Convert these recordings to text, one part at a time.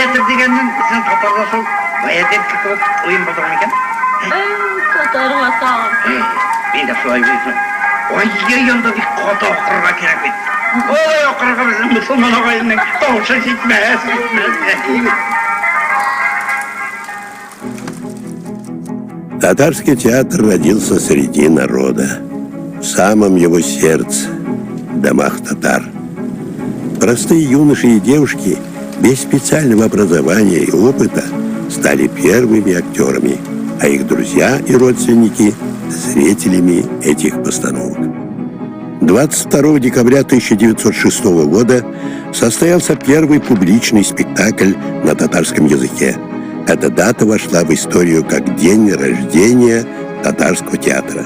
театр дегеннен сен татарлашу баядерчик кылып ойын болдурган экен. Татарга тагын. Мен да шулай билем. Ой, янда бик ката окурга керек бит. Ой, окурга безнең мусулман агайның тавышы җитмәс. Татарский театр родился среди народа, в самом его сердце, в домах татар. Простые юноши и девушки без специального образования и опыта стали первыми актерами, а их друзья и родственники – зрителями этих постановок. 22 декабря 1906 года состоялся первый публичный спектакль на татарском языке. Эта дата вошла в историю как день рождения татарского театра.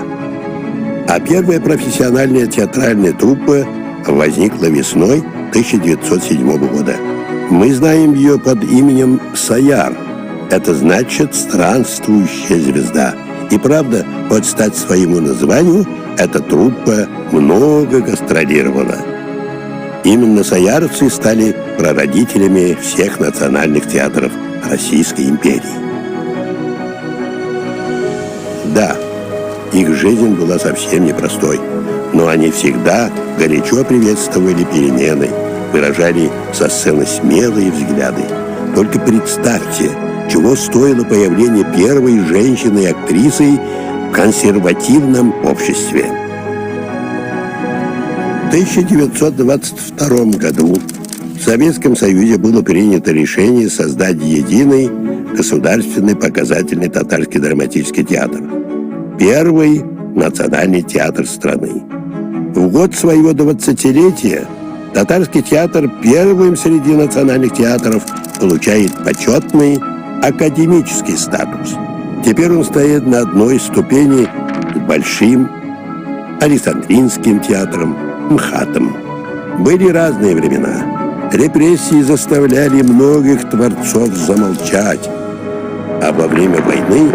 А первая профессиональная театральная труппа возникла весной 1907 года. Мы знаем ее под именем «Саяр». Это значит «странствующая звезда». И правда, под стать своему названию, эта труппа много гастролировала. Именно саярцы стали прародителями всех национальных театров Российской империи. Да, их жизнь была совсем непростой, но они всегда горячо приветствовали перемены, выражали со сцены смелые взгляды. Только представьте, чего стоило появление первой женщины-актрисы в консервативном обществе. В 1922 году в Советском Союзе было принято решение создать единый государственный показательный татарский драматический театр. Первый национальный театр страны. В год своего 20-летия татарский театр первым среди национальных театров получает почетный академический статус. Теперь он стоит на одной ступени с Большим Александринским театром, МХАТом. Были разные времена. Репрессии заставляли многих творцов замолчать, а во время войны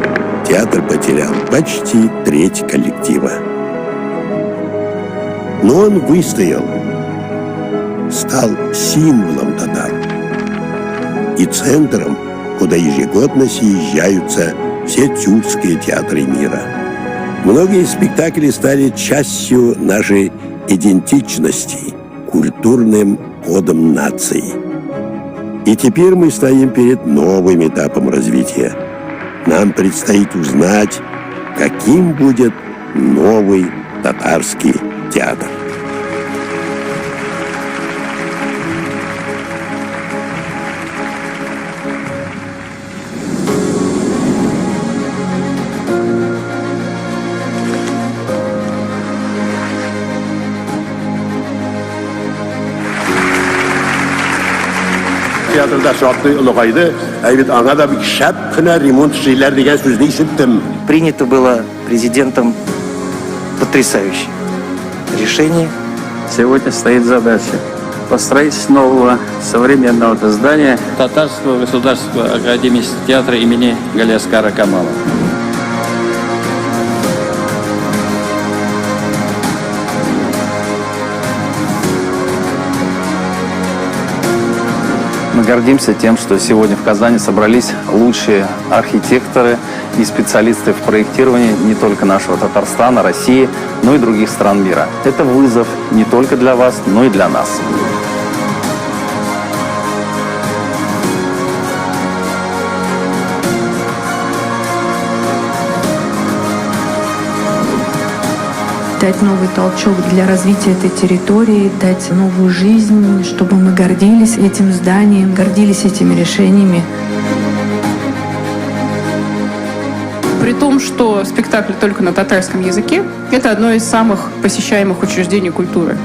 театр потерял почти треть коллектива. Но он выстоял, стал символом татар и центром, куда ежегодно съезжаются все тюркские театры мира. Многие спектакли стали частью нашей идентичности, культурным кодом нации. И теперь мы стоим перед новым этапом развития. Нам предстоит узнать, каким будет новый татарский театр. Teatrda şartlı ulugaydı. Evet, ana da bir şap kına ремонт şeyler деген sözünü işittim. Принято было президентом потрясающее решение. Сегодня стоит задача по строительству нового современного здания Татарского государственного академического театра имени Галиасгара Камала. Мы гордимся тем, что сегодня в Казани собрались лучшие архитекторы и специалисты в проектировании не только нашего Татарстана, России, но и других стран мира. Это вызов не только для вас, но и для нас. Дать новый толчок для развития этой территории, дать новую жизнь, чтобы мы гордились этим зданием, гордились этими решениями. При том, что спектакль только на татарском языке, это одно из самых посещаемых учреждений культуры.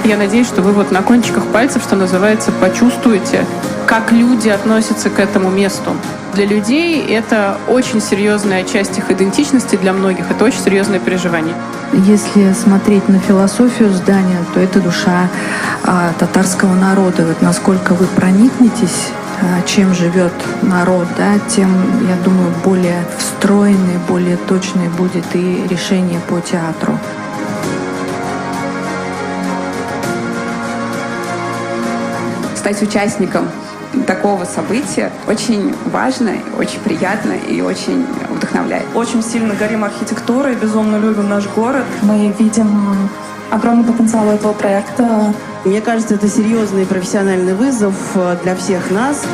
Я надеюсь, что вы вот на кончиках пальцев, что называется, почувствуете, как люди относятся к этому месту. Для людей это очень серьезная часть их идентичности, для многих это очень серьезное переживание. Если смотреть на философию здания, то это душа татарского народа. Вот насколько вы проникнетесь, чем живет народ, да, тем, я думаю, более встроенный, более точный будет и решение по театру. стать участником такого события очень важно, очень приятно и очень вдохновляет. Очень сильно горим архитектурой, безумно любим наш город. Мы видим огромный потенциал этого проекта. Мне кажется, это серьезный профессиональный вызов для всех нас.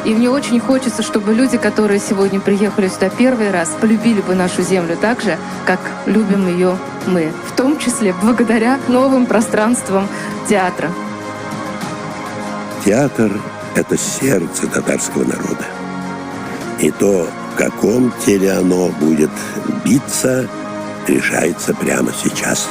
И мне очень хочется, чтобы люди, которые сегодня приехали сюда первый раз, полюбили бы нашу землю так же, как любим ее мы. В том числе благодаря новым пространствам театра. Театр – это сердце татарского народа. И то, в каком теле оно будет биться, решается прямо сейчас.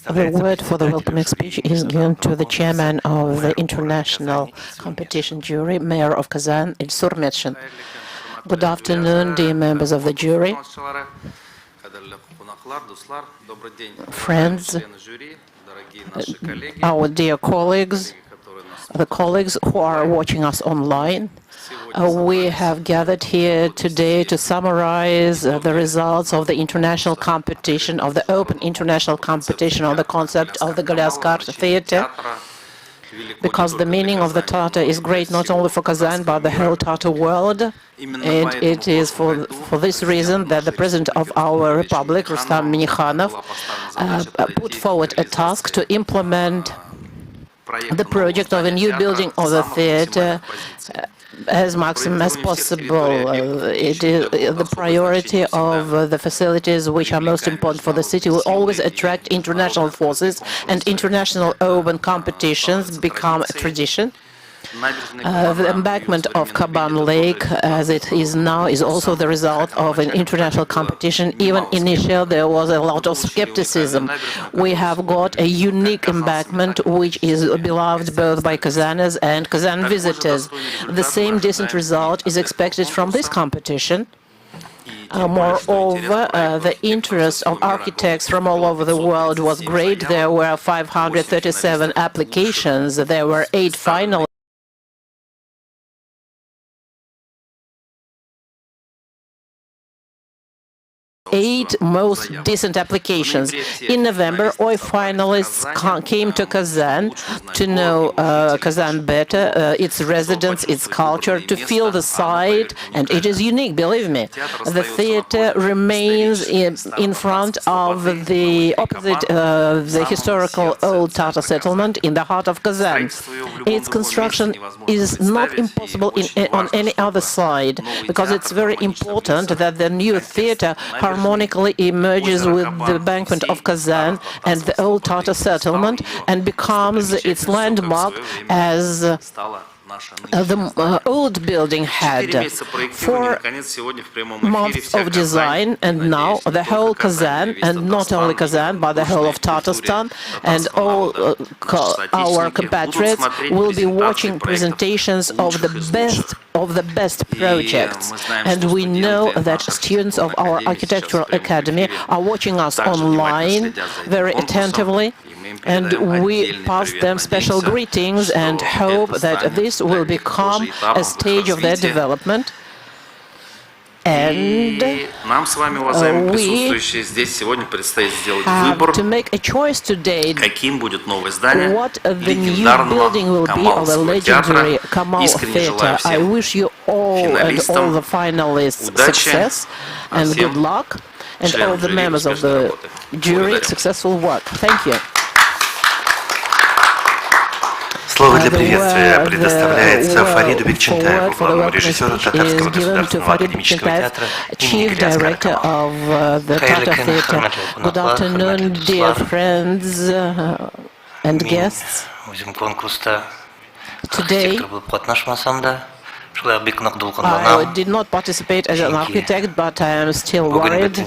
The word for the welcoming speech is given to the chairman of the international competition jury, Mayor of Kazan, Ilsur Metshin. Good afternoon, dear members of the jury, friends, our dear colleagues, the colleagues who are watching us online. We have gathered here today to summarize the results of the international competition, of the open international competition on the concept of the Galiasgar theater, because the meaning of the Tatar is great not only for Kazan but the whole Tatar world. And it is for this reason that the President of our Republic, Rustam Minnikhanov, put forward a task to implement the project of a new building of the theater as maximum as possible. It is the priority of the facilities which are most important for the city will always attract international forces, and international open competitions become a tradition. The embankment of Kaban Lake, as it is now, is also the result of an international competition. Even initially, there was a lot of skepticism. We have got a unique embankment, which is beloved both by Kazaners and Kazan visitors. The same decent result is expected from this competition. Moreover, the interest of architects from all over the world was great. There were 537 applications. There were 8 finalists. 8 most decent applications. In November, all finalists came to Kazan to know Kazan better, its residents, its culture, to feel the site, and it is unique, believe me. The theater remains in front of the opposite the historical old Tatar settlement in the heart of Kazan. Its construction is not impossible on any other side, because it's very important that the new theater harmonically emerges with the embankment of Kazan and the old Tatar settlement and becomes its landmark as the old building had 4 months of design, and now the whole Kazan, and not only Kazan, but the whole of Tatarstan and all our compatriots will be watching presentations of the best projects. And we know that students of our architectural academy are watching us online very attentively. And we pass them special greetings and hope that this will become a stage of their development. And we have to make a choice today what the new building will be of the legendary Kamal Theatre. I wish you all and all the finalists success and good luck, and all the members of the jury successful work. Thank you. Слово для приветствия предоставляется Фариду Бекчентаеву, главному режиссеру Татарского государственного академического театра имени Galiasgar Камала. Good afternoon, dear friends and guests. Today, I did not participate as an architect, but I am still worried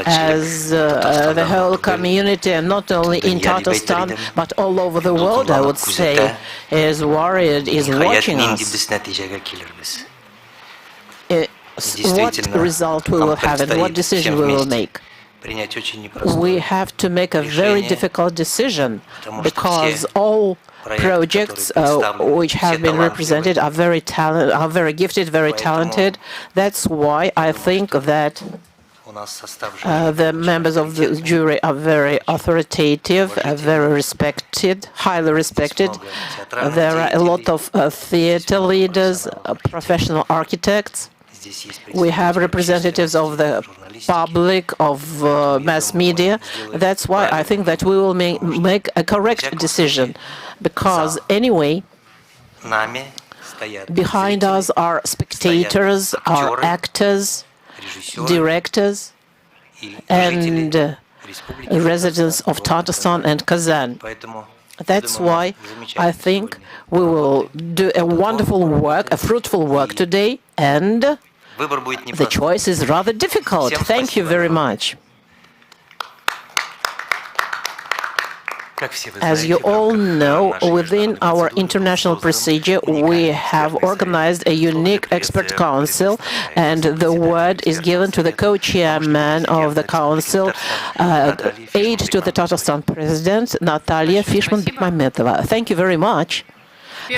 as the whole community, and not only in Tatarstan, but all over the world, I would say, is worried, is watching us. What result we will have and what decision we will make. We have to make a very difficult decision, because all projects which have been represented are very gifted, very talented. That's why I think that The members of the jury are very authoritative, very respected, highly respected. There are a lot of theater leaders, professional architects. We have representatives of the public, of mass media. That's why I think that we will make a correct decision, because anyway, behind us are spectators, are actors, directors, and residents of Tatarstan and Kazan. That's why I think we will do a wonderful work, a fruitful work today, and the choice is rather difficult. Thank you very much. As you all know, within our international procedure, we have organized a unique expert council, and the word is given to the co-chairman of the council, aide to the Tatarstan president, Natalia Fishman-Bekmametova. Thank you very much.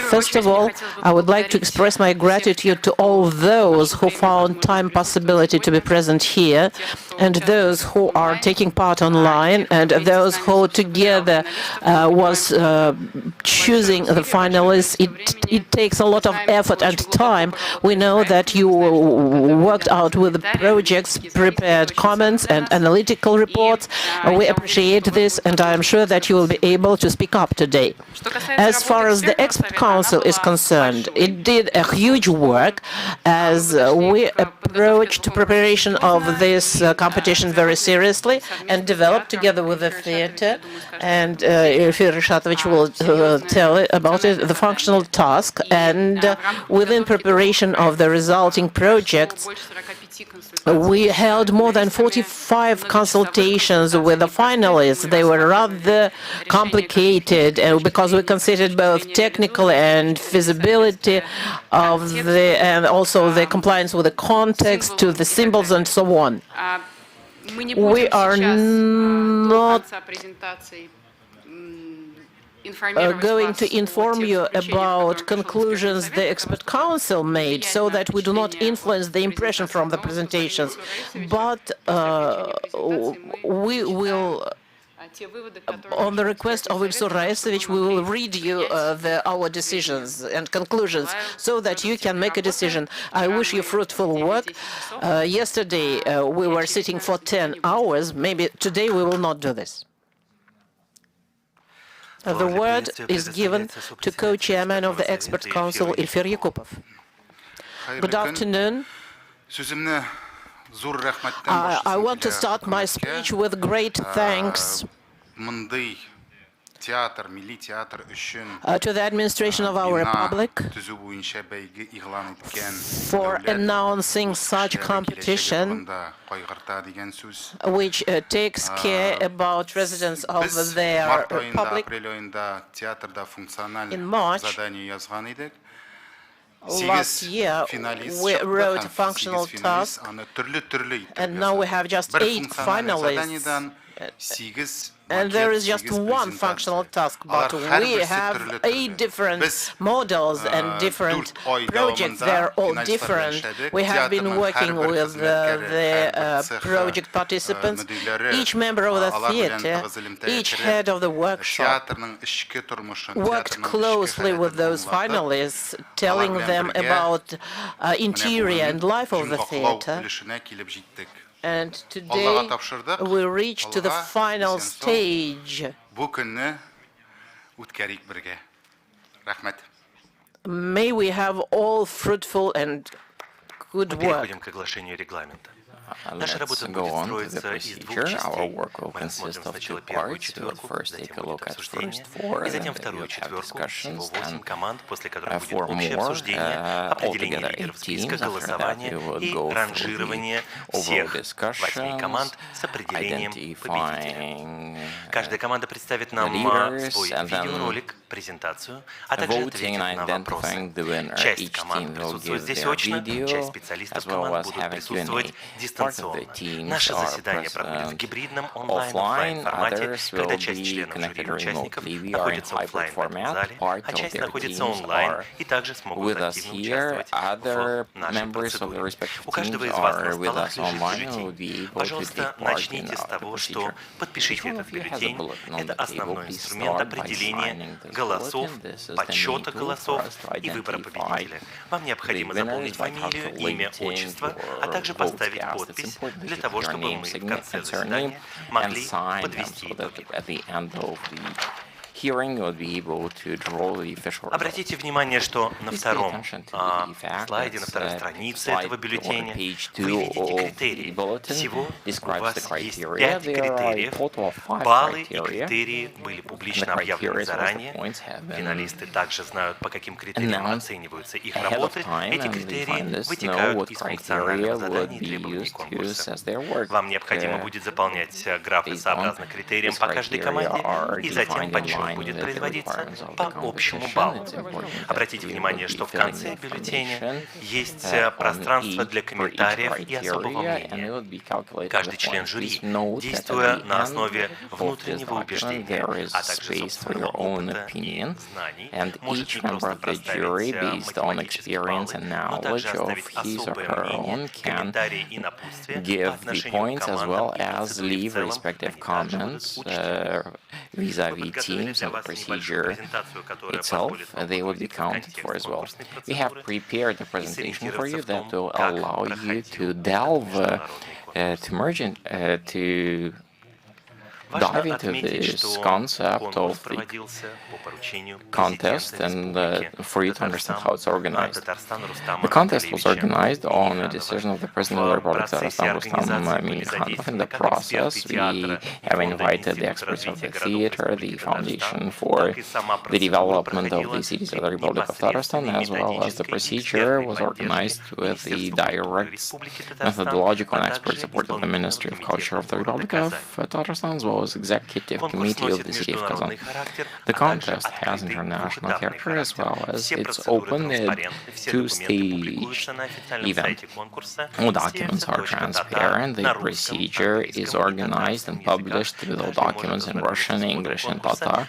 First of all, I would like to express my gratitude to all those who found time possibility to be present here, and those who are taking part online, and those who together was choosing the finalists. It takes a lot of effort and time. We know that you worked out with projects, prepared comments and analytical reports. We appreciate this, and I am sure that you will be able to speak up today. As far as the expert council is concerned, it did a huge work as we approached preparation of this competition very seriously and developed together with the theater, and Ilfir Rishatovich will tell about it, the functional task, and within preparation of the resulting projects, we held more than 45 consultations with the finalists. They were rather complicated because we considered both technical and feasibility of and also the compliance with the context, to the symbols and so on. We are not going to inform you about conclusions the expert council made, so that we do not influence the impression from the presentations, but we will, on the request of Ilsur Raisovich, we will read you our decisions and conclusions, so that you can make a decision. I wish you fruitful work. Yesterday we were sitting for 10 hours. Maybe today we will not do this. The word is given to co-chairman of the expert council, Ilfir Yakupov. Good afternoon. I want to start my speech with great thanks to the administration of our republic for announcing such competition, which takes care about residents of their republic. In March last year, we wrote a functional task, and now we have just 8 finalists. And there is just one functional task, but we have 8 different models and different projects. They're all different. We have been working with the project participants, each member of the theater, each head of the workshop worked closely with those finalists, telling them about interior and life of the theater. And today we reached to the final stage. May we have all fruitful and good work. Let's go on to the procedure. Our work will consist of 2 parts. We'll first take a look at first 4, and then we'll have discussions, and 4 more, altogether 8 teams. After that, we will go through the overall discussions, identifying the leaders, and then voting and identifying the winner. Each team will give their video, as well as have a Q&A. дистанционно. Наше заседание проходит в гибридном онлайн-оффлайн формате, когда часть членов жюри и участников находится в оффлайн зале, а часть находится онлайн и также смогут активно участвовать в нашей процедуре. У каждого из вас на столах лежит бюллетень. Пожалуйста, начните с того, что подпишите этот бюллетень. Это основной инструмент определения голосов, подсчета голосов и выбора победителя. Вам необходимо заполнить фамилию, имя, отчество, а также поставить подпись для того, чтобы мы в конце заседания могли подвести итоги. Обратите внимание, что на втором слайде, на второй странице этого бюллетеня вы видите критерии. Всего у вас есть 5 критериев. Баллы и критерии были публично объявлены заранее. Финалисты также знают, по каким критериям оцениваются их работы. Эти критерии вытекают из функционального задания и требований конкурса. Вам необходимо будет заполнять графы сообразно критериям по каждой команде, и затем подсчет будет производиться по общему баллу. Обратите внимание, что в конце бюллетеня есть пространство для комментариев и особого мнения. Каждый член жюри, действуя на основе внутреннего убеждения, а также собственного опыта и знаний, может не просто проставить математические баллы, но также оставить особое мнение, комментарии и напутствие по отношению к командам и процедуре в целом. Они также будут учтены. vis-a-vis teams and the procedure itself, they will be counted for as well. We have prepared a presentation for you that will allow you to delve, to dive into this concept of the contest and for you to understand how it's organized. The contest was organized on a decision of the President of the Republic, Tatarstan Rustam Minnikhanov. In the process, we have invited the experts of the theater, the Foundation for the Development of the Cities of the Republic of Tatarstan, as well as the procedure was organized with the direct methodological and expert support of the Ministry of Culture of the Republic of Tatarstan, as well as Executive Committee of the City of Kazan. The contest has international character as well as it's open a two-stage event. All documents are transparent, the procedure is organized and published with all documents in Russian, English and Tatar.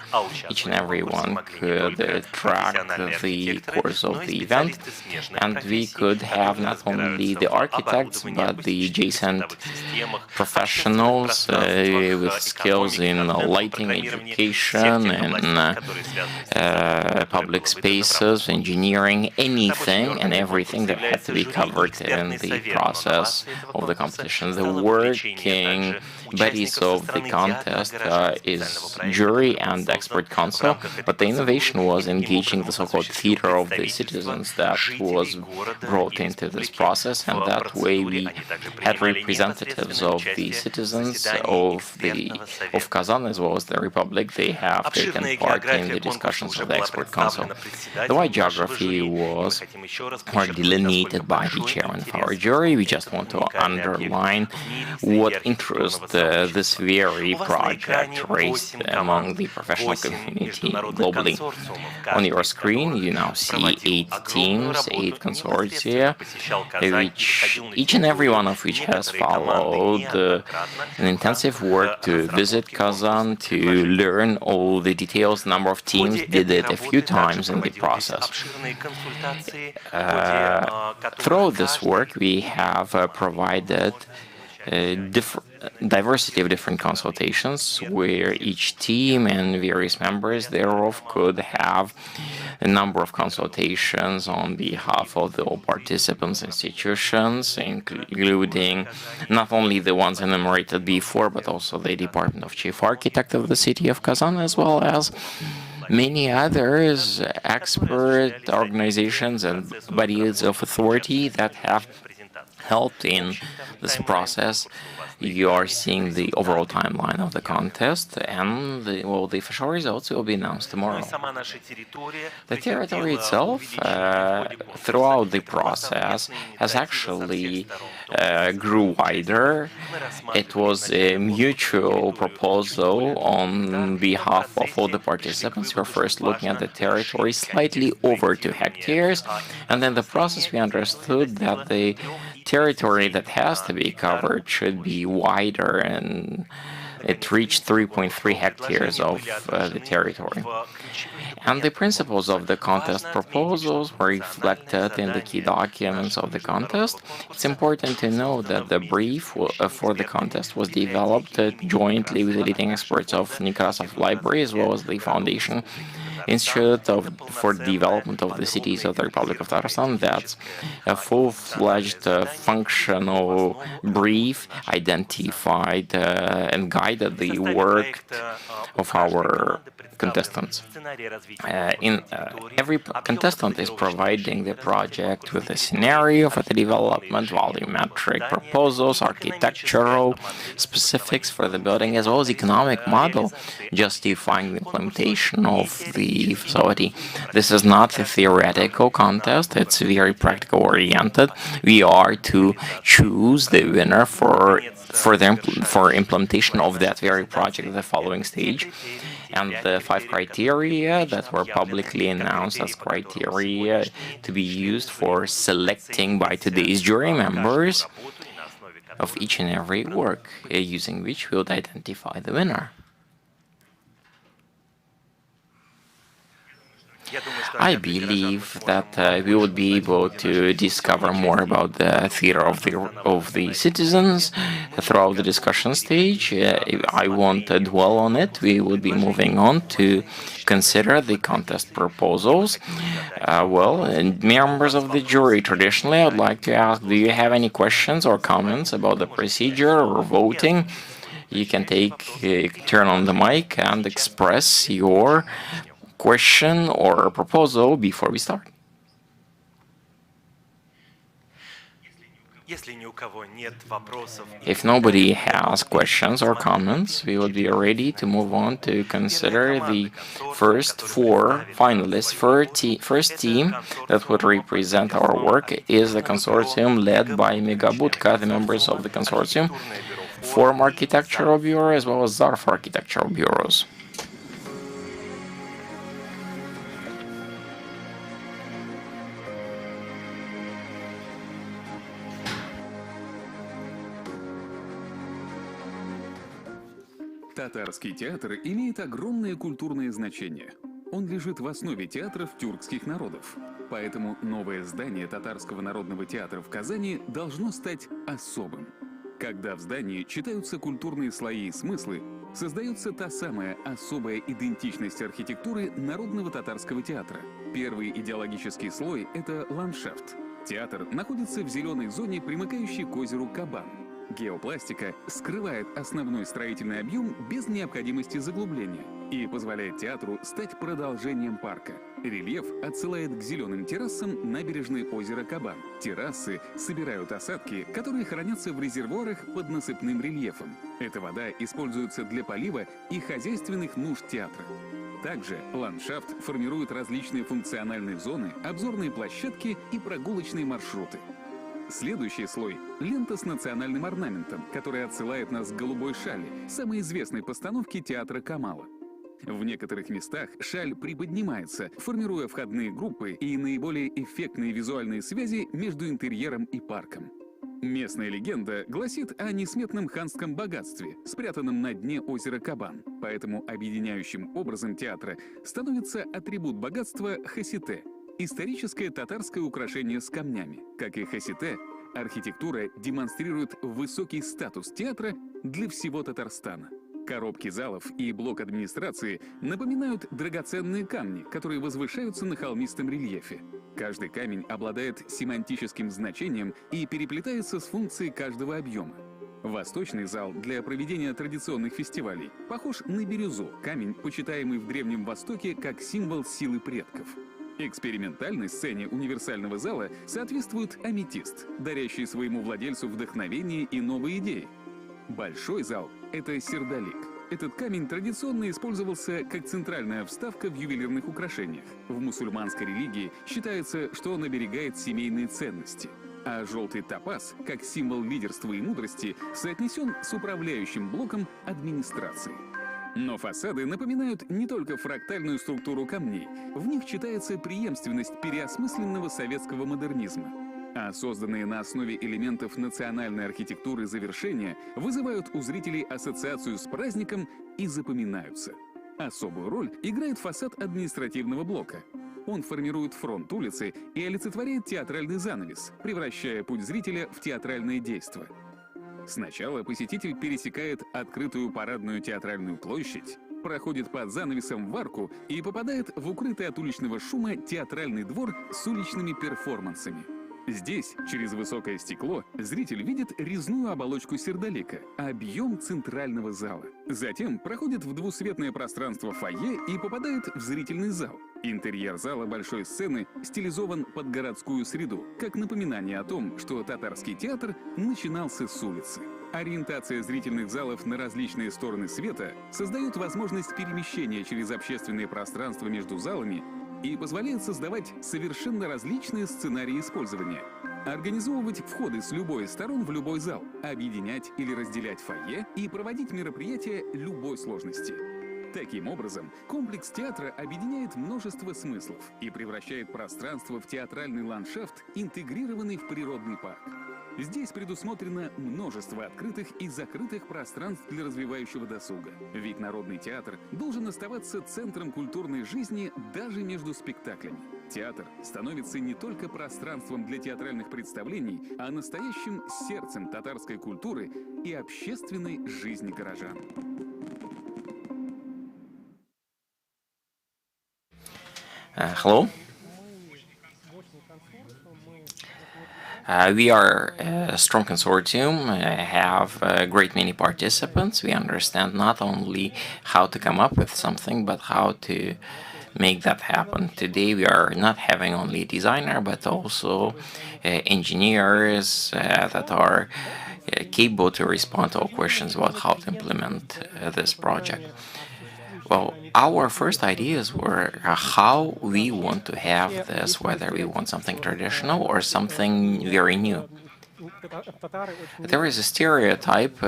Each and every one could track the course of the event, and we could have not only the architects but the adjacent professionals with skills in lighting, education, and public spaces, engineering, anything and everything that had to be covered in the process of the competition. The working bodies of the contest is jury and expert council, but the innovation was engaging the so-called theater of the citizens that was brought into this process, and that way we had representatives of the citizens of Kazan as well as the Republic. They have taken part in the discussions of the expert council. The wide geography was delineated by the chairman of our jury. We just want to underline what interest this very project raised among the professional community globally. On your screen, you now see 8 teams, 8 consortia, each and every one of which has followed an intensive work to visit Kazan, to learn all the details. Number of teams did it a few times in the process. Throughout this work, we have provided diversity of different consultations where each team and various members thereof could have a number of consultations on behalf of the all participants institutions, including not only the ones enumerated before, but also the Department of Chief Architect of the City of Kazan, as well as many others, expert organizations and bodies of authority that have helped in this process. You are seeing the overall timeline of the contest, and the official results will be announced tomorrow. The territory itself, throughout the process, has actually grew wider. It was a mutual proposal on behalf of all the participants. We were first looking at the territory slightly over 2 hectares, and then the process we understood that the territory that has to be covered should be wider, and it reached 3.3 hectares of the territory. And the principles of the contest proposals were reflected in the key documents of the contest. It's important to know that the brief for the contest was developed jointly with the leading experts of Nekrasov Library as well as the Foundation Institute for Development of the Cities of the Republic of Tatarstan. That's a full-fledged, functional brief identified and guided the work of our contestants. Every contestant is providing the project with a scenario for the development, volumetric proposals, architectural specifics for the building, as well as economic model justifying the implementation of the facility. This is not a theoretical contest, it's very practical oriented. We are to choose the winner for implementation of that very project at the following stage. And the 5 criteria that were publicly announced as criteria to be used for selecting by today's jury members of each and every work, using which we would identify the winner. I believe that we would be able to discover more about the theater of the citizens throughout the discussion stage. I won't dwell on it. We would be moving on to consider the contest proposals. And members of the jury, traditionally, I'd like to ask, do you have any questions or comments about the procedure or voting? You can turn on the mic and express your question or proposal before we start. If nobody has questions or comments, we would be ready to move on to consider the first 4 finalists. First team that would represent our work is the consortium led by Megabudka, the members of the consortium, Forum Architectural Bureau, as well as Zarf Architectural Bureaus. Татарский театр имеет огромное культурное значение. Он лежит в основе театров тюркских народов. Поэтому новое здание Татарского народного театра в Казани должно стать особым. Когда в здании читаются культурные слои и смыслы, создается та самая особая идентичность архитектуры народного татарского театра. Первый идеологический слой – это ландшафт. Театр находится в зеленой зоне, примыкающей к озеру Кабан. Геопластика скрывает основной строительный объем без необходимости заглубления и позволяет театру стать продолжением парка. Рельеф отсылает к зеленым террасам набережной озера Кабан. Террасы собирают осадки, которые хранятся в резервуарах под насыпным рельефом. Эта вода используется для полива и хозяйственных нужд театра. Также ландшафт формирует различные функциональные зоны, обзорные площадки и прогулочные маршруты. Следующий слой – лента с национальным орнаментом, которая отсылает нас к голубой шали, самой известной постановке театра Камала. В некоторых местах шаль приподнимается, формируя входные группы и наиболее эффектные визуальные связи между интерьером и парком. Местная легенда гласит о несметном ханском богатстве, спрятанном на дне озера Кабан. Поэтому объединяющим образом театра становится атрибут богатства – хасите – историческое татарское украшение с камнями. Как и хасите, архитектура демонстрирует высокий статус театра для всего Татарстана. Коробки залов и блок администрации напоминают драгоценные камни, которые возвышаются на холмистом рельефе. Каждый камень обладает семантическим значением и переплетается с функцией каждого объема. Восточный зал для проведения традиционных фестивалей похож на бирюзу, камень, почитаемый в Древнем Востоке как символ силы предков. Экспериментальной сцене универсального зала соответствует аметист, дарящий своему владельцу вдохновение и новые идеи. Большой зал – это сердолик. Этот камень традиционно использовался как центральная вставка в ювелирных украшениях. В мусульманской религии считается, что он оберегает семейные ценности. А желтый топаз, как символ лидерства и мудрости, соотнесен с управляющим блоком администрации. Но фасады напоминают не только фрактальную структуру камней. В них читается преемственность переосмысленного советского модернизма. А созданные на основе элементов национальной архитектуры завершения вызывают у зрителей ассоциацию с праздником и запоминаются. Особую роль играет фасад административного блока. Он формирует фронт улицы и олицетворяет театральный занавес, превращая путь зрителя в театральное действо. Сначала посетитель пересекает открытую парадную театральную площадь, проходит под занавесом в арку и попадает в укрытый от уличного шума театральный двор с уличными перформансами. Здесь, через высокое стекло, зритель видит резную оболочку сердолика, объем центрального зала. Затем проходит в двусветное пространство фойе и попадает в зрительный зал. Интерьер зала большой сцены стилизован под городскую среду, как напоминание о том, что татарский театр начинался с улицы. Ориентация зрительных залов на различные стороны света создает возможность перемещения через общественное пространство между залами и позволяет создавать совершенно различные сценарии использования. Организовывать входы с любой из сторон в любой зал, объединять или разделять фойе и проводить мероприятия любой сложности. Таким образом, комплекс театра объединяет множество смыслов и превращает пространство в театральный ландшафт, интегрированный в природный парк. Здесь предусмотрено множество открытых и закрытых пространств для развивающего досуга. Ведь народный театр должен оставаться центром культурной жизни даже между спектаклями. Театр становится не только пространством для театральных представлений, а настоящим сердцем татарской культуры и общественной жизни горожан. Hello. We are a strong consortium, have a great many participants. We understand not only how to come up with something, but how to make that happen. Today we are not having only a designer, but also engineers that are capable to respond to all questions about how to implement this project. Well, our first ideas were how we want to have this, whether we want something traditional or something very new. There is a stereotype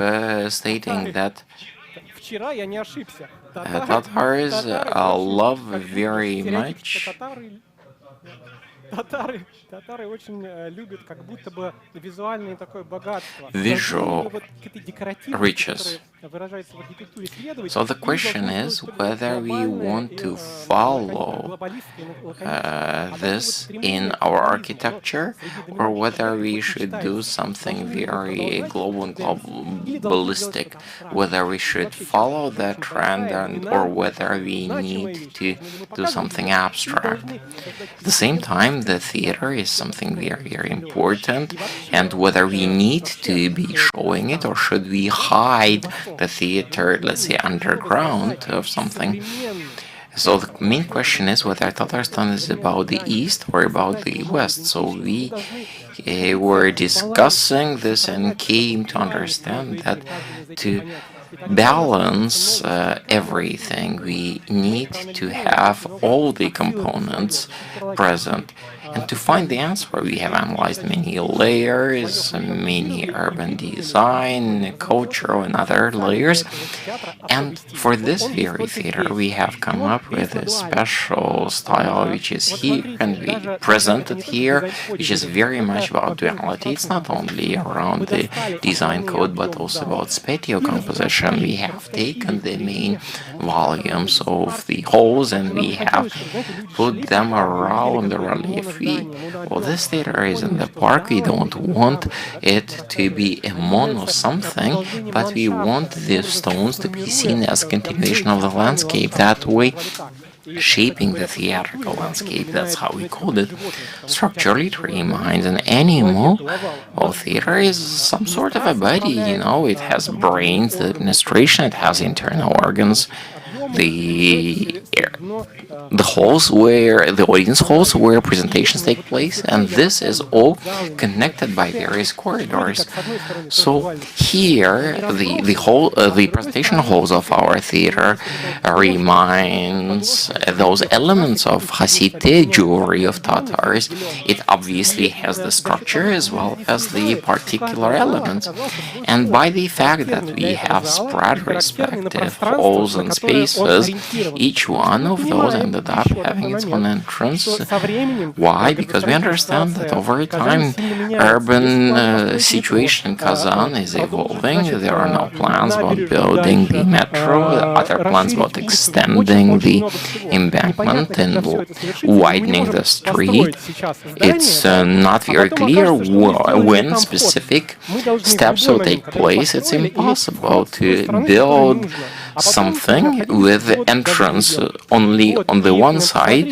stating that Tatars love very much visual riches. So the question is whether we want to follow this in our architecture or whether we should do something very global and globalistic, whether we should follow that trend or whether we need to do something abstract. At the same time, the theater is something very, very important, and whether we need to be showing it or should we hide the theater, let's say, underground of something. So the main question is whether Tatarstan is about the east or about the west. So we were discussing this and came to understand that to balance everything, we need to have all the components present. And to find the answer, we have analyzed many layers, many urban design, cultural, and other layers. And for this very theater, we have come up with a special style which is here and we presented here, which is very much about duality. It's not only around the design code, but also about spatio composition. We have taken the main volumes of the halls and we have put them around the relief. Well, this theater is in the park. We don't want it to be a mono something, but we want the stones to be seen as a continuation of the landscape. That way, shaping the theatrical landscape, that's how we called it. Structurally, it reminds an animal. Well, theater is some sort of a body, you know, it has brains, the administration, it has internal organs, the halls where the audience halls where presentations take place, and this is all connected by various corridors. So here the presentation halls of our theater reminds those elements of Hasite jewelry of Tatars. It obviously has the structure as well as the particular elements, and by the fact that we have spread respective halls and spaces, each one of those ended up having its own entrance. Why? Because we understand that over time, urban situation in Kazan is evolving. There are now plans about building the metro, other plans about extending the embankment and widening the street. It's not very clear when specific steps will take place. It's impossible to build something with the entrance only on the one side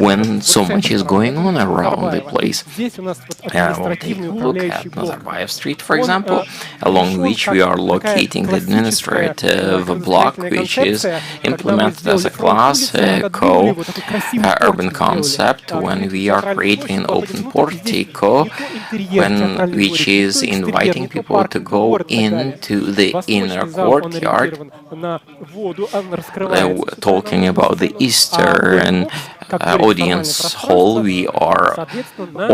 when so much is going on around the place. We'll take a look at Nazarbayev Street, for example, along which we are locating the administrative block, which is implemented as a class co-urban concept when we are creating an open portico, which is inviting people to go into the inner courtyard. Talking about the Eastern audience hall, we are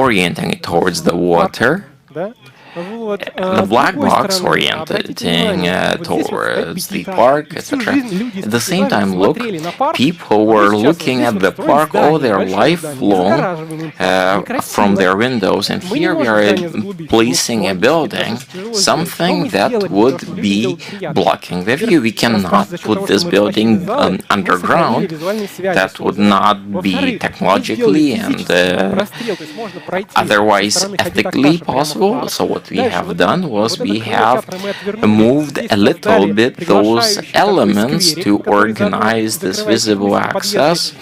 orienting it towards the water. The black box orienting towards the park, etc. At the same time, look, people were looking at the park all their life long from their windows, and here we are placing a building, something that would be blocking the view. We cannot put this building underground. That would not be technologically and otherwise ethically possible. So what we have done was we have moved a little bit those elements to organize this visible access,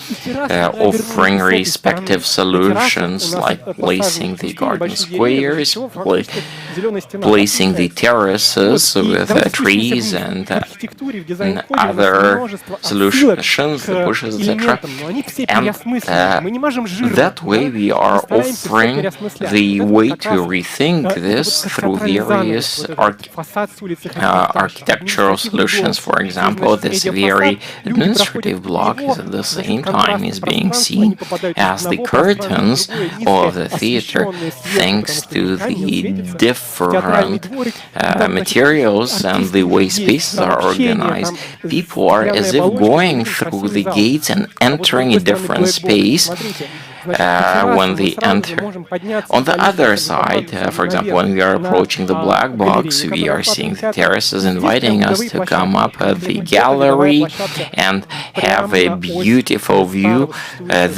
offering respective solutions like placing the garden squares, placing the terraces with trees and other solutions, the bushes, etc. And that way we are offering the way to rethink this through various architectural solutions. For example, this very administrative block is at the same time is being seen as the curtains of the theater, thanks to the different materials and the way spaces are organized. People are as if going through the gates and entering a different space when they enter. On the other side, for example, when we are approaching the black box, we are seeing the terraces inviting us to come up at the gallery and have a beautiful view.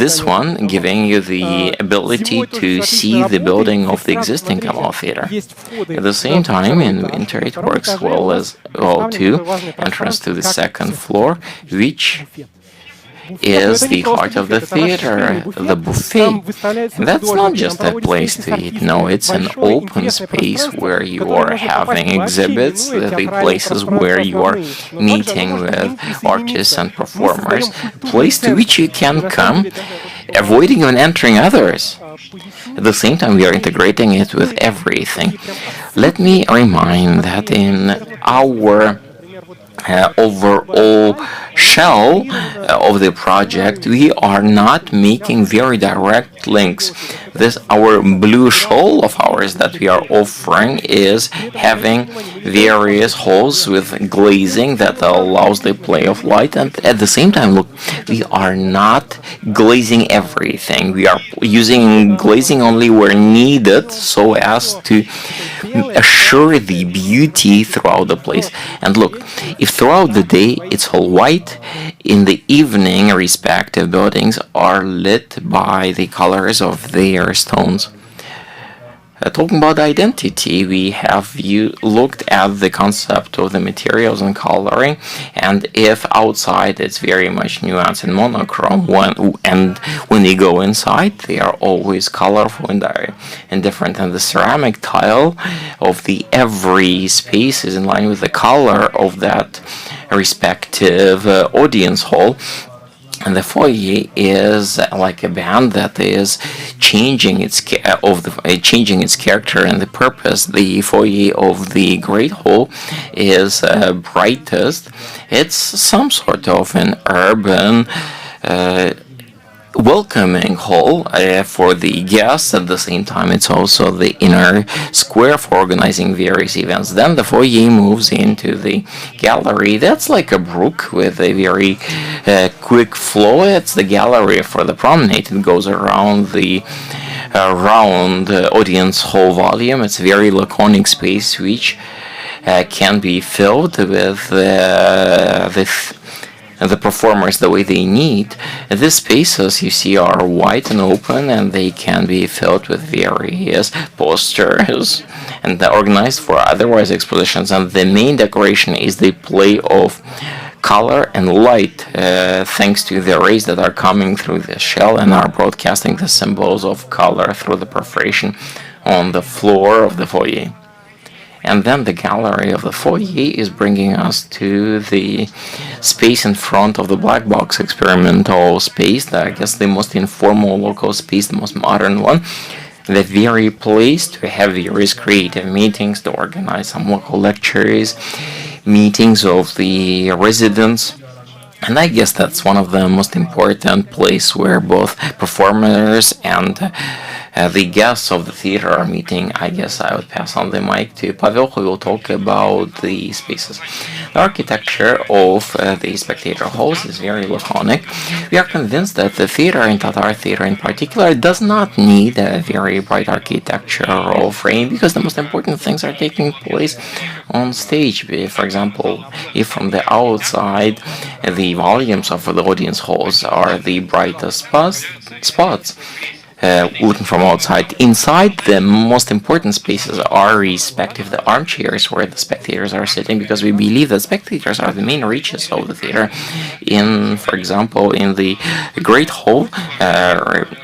This one giving you the ability to see the building of the existing Kamal Theater. At the same time, in winter it works well too. Entrance to the second floor, which is the heart of the theater, the buffet. And that's not just a place to eat, no, it's an open space where you are having exhibits, the places where you are meeting with artists and performers, a place to which you can come, avoiding even entering others. At the same time, we are integrating it with everything. Let me remind that in our overall shell of the project, we are not making very direct links. This our blue shell of ours that we are offering is having various holes with glazing that allows the play of light, and at the same time, look, we are not glazing everything. We are using glazing only where needed so as to assure the beauty throughout the place. And look, if throughout the day it's all white, in the evening respective buildings are lit by the colors of their stones. Talking about identity, we have looked at the concept of the materials and coloring, and if outside it's very much nuanced and monochrome, when you go inside they are always colorful and different, and the ceramic tile of the every space is in line with the color of that respective audience hall. And the foyer is like a band that is changing its character and the purpose. The foyer of the Great Hall is brightest. It's some sort of an urban welcoming hall for the guests. At the same time, it's also the inner square for organizing various events. Then the foyer moves into the gallery. That's like a brook with a very quick flow. It's the gallery for the promenade. It goes around the round audience hall volume. It's a very laconic space which can be filled with the performers the way they need. These spaces, you see, are wide and open, and they can be filled with various posters and organized for otherwise expositions. And the main decoration is the play of color and light, thanks to the rays that are coming through the shell and are broadcasting the symbols of color through the perforation on the floor of the foyer. And then the gallery of the foyer is bringing us to the space in front of the black box experimental space, I guess the most informal local space, the most modern one. The very place to have various creative meetings, to organize some local lectures, meetings of the residents. And I guess that's one of the most important places where both performers and the guests of the theater are meeting. I guess I would pass on the mic to Pavel, who will talk about the spaces. The architecture of the spectator halls is very laconic. We are convinced that the theater, in Tatar theater in particular, does not need a very bright architectural frame, because the most important things are taking place on stage. For example, if from the outside the volumes of the audience halls are the brightest spots, looking from outside. Inside, the most important spaces are respective the armchairs where the spectators are sitting, because we believe that spectators are the main reaches of the theater. For example, in the Great Hall,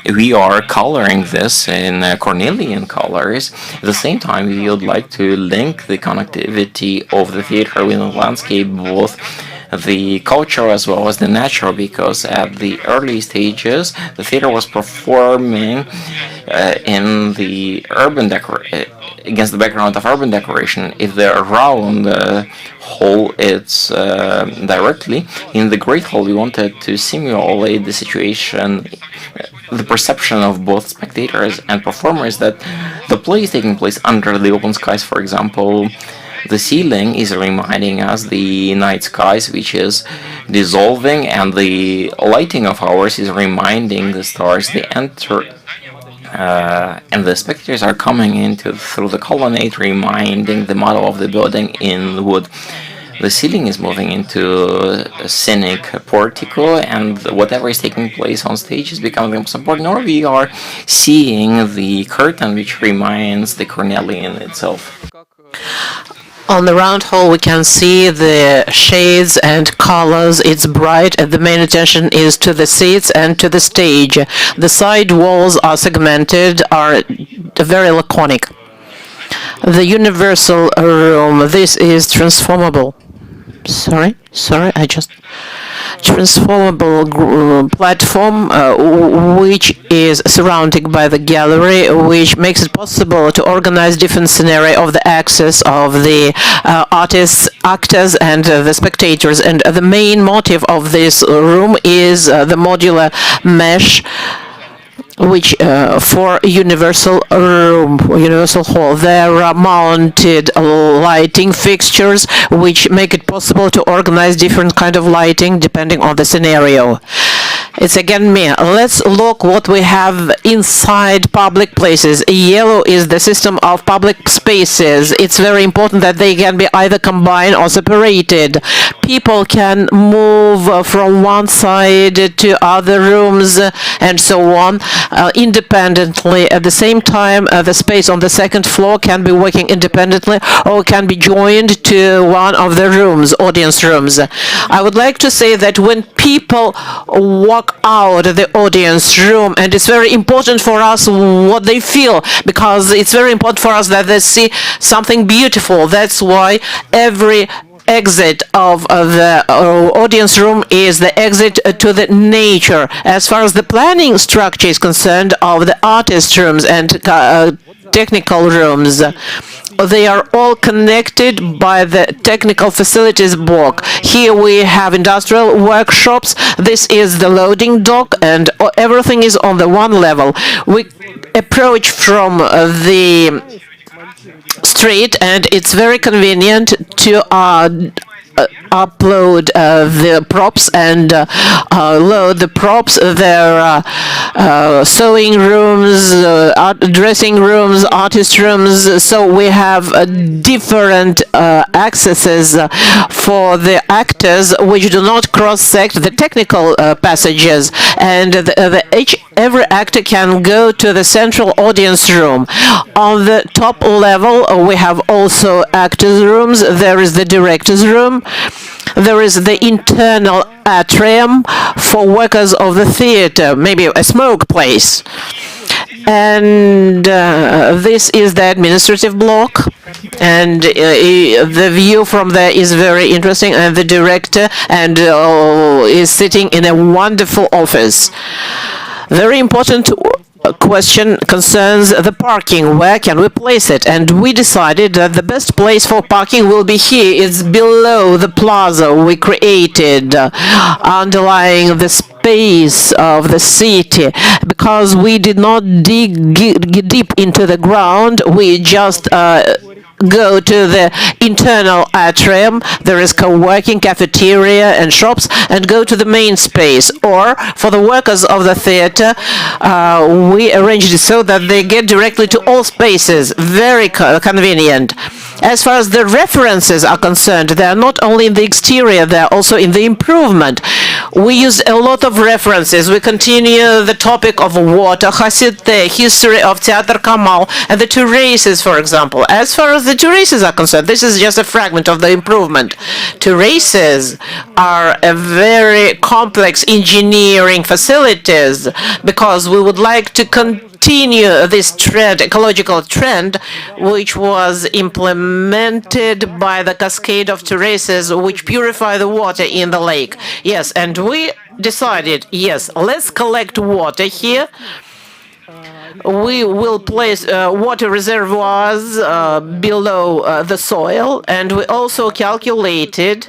we are coloring this in Cornelian colors. At the same time, we would like to link the connectivity of the theater with the landscape, both the cultural as well as the natural, because at the early stages the theater was performing in the urban against the background of urban decoration. If the round hall it's directly in the Great Hall, we wanted to simulate the situation, the perception of both spectators and performers, that the play is taking place under the open skies. For example, the ceiling is reminding us the night skies, which is dissolving, and the lighting of ours is reminding the stars. They enter, and the spectators are coming into through the colonnade, reminding the model of the building in wood. The ceiling is moving into a scenic portico, and whatever is taking place on stage is becoming the most important. Or we are seeing the curtain, which reminds the Cornelian itself. On the round hall, we can see the shades and colors. It's bright, and the main attention is to the seats and to the stage. The side walls are segmented, are very laconic. The universal room, this is transformable. Transformable platform, which is surrounded by the gallery, which makes it possible to organize different scenario of the access of the artists, actors, and the spectators. And the main motive of this room is the modular mesh, which for universal room, universal hall, there are mounted lighting fixtures which make it possible to organize different kind of lighting depending on the scenario. It's again me. Let's look what we have inside public places. Yellow is the system of public spaces. It's very important that they can be either combined or separated. People can move from one side to other rooms and so on independently. At the same time, the space on the second floor can be working independently or can be joined to one of the rooms, audience rooms. I would like to say that when people walk out of the audience room, and it's very important for us what they feel, because it's very important for us that they see something beautiful. That's why every exit of the audience room is the exit to the nature. As far as the planning structure is concerned of the artist rooms and technical rooms. They are all connected by the technical facilities block. Here we have industrial workshops. This is the loading dock, and everything is on the one level. We approach from the street, and it's very convenient to upload the props and load the props. There are sewing rooms, dressing rooms, artist rooms. So we have different accesses for the actors which do not cross-sect the technical passages, and every actor can go to the central audience room. On the top level, we have also actors' rooms. There is the director's room. There is the internal atrium for workers of the theater, maybe a smoke place. And this is the administrative block, and the view from there is very interesting, and the director is sitting in a wonderful office. Very important question concerns the parking. Where can we place it? And we decided that the best place for parking will be here. It's below the plaza we created, underlying the space of the city, because we did not dig deep into the ground. We just go to the internal atrium. There is co-working, cafeteria, and shops, and go to the main space. Or for the workers of the theater, we arranged it so that they get directly to all spaces. Very convenient. As far as the references are concerned, they are not only in the exterior, they are also in the improvement. We use a lot of references. We continue the topic of water, Hasite, history of Theater Kamal, and the two races, for example. As far as the two races are concerned, this is just a fragment of the improvement. Two races are a very complex engineering facilities, because we would like to continue this trend, ecological trend, which was implemented by the cascade of terraces which purify the water in the lake. Yes, and we decided, yes, let's collect water here. We will place water reservoirs below the soil, and we also calculated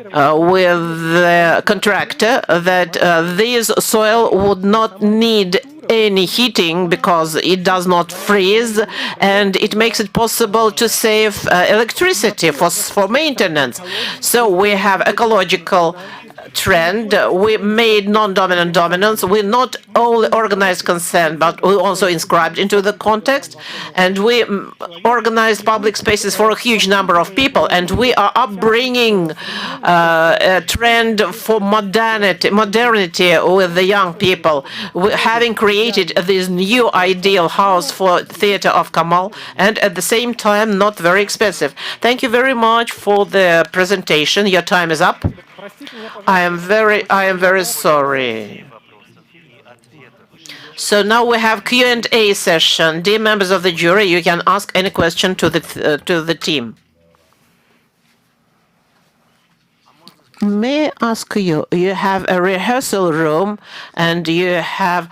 with the contractor that this soil would not need any heating because it does not freeze, and it makes it possible to save electricity for maintenance. So we have ecological trend. We made non-dominant dominance. We not only organized consent, but we also inscribed into the context, and we organized public spaces for a huge number of people, and we are upbringing a trend for modernity with the young people. Having created this new ideal house for Theater of Kamal, and at the same time not very expensive. Thank you very much for the presentation. Your time is up. I am very sorry. So now we have Q&A session. Dear members of the jury, you can ask any question to the team. May I ask you, you have a rehearsal room and you have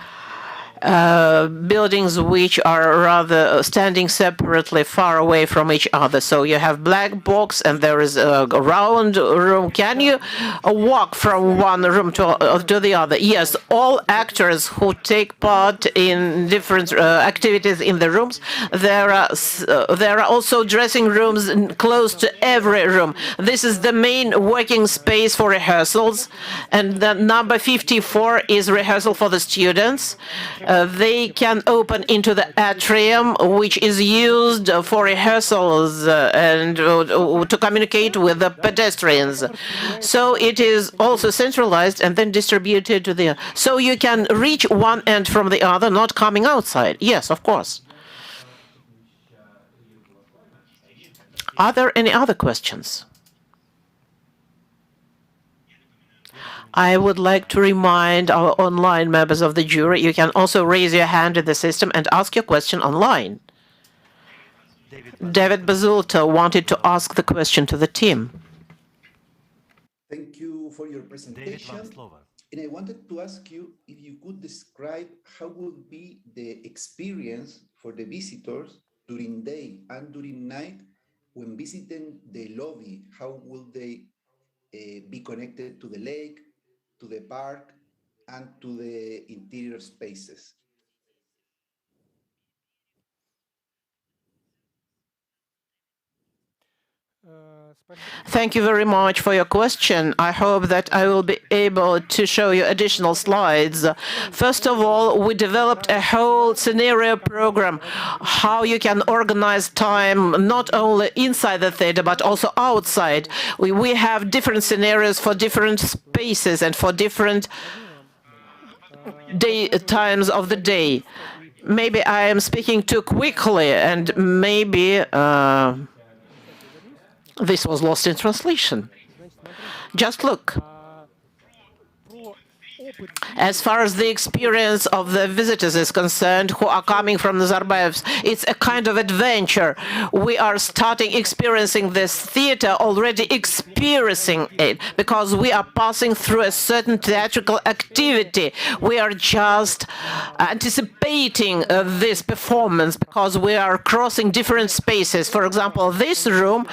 buildings which are rather standing separately, far away from each other. So you have black box and there is a round room. Can you walk from one room to the other? Yes, all actors who take part in different activities in the rooms. There are also dressing rooms close to every room. This is the main working space for rehearsals, and the number 54 is rehearsal for the students. They can open into the atrium, which is used for rehearsals and to communicate with the pedestrians. So it is also centralized and then distributed to the... So you can reach one end from the other, not coming outside. Yes, of course. Are there any other questions? I would like to remind our online members of the jury, you can also raise your hand in the system and ask your question online. David Bazulta wanted to ask the question to the team. Thank you for your presentation. And I wanted to ask you if you could describe how would be the experience for the visitors during day and during night, when visiting the lobby, how will they be connected to the lake, to the park, and to the interior spaces? Thank you very much for your question. I hope that I will be able to show you additional slides. First of all, we developed a whole scenario program, how you can organize time not only inside the theater but also outside. We have different scenarios for different spaces and for different times of the day. Maybe I am speaking too quickly, and maybe this was lost in translation. Just look. As far as the experience of the visitors is concerned who are coming from Nazarbayev, it's a kind of adventure. We are starting experiencing this theater, already experiencing it, because we are passing through a certain theatrical activity. We are just anticipating this performance because we are crossing different spaces. For example, this room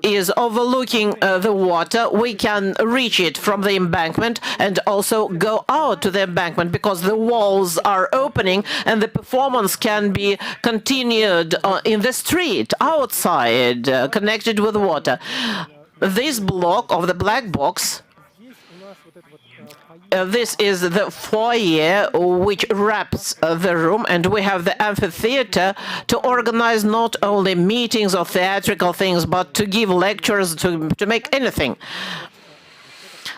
is overlooking the water. We can reach it from the embankment and also go out to the embankment because the walls are opening and the performance can be continued in the street outside, connected with water. This block of the black box, this is the foyer which wraps the room, and we have the amphitheater to organize not only meetings or theatrical things, but to give lectures, to make anything.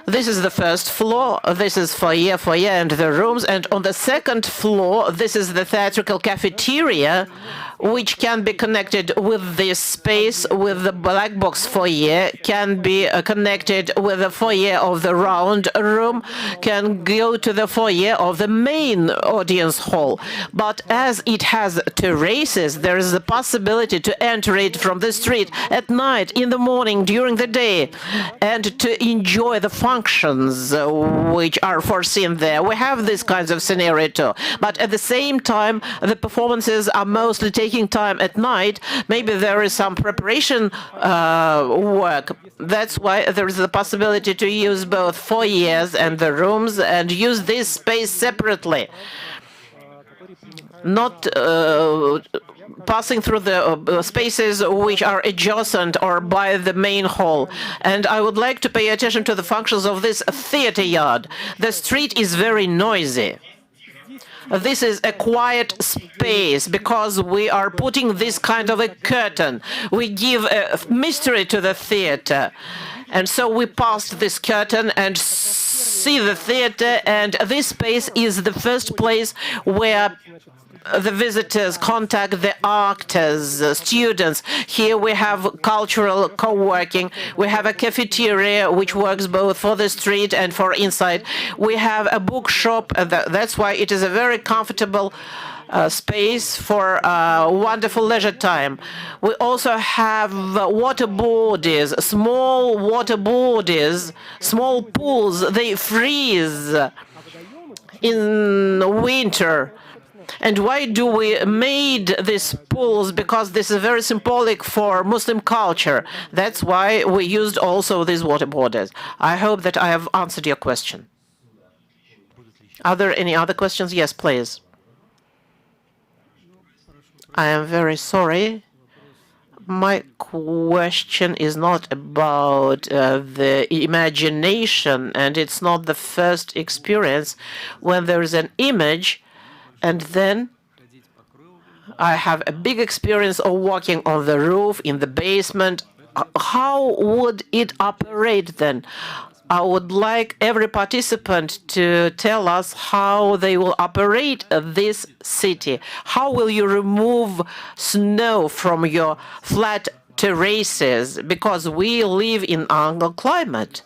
This is the first floor. This is foyer and the rooms. And on the second floor, this is the theatrical cafeteria, which can be connected with this space, with the black box foyer, can be connected with the foyer of the round room, can go to the foyer of the main audience hall. But as it has terraces, there is the possibility to enter it from the street at night, in the morning, during the day, and to enjoy the functions which are foreseen there. We have these kinds of scenario too. But at the same time, the performances are mostly taking time at night. Maybe there is some preparation work. That's why there is the possibility to use both foyers and the rooms and use this space separately. Not passing through the spaces which are adjacent or by the main hall. And I would like to pay attention to the functions of this theater yard. The street is very noisy. This is a quiet space because we are putting this kind of a curtain. We give a mystery to the theater. And so we passed this curtain and see the theater, and this space is the first place where the visitors contact the actors, students. Here we have cultural co-working. We have a cafeteria which works both for the street and for inside. We have a bookshop. That's why it is a very comfortable space for wonderful leisure time. We also have water bodies, small water bodies, small pools. They freeze in winter. And why do we made these pools? Because this is very symbolic for Muslim culture. That's why we used also these water borders. I hope that I have answered your question. Are there any other questions? Yes, please. I am very sorry. My question is not about the imagination, and it's not the first experience when there is an image. And then I have a big experience of walking on the roof, in the basement. How would it operate then? I would like every participant to tell us how they will operate this city. How will you remove snow from your flat terraces? Because we live in Anglo climate.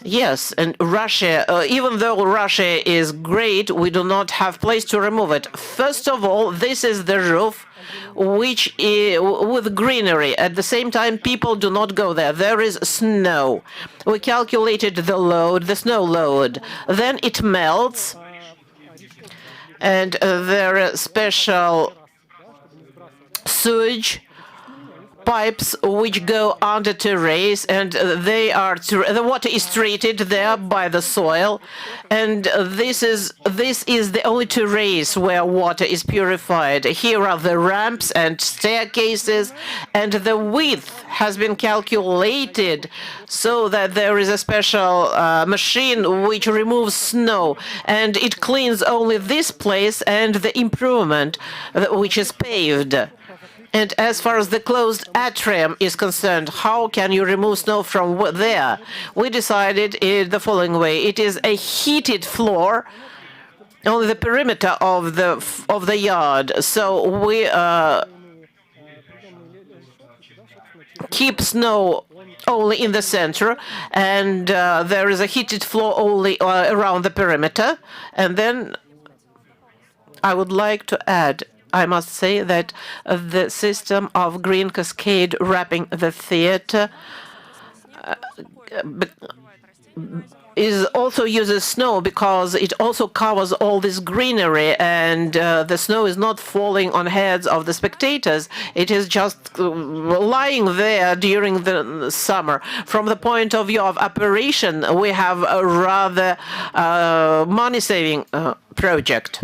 Yes, and Russia, even though Russia is great, we do not have place to remove it. First of all, this is the roof, which is with greenery. At the same time, people do not go there. There is snow. We calculated the load, the snow load. Then it melts, and there are special sewage pipes which go under terrace, and the water is treated there by the soil, and this is the only terrace where water is purified. Here are the ramps and staircases, and the width has been calculated so that there is a special machine which removes snow, and it cleans only this place and the improvement which is paved. And as far as the closed atrium is concerned, how can you remove snow from there? We decided it the following way. It is a heated floor on the perimeter of the yard. So we keep snow only in the center, and there is a heated floor only around the perimeter. And then I would like to add, I must say that the system of green cascade wrapping the theater also uses snow because it also covers all this greenery, and the snow is not falling on heads of the spectators. It is just lying there during the summer. From the point of view of operation, we have a rather money-saving project.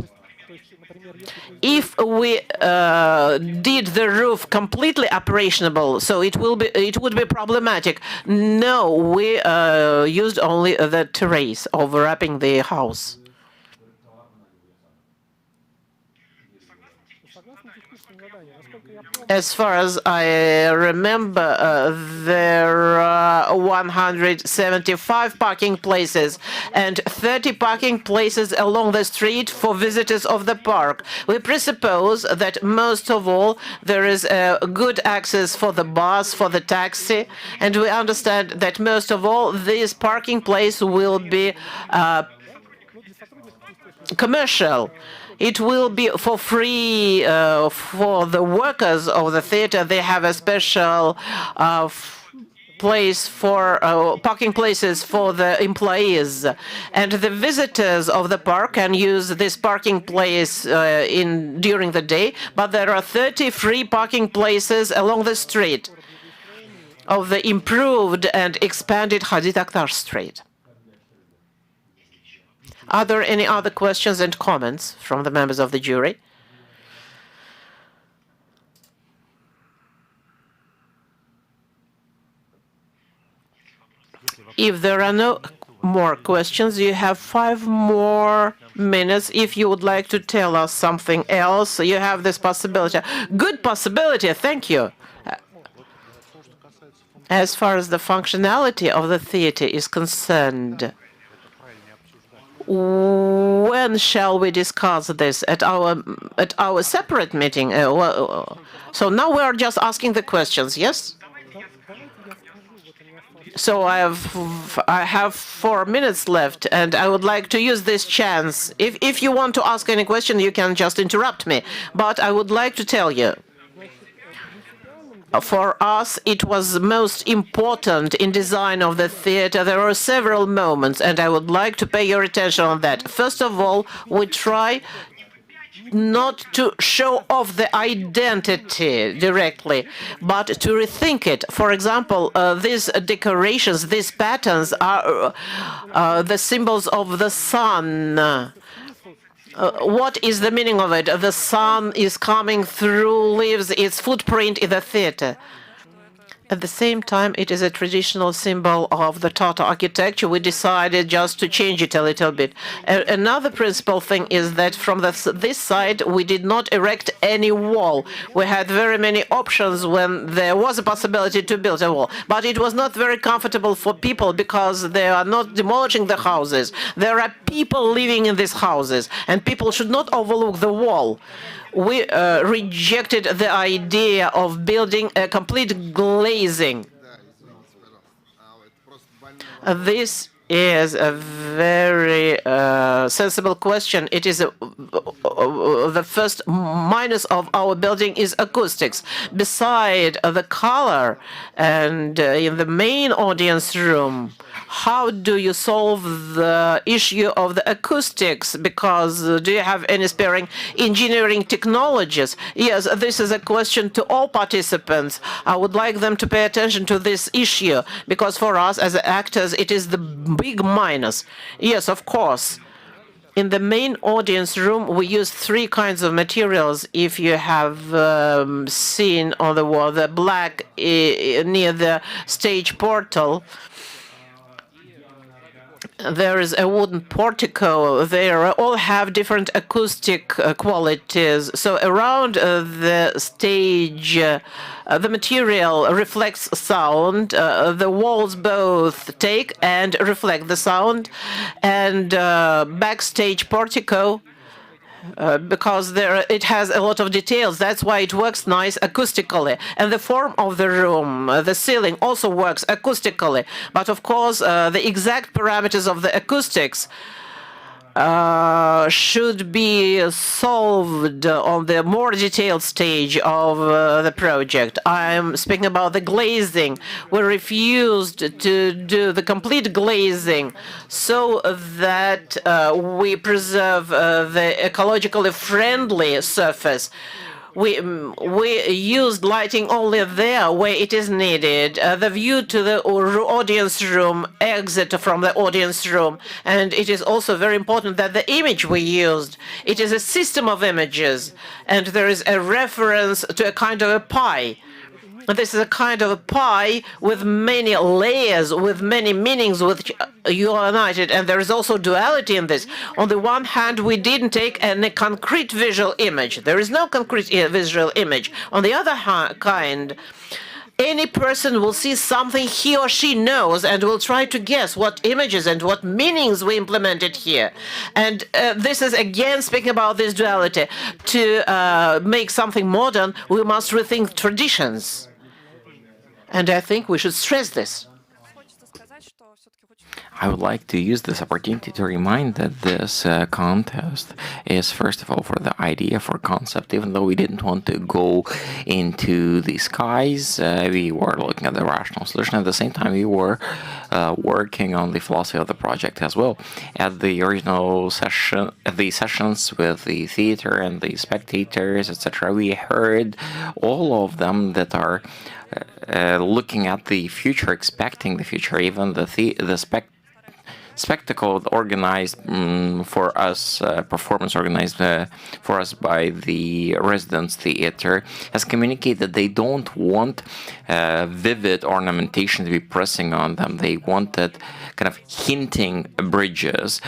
If we did the roof completely operational, so it would be problematic. No, we used only the terrace overlapping the house. As far as I remember, there are 175 parking places and 30 parking places along the street for visitors of the park. We presuppose that most of all there is good access for the bus, for the taxi, and we understand that most of all this parking place will be commercial. It will be for free for the workers of the theater. They have a special place for parking places for the employees, and the visitors of the park can use this parking place during the day. But there are 30 free parking places along the street of the improved and expanded Hadid Akhtar Street. Are there any other questions and comments from the members of the jury? If there are no more questions, you have 5 more minutes. If you would like to tell us something else, you have this possibility. Good possibility, thank you. As far as the functionality of the theater is concerned, when shall we discuss this? At our separate meeting? So now we are just asking the questions, yes? So I have 4 minutes left, and I would like to use this chance. If you want to ask any question, you can just interrupt me. But I would like to tell you, for us, it was most important in design of the theater. There are several moments, and I would like to pay your attention on that. First of all, we try not to show off the identity directly, but to rethink it. For example, these decorations, these patterns are the symbols of the sun. What is the meaning of it? The sun is coming through, leaves its footprint in the theater. At the same time, it is a traditional symbol of the Tatar architecture. We decided just to change it a little bit. Another principal thing is that from this side, we did not erect any wall. We had very many options when there was a possibility to build a wall. But it was not very comfortable for people because they are not demolishing the houses. There are people living in these houses, and people should not overlook the wall. We rejected the idea of building a complete glazing. This is a very sensible question. It is the first minus of our building is acoustics. Beside the color and in the main audience room, how do you solve the issue of the acoustics? Because do you have any sparing engineering technologies? Yes, this is a question to all participants. I would like them to pay attention to this issue, because for us as actors, it is the big minus. Yes, of course. In the main audience room, we use three kinds of materials. If you have seen on the wall, the black near the stage portal, there is a wooden portico. They all have different acoustic qualities. So around the stage, the material reflects sound. The walls both take and reflect the sound. And backstage portico, because it has a lot of details. That's why it works nice acoustically. And the form of the room, the ceiling also works acoustically. But of course, the exact parameters of the acoustics should be solved on the more detailed stage of the project. I'm speaking about the glazing. We refused to do the complete glazing so that we preserve the ecologically friendly surface. We used lighting only there where it is needed. The view to the audience room, exit from the audience room, and it is also very important that the image we used, it is a system of images, and there is a reference to a kind of a pie. This is a kind of a pie with many layers, with many meanings, which you are united, and there is also duality in this. On the one hand, we didn't take any concrete visual image. There is no concrete visual image. On the other kind, any person will see something he or she knows and will try to guess what images and what meanings we implemented here. And this is again speaking about this duality. To make something modern, we must rethink traditions. And I think we should stress this. I would like to use this opportunity to remind that this contest is, first of all, for the idea, for concept. Even though we didn't want to go into the skies, we were looking at the rational solution. At the same time, we were working on the philosophy of the project as well. At the original session, at the sessions with the theater and the spectators, etc., we heard all of them that are looking at the future, expecting the future, even the spectacle organized for us, performance organized for us by the residence theater, has communicated that they don't want vivid ornamentation to be pressing on them. They wanted kind of hinting bridges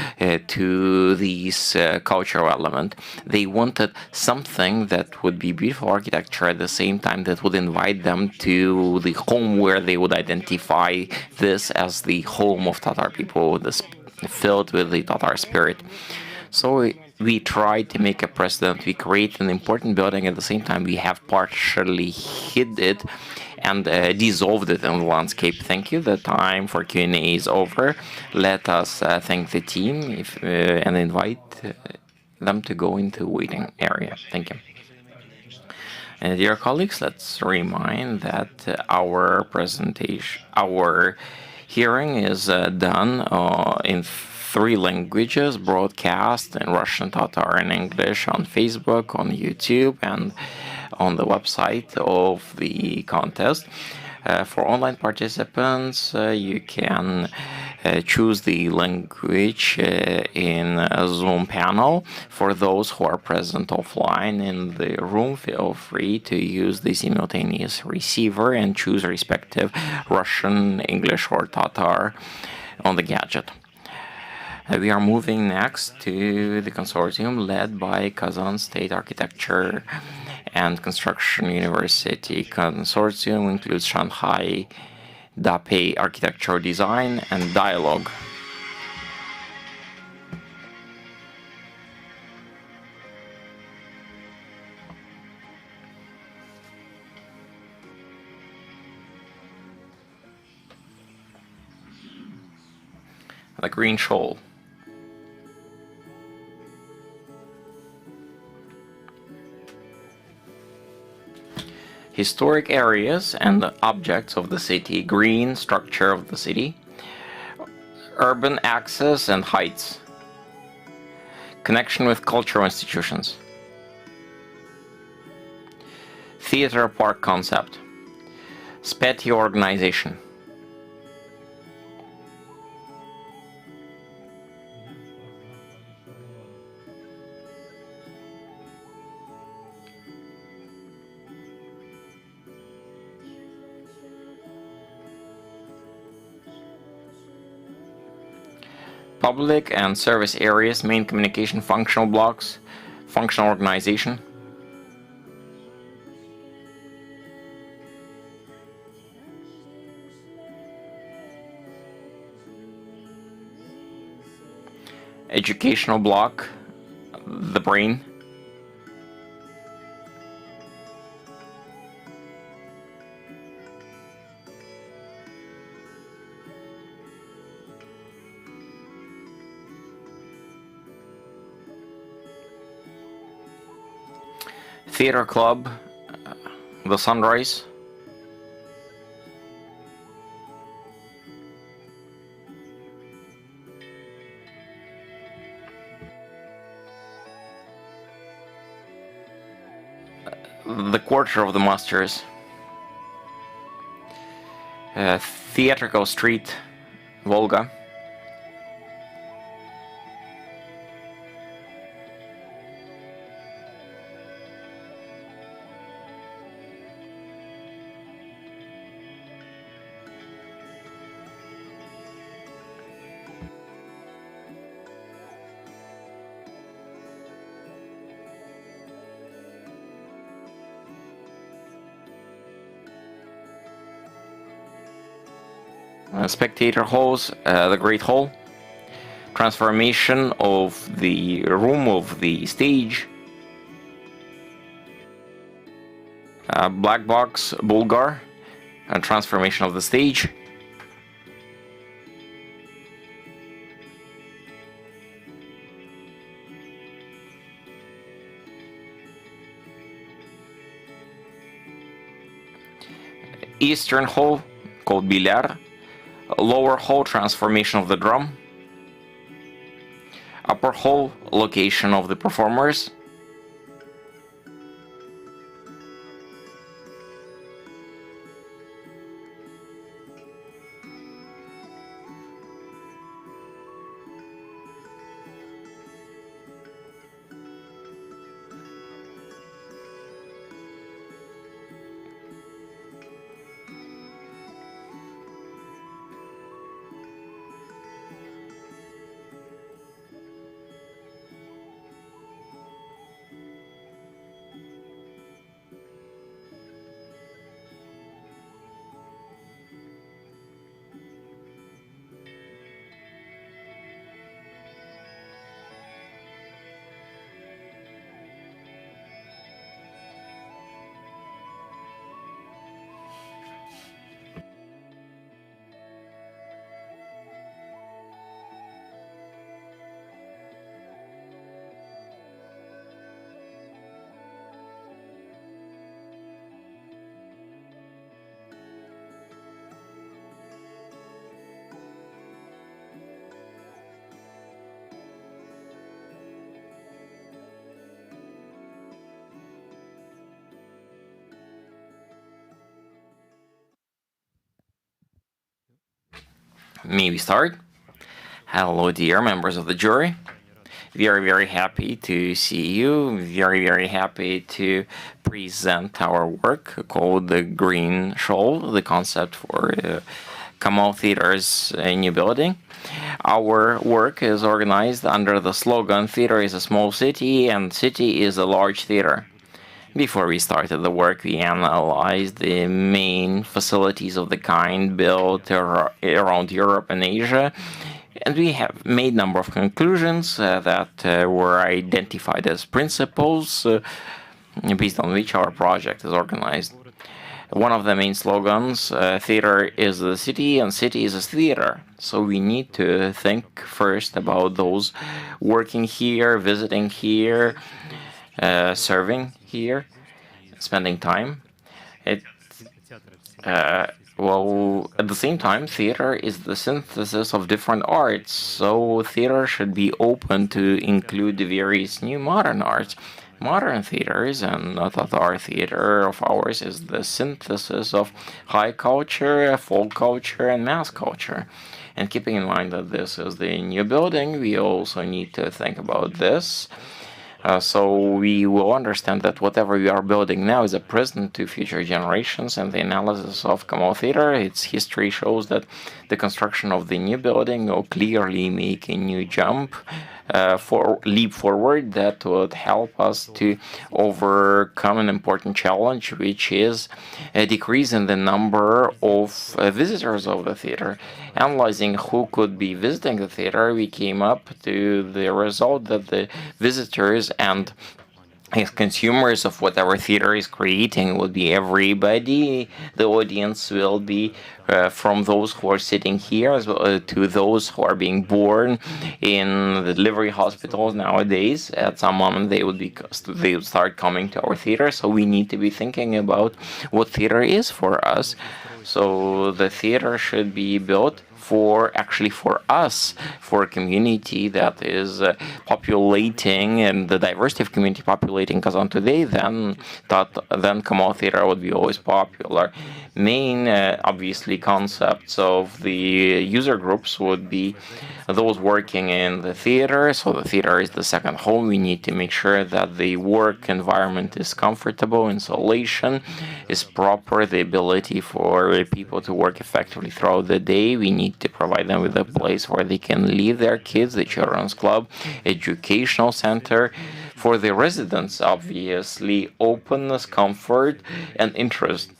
to these cultural element. They wanted something that would be beautiful architecture at the same time that would invite them to the home where they would identify this as the home of Tatar people, filled with the Tatar spirit. So we tried to make a precedent. We create an important building. At the same time, we have partially hid it and dissolved it in the landscape. Thank you. The time for Q&A is over. Let us thank the team and invite them to go into the waiting area. Thank you. And dear colleagues, let's remind that our presentation, our hearing is done in 3 languages, broadcast in Russian, Tatar, and English on Facebook, on YouTube, and on the website of the contest. For online participants, you can choose the language in a Zoom panel. For those who are present offline in the room, feel free to use the simultaneous receiver and choose respective Russian, English, or Tatar on the gadget. We are moving next to the consortium led by Kazan State Architecture and Construction University. Consortium includes Shanghai Dapei Architecture Design and Dialogue. The Green Shoal. Historic areas and objects of the city, green structure of the city, urban access and heights, connection with cultural institutions, theater park concept, SPETI organization, public and service areas, main communication functional blocks, functional organization, educational block, the brain, theater club, the sunrise, the quarter of the masters, theatrical street, Volga, spectator halls, the Great Hall, transformation of the room of the stage, black box, Bulgar, and transformation of the stage, Eastern Hall, called Bilyar, lower hall, transformation of the drum, upper hall, location of the performers, May we start? Hello, dear members of the jury. Very happy to see you. Very happy to present our work called The Green Shoal, the concept for Kamal Theater's new building. Our work is organized under the slogan, "Theater is a small city and city is a large theater." Before we started the work, we analyzed the main facilities of the kind built around Europe and Asia, and we have made a number of conclusions that were identified as principles based on which our project is organized. One of the main slogans, theater is the city and city is a theater. So we need to think first about those working here, visiting here, serving here, spending time. Well, at the same time, theater is the synthesis of different arts, so theater should be open to include the various new modern arts. Modern theaters and Tatar theater of ours is the synthesis of high culture, folk culture, and mass culture. And keeping in mind that this is the new building, we also need to think about this. So we will understand that whatever we are building now is a present to future generations, and the analysis of Kamal Theater, its history shows that the construction of the new building will clearly make a new leap forward that would help us to overcome an important challenge, which is a decrease in the number of visitors of the theater. Analyzing who could be visiting the theater, we came up to the result that the visitors and as consumers of whatever theater is creating would be everybody. The audience will be from those who are sitting here as well, to those who are being born in the delivery hospitals nowadays. At some moment they would start coming to our theater. So we need to be thinking about what theater is for us. So the theater should be built for us, for a community that is populating, and the diversity of community populating Kazan today, then Kamal Theater would be always popular. Main, obviously, concepts of the user groups would be those working in the theater. So the theater is the second home. We need to make sure that the work environment is comfortable, insulation is proper, the ability for people to work effectively throughout the day. We need to provide them with a place where they can leave their kids, the children's club, educational center. For the residents, obviously, openness, comfort, and interest.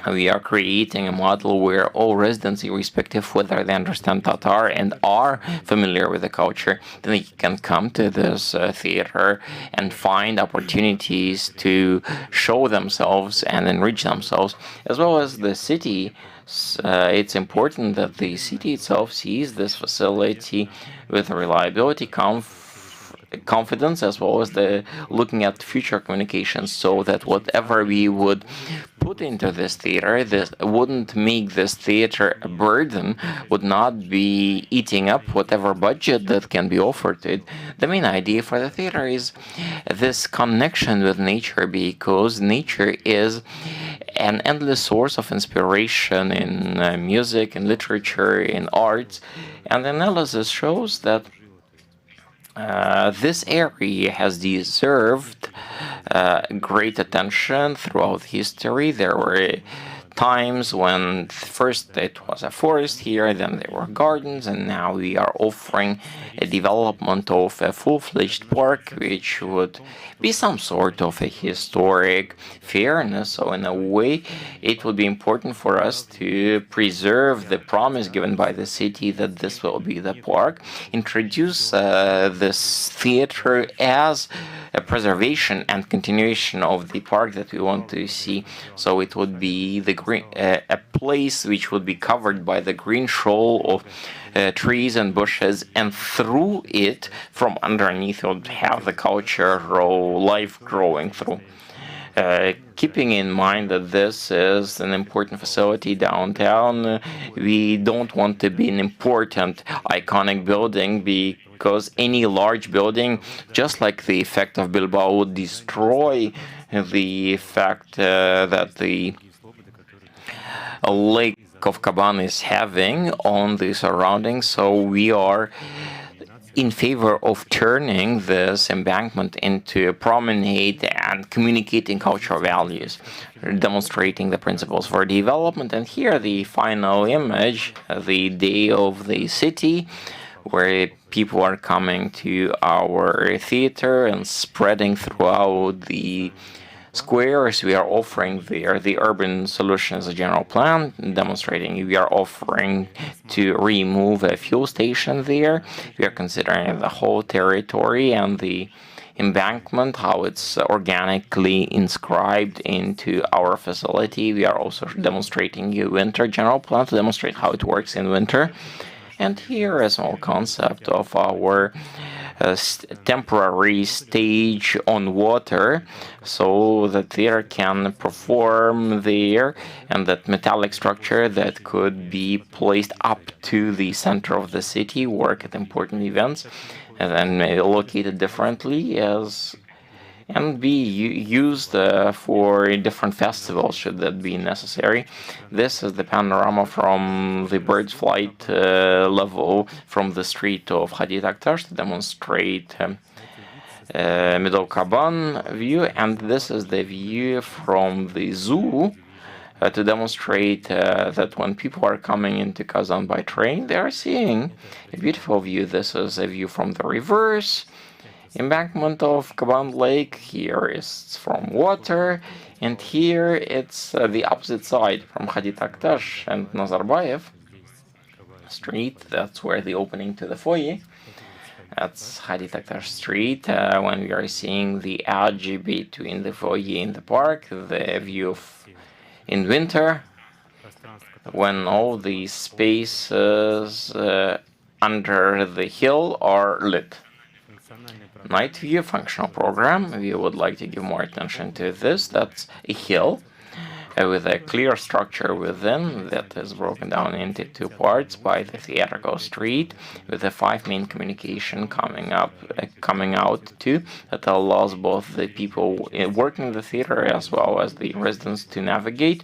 We are creating a model where all residents, irrespective of whether they understand Tatar and are familiar with the culture, then they can come to this theater and find opportunities to show themselves and enrich themselves, as well as the city. It's important that the city itself sees this facility with reliability, confidence, as well as the looking at future communications, so that whatever we would put into this theater, this wouldn't make this theater a burden, would not be eating up whatever budget that can be offered to it. The main idea for the theater is this connection with nature, because nature is an endless source of inspiration in music, in literature, in arts, and the analysis shows that this area has deserved great attention throughout history. There were times when first it was a forest here, then there were gardens, and now we are offering a development of a full-fledged park, which would be some sort of a historic fairness. So in a way, it would be important for us to preserve the promise given by the city that this will be the park, introduce this theater as a preservation and continuation of the park that we want to see. So it would be the green, a place which would be covered by the green shoal of trees and bushes, and through it, from underneath, it would have the cultural life growing through. Keeping in mind that this is an important facility downtown, we don't want to be an important, iconic building, because any large building, just like the effect of Bilbao, would destroy the fact that the lake of Kaban is having on the surroundings. So we are in favor of turning this embankment into a promenade and communicating cultural values, demonstrating the principles for development. And here the final image, the day of the city, where people are coming to our theater and spreading throughout the squares. We are offering there the urban solution as a general plan, demonstrating we are offering to remove a fuel station there. We are considering the whole territory and the embankment, how it's organically inscribed into our facility. We are also demonstrating a winter general plan to demonstrate how it works in winter. And here a small concept of our temporary stage on water so that theater can perform there, and that metallic structure that could be placed up to the center of the city, work at important events, and then located differently and be used for different festivals should that be necessary. This is the panorama from the bird's flight level from the street of Hadi Taktash to demonstrate Middle Kaban view, and this is the view from the zoo to demonstrate that when people are coming into Kazan by train, they are seeing a beautiful view. This is a view from the reverse embankment of Kaban Lake. Here is from water, and here it's the opposite side from Hadi Taktash and Nazarbayev Street. That's where the opening to the foyer. That's Hadi Taktash Street. When we are seeing the edge between the foyer and the park, the view of in winter, when all the spaces under the hill are lit. Night view functional program. We would like to give more attention to this. That's a hill with a clear structure within that is broken down into two parts by the theatrical street, with the 5 main communication coming out to that allows both the people working in the theater as well as the residents to navigate.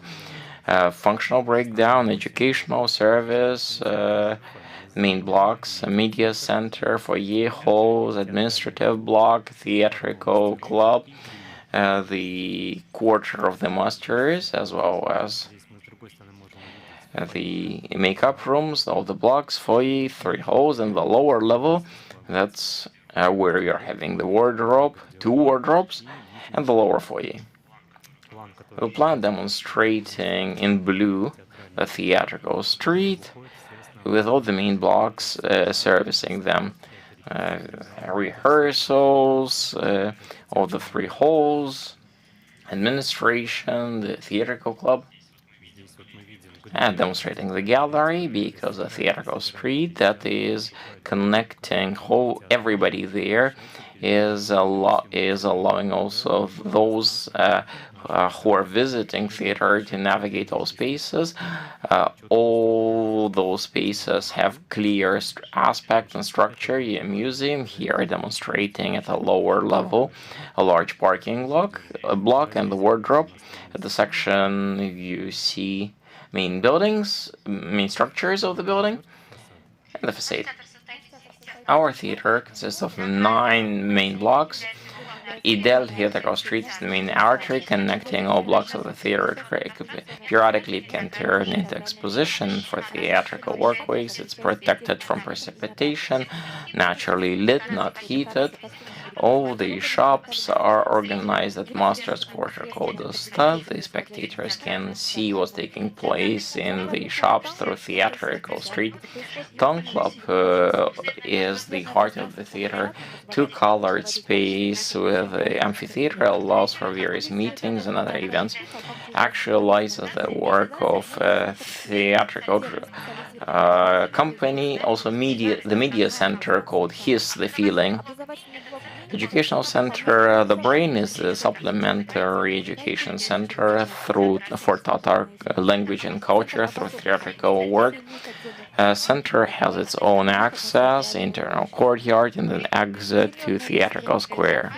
Functional breakdown, educational service, main blocks, media center, foyer halls, administrative block, theatrical club, the quarter of the masters, as well as the makeup rooms, all the blocks, foyer, 3 halls, and the lower level. That's where you're having the wardrobe, 2 wardrobes, and the lower foyer. We plan demonstrating in blue the theatrical street, with all the main blocks servicing them. Rehearsals, all the 3 halls, administration, the theatrical club, and demonstrating the gallery, because the theatrical street that is connecting everybody there is allowing also those who are visiting theater to navigate all spaces. All those spaces have clear aspect and structure. A museum here demonstrating at a lower level a large parking block and the wardrobe. At the section you see main buildings, main structures of the building, and the facade. Our theater consists of 9 main blocks. Idel Theatrical Street is the main artery connecting all blocks of the theater. Periodically it can turn into exposition for theatrical workways. It's protected from precipitation, naturally lit, not heated. All the shops are organized at Master's Quarter called the Stud. The spectators can see what's taking place in the shops through Theatrical Street. Tone Club is the heart of the theater. 2-colored space with the amphitheater allows for various meetings and other events. Actualizes the work of theatrical company. Also the media center called His the Feeling. Educational center, the Brain is a supplementary education center for Tatar language and culture through theatrical work. Center has its own access, internal courtyard, and an exit to theatrical square.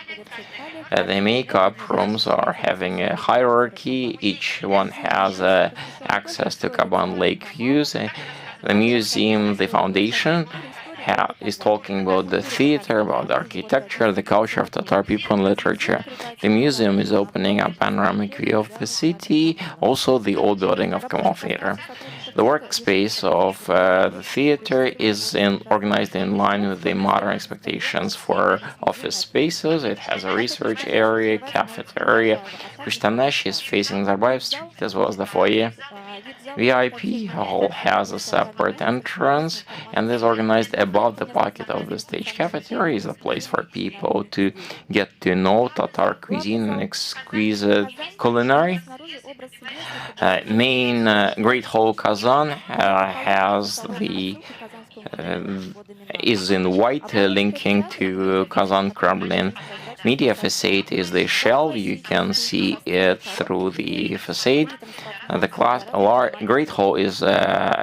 The makeup rooms are having a hierarchy. Each one has access to Kaban Lake views. The museum, the foundation, is talking about the theater, about the architecture, the culture of Tatar people and literature. The museum is opening a panoramic view of the city, also the old building of Kamal Theater. The workspace of the theater is organized in line with the modern expectations for office spaces. It has a research area, cafeteria. Krishtanash is facing Nazarbayev Street as well as the foyer. VIP hall has a separate entrance and is organized above the pocket of the stage. Cafeteria is a place for people to get to know Tatar cuisine and exquisite culinary. Main Great Hall Kazan has the is in white, linking to Kazan Kremlin. Media facade is the shell. You can see it through the facade. The Great Hall is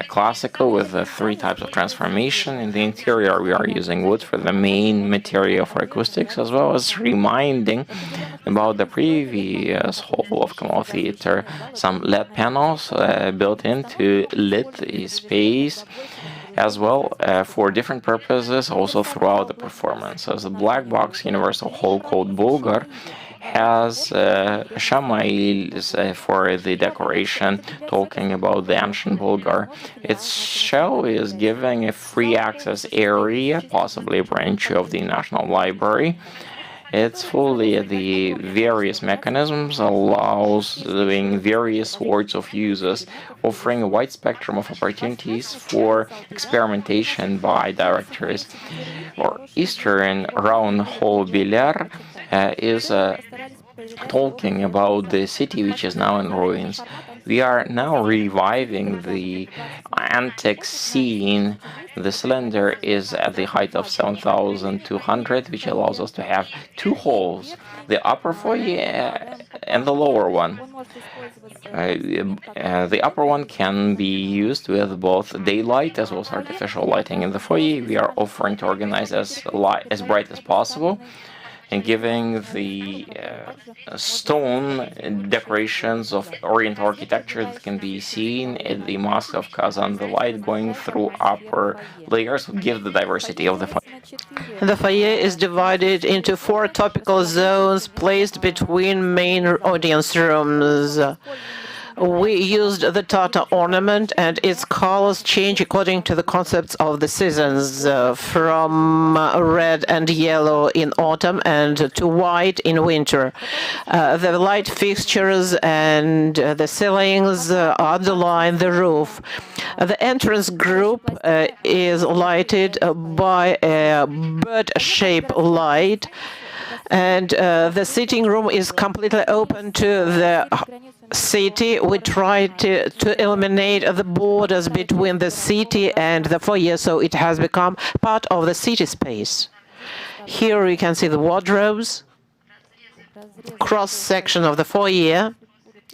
classical with 3 types of transformation. In the interior, we are using wood for the main material for acoustics, as well as reminding about the previous hall of Kamal Theater. Some LED panels built into lit space as well for different purposes also throughout the performances. The black box universal hall called Bulgar has shamails for the decoration, talking about the ancient Bulgar. Its shell is giving a free access area, possibly a branch of the National Library. It's fully the various mechanisms, allows doing various sorts of uses, offering a wide spectrum of opportunities for experimentation by directors. Or Eastern Round Hall Bilar is talking about the city which is now in ruins. We are now reviving the antique scene. The cylinder is at the height of 7,200, which allows us to have 2 halls, the upper foyer and the lower one. The upper one can be used with both daylight as well as artificial lighting. In the foyer, we are offering to organize as bright as possible, and giving the stone decorations of Orient architecture that can be seen in the Mosque of Kazan. The light going through upper layers will give the diversity of the foyer. The foyer is divided into 4 topical zones placed between main audience rooms. We used the Tata ornament, and its colors change according to the concepts of the seasons, from red and yellow in autumn and to white in winter. The light fixtures and the ceilings underline the roof. The entrance group is lighted by a bird-shaped light, and the sitting room is completely open to the city. We try to eliminate the borders between the city and the foyer, so it has become part of the city space. Here you can see the wardrobes, cross-section of the foyer,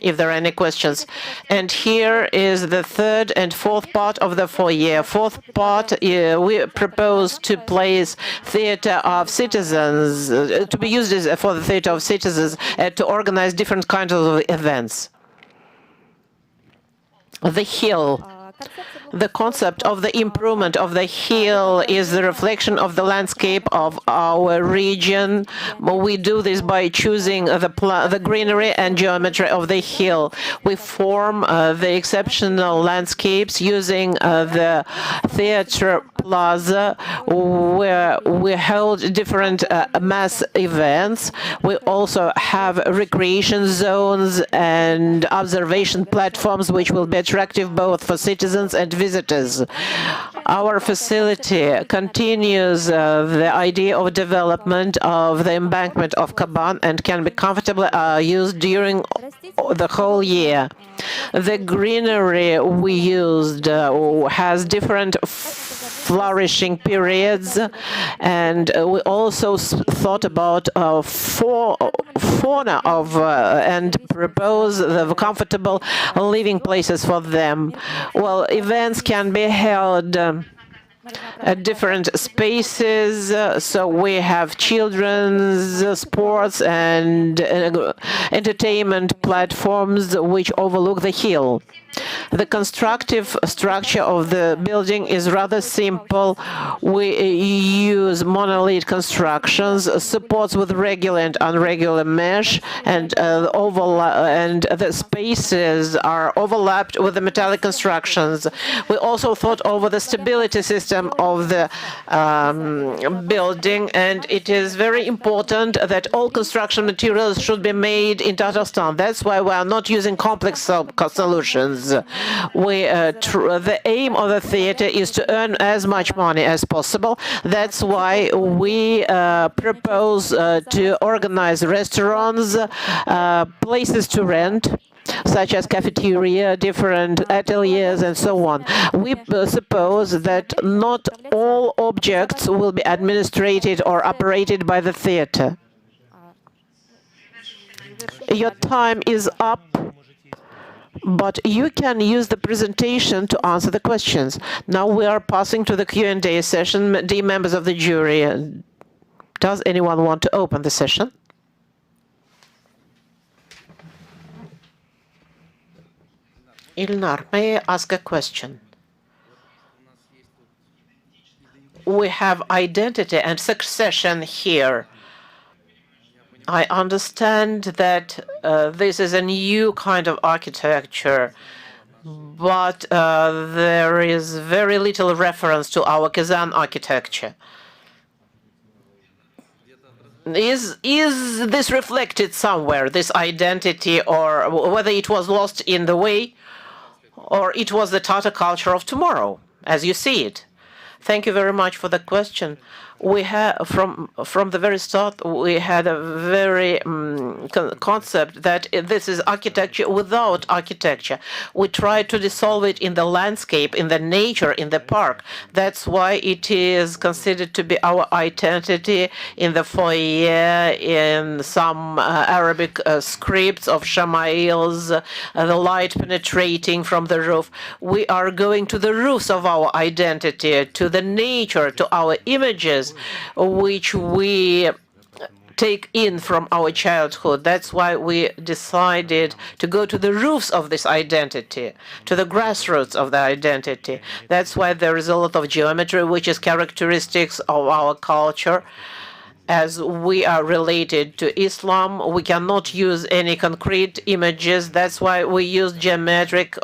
if there are any questions. And here is the 3rd and 4th part of the foyer. 4th part, we propose to place theater of citizens, to be used for the theater of citizens, to organize different kinds of events. The hill. The concept of the improvement of the hill is the reflection of the landscape of our region. We do this by choosing the greenery and geometry of the hill. We form the exceptional landscapes using the theater plaza, where we hold different mass events. We also have recreation zones and observation platforms, which will be attractive both for citizens and visitors. Our facility continues the idea of development of the embankment of Kaban and can be comfortably used during the whole year. The greenery we used has different flourishing periods, and we also thought about fauna and propose the comfortable living places for them. Well, events can be held at different spaces, so we have children's sports and entertainment platforms which overlook the hill. The constructive structure of the building is rather simple. We use monolith constructions, supports with regular and irregular mesh, and the spaces are overlapped with the metallic constructions. We also thought over the stability system of the building, and it is very important that all construction materials should be made in Tatarstan. That's why we are not using complex solutions. The aim of the theater is to earn as much money as possible. That's why we propose to organize restaurants, places to rent, such as cafeteria, different ateliers, and so on. We suppose that not all objects will be administrated or operated by the theater. Your time is up, but you can use the presentation to answer the questions. Now we are passing to the Q&A session. Dear members of the jury, does anyone want to open the session? Ilnar, may I ask a question? We have identity and succession here. I understand that this is a new kind of architecture, but there is very little reference to our Kazan architecture. Is this reflected somewhere, this identity, or whether it was lost in the way, or it was the Tatar culture of tomorrow, as you see it? Thank you very much for the question. We had from the very start we had a very concept that this is architecture without architecture. We tried to dissolve it in the landscape, in the nature, in the park. That's why it is considered to be our identity in the foyer, in some Arabic scripts of Shamails, the light penetrating from the roof. We are going to the roots of our identity, to the nature, to our images, which we take in from our childhood. That's why we decided to go to the roots of this identity, to the grassroots of the identity. That's why there is a lot of geometry, which is characteristics of our culture. As we are related to Islam, we cannot use any concrete images. That's why we use geometric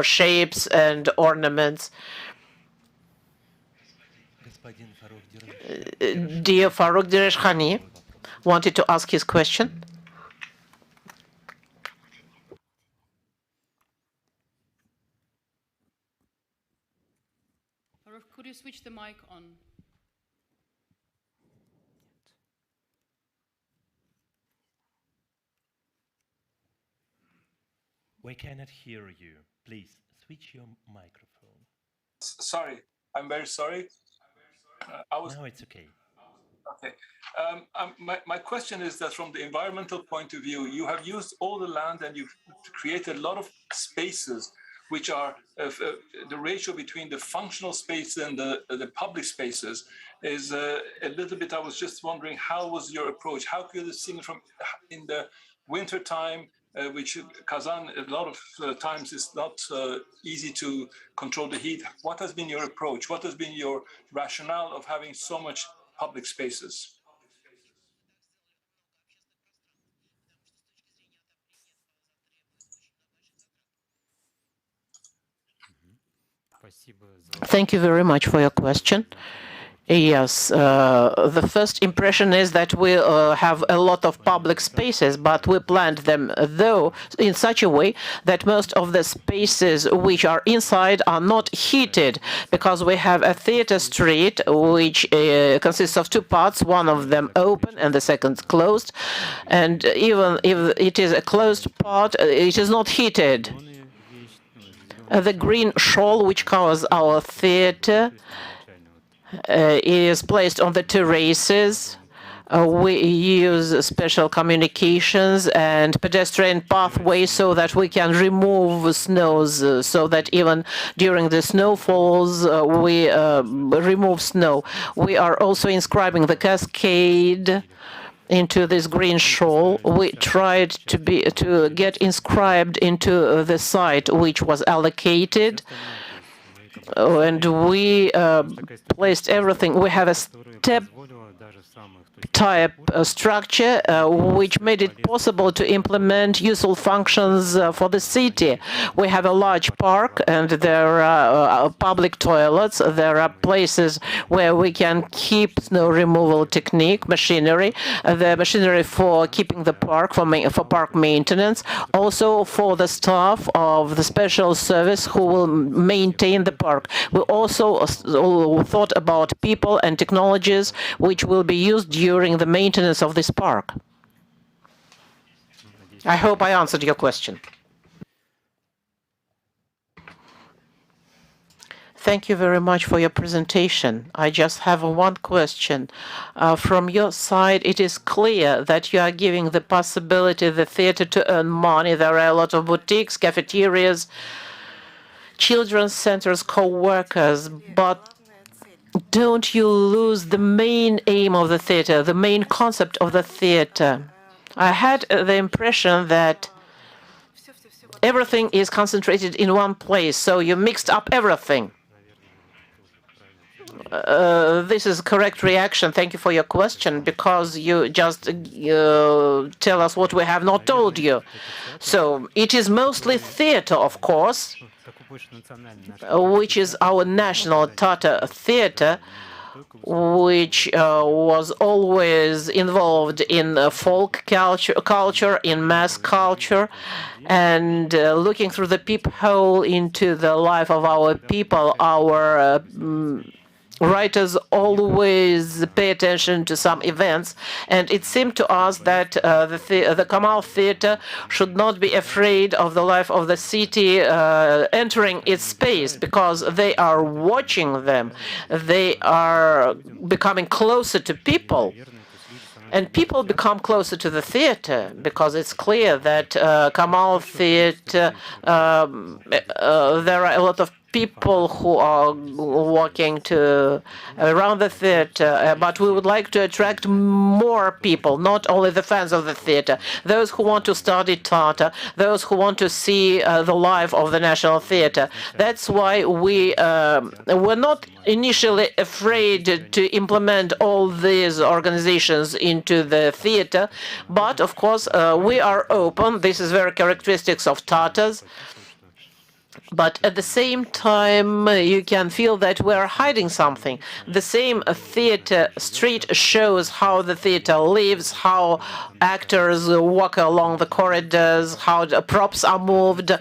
shapes and ornaments. Dear Faruk Direshkhani wanted to ask his question. Faruk, could you switch the mic on? We cannot hear you. Please switch your microphone. Sorry, I'm very sorry. Now it's okay. Okay. My question is that from the environmental point of view, you have used all the land and you've created a lot of spaces which are the ratio between the functional space and the public spaces is a little bit. I was just wondering, how was your approach? How could you see from in the winter time, which Kazan a lot of times is not easy to control the heat. What has been your approach? What has been your rationale of having so much public spaces? Thank you very much for your question. Yes, the first impression is that we have a lot of public spaces, but we planned them, though, in such a way that most of the spaces which are inside are not heated, because we have a theater street which consists of two parts, one of them open and the second closed, and even if it is a closed part, it is not heated. The green shawl which covers our theater is placed on the terraces. We use special communications and pedestrian pathways so that we can remove snows, so that even during the snowfalls we remove snow. We are also inscribing the cascade into this green shawl. We tried to get inscribed into the site which was allocated. And we placed everything. We have a step type structure which made it possible to implement useful functions for the city. We have a large park and there are public toilets. There are places where we can keep snow removal technique, machinery, the machinery for keeping the park, for park maintenance, also for the staff of the special service who will maintain the park. We also thought about people and technologies which will be used during the maintenance of this park. I hope I answered your question. Thank you very much for your presentation. I just have one question. From your side, it is clear that you are giving the possibility the theater to earn money. There are a lot of boutiques, cafeterias, children's centers, co-workers, but don't you lose the main aim of the theater, the main concept of the theater? I had the impression that everything is concentrated in one place, so you mixed up everything. This is a correct reaction. Thank you for your question, because you just tell us what we have not told you. So it is mostly theater, of course, which is our national Tatar theater, which was always involved in folk culture, in mass culture, and looking through the peephole into the life of our people, our writers always pay attention to some events, and it seemed to us that the Kamal theater should not be afraid of the life of the city entering its space, because they are watching them. They are becoming closer to people. And people become closer to the theater, because it's clear that Kamal theater, there are a lot of people who are walking around the theater, but we would like to attract more people, not only the fans of the theater, those who want to study Tatar, those who want to see the life of the National Theater. That's why we were not initially afraid to implement all these organizations into the theater, but of course we are open. This is very characteristics of Tatars. But at the same time, you can feel that we're hiding something. The same theater street shows how the theater lives, how actors walk along the corridors, how the props are moved.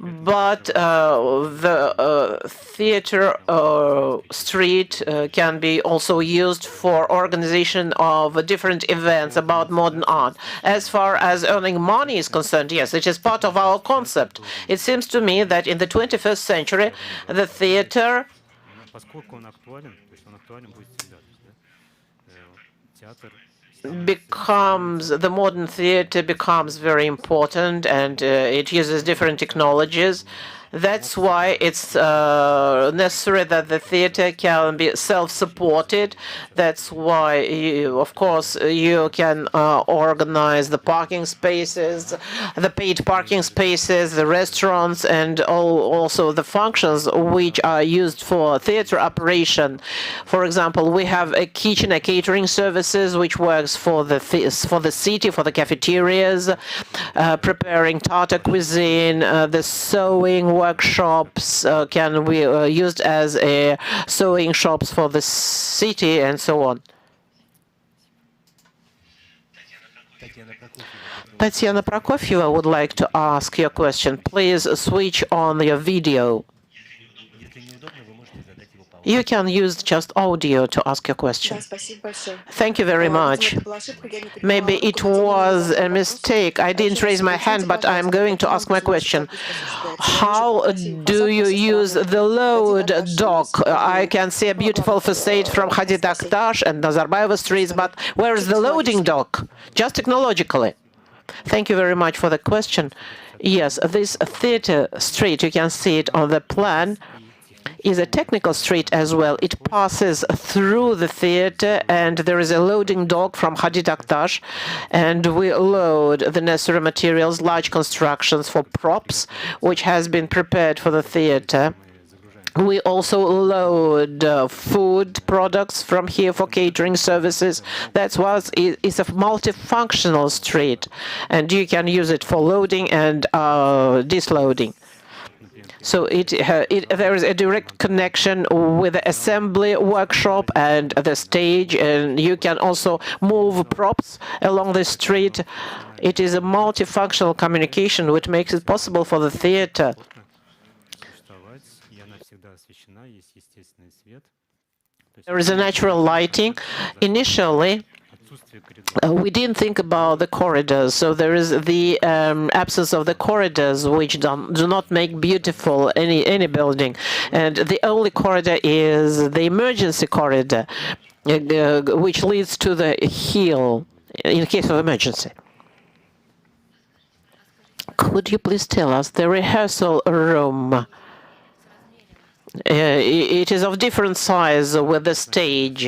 But the theater street can be also used for organization of different events about modern art. As far as earning money is concerned, yes, it is part of our concept. It seems to me that in the 21st century, the theater the modern theater becomes very important, and it uses different technologies. That's why it's necessary that the theater can be self-supported. That's why, of course, you can organize the parking spaces, the paid parking spaces, the restaurants, and also the functions which are used for theater operation. For example, we have a kitchen, a catering services, which works for the city, for the cafeterias, preparing Tatar cuisine, the sewing workshops can be used as sewing shops for the city, and so on. Tatiana Prokofyeva would like to ask your question. Please switch on your video. You can use just audio to ask your question. Thank you very much. Maybe it was a mistake. I didn't raise my hand, but I'm going to ask my question. How do you use the load dock? I can see a beautiful facade from Hadi Daktash and Nazarbayeva streets, but where is the loading dock? Just technologically. Thank you very much for the question. Yes, this theater street, you can see it on the plan, is a technical street as well. It passes through the theater, and there is a loading dock from Hadi Daktash, and we load the necessary materials, large constructions for props, which has been prepared for the theater. We also load food products from here for catering services. That's why it's a multifunctional street, and you can use it for loading and disloading. So there is a direct connection with the assembly workshop and the stage, and you can also move props along the street. It is a multifunctional communication which makes it possible for the theater. There is a natural lighting. Initially, we didn't think about the corridors, so there is the absence of the corridors, which do not make beautiful any building, and the only corridor is the emergency corridor, which leads to the hill in case of emergency. Could you please tell us the rehearsal room? It is of different size with the stage.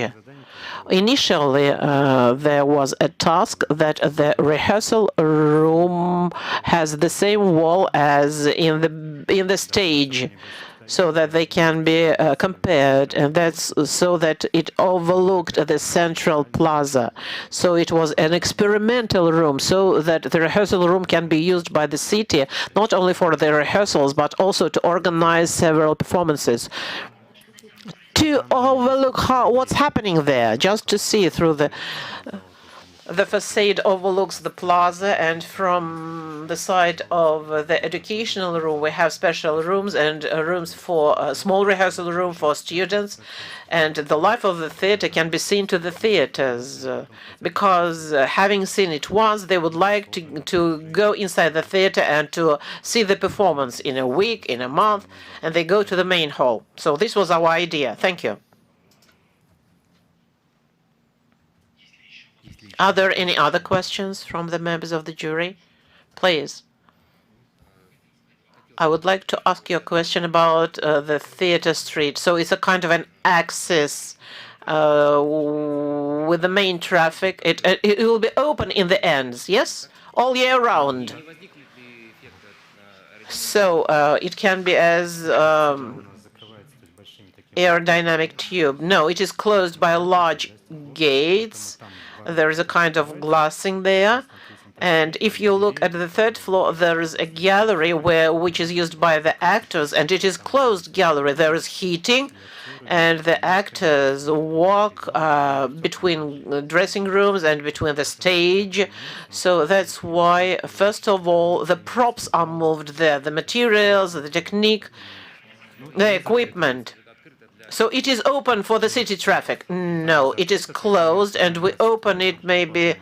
Initially, there was a task that the rehearsal room has the same wall as in the stage, so that they can be compared, and that's so that it overlooked the central plaza. So it was an experimental room, so that the rehearsal room can be used by the city, not only for the rehearsals, but also to organize several performances. To overlook what's happening there, just to see through the facade overlooks the plaza, and from the side of the educational room we have special rooms and rooms for a small rehearsal room for students, and the life of the theater can be seen to the theaters because having seen it once, they would like to go inside the theater and to see the performance in a week, in a month, and they go to the main hall. So this was our idea. Thank you. Are there any other questions from the members of the jury? Please. I would like to ask you a question about the theater street. So it's a kind of an axis with the main traffic. It will be open in the ends, yes? All year round. So it can be as aerodynamic tube. No, it is closed by large gates. There is a kind of glassing there. And if you look at the third floor, there is a gallery which is used by the actors, and it is closed gallery. There is heating, and the actors walk between dressing rooms and between the stage. So that's why, first of all, the props are moved there, the materials, the technique, the equipment. So it is open for the city traffic? No, it is closed, and we open it maybe.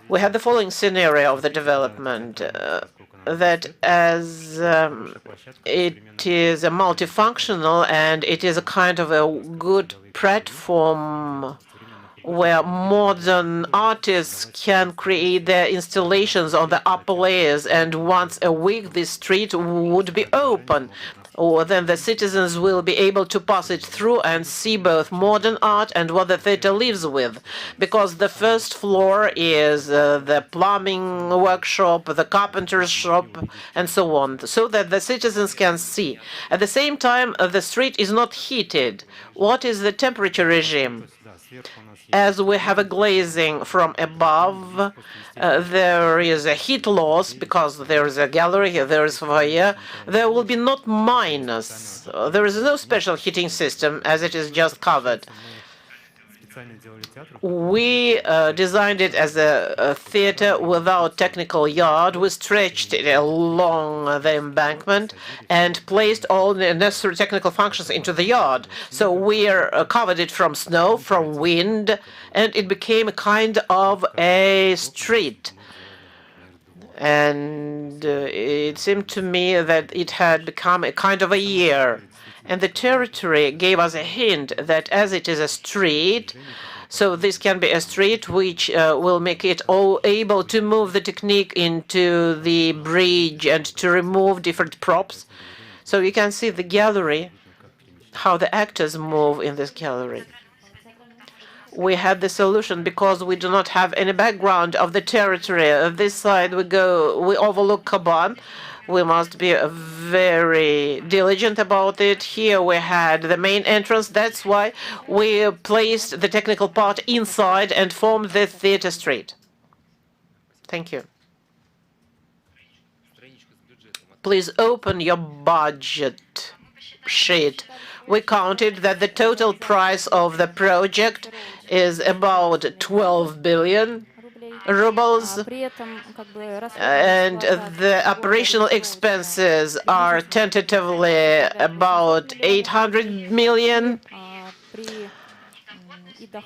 We had the following scenario of the development, that as it is a multifunctional and it is a kind of a good platform where modern artists can create their installations on the upper layers, and once a week this street would be open. Or then the citizens will be able to pass it through and see both modern art and what the theater lives with. Because the first floor is the plumbing workshop, the carpenter's shop, and so on, so that the citizens can see. At the same time, the street is not heated. What is the temperature regime? As we have a glazing from above, there is a heat loss because there is a gallery, there is foyer. There will be not minus. There is no special heating system as it is just covered. We designed it as a theater without technical yard. We stretched it along the embankment and placed all the necessary technical functions into the yard. So we covered it from snow, from wind, and it became a kind of a street. And it seemed to me that it had become a kind of a year. And the territory gave us a hint that as it is a street, so this can be a street which will make it all able to move the technique into the bridge and to remove different props. So you can see the gallery, how the actors move in this gallery. We had the solution because we do not have any background of the territory. On this side we overlook Kaban. We must be very diligent about it. Here we had the main entrance. That's why we placed the technical part inside and formed the theater street. Thank you. Please open your budget sheet. We counted that the total price of the project is about 12 billion rubles, and the operational expenses are tentatively about 800 million.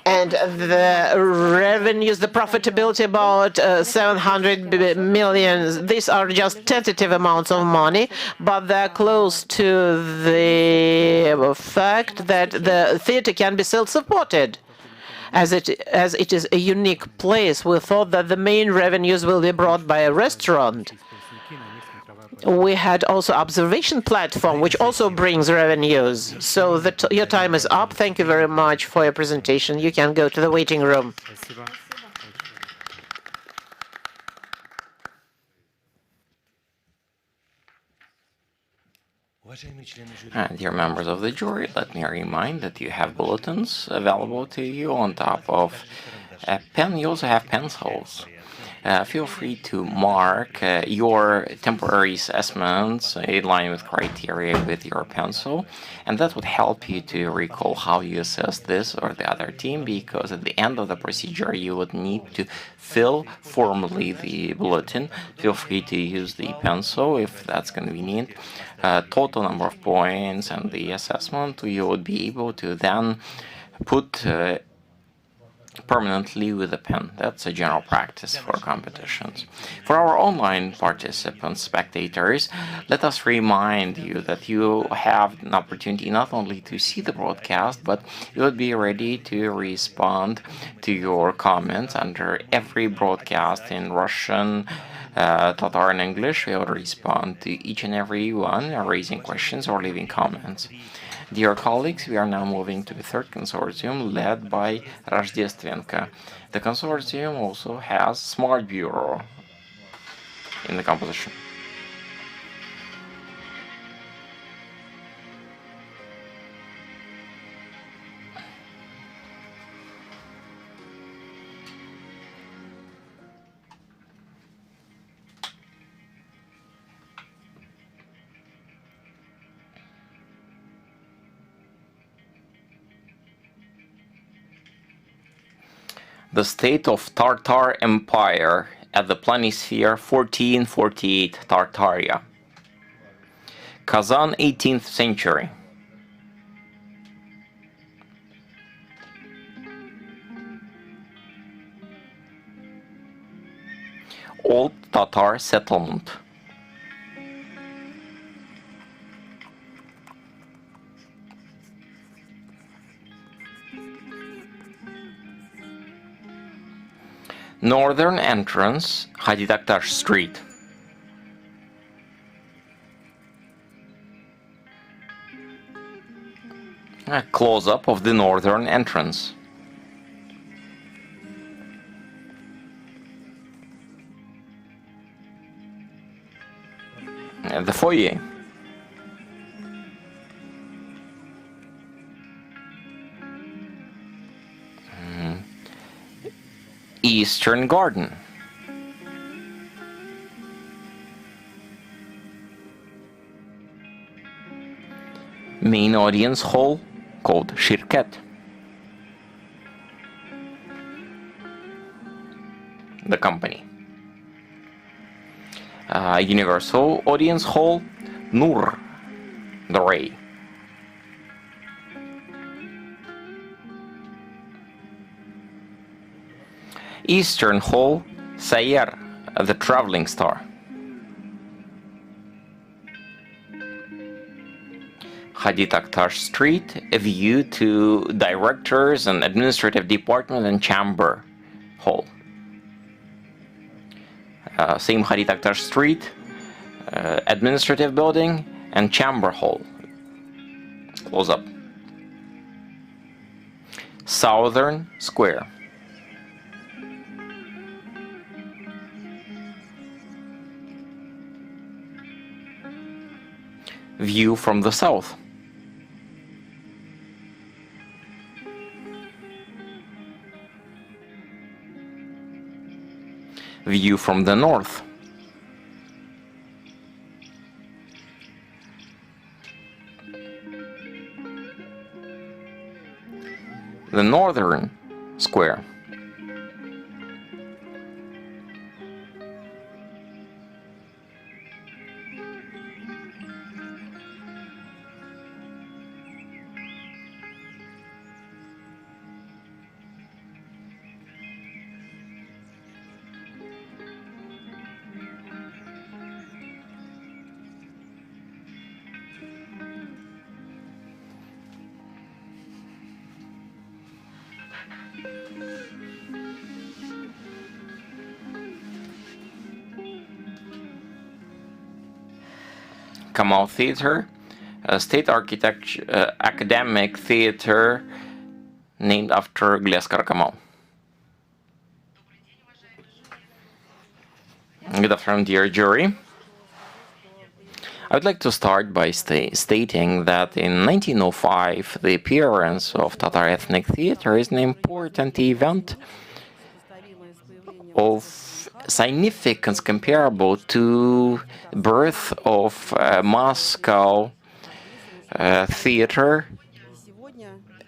And the revenues, the profitability about 700 million. These are just tentative amounts of money, but they're close to the fact that the theater can be self-supported. As it is a unique place, we thought that the main revenues will be brought by a restaurant. We had also observation platform, which also brings revenues. So your time is up. Thank you very much for your presentation. You can go to the waiting room. Dear members of the jury, let me remind that you have bulletins available to you on top of a pen. You also have pencils. Feel free to mark your temporary assessments in line with criteria with your pencil, and that would help you to recall how you assessed this or the other team, because at the end of the procedure you would need to fill formally the bulletin. Feel free to use the pencil if that's convenient. Total number of points and the assessment you would be able to then put permanently with a pen. That's a general practice for competitions. For our online participants, spectators, let us remind you that you have an opportunity not only to see the broadcast, but you would be ready to respond to your comments under every broadcast in Russian, Tatar, and English. We will respond to each and every one, raising questions or leaving comments. Dear colleagues, we are now moving to the third consortium led by Rождественка. The consortium also has Smart Bureau in the composition. The state of Tatar Empire at the planisphere 1448 Tartaria. Kazan 18th century. Old Tatar settlement. Northern entrance, Hadi Taktash Street. A close-up of the northern entrance. The foyer. Eastern Garden. Main audience hall called Shirket. The company. Universal audience hall, Nur, the ray. Eastern Hall, Sayer, the traveling star. Hadi Taktash Street, a view to directors and administrative department and chamber hall. Same Hadi Taktash Street, administrative building and chamber hall. Close up. Southern Square. View from the south. View from the north. The northern square. Kamal Theater, a state architecture academic theater named after Galiasgar Kamal. Good afternoon, dear jury. I would like to start by stating that in 1905, the appearance of Tatar ethnic theater is an important event of significance comparable to birth of Moscow theater.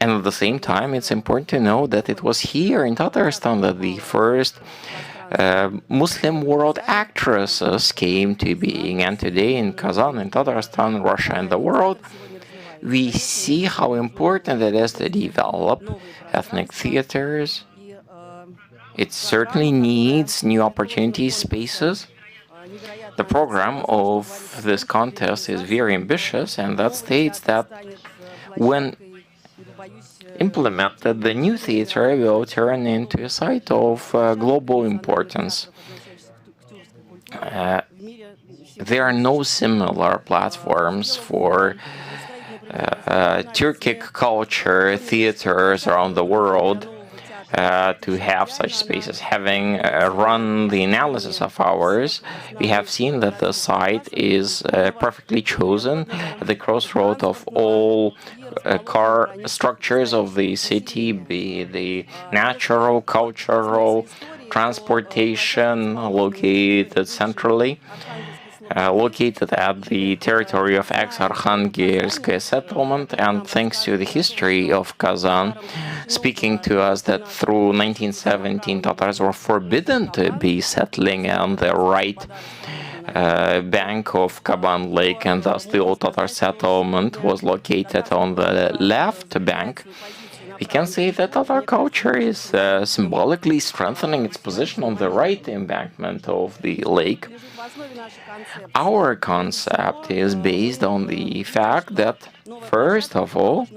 And at the same time, it's important to know that it was here in Tatarstan that the first Muslim world actresses came to being. And today in Kazan, in Tatarstan, Russia, and the world, we see how important it is to develop ethnic theaters. It certainly needs new opportunities, spaces. The program of this contest is very ambitious, and that states that when implemented, the new theater will turn into a site of global importance. There are no similar platforms for Turkic culture theaters around the world to have such spaces. Having run the analysis of ours, we have seen that the site is perfectly chosen at the crossroad of all car structures of the city, be the natural, cultural, transportation, located centrally. Located at the territory of ex-Arkhangelsk settlement, and thanks to the history of Kazan, speaking to us that through 1917 Tatars were forbidden to be settling on the right bank of Kaban Lake, and thus the old Tatar settlement was located on the left bank. We can say that Tatar culture is symbolically strengthening its position on the right embankment of the lake. Our concept is based on the fact that, first of all,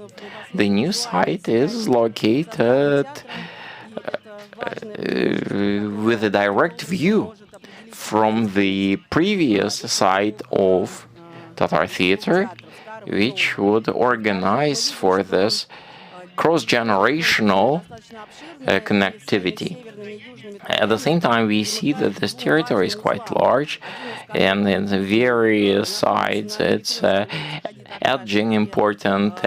the new site is located with a direct view from the previous site of Tatar theater, which would organize for this cross-generational connectivity. At the same time, we see that this territory is quite large, and in the various sides, it's edging important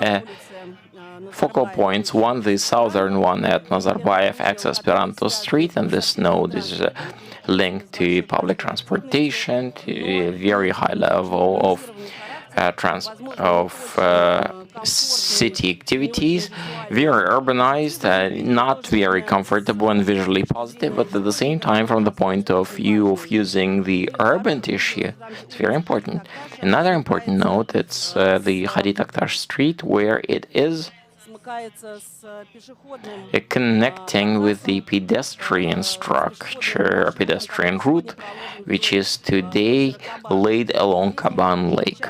focal points. One, the southern one at Nazarbayev ex-Esperanto Street, and this node is linked to public transportation, to a very high level of city activities, very urbanized, not very comfortable and visually positive, but at the same time, from the point of view of using the urban tissue, it's very important. Another important note, it's the Hadid Akhtar Street, where it is connecting with the pedestrian structure, pedestrian route, which is today laid along Kaban Lake.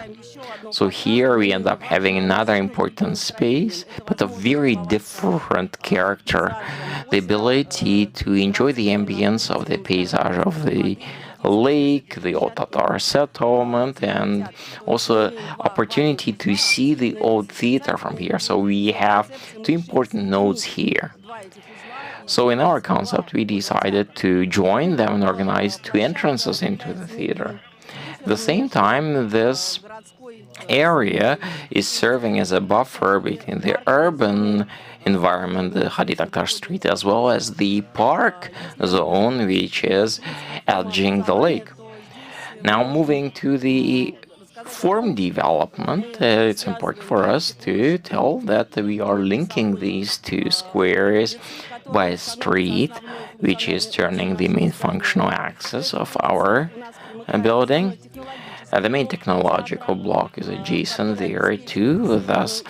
So here we end up having another important space, but of very different character. The ability to enjoy the ambience of the paysage of the lake, the old Tatar settlement, and also opportunity to see the old theater from here. So we have two important nodes here. So in our concept, we decided to join them and organize two entrances into the theater. At the same time, this area is serving as a buffer between the urban environment, the Hadid Akhtar Street, as well as the park zone, which is edging the lake. Now, moving to the form development, it's important for us to tell that we are linking these two squares by a street, which is turning the main functional axis of our building. The main technological block is adjacent there too, thus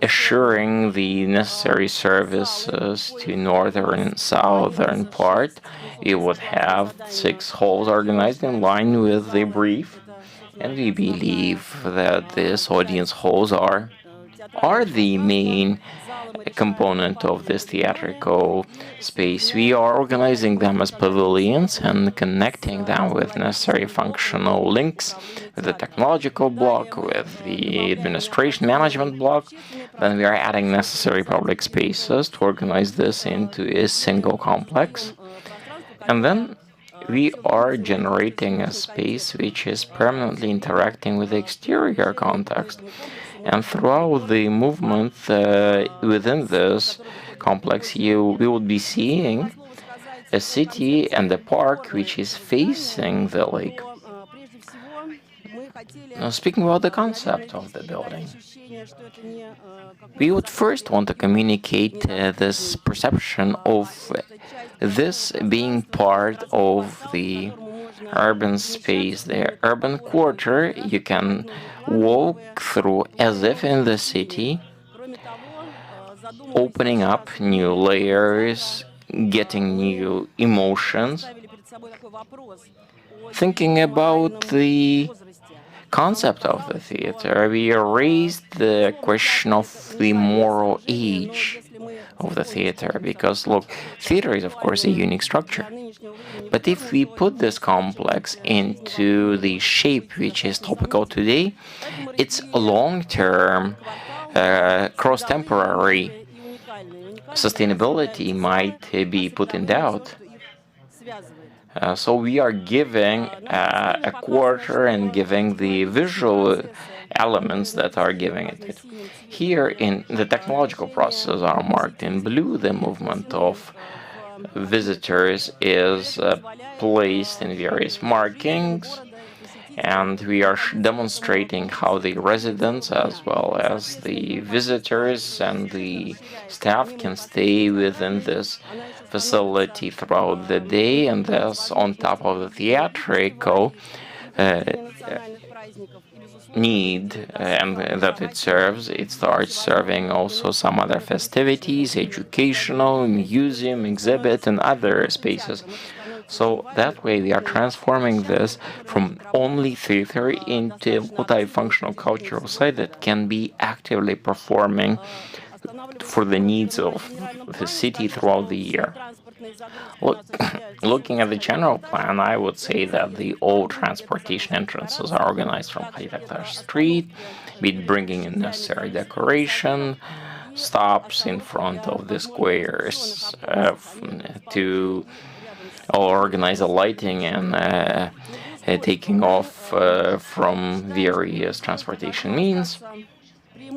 assuring the necessary services to northern and southern part. We would have 6 halls organized in line with the brief, and we believe that these audience halls are the main component of this theatrical space. We are organizing them as pavilions and connecting them with necessary functional links, with the technological block, with the administration management block. Then we are adding necessary public spaces to organize this into a single complex. And then we are generating a space which is permanently interacting with the exterior context. And throughout the movement within this complex, we would be seeing a city and a park which is facing the lake. Now, speaking about the concept of the building, we would first want to communicate this perception of this being part of the urban space, the urban quarter you can walk through as if in the city, opening up new layers, getting new emotions, thinking about the concept of the theater. We raised the question of the moral age of the theater, because look, theater is of course a unique structure, but if we put this complex into the shape which is topical today, its long-term, cross-temporary sustainability might be put in doubt. So we are giving a quarter and giving the visual elements that are giving it. Here in the technological processes are marked in blue. The movement of visitors is placed in various markings, and we are demonstrating how the residents as well as the visitors and the staff can stay within this facility throughout the day, and thus on top of the theatrical need and that it serves, it starts serving also some other festivities, educational, museum, exhibit, and other spaces. So that way we are transforming this from only theater into a multifunctional cultural site that can be actively performing for the needs of the city throughout the year. Looking at the general plan, I would say that the old transportation entrances are organized from Architecture Street, with bringing in necessary decoration, stops in front of the squares to organize the lighting and taking off from various transportation means,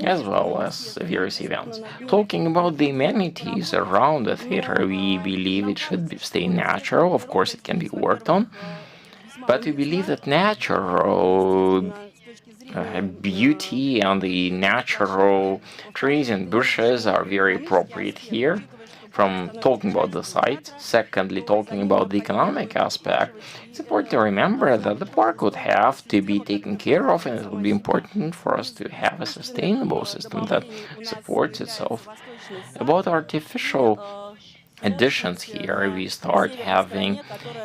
as well as various events. Talking about the amenities around the theater, we believe it should stay natural. Of course, it can be worked on, but we believe that natural beauty and the natural trees and bushes are very appropriate here. From talking about the site, secondly, talking about the economic aspect, it's important to remember that the park would have to be taken care of, and it would be important for us to have a sustainable system that supports itself. About artificial additions here, we start having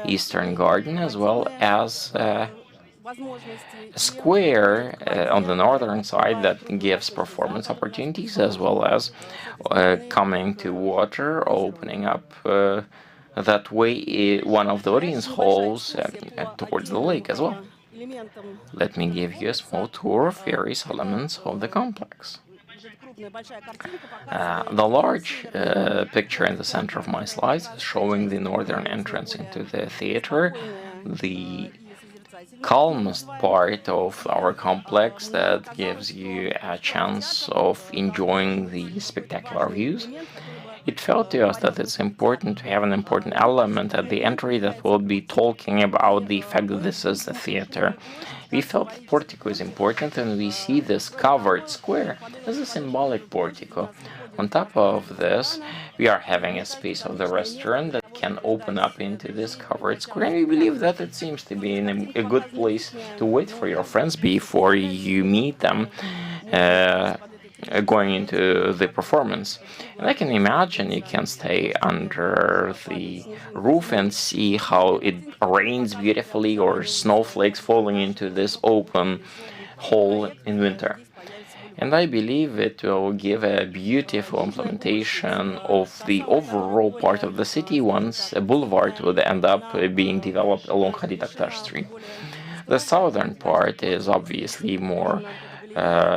Eastern Garden as well as a square on the northern side that gives performance opportunities, as well as coming to water, opening up that way one of the audience halls towards the lake as well. Let me give you a small tour of various elements of the complex. The large picture in the center of my slides is showing the northern entrance into the theater, the calmest part of our complex that gives you a chance of enjoying the spectacular views. It felt to us that it's important to have an important element at the entry that will be talking about the fact that this is the theater. We felt that portico is important, and we see this covered square as a symbolic portico. On top of this, we are having a space of the restaurant that can open up into this covered square, and we believe that it seems to be in a good place to wait for your friends before you meet them going into the performance. And I can imagine you can stay under the roof and see how it rains beautifully, or snowflakes falling into this open hole in winter. And I believe it will give a beautiful implementation of the overall part of the city once a boulevard would end up being developed along Khalid Akhtar Street. The southern part is obviously more,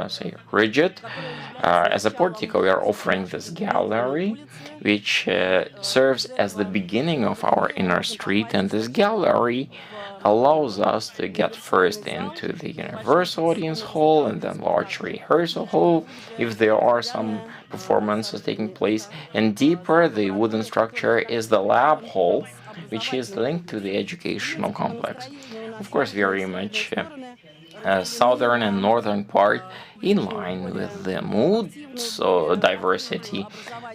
say, rigid. As a portico, we are offering this gallery, which serves as the beginning of our inner street, and this gallery allows us to get first into the universal audience hall and then large rehearsal hall if there are some performances taking place, and deeper the wooden structure is the lab hall, which is linked to the educational complex. Of course, very much southern and northern part in line with the mood diversity.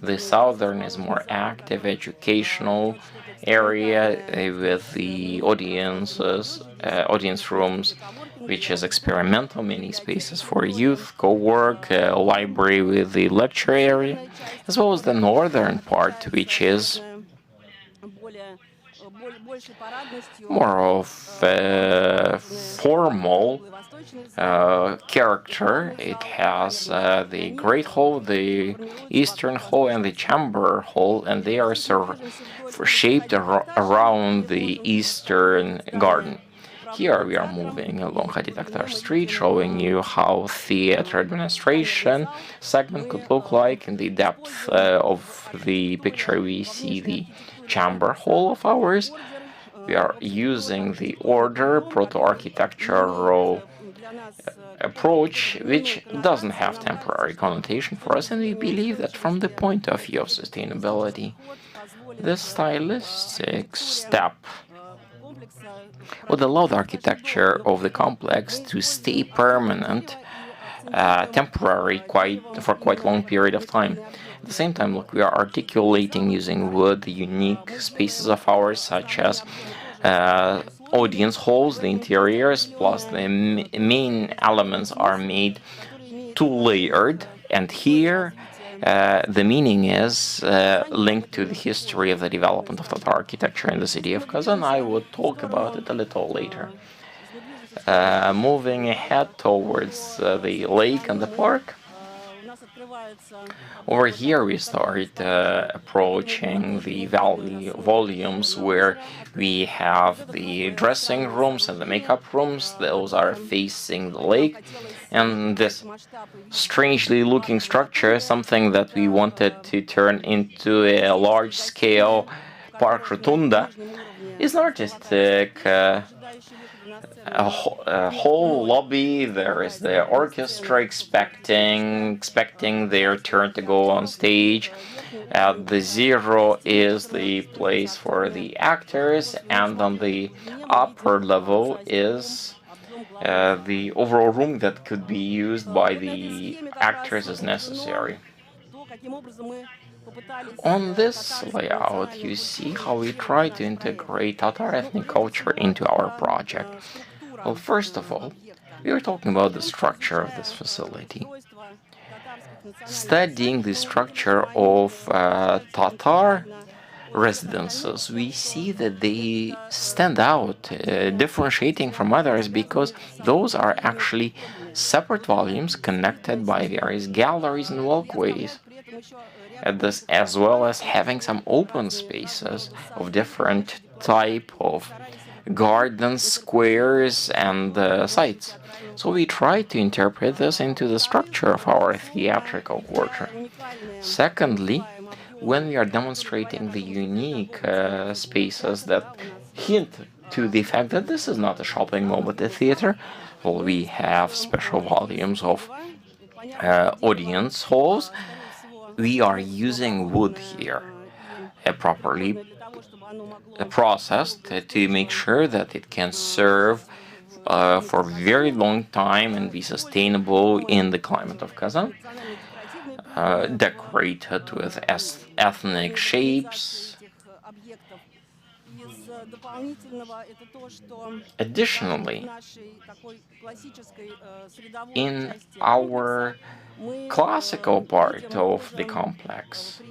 The southern is more active, educational area with the audience rooms, which is experimental, many spaces for youth, co-work, library with the lecture area, as well as the northern part, which is more of formal character. It has the Great Hall, the Eastern Hall, and the Chamber Hall, and they are shaped around the Eastern Garden. Here we are moving along Khalid Akhtar Street, showing you how theater administration segment could look like. In the depth of the picture, we see the chamber hall of ours. We are using the order proto-architectural approach, which doesn't have temporary connotation for us, and we believe that from the point of view of sustainability, this stylistic step would allow the architecture of the complex to stay permanent, temporary, for quite long period of time. At the same time, look, we are articulating using wood the unique spaces of ours, such as audience halls, the interiors, plus the main elements are made two-layered, and here the meaning is linked to the history of the development of Tatar architecture in the city of Kazan. I would talk about it a little later. Moving ahead towards the lake and the park. Over here we start approaching the volumes where we have the dressing rooms and the makeup rooms. Those are facing the lake, and this strangely looking structure, something that we wanted to turn into a large-scale park rotunda, is an artistic a whole lobby. There is the orchestra expecting their turn to go on stage. At the zero is the place for the actors, and on the upper level is the overall room that could be used by the actors as necessary. On this layout, you see how we try to integrate Tatar ethnic culture into our project. Well, first of all, we are talking about the structure of this facility. Studying the structure of Tatar residences, we see that they stand out, differentiating from others, because those are actually separate volumes connected by various galleries and walkways, as well as having some open spaces of different type of gardens, squares, and sites. So we try to interpret this into the structure of our theatrical quarter. Secondly, when we are demonstrating the unique spaces that hint to the fact that this is not a shopping mall but a theater, well, we have special volumes of audience halls. We are using wood here, properly processed to make sure that it can serve for a very long time and be sustainable in the climate of Kazan. Decorated with ethnic shapes. Additionally, in our classical part of the complex,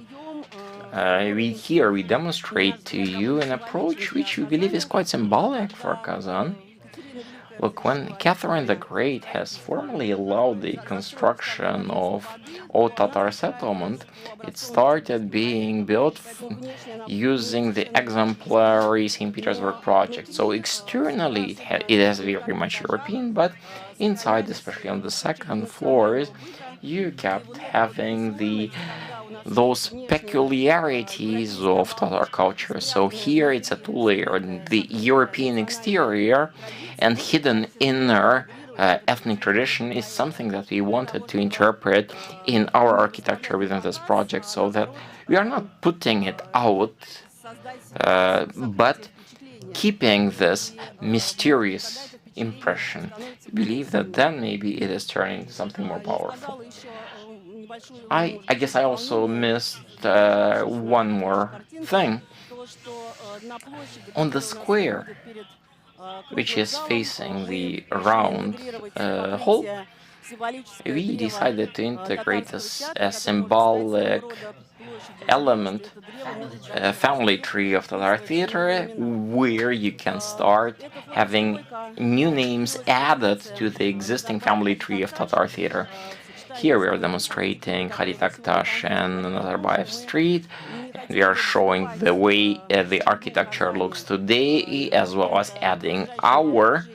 we demonstrate to you an approach which we believe is quite symbolic for Kazan. Look, when Catherine the Great has formally allowed the construction of Old Tatar settlement, it started being built using the exemplary St. Petersburg project. So externally it is very much European, but inside, especially on the second floors, you kept having those peculiarities of Tatar culture. So here it's a two-layer, the European exterior and hidden inner ethnic tradition is something that we wanted to interpret in our architecture within this project, so that we are not putting it out, but keeping this mysterious impression. We believe that then maybe it is turning into something more powerful. I guess I also missed one more thing. On the square, which is facing the round hall, we decided to integrate a symbolic element, a family tree of Tatar theater, where you can start having new names added to the existing family tree of Tatar theater. Here we are demonstrating Khalid Aktash and Nazarbayev Street, and we are showing the way the architecture looks today, as well as adding our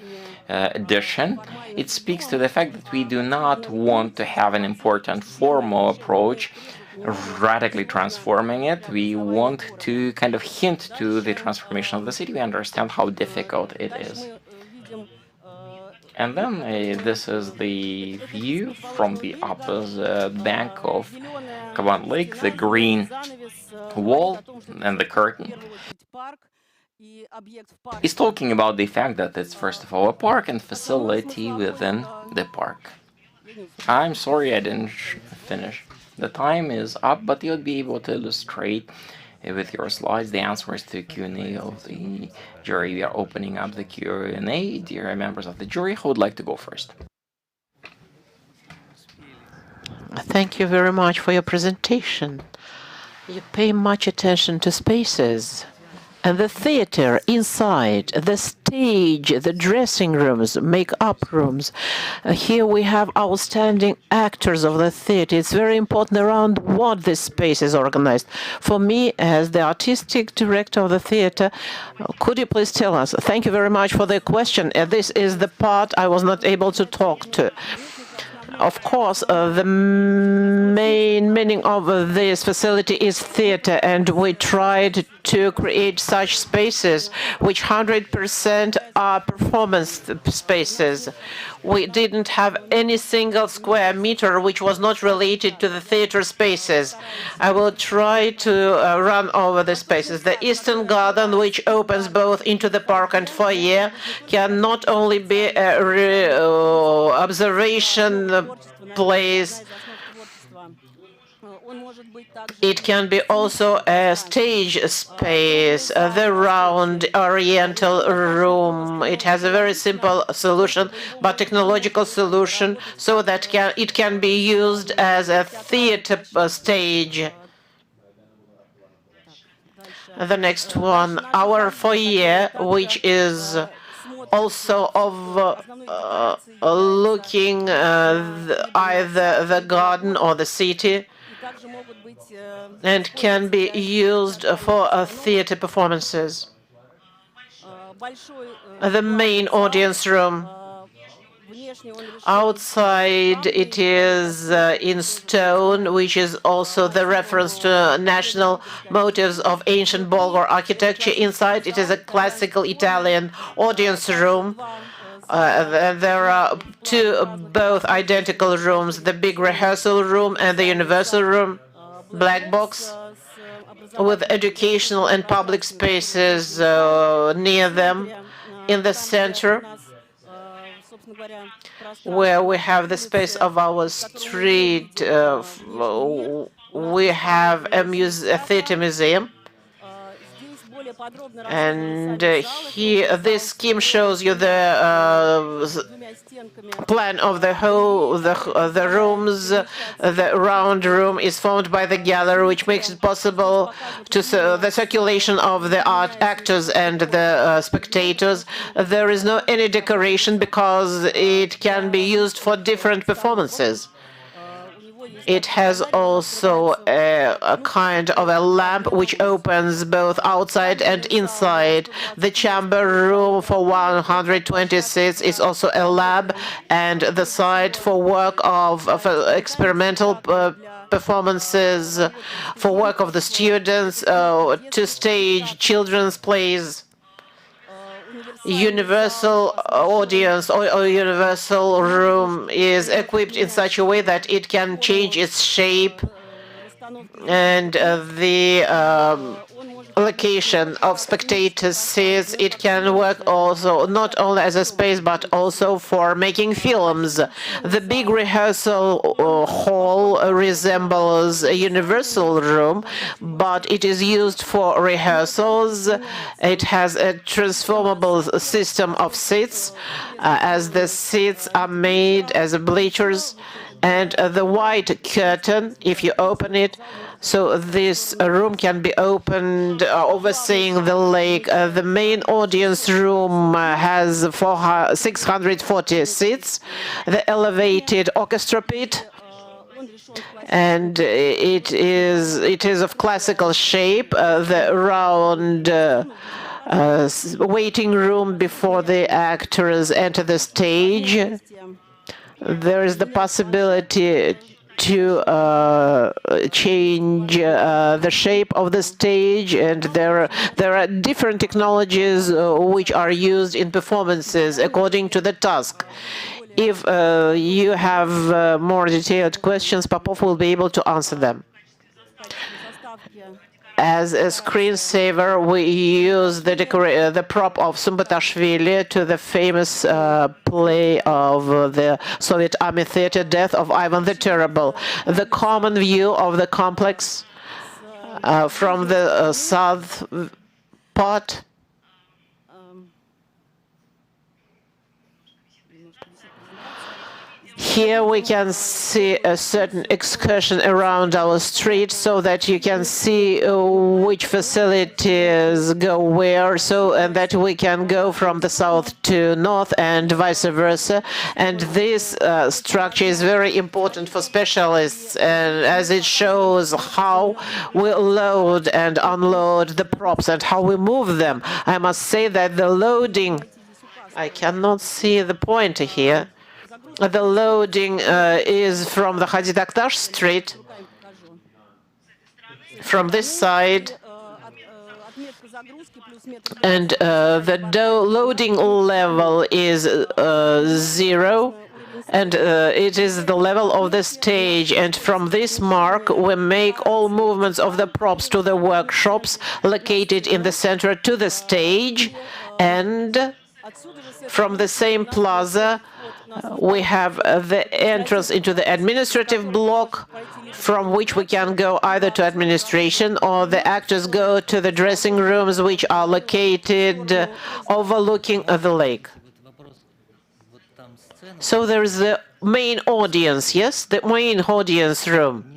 addition. It speaks to the fact that we do not want to have an important formal approach, radically transforming it. We want to kind of hint to the transformation of the city. We understand how difficult it is. And then this is the view from the opposite bank of Kavan Lake, the green wall and the curtain. He's talking about the fact that it's first of all a park and facility within the park. I'm sorry I didn't finish. The time is up, but you'll be able to illustrate with your slides the answers to Q&A of the jury. We are opening up the Q&A. Dear members of the jury, who would like to go first? Thank you very much for your presentation. You pay much attention to spaces. And the theater inside, the stage, the dressing rooms, make-up rooms. Here we have outstanding actors of the theater. It's very important around what this space is organized. For me, as the artistic director of the theater, could you please tell us? Thank you very much for the question. This is the part I was not able to talk to. Of course, the main meaning of this facility is theater, and we tried to create such spaces which 100% are performance spaces. We didn't have any single square meter which was not related to the theater spaces. I will try to run over the spaces. The Eastern Garden, which opens both into the park and foyer, can not only be an observation place, it can be also a stage space, the round oriental room. It has a very simple solution, but technological solution, so that it can be used as a theater stage. The next one, our foyer, which is also of looking either the garden or the city, and can be used for theater performances. The main audience room. Outside it is in stone, which is also the reference to national motives of ancient Bulgar architecture. Inside it is a classical Italian audience room. There are both identical rooms, the big rehearsal room and the universal room, black box, with educational and public spaces near them. In the center, where we have the space of our street, we have a theater museum. And here, this scheme shows you the plan of the whole, the rooms. The round room is formed by the gallery, which makes it possible to the circulation of the actors and the spectators. There is no any decoration because it can be used for different performances. It has also a kind of a lamp which opens both outside and inside. The chamber room for 120 seats is also a lab, and the site for work of experimental performances, for work of the students, to stage children's plays. Universal audience or universal room is equipped in such a way that it can change its shape, and the location of spectator seats. It can work also not only as a space but also for making films. The big rehearsal hall resembles a universal room, but it is used for rehearsals. It has a transformable system of seats, as the seats are made as bleachers, and the white curtain, if you open it, so this room can be opened overseeing the lake. The main audience room has 640 seats. The elevated orchestra pit, and it is of classical shape. The round waiting room before the actors enter the stage. There is the possibility to change the shape of the stage, and there are different technologies which are used in performances according to the task. If you have more detailed questions, Popov will be able to answer them. As a screensaver, we use the prop of Sumbatashvili to the famous play of the Soviet Army Theater, Death of Ivan the Terrible. The common view of the complex from the south part. Here we can see a certain excursion around our street so that you can see which facilities go where, and that we can go from the south to north and vice versa. And this structure is very important for specialists, and as it shows how we load and unload the props and how we move them. I must say that the loading, I cannot see the pointer here. The loading is from the Hadid Aktash street, from this side, and the loading level is 0, and it is the level of the stage, and from this mark we make all movements of the props to the workshops located in the center to the stage, and from the same plaza we have the entrance into the administrative block, from which we can go either to administration or the actors go to the dressing rooms, which are located overlooking the lake. So there is the main audience, yes, the main audience room.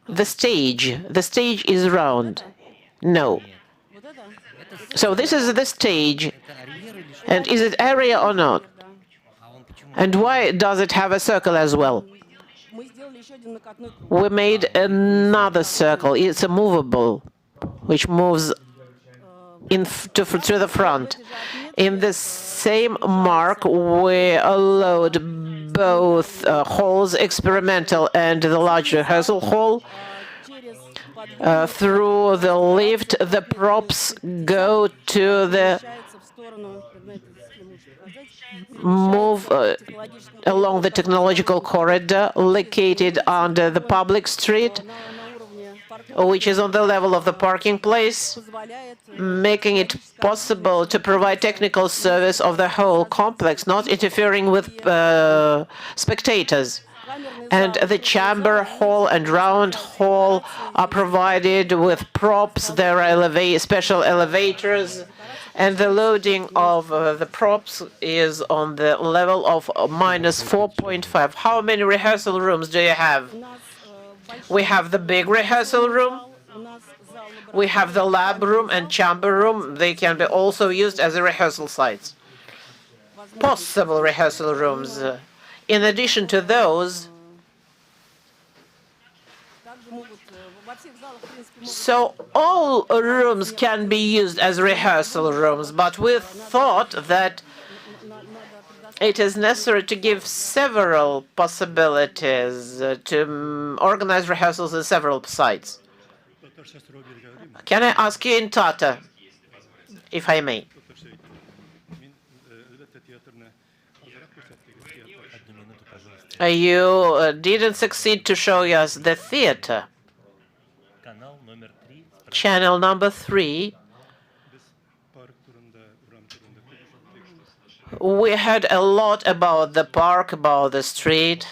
The stage is round. No. So this is the stage. And is it area or not? And why does it have a circle as well? We made another circle. It's a movable, which moves to the front. In the same mark, we load both halls, experimental and the large rehearsal hall. Through the lift, the props go to the move along the technological corridor located under the public street, which is on the level of the parking place, making it possible to provide technical service of the whole complex, not interfering with spectators. And the chamber hall and round hall are provided with props. There are special elevators, and the loading of the props is on the level of -4.5. How many rehearsal rooms do you have? We have the big rehearsal room. We have the lab room and chamber room. They can be also used as a rehearsal sites. Possible rehearsal rooms. In addition to those, so all rooms can be used as rehearsal rooms, but we thought that it is necessary to give several possibilities to organize rehearsals in several sites. Can I ask you in Tatar, if I may? You didn't succeed to show us the theater. Channel number 3. We heard a lot about the park, about the street,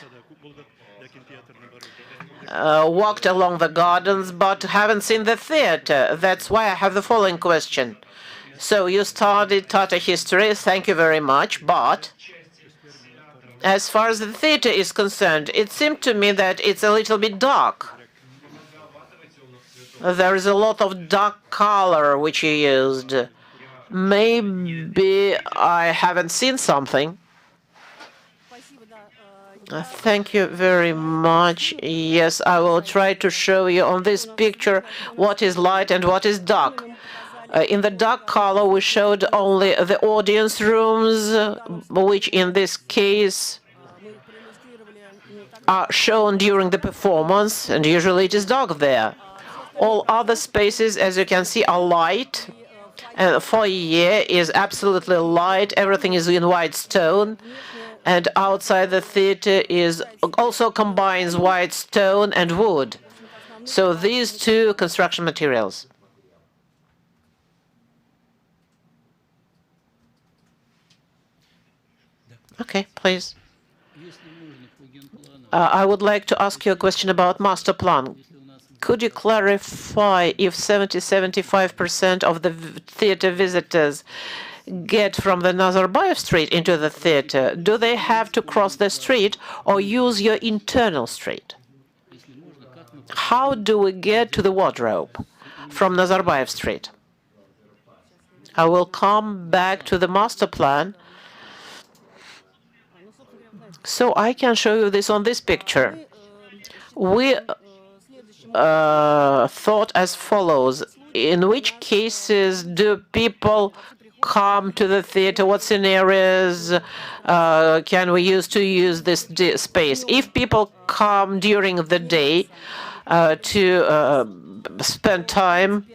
walked along the gardens, but haven't seen the theater. That's why I have the following question. So you studied Tatar history, thank you very much, but as far as the theater is concerned, it seemed to me that it's a little bit dark. There is a lot of dark color which you used. Maybe I haven't seen something. Thank you very much. Yes, I will try to show you on this picture what is light and what is dark. In the dark color, we showed only the audience rooms, which in this case are shown during the performance, and usually it is dark there. All other spaces, as you can see, are light. And the foyer is absolutely light. Everything is in white stone. And outside the theater is also combines white stone and wood. So these two construction materials. Okay, please. I would like to ask you a question about master plan. Could you clarify if 70-75% of the theater visitors get from the Nazarbayev Street into the theater? Do they have to cross the street or use your internal street? How do we get to the wardrobe from Nazarbayev Street? I will come back to the master plan. So I can show you this on this picture. We thought as follows. In which cases do people come to the theater? What scenarios can we use to use this space? If people come during the day to spend time,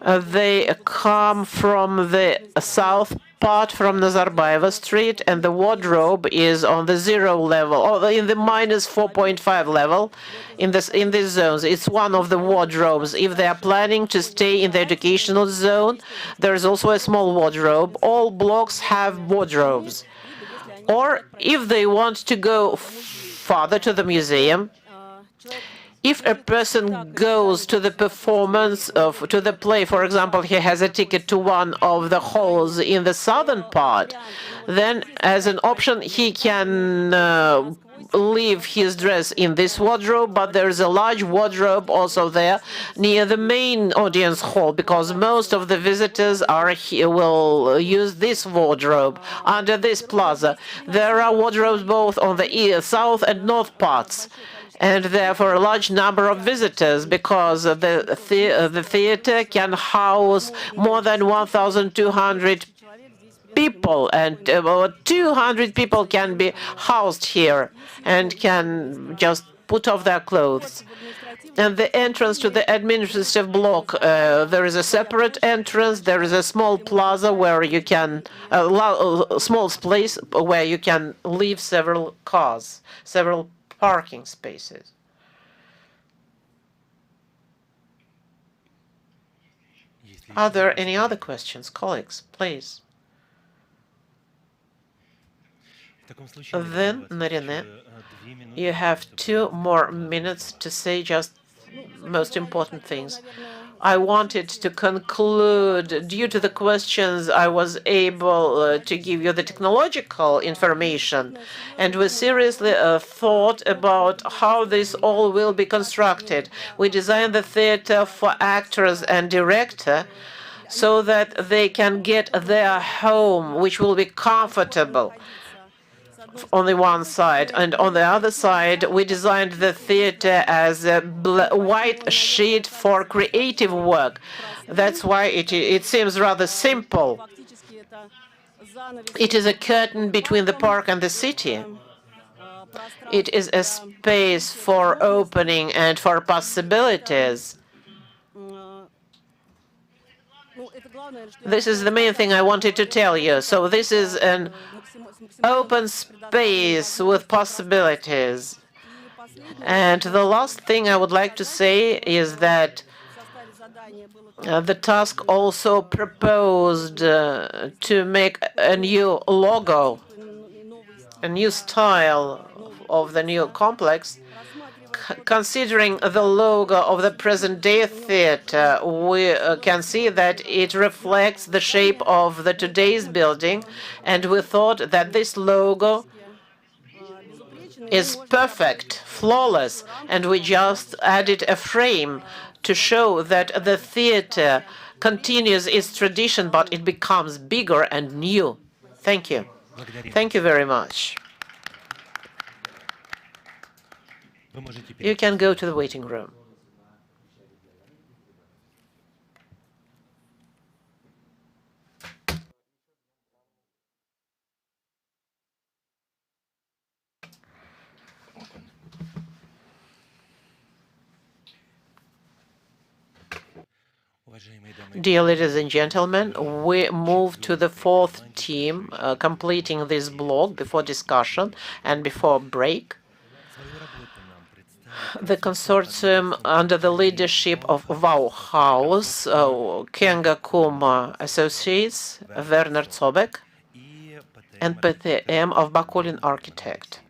they come from the south part from Nazarbayev Street, and the wardrobe is on the 0 level, or in the -4.5 level. In these zones, it's one of the wardrobes. If they are planning to stay in the educational zone, there is also a small wardrobe. All blocks have wardrobes. Or if they want to go farther to the museum, if a person goes to the performance to the play, for example, he has a ticket to one of the halls in the southern part, then as an option he can leave his dress in this wardrobe, but there's a large wardrobe also there near the main audience hall, because most of the visitors will use this wardrobe under this plaza. There are wardrobes both on the south and north parts, and therefore a large number of visitors, because the theater can house more than 1,200 people, and 200 people can be housed here and can just put off their clothes. And the entrance to the administrative block, there is a separate entrance. There is a small plaza where you can, a small place where you can leave several cars, several parking spaces. Are there any other questions, colleagues? Please. Then, Narine, you have 2 more minutes to say just most important things. I wanted to conclude, due to the questions, I was able to give you the technological information, and we seriously thought about how this all will be constructed. We designed the theater for actors and director so that they can get their home, which will be comfortable on the one side, and on the other side we designed the theater as a white sheet for creative work. That's why it seems rather simple. It is a curtain between the park and the city. It is a space for opening and for possibilities. This is the main thing I wanted to tell you. So this is an open space with possibilities. And the last thing I would like to say is that the task also proposed to make a new logo, a new style of the new complex. Considering the logo of the present-day theater, we can see that it reflects the shape of the today's building, and we thought that this logo is perfect, flawless, and we just added a frame to show that the theater continues its tradition, but it becomes bigger and new. Thank you. Thank you very much. You can go to the waiting room. Dear ladies and gentlemen, we move to the 4th team, completing this block before discussion and before break. The consortium under the leadership of Bauhaus, Kenga Kuma Associates, Werner Zobek, and PTM of Bakulin Architect.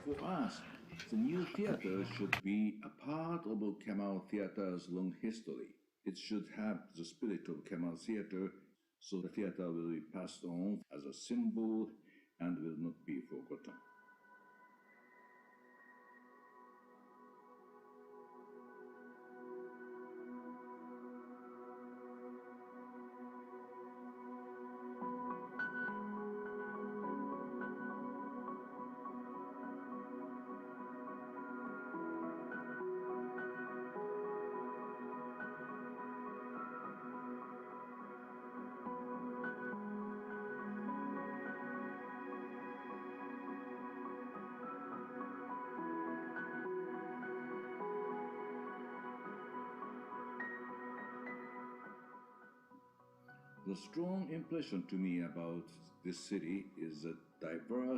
For us, the new theater should be a part of Kamal Theater's long history. It should have the spirit of Kamal Theater, so the theater will be passed on as a symbol and will not be forgotten.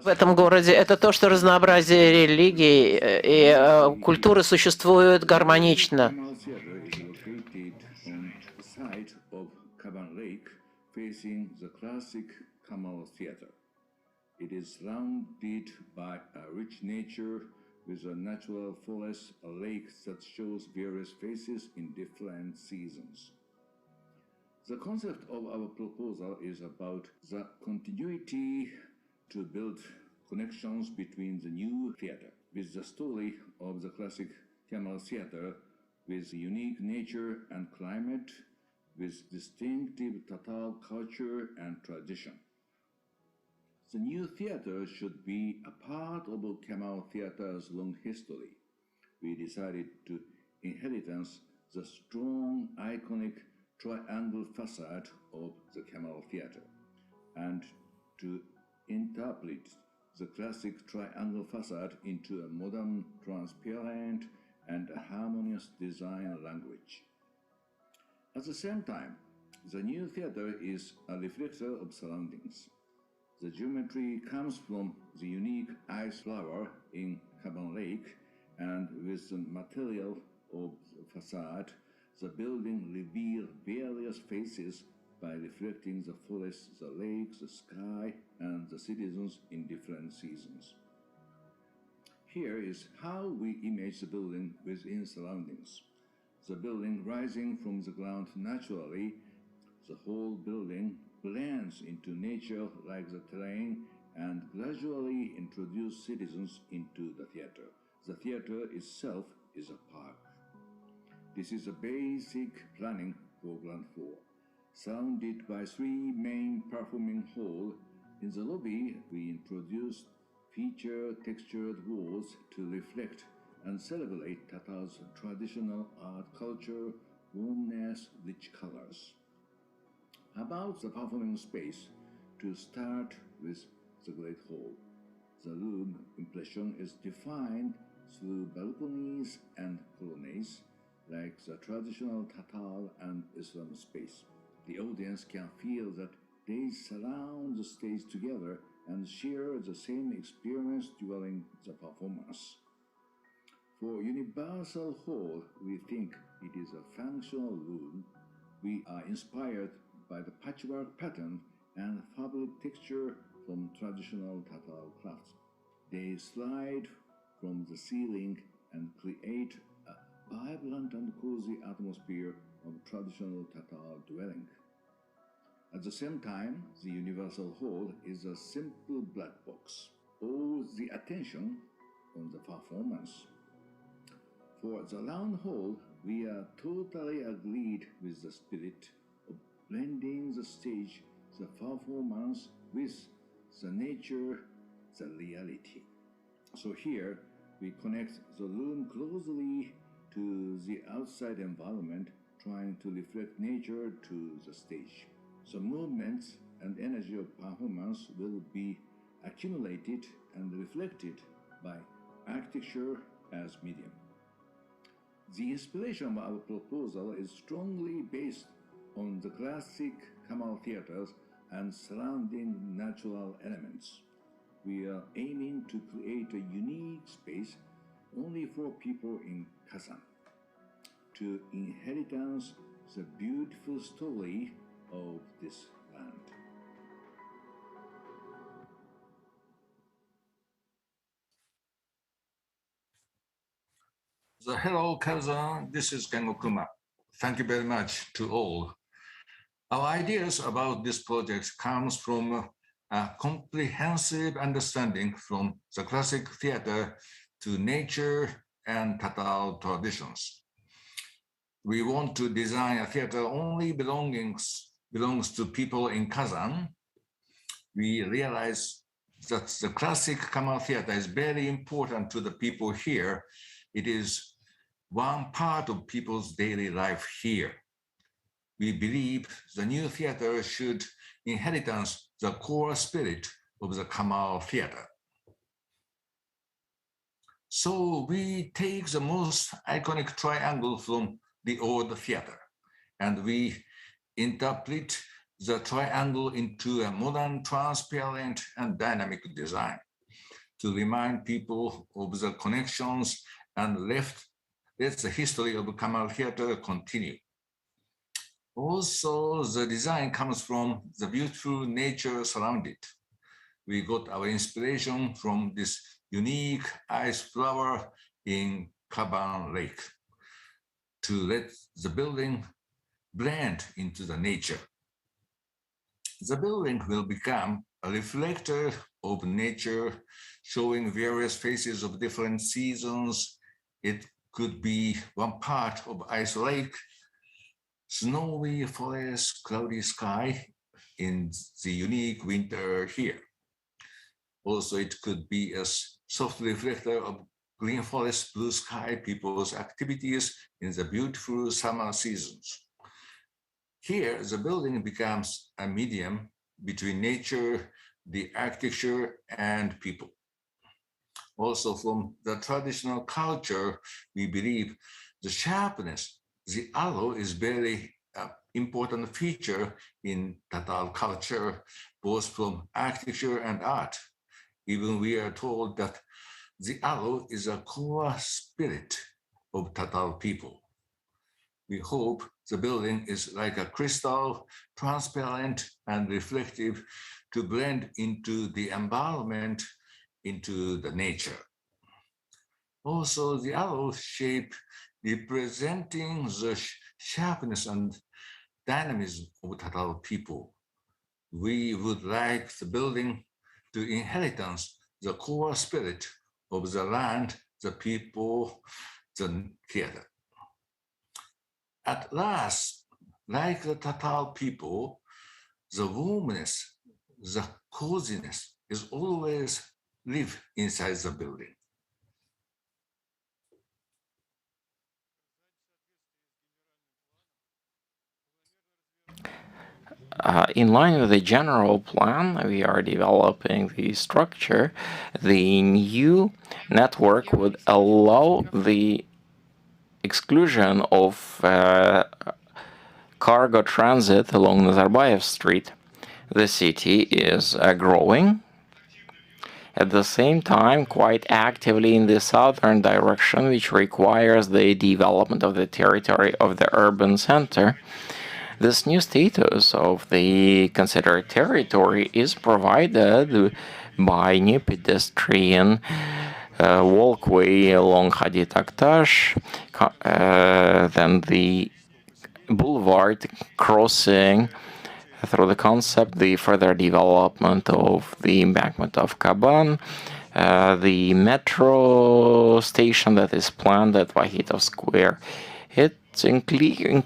В этом городе это то, что разнообразие религий и культуры существуют гармонично. It is surrounded by a rich nature with a natural forest, a lake that shows various faces in different seasons. The concept of our proposal is about the continuity to build connections between the new theater with the story of the classic Kamal theater, with unique nature and climate, with distinctive Tatar culture and tradition. The new theater should be a part of Kamal Theater's long history. We decided to inheritance the strong, iconic triangle facade of the Kamal Theater and to interpret the classic triangle facade into a modern, transparent, and harmonious design language. At the same time, the new theater is a reflector of surroundings. The geometry comes from the unique ice flower in Kamal Lake, and with the material of the facade, the building reveals various faces by reflecting the forest, the lake, the sky, and the citizens in different seasons. Here is how we image the building within surroundings. The building rising from the ground naturally, the whole building blends into nature like the terrain and gradually introduce citizens into the theater. The theater itself is a park. This is a basic planning for ground floor, surrounded by 3 main performing halls. In the lobby, we introduced feature textured walls to reflect and celebrate Tatar's traditional art culture, warmness, rich colors. About the performing space, to start with the Great Hall. The room impression is defined through balconies and colonnades, like the traditional Tatar and Islam space. The audience can feel that they surround the stage together and share the same experience during the performance. For Universal Hall, we think it is a functional room. We are inspired by the patchwork pattern and fabric texture from traditional Tatar crafts. They slide from the ceiling and create a vibrant and cozy atmosphere of traditional Tatar dwelling. At the same time, the Universal Hall is a simple black box. All the attention on the performance. For the round hall, we are totally agreed with the spirit of blending the stage, the performance with the nature, the reality. So here, we connect the room closely to the outside environment, trying to reflect nature to the stage. The movements and energy of performance will be accumulated and reflected by architecture as medium. The inspiration of our proposal is strongly based on the classic Kamal theaters and surrounding natural elements. We are aiming to create a unique space only for people in Kazan, to inheritance the beautiful story of this land. Hello, Kazan. This is Kengokuma. Thank you very much to all. Our ideas about this project comes from a comprehensive understanding from the classic theater to nature and Tatar traditions. We want to design a theater only belongs to people in Kazan. We realize that the classic Kamal theater is very important to the people here. It is one part of people's daily life here. We believe the new theater should inheritance the core spirit of the Kamal theater. So we take the most iconic triangle from the old theater, and we interpret the triangle into a modern, transparent, and dynamic design to remind people of the connections and let the history of Kamal theater continue. Also, the design comes from the beautiful nature surrounded. We got our inspiration from this unique ice flower in Kaban Lake to let the building blend into the nature. The building will become a reflector of nature, showing various faces of different seasons. It could be one part of ice lake, snowy forest, cloudy sky in the unique winter here. Also, it could be a soft reflector of green forest, blue sky, people's activities in the beautiful summer seasons. Here, the building becomes a medium between nature, the architecture, and people. Also, from the traditional culture, we believe the sharpness, the arrow is very important feature in Tatar culture, both from architecture and art. Even we are told that the arrow is a core spirit of Tatar people. We hope the building is like a crystal, transparent and reflective to blend into the environment, into the nature. Also, the arrow shape representing the sharpness and dynamism of Tatar people. We would like the building to inheritance the core spirit of the land, the people, the theater. At last, like the Tatar people, the warmness, the coziness is always live inside the building. In line with the general plan, we are developing the structure. The new network would allow the exclusion of cargo transit along Nazarbayev Street. The city is growing. At the same time, quite actively in the southern direction, which requires the development of the territory of the urban center. This new status of the considered territory is provided by new pedestrian walkway along Hadid Aktash, then the boulevard crossing through the concept, the further development of the embankment of Kaban, the metro station that is planned at Vahitov Square. It's increasing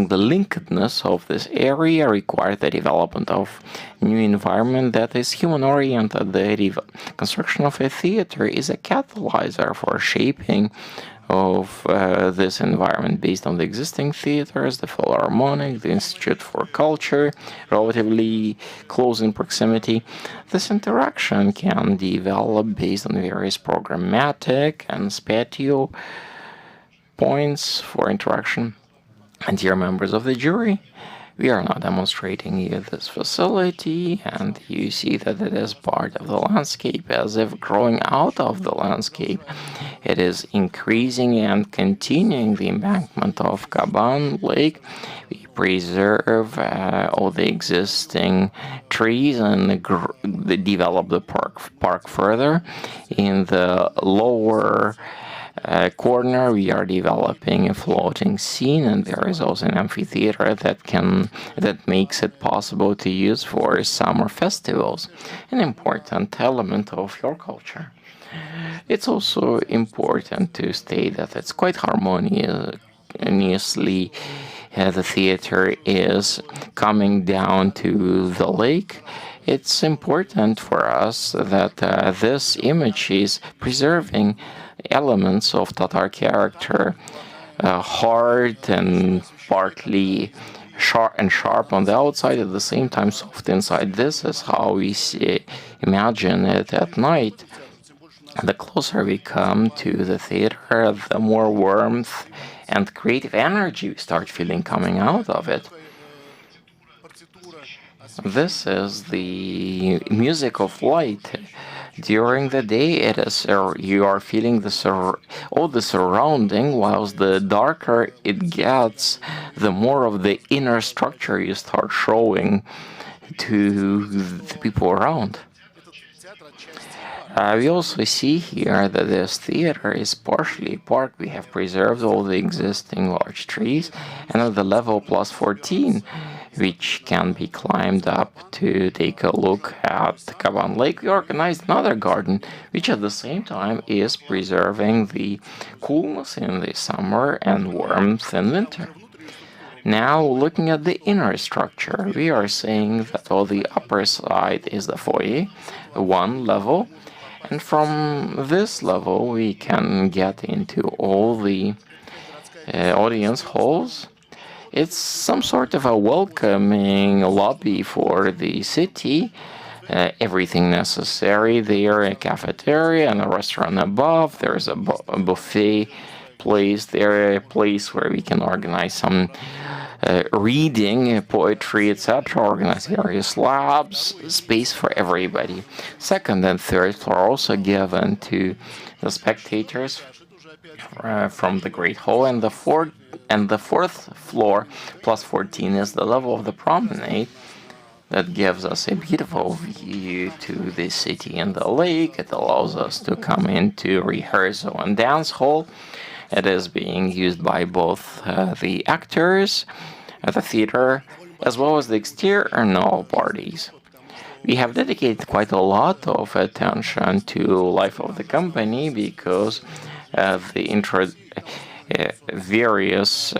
the linkedness of this area requires the development of new environment that is human-oriented. The construction of a theater is a catalyzer for shaping of this environment based on the existing theaters, the Philharmonic, the Institute for Culture, relatively close in proximity. This interaction can develop based on various programmatic and spatial points for interaction. And dear members of the jury, we are now demonstrating you this facility, and you see that it is part of the landscape, as if growing out of the landscape. It is increasing and continuing the embankment of Kaban Lake. We preserve all the existing trees and develop the park further. In the lower corner, we are developing a floating scene, and there is also an amphitheater that makes it possible to use for summer festivals, an important element of your culture. It's also important to state that it's quite harmoniously the theater is coming down to the lake. It's important for us that this image is preserving elements of Tatar character, hard and partly sharp on the outside, at the same time soft inside. This is how we imagine it at night. The closer we come to the theater, the more warmth and creative energy we start feeling coming out of it. This is the music of light. During the day, it is you are feeling all the surrounding, whilst the darker it gets, the more of the inner structure you start showing to the people around. We also see here that this theater is partially a park. We have preserved all the existing large trees, and at the level plus 14, which can be climbed up to take a look at Kaban Lake, we organized another garden, which at the same time is preserving the coolness in the summer and warmth in winter. Now, looking at the inner structure, we are saying that all the upper side is the foyer, one level, and from this level we can get into all the audience halls. It's some sort of a welcoming lobby for the city. Everything necessary there, a cafeteria and a restaurant above. There's a buffet place there, a place where we can organize some reading, poetry, etc., organize various labs, space for everybody. Second and third floor are also given to the spectators from the Great Hall, and the fourth floor, plus 14, is the level of the promenade that gives us a beautiful view to the city and the lake. It allows us to come into rehearsal and dance hall. It is being used by both the actors at the theater as well as the external parties. We have dedicated quite a lot of attention to life of the company because the various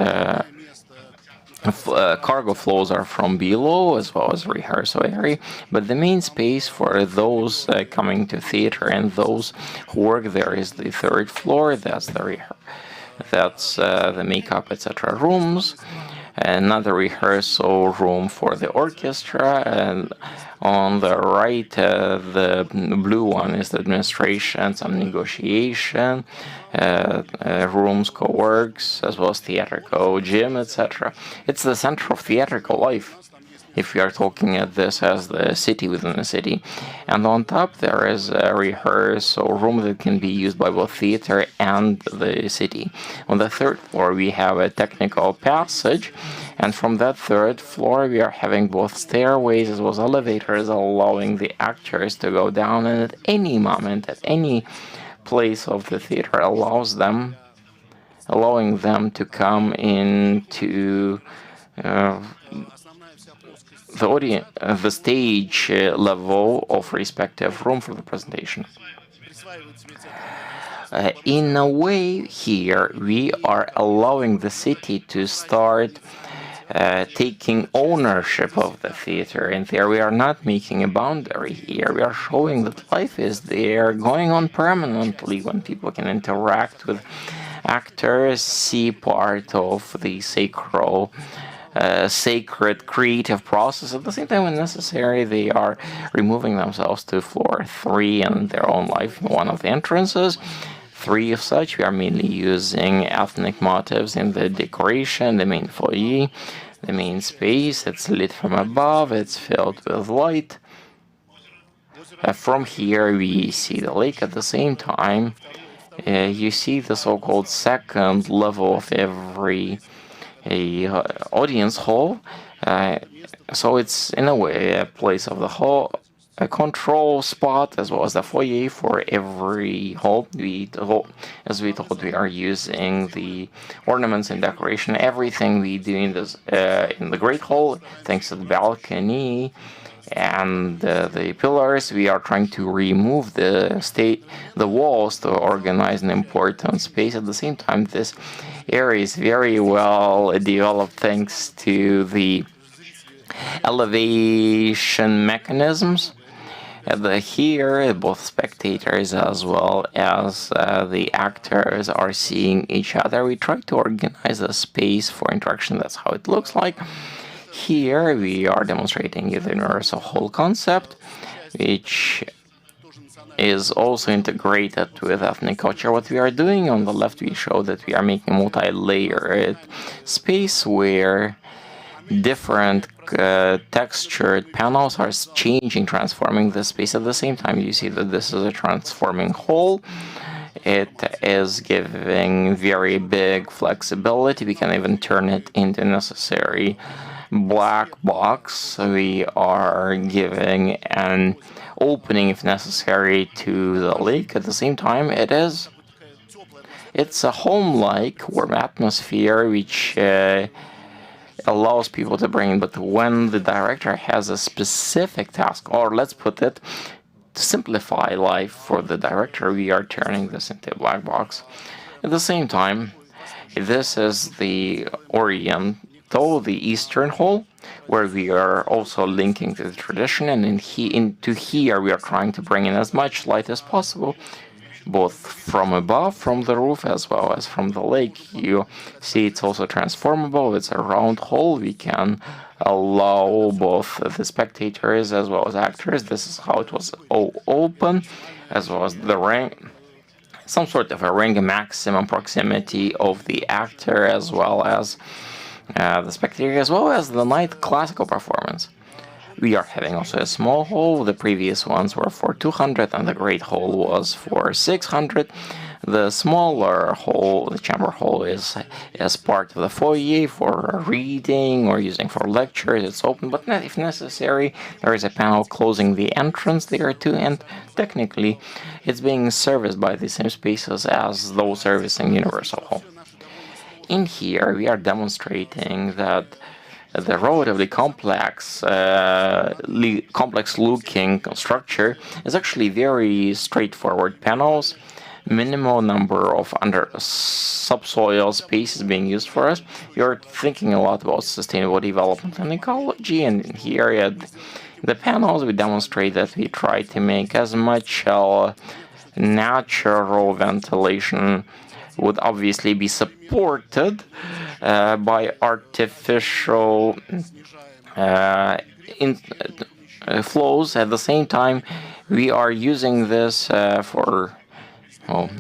cargo flows are from below as well as rehearsal area, but the main space for those coming to theater and those who work there is the third floor. That's the makeup, etc. rooms. Another rehearsal room for the orchestra, and on the right, the blue one is the administration, some negotiation, rooms, co-works, as well as theatrical gym, etc. It's the center of theatrical life, if we are talking at this as the city within a city. And on top there is a rehearsal room that can be used by both theater and the city. On the third floor we have a technical passage, and from that third floor we are having both stairways as well as elevators, allowing the actors to go down, and at any moment, at any place of the theater, allowing them to come into the stage level of respective room for the presentation. In a way, here we are allowing the city to start taking ownership of the theater, and there we are not making a boundary here. We are showing that life is there, going on permanently, when people can interact with actors, see part of the sacred creative process. At the same time, when necessary, they are removing themselves to floor 3 in their own life, one of the entrances. 3 of such. We are mainly using ethnic motifs in the decoration, the main foyer, the main space. It's lit from above, it's filled with light. From here we see the lake. At the same time, you see the so-called second level of every audience hall. So it's in a way a place of the hall, a control spot, as well as the foyer for every hall. As we told, we are using the ornaments and decoration. Everything we do in the Great Hall, thanks to the balcony and the pillars, we are trying to remove the walls to organize an important space. At the same time, this area is very well developed thanks to the elevation mechanisms. Here, both spectators as well as the actors are seeing each other. We try to organize a space for interaction. That's how it looks like. Here, we are demonstrating the universal hall concept, which is also integrated with ethnic culture. What we are doing on the left, we show that we are making a multi-layered space where different textured panels are changing, transforming the space. At the same time, you see that this is a transforming hall. It is giving very big flexibility. We can even turn it into necessary black box. We are giving an opening, if necessary, to the lake. At the same time, it's a home-like warm atmosphere which allows people to bring in. But when the director has a specific task, or let's put it, to simplify life for the director, we are turning this into a black box. At the same time, this is the Oriental, the Eastern Hall, where we are also linking to the tradition, and into here we are trying to bring in as much light as possible, both from above, from the roof, as well as from the lake. You see it's also transformable. It's a round hall. We can allow both the spectators as well as actors. This is how it was all open, as well as the ring. some sort of a ring, a maximum proximity of the actor as well as the spectator, as well as the night classical performance. We are having also a small hall. The previous ones were for 200 and the great hall was for 600. The smaller hall, the chamber hall, is as part of the foyer for reading or using for lectures. It's open, but if necessary, there is a panel closing the entrance there too, and technically it's being serviced by the same spaces as those servicing Universal Hall. In here, we are demonstrating that the relatively complex-looking structure is actually very straightforward panels. Minimal number of subsoil spaces being used for us. You're thinking a lot about sustainable development and ecology, and here at the panels we demonstrate that we try to make as much natural ventilation would obviously be supported by artificial flows. At the same time, we are using this for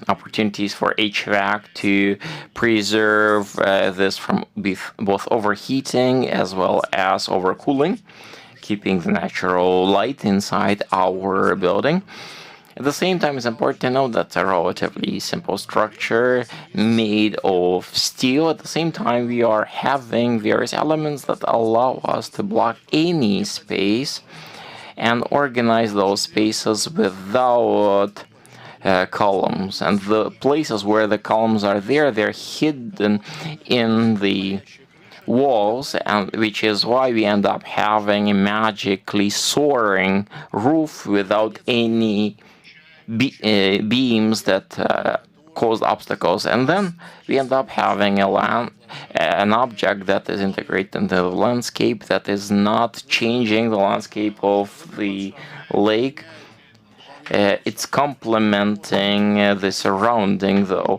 opportunities for HVAC to preserve this from both overheating as well as overcooling, keeping the natural light inside our building. At the same time, it's important to note that it's a relatively simple structure made of steel. At the same time, we are having various elements that allow us to block any space and organize those spaces without columns. And the places where the columns are there, they're hidden in the walls, and which is why we end up having a magically soaring roof without any beams that cause obstacles. And then we end up having an object that is integrated into the landscape that is not changing the landscape of the lake. It's complementing the surrounding, though,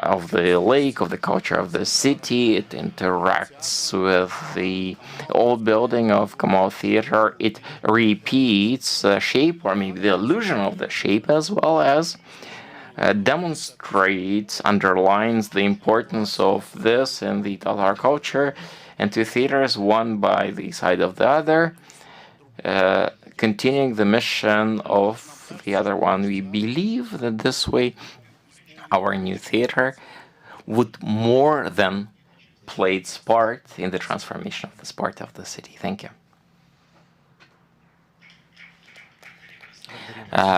of the lake, of the culture of the city. It interacts with the old building of Kamal Theater. It repeats the shape, or maybe the illusion of the shape, as well as demonstrates, underlines the importance of this in the Tatar culture, and two theaters, one by the side of the other, continuing the mission of the other one. We believe that this way our new theater would more than play its part in the transformation of this part of the city. Thank you.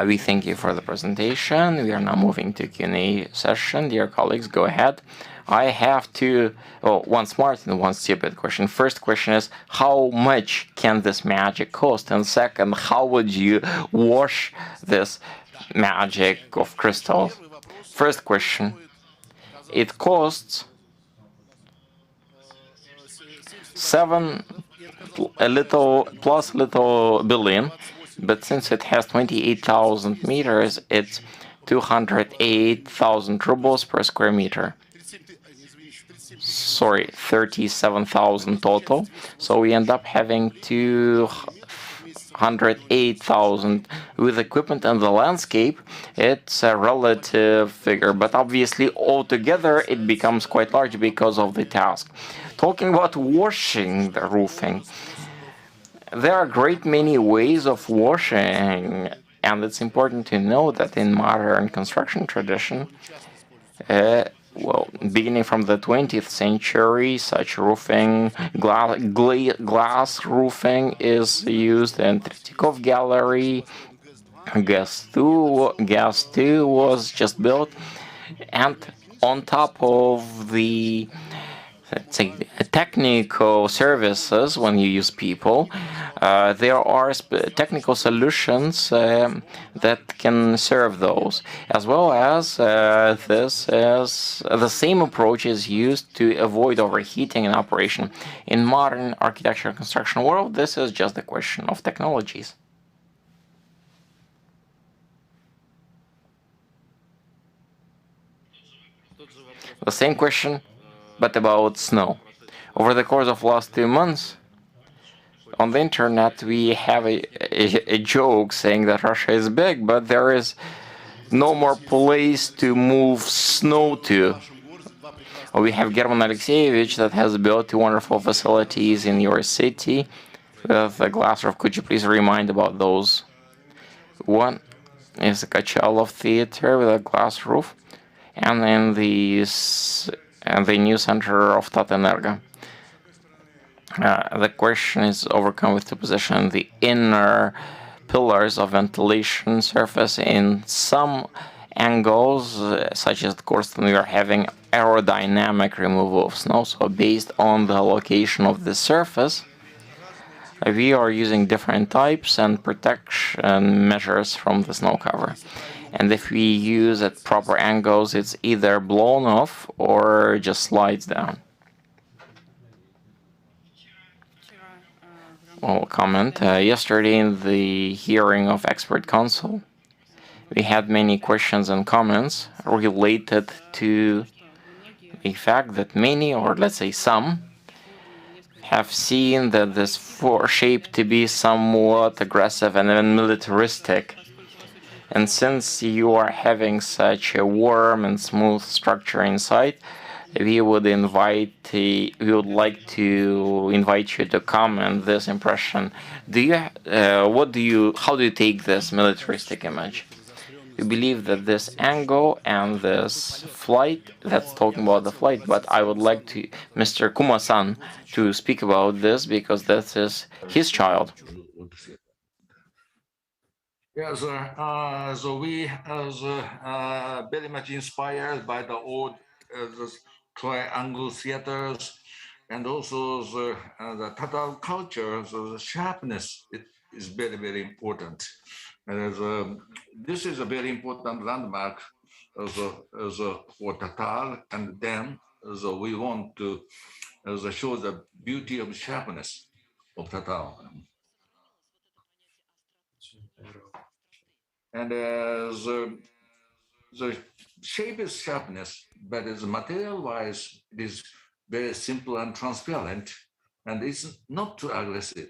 We thank you for the presentation. We are now moving to Q&A session. Dear colleagues, go ahead. I have one smart and one stupid question. First question is, how much can this magic cost? And second, how would you wash this magic of crystals? First question, it costs a little billion, but since it has 28,000 meters, it's 208,000 rubles per square meter. Sorry, 37,000 total. So we end up having 208,000 with equipment and the landscape. It's a relative figure, but obviously altogether it becomes quite large because of the task. Talking about washing the roofing, there are a great many ways of washing, and it's important to know that in modern construction tradition, beginning from the 20th century, such roofing, glass roofing is used in Tretyakov Gallery. Gas 2 was just built, and on top of the technical services, when you use people, there are technical solutions that can serve those, as well as the same approach is used to avoid overheating in operation. In modern architecture and construction world, this is just a question of technologies. The same question, but about snow. Over the course of last 2 months, on the internet we have a joke saying that Russia is big, but there is no more place to move snow to. We have German Alexeyevich that has built 2 wonderful facilities in your city with a glass roof. Could you please remind about those? One is the Kachalov Theater with a glass roof, and then the new center of Tatenerga. The question is overcome with 2 positions. The inner pillars of ventilation surface in some angles, such as the Korsten, we are having aerodynamic removal of snow. So based on the location of the surface, we are using different types and protection measures from the snow cover. And if we use at proper angles, it's either blown off or just slides down. Well, comment. Yesterday in the hearing of expert council, we had many questions and comments related to the fact that many, or let's say some, have seen that this shape to be somewhat aggressive and even militaristic. And since you are having such a warm and smooth structure inside, we would like to invite you to comment this impression. How do you take this militaristic image? We believe that this angle and this flight, that's talking about the flight, but I would like to Mr. Kuma-san to speak about this because this is his child. Yes, so we are very much inspired by the old triangle theaters, and also the Tatar culture. So the sharpness is very, very important. And this is a very important landmark for Tatar, and then so we want to show the beauty of sharpness of Tatar. And the shape is sharpness, but as material-wise, it is very simple and transparent, and it's not too aggressive.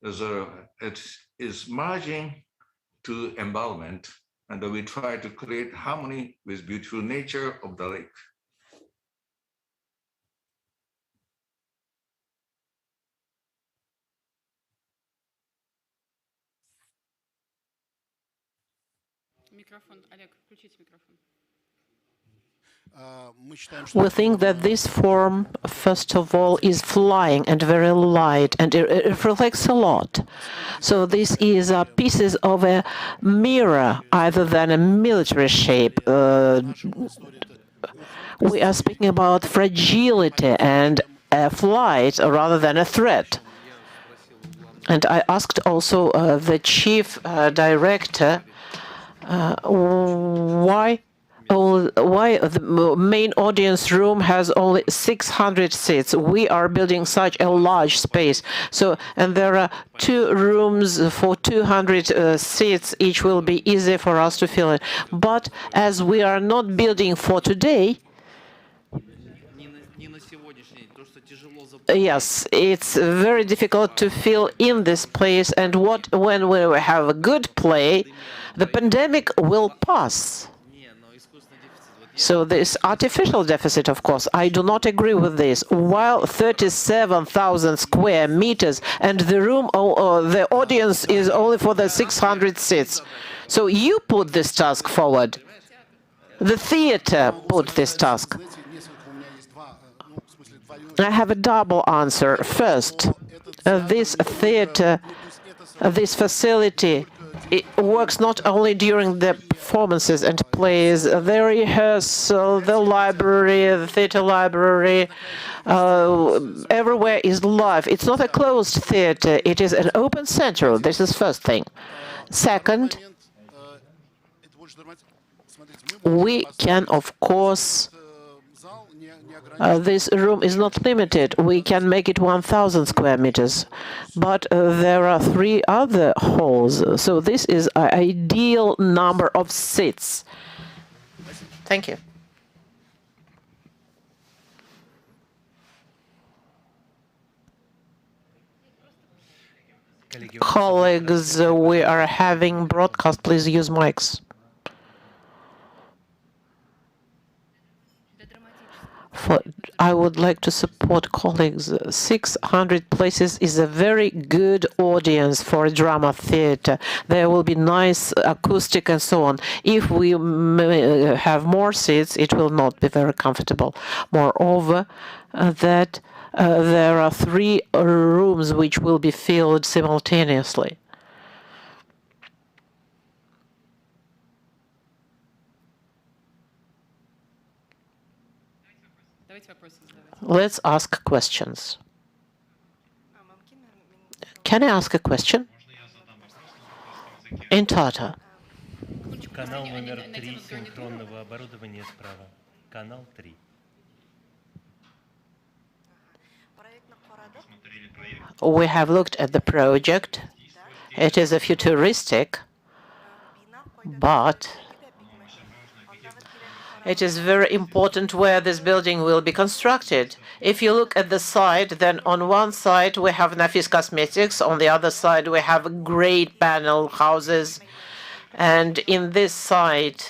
It is merging to environment, and we try to create harmony with beautiful nature of the lake. We think that this form, first of all, is flying and very light, and it reflects a lot. So this is pieces of a mirror, either than a military shape. We are speaking about fragility and a flight rather than a threat. And I asked also the chief director why the main audience room has only 600 seats. We are building such a large space. And there are 2 rooms for 200 seats. Each will be easy for us to fill it. But as we are not building for today, yes, it's very difficult to fill in this place. And when we have a good play, the pandemic will pass. So this artificial deficit, of course, I do not agree with this. While 37,000 square meters and the room, the audience is only for the 600 seats. So you put this task forward. The theater put this task. I have a double answer. First, this theater, this facility, it works not only during the performances and plays, the rehearsal, the library, the theater library, everywhere is live. It's not a closed theater, it is an open center. This is first thing. Second, we can, of course, this room is not limited. We can make it 1,000 square meters, but there are 3 other halls. So this is an ideal number of seats. Thank you. Colleagues, we are having broadcast. Please use mics. I would like to support colleagues. 600 places is a very good audience for a drama theater. There will be nice acoustic and so on. If we have more seats, it will not be very comfortable. Moreover, there are 3 rooms which will be filled simultaneously. Let's ask questions. Can I ask a question? In Tatar. Канал номер 3 синхронного оборудования справа. Канал 3. We have looked at the project. It is a futuristic, but it is very important where this building will be constructed. If you look at the side, then on one side we have Nafis Cosmetics, on the other side we have great panel houses, and in this side,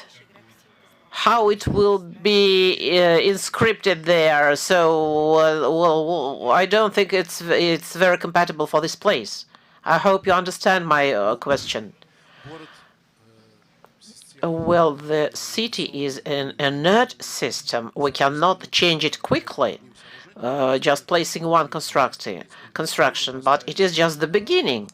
how it will be inscripted there. So, well, I don't think it's very compatible for this place. I hope you understand my question. Well, the city is an inert system. We cannot change it quickly, just placing one construction, but it is just the beginning.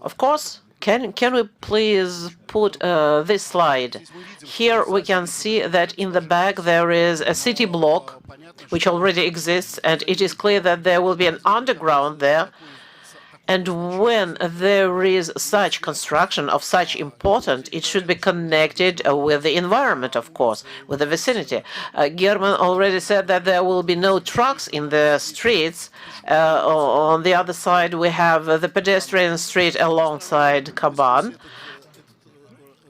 Of course, can we please put this slide? Here we can see that in the back there is a city block which already exists, and it is clear that there will be an underground there. And when there is such construction of such importance, it should be connected with the environment, of course, with the vicinity. German already said that there will be no trucks in the streets. On the other side, we have the pedestrian street alongside Kaban.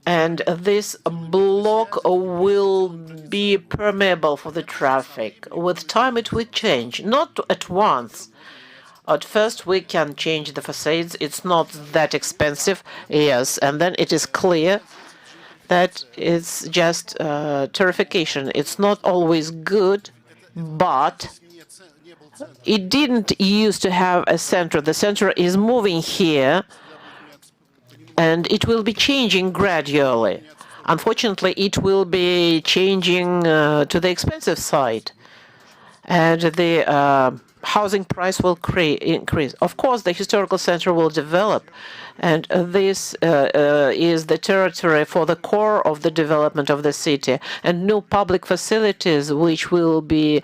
And this block will be permeable for the traffic. With time, it will change, not at once. At first, we can change the facades. It's not that expensive, yes, and then it is clear that it's just terrification. It's not always good, but it didn't used to have a center. The center is moving here, and it will be changing gradually. Unfortunately, it will be changing to the expensive side, and the housing price will increase. Of course, the historical center will develop, and this is the territory for the core of the development of the city, and new public facilities which will be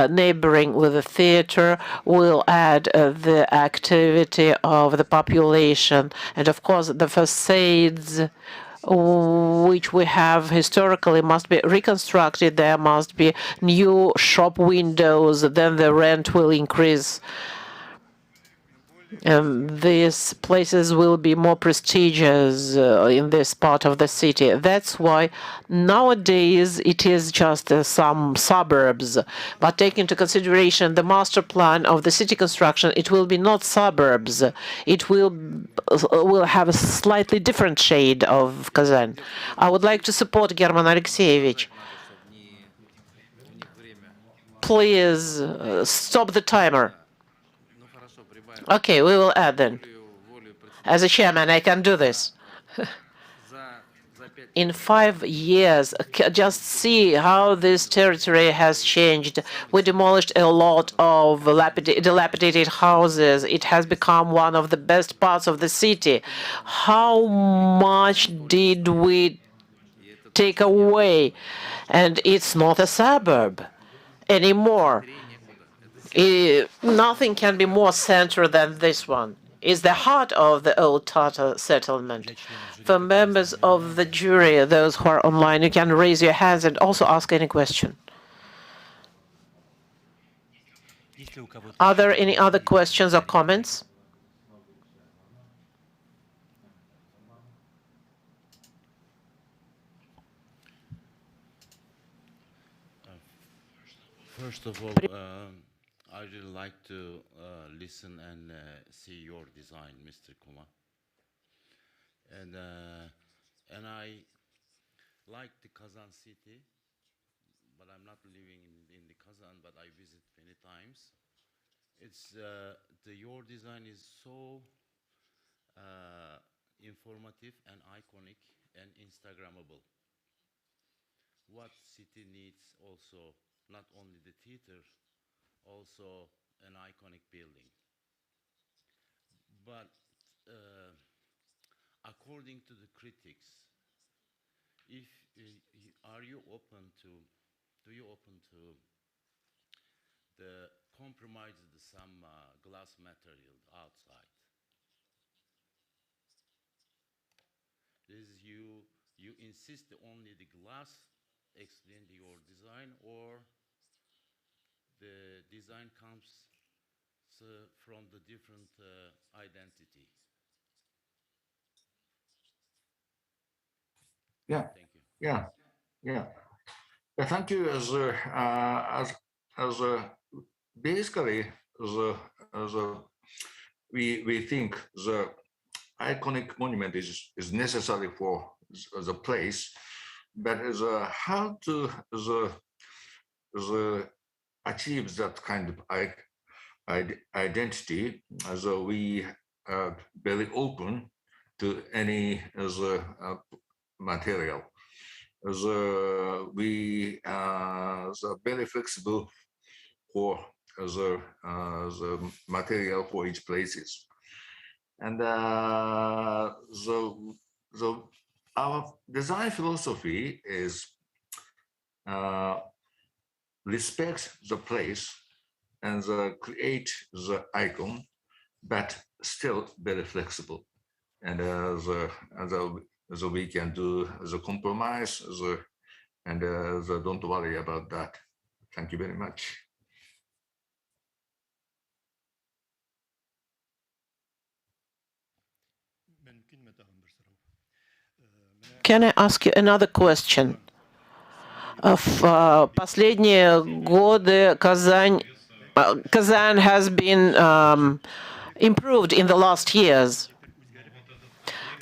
neighboring with the theater will add the activity of the population, and of course the facades which we have historically must be reconstructed. There must be new shop windows, then the rent will increase. These places will be more prestigious in this part of the city. That's why nowadays it is just some suburbs. But take into consideration the master plan of the city construction, it will be not suburbs. It will have a slightly different shade of Kazan. I would like to support German Alexeyevich. Please stop the timer. Okay, we will add then. As a chairman, I can do this. In 5 years, just see how this territory has changed. We demolished a lot of dilapidated houses. It has become one of the best parts of the city. How much did we take away? And it's not a suburb anymore. Nothing can be more central than this one. It's the heart of the old Tatar settlement. For members of the jury, those who are online, you can raise your hands and also ask any question. Are there any other questions or comments? First of all, I really like to listen and see your design, Mr. Kamal. And I like the Kazan city but I'm not living in the Kazan, but I visit many times. It's your design is so informative and iconic and Instagrammable. What city needs also not only the theater, also an iconic building. But according to the critics, if are you open to, do you open to the compromise some glass material outside? Is you insist only the glass explain your design, or the design comes from the different identity? Yeah, Thank you. yeah, yeah. Thank you. As basically we think the iconic monument is necessary for the place, but how to the achieve that kind of identity. So we are very open to any material. We are very flexible for the material for each places. And our design philosophy is respect the place and create the icon, but still very flexible. And so we can do the compromise, and don't worry about that. Thank you very much. Can I ask you another question? В последние годы Kazan has been improved in the last years.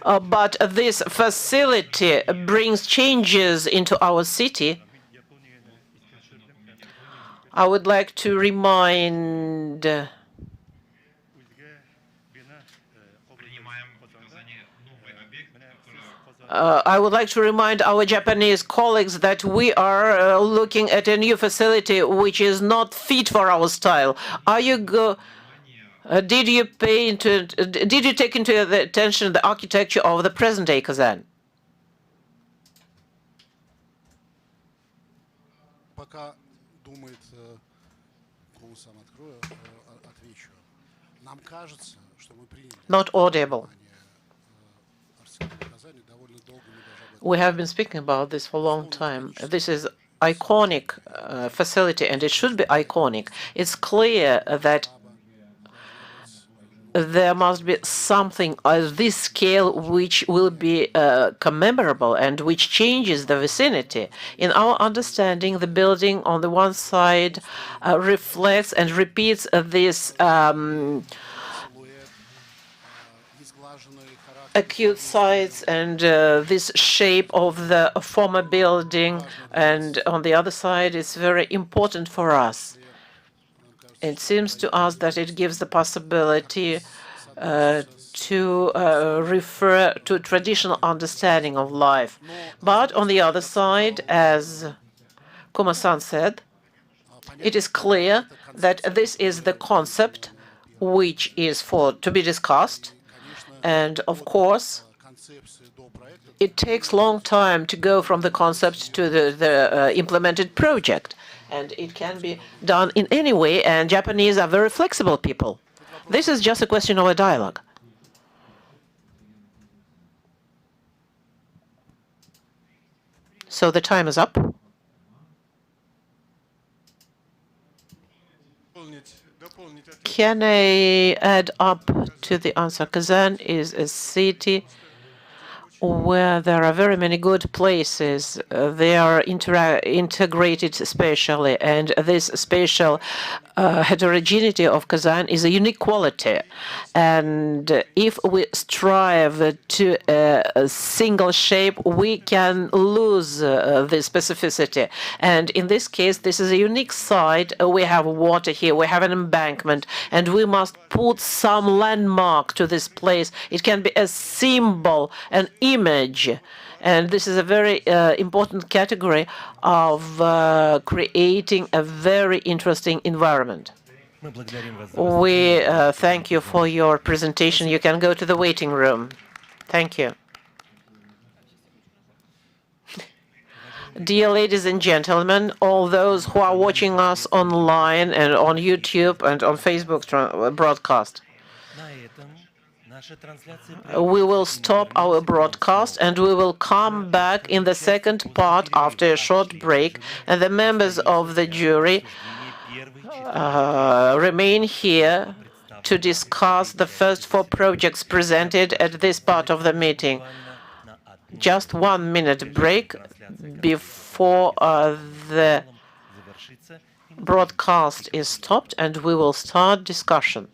But this facility brings changes into our city. I would like to remind our Japanese colleagues that we are looking at a new facility which is not fit for our style. Did you take into the attention the architecture of the present day Kazan? Not audible. We have been speaking about this for a long time. This is iconic facility, and it should be iconic. It's clear that there must be something of this scale which will be commemorable and which changes the vicinity. In our understanding, the building on the one side reflects and repeats this acute sites and this shape of the former building, and on the other side it's very important for us. It seems to us that it gives the possibility to refer to traditional understanding of life. But on the other side, as Kuma-san said, it is clear that this is the concept which is to be discussed. And of course, it takes a long time to go from the concept to the implemented project. And it can be done in any way, and Japanese are very flexible people. This is just a question of a dialogue. So the time is up. Can I add up to the answer? Kazan is a city where there are very many good places. They are integrated spatially, and this spatial heterogeneity of Kazan is a unique quality. And if we strive to a single shape, we can lose the specificity. And in this case, this is a unique site. We have water here, we have an embankment, and we must put some landmark to this place. It can be a symbol, an image. And this is a very important category of creating a very interesting environment. We thank you for your presentation. You can go to the waiting room. Thank you. Dear ladies and gentlemen, all those who are watching us online and on YouTube and on Facebook broadcast, we will stop our broadcast and we will come back in the second part after a short break, and the members of the jury remain here to discuss the first 4 projects presented at this part of the meeting. Just 1 minute break before the broadcast is stopped, and we will start discussion.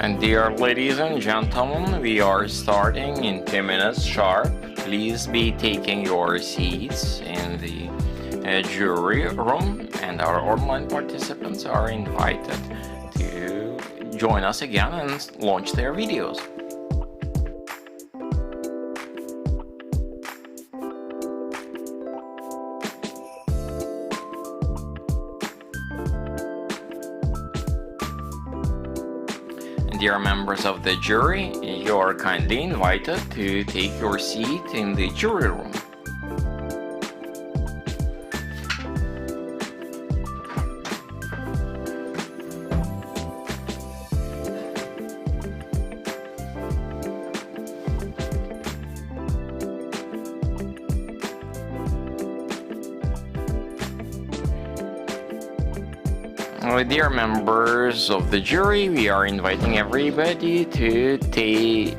And dear ladies and gentlemen, we are starting in 2 minutes sharp. Please be taking your seats in the jury room, and our online participants are invited to join us again and launch their videos. Dear members of the jury, you are kindly invited to take your seat in the jury room. Dear members of the jury, we are inviting everybody to take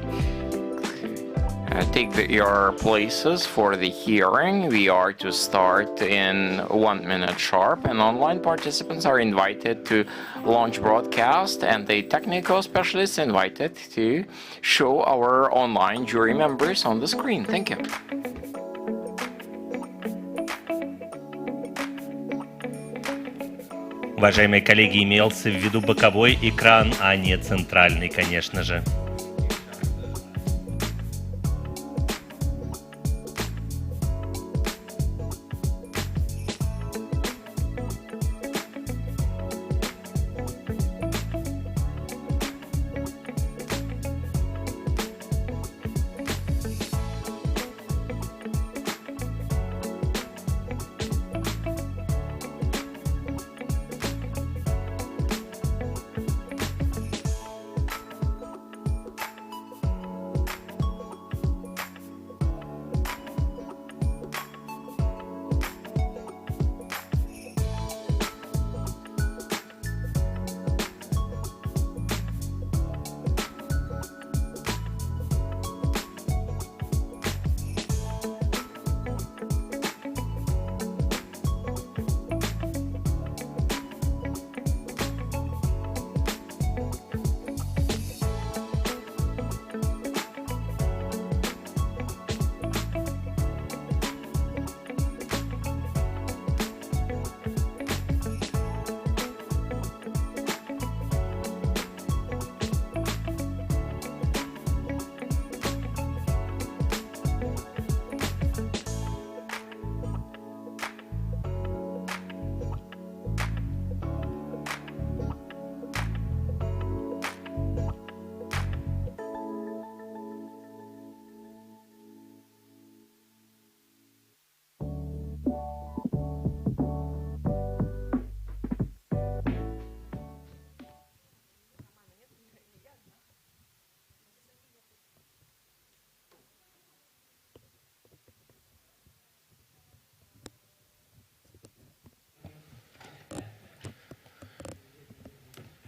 your places for the hearing. We are to start in 1 minute sharp, and online participants are invited to launch broadcast, and the technical specialists invited to show our online jury members on the screen. Thank you. Уважаемые коллеги, имелся в виду боковой экран, а не центральный, конечно же.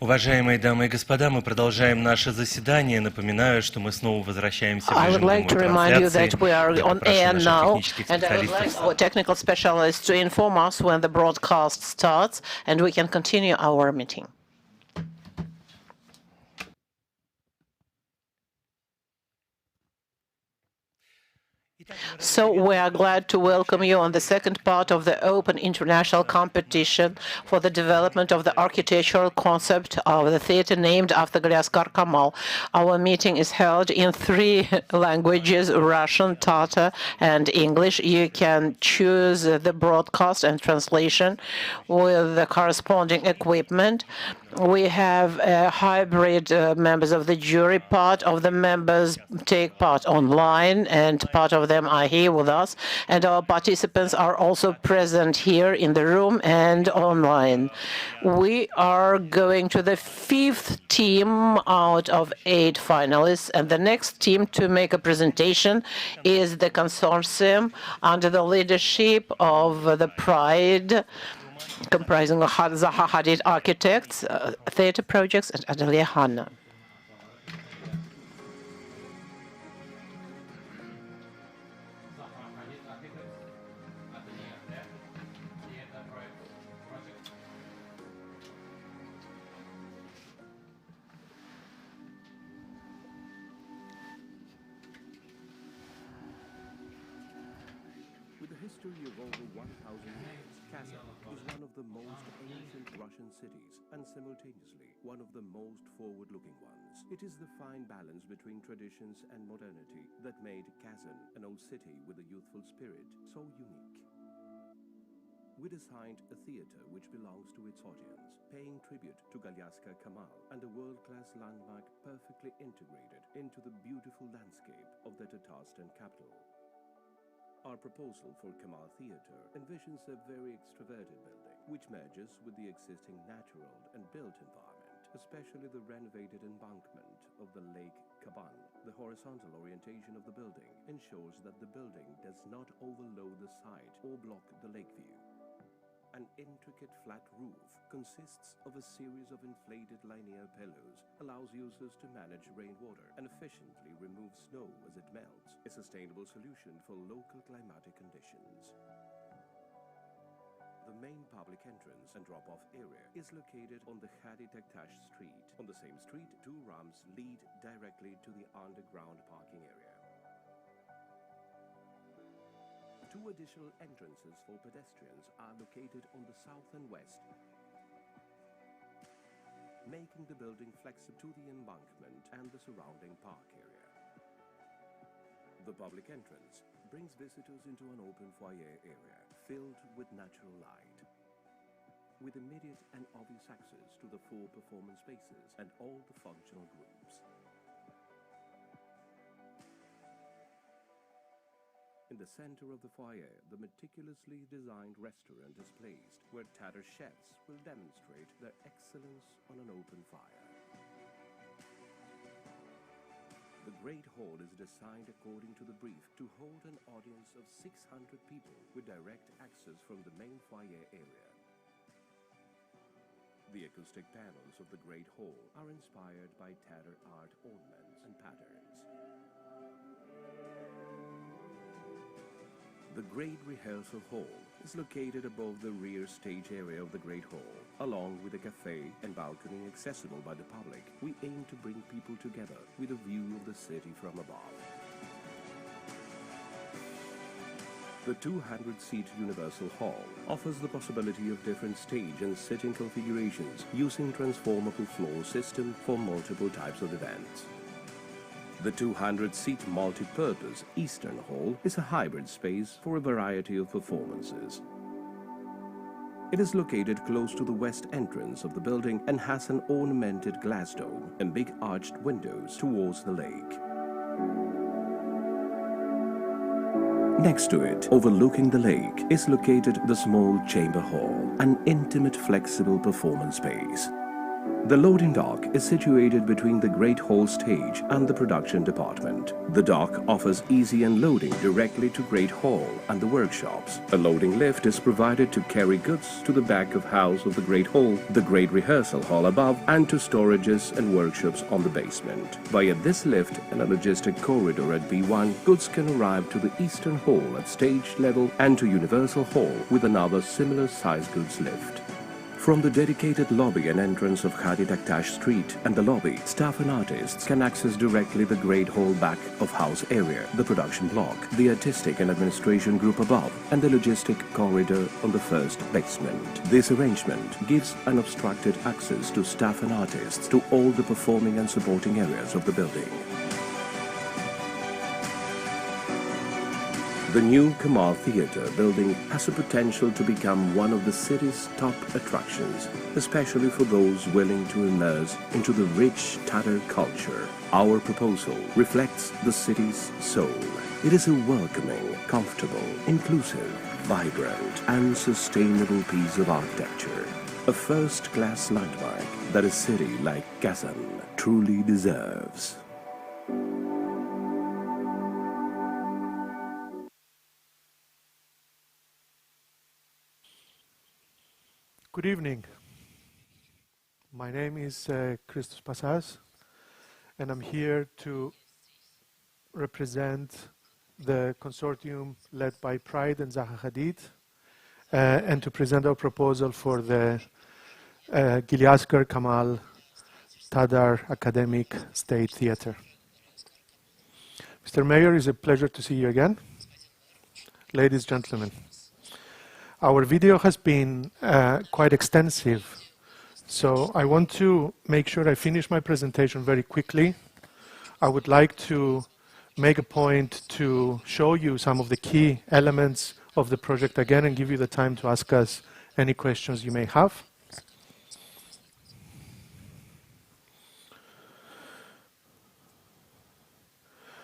Уважаемые дамы и господа, мы продолжаем наше заседание. Напоминаю, что мы снова возвращаемся в режим прямой трансляции. Я попрошу наших технических специалистов. Technical specialists to inform us when the broadcast starts, and we can continue our meeting. So we are glad to welcome you on the second part of the Open International Competition for the development of the architectural concept of the theater named after Galiasgar Kamal. Our meeting is held in 3 languages, Russian, Tatar, and English. You can choose the broadcast and translation with the corresponding equipment. We have hybrid members of the jury. Part of the members take part online, and part of them are here with us. And our participants are also present here in the room and online. We are going to the 5th team out of 8 finalists, and the next team to make a presentation is the consortium under the leadership of the Pride, comprising of Zaha Hadid Architects, Theatre Projects, and Atelier Hanna. history of over 1,000 years, Kazan is one of the most ancient Russian cities and simultaneously one of the most forward-looking ones. It is the fine balance between traditions and modernity that made Kazan, an old city with a youthful spirit, so unique. We designed a theater which belongs to its audience, paying tribute to Galiasgar Kamal and a world-class landmark perfectly integrated into the beautiful landscape of the Tatarstan capital. Our proposal for Kamal Theatre envisions a very extroverted building, which merges with the existing natural and built environment, especially the renovated embankment of the Lake Kaban. The horizontal orientation of the building ensures that the building does not overload the site or block the lake view. An intricate flat roof consists of a series of inflated linear pillows, allows users to manage rainwater and efficiently remove snow as it melts, a sustainable solution for local climatic conditions. The main public entrance and drop-off area is located on the Khadi Taktash Street. On the same street, 2 ramps lead directly to the underground parking area. 2 additional entrances for pedestrians are located on the south and west, making the building flexible to the embankment and the surrounding park area. The public entrance brings visitors into an open foyer area filled with natural light, with immediate and obvious access to the 4 performance spaces and all the functional groups. In the center of the foyer, the meticulously designed restaurant is placed, where Tatar chefs will demonstrate their excellence on an open fire. The Great Hall is designed according to the brief to hold an audience of 600 people with direct access from the main foyer area. The acoustic panels of the Great Hall are inspired by Tatar art ornaments and patterns. The Great Rehearsal Hall is located above the rear stage area of the Great Hall. Along with a cafe and balcony accessible by the public, we aim to bring people together with a view of the city from above. The 200-seat Universal Hall offers the possibility of different stage and sitting configurations using transformable floor system for multiple types of events. The 200-seat multi-purpose Eastern Hall is a hybrid space for a variety of performances. It is located close to the west entrance of the building and has an ornamented glass dome and big arched windows towards the lake. Next to it, overlooking the lake, is located the small Chamber Hall, an intimate, flexible performance space. The loading dock is situated between the Great Hall stage and the production department. The dock offers easy unloading directly to Great Hall and the workshops. A loading lift is provided to carry goods to the back of house of the Great Hall, the Great Rehearsal Hall above, and to storages and workshops on the basement. Via this lift and a logistic corridor at B1, goods can arrive to the Eastern Hall at stage level and to Universal Hall with another similar size goods lift. From the dedicated lobby and entrance of Khadi Taktash Street and the lobby, staff and artists can access directly the Great Hall back of house area, the production block, the artistic and administration group above, and the logistic corridor on the first basement. This arrangement gives unobstructed access to staff and artists to all the performing and supporting areas of the building. The new Kamal Theatre building has the potential to become one of the city's top attractions, especially for those willing to immerse into the rich Tatar culture. Our proposal reflects the city's soul. It is a welcoming, comfortable, inclusive, vibrant, and sustainable piece of architecture. A first-class landmark that a city like Kazan truly deserves. Good evening. My name is Christos Passas, and I'm here to represent the consortium led by Pride and Zaha Hadid, and to present our proposal for the Galiasgar Kamal Tatar Academic State Theatre. Mr. Mayor, it's a pleasure to see you again. ladies and gentlemen. Our video has been quite extensive, so I want to make sure I finish my presentation very quickly. I would like to make a point to show you some of the key elements of the project again and give you the time to ask us any questions you may have.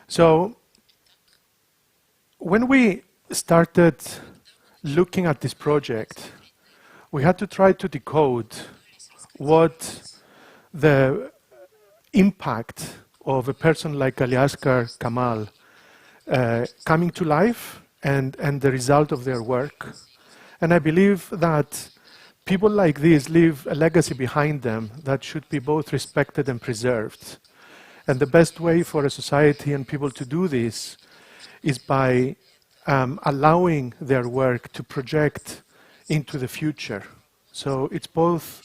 So, when we started looking at this project, we had to try to decode what the impact of a person like Galiasgar, Kamal, coming to life and the result of their work. And I believe that people like this leave a legacy behind them that should be both respected and preserved. And the best way for a society and people to do this is by allowing their work to project into the future. So it's both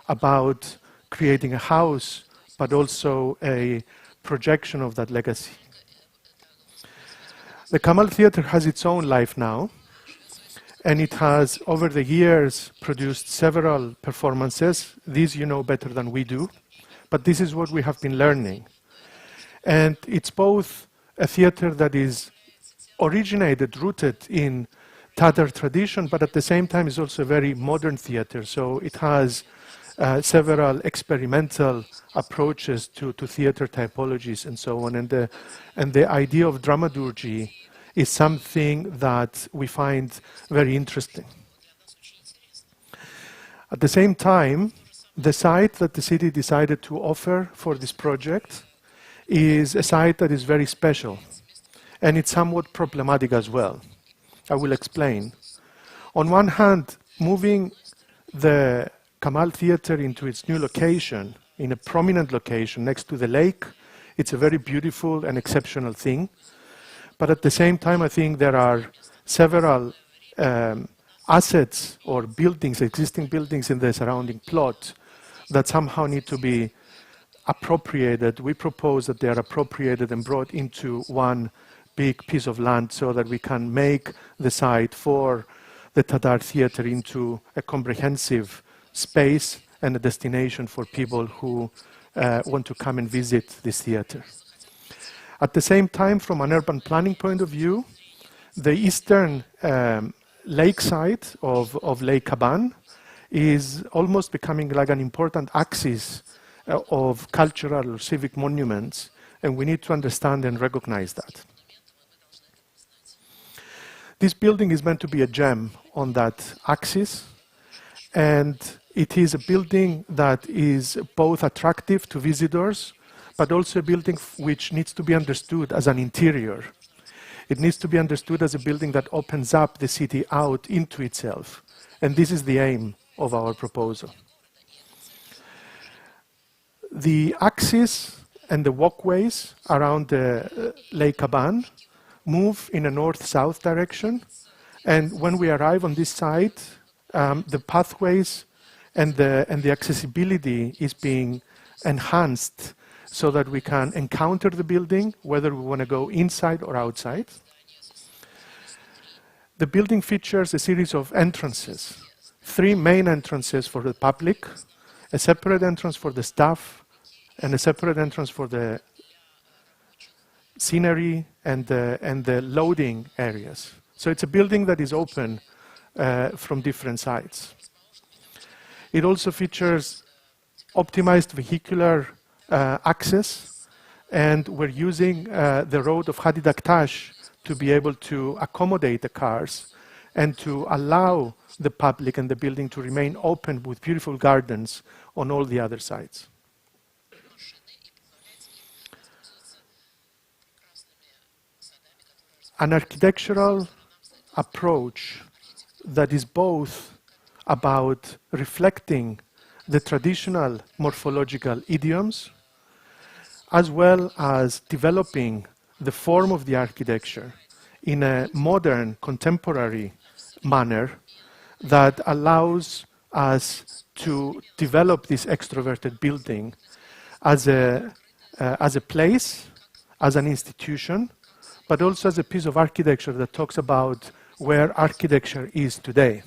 about creating a house, but also a projection of that legacy. The Kamal Theatre has its own life now, and it has, over the years, produced several performances. These you know better than we do, but this is what we have been learning. And it's both a theatre that is originated, rooted in Tatar tradition, but at the same time is also a very modern theatre. So it has several experimental approaches to theatre typologies and so on. And the idea of dramaturgy is something that we find very interesting. At the same time, the site that the city decided to offer for this project is a site that is very special, and it's somewhat problematic as well. I will explain. On one hand, moving the Kamal Theatre into its new location, in a prominent location next to the lake, it's a very beautiful and exceptional thing. But at the same time, I think there are several assets or buildings, existing buildings in the surrounding plot that somehow need to be appropriated. We propose that they are appropriated and brought into one big piece of land so that we can make the site for the Tatar Theatre into a comprehensive space and a destination for people who want to come and visit this theatre. At the same time, from an urban planning point of view, the eastern lakeside of Lake Kaban is almost becoming like an important axis of cultural or civic monuments, and we need to understand and recognize that. This building is meant to be a gem on that axis, and it is a building that is both attractive to visitors, but also a building which needs to be understood as an interior. It needs to be understood as a building that opens up the city out into itself, and this is the aim of our proposal. The axis and the walkways around the Lake Kaban move in a north-south direction, and when we arrive on this site, the pathways and the accessibility is being enhanced so that we can encounter the building, whether we want to go inside or outside. The building features a series of entrances, 3 main entrances for the public, a separate entrance for the staff, and a separate entrance for the scenery and the loading areas. So it's a building that is open from different sides. It also features optimized vehicular access, and we're using the road of Hadi Daktash to be able to accommodate the cars and to allow the public and the building to remain open with beautiful gardens on all the other sides. An architectural approach that is both about reflecting the traditional morphological idioms as well as developing the form of the architecture in a modern, contemporary manner that allows us to develop this extroverted building as a place, as an institution, but also as a piece of architecture that talks about where architecture is today.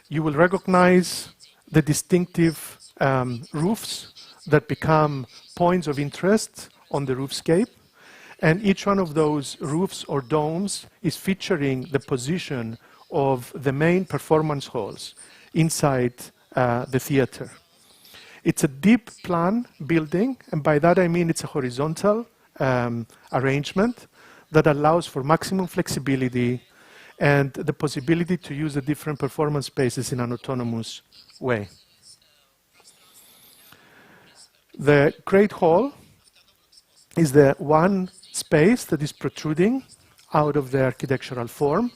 You will recognize the distinctive roofs that become points of interest on the roofscape. And each one of those roofs or domes is featuring the position of the main performance halls inside the theater. It's a deep plan building, and by that I mean it's a horizontal arrangement that allows for maximum flexibility and the possibility to use the different performance spaces in an autonomous way. The Great Hall is the one space that is protruding out of the architectural form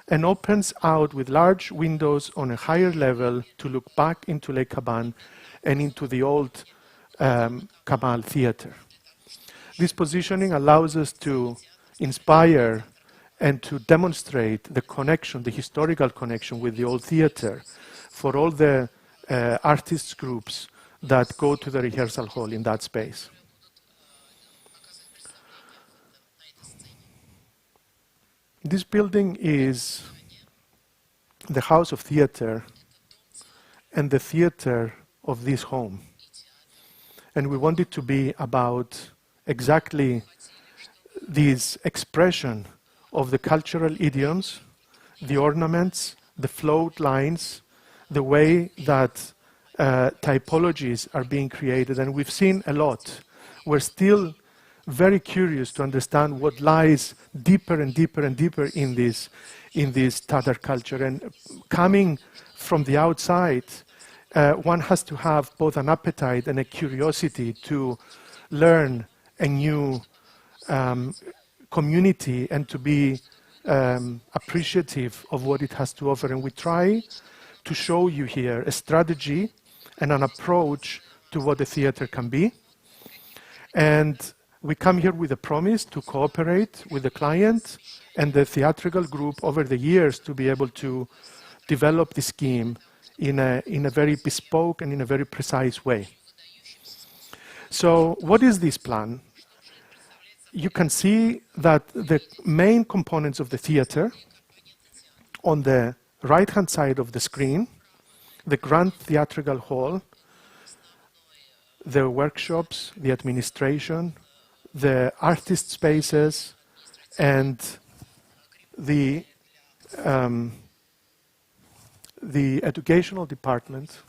and opens out with large windows on a higher level to look back into Lake Kaban and into the old Kamal Theater. This positioning allows us to inspire and to demonstrate the connection, the historical connection with the old theater for all the artists groups that go to the rehearsal hall in that space. This building is the house of theater and the theater of this home. And we want it to be about exactly this expression of the cultural idioms, the ornaments, the float lines, the way that typologies are being created. And we've seen a lot. We're still very curious to understand what lies deeper and deeper and deeper in this Tatar culture. And coming from the outside, one has to have both an appetite and a curiosity to learn a new community and to be appreciative of what it has to offer. And we try to show you here a strategy and an approach to what the theater can be. And we come here with a promise to cooperate with the client and the theatrical group over the years to be able to develop the scheme in a very bespoke and in a very precise way. So what is this plan? You can see that the main components of the theater on the right-hand side of the screen, the grand theatrical hall, the workshops, the administration, the artist spaces, and the educational department.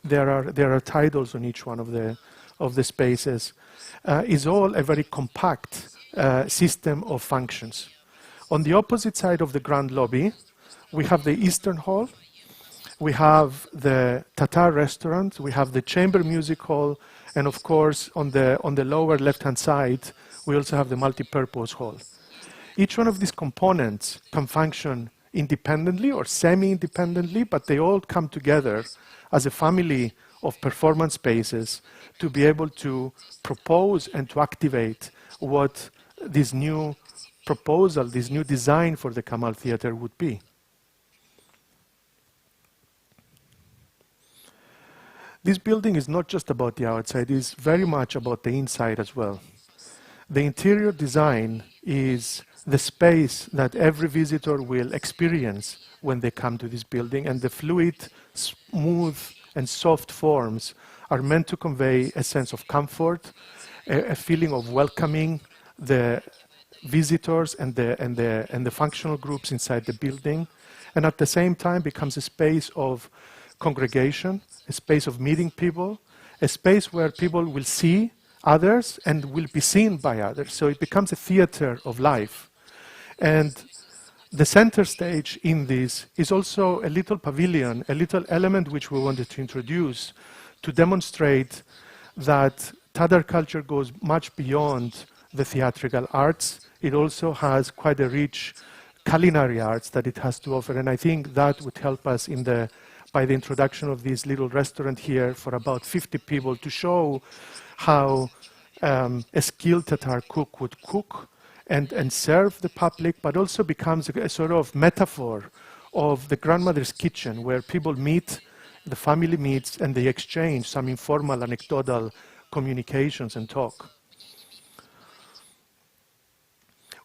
There are titles on each one of the spaces. Is all a very compact system of functions. On the opposite side of the grand lobby, we have the Eastern Hall, we have the Tatar restaurant, we have the chamber music hall, and of course, on the lower left-hand side, we also have the multi-purpose hall. Each one of these components can function independently or semi-independently, but they all come together as a family of performance spaces to be able to propose and to activate what this new proposal, this new design for the Kamal Theater would be. This building is not just about the outside, it is very much about the inside as well. The interior design is the space that every visitor will experience when they come to this building, and the fluid, smooth, and soft forms are meant to convey a sense of comfort, a feeling of welcoming the visitors and the functional groups inside the building, and at the same time becomes a space of congregation, a space of meeting people, a space where people will see others and will be seen by others. So it becomes a theater of life. And the center stage in this is also a little pavilion, a little element which we wanted to introduce to demonstrate that Tatar culture goes much beyond the theatrical arts. It also has quite a rich culinary arts that it has to offer. And I think that would help us by the introduction of this little restaurant here for about 50 people to show how a skilled Tatar cook would cook and serve the public, but also becomes a sort of metaphor of the grandmother's kitchen where people meet, the family meets, and they exchange some informal anecdotal communications and talk.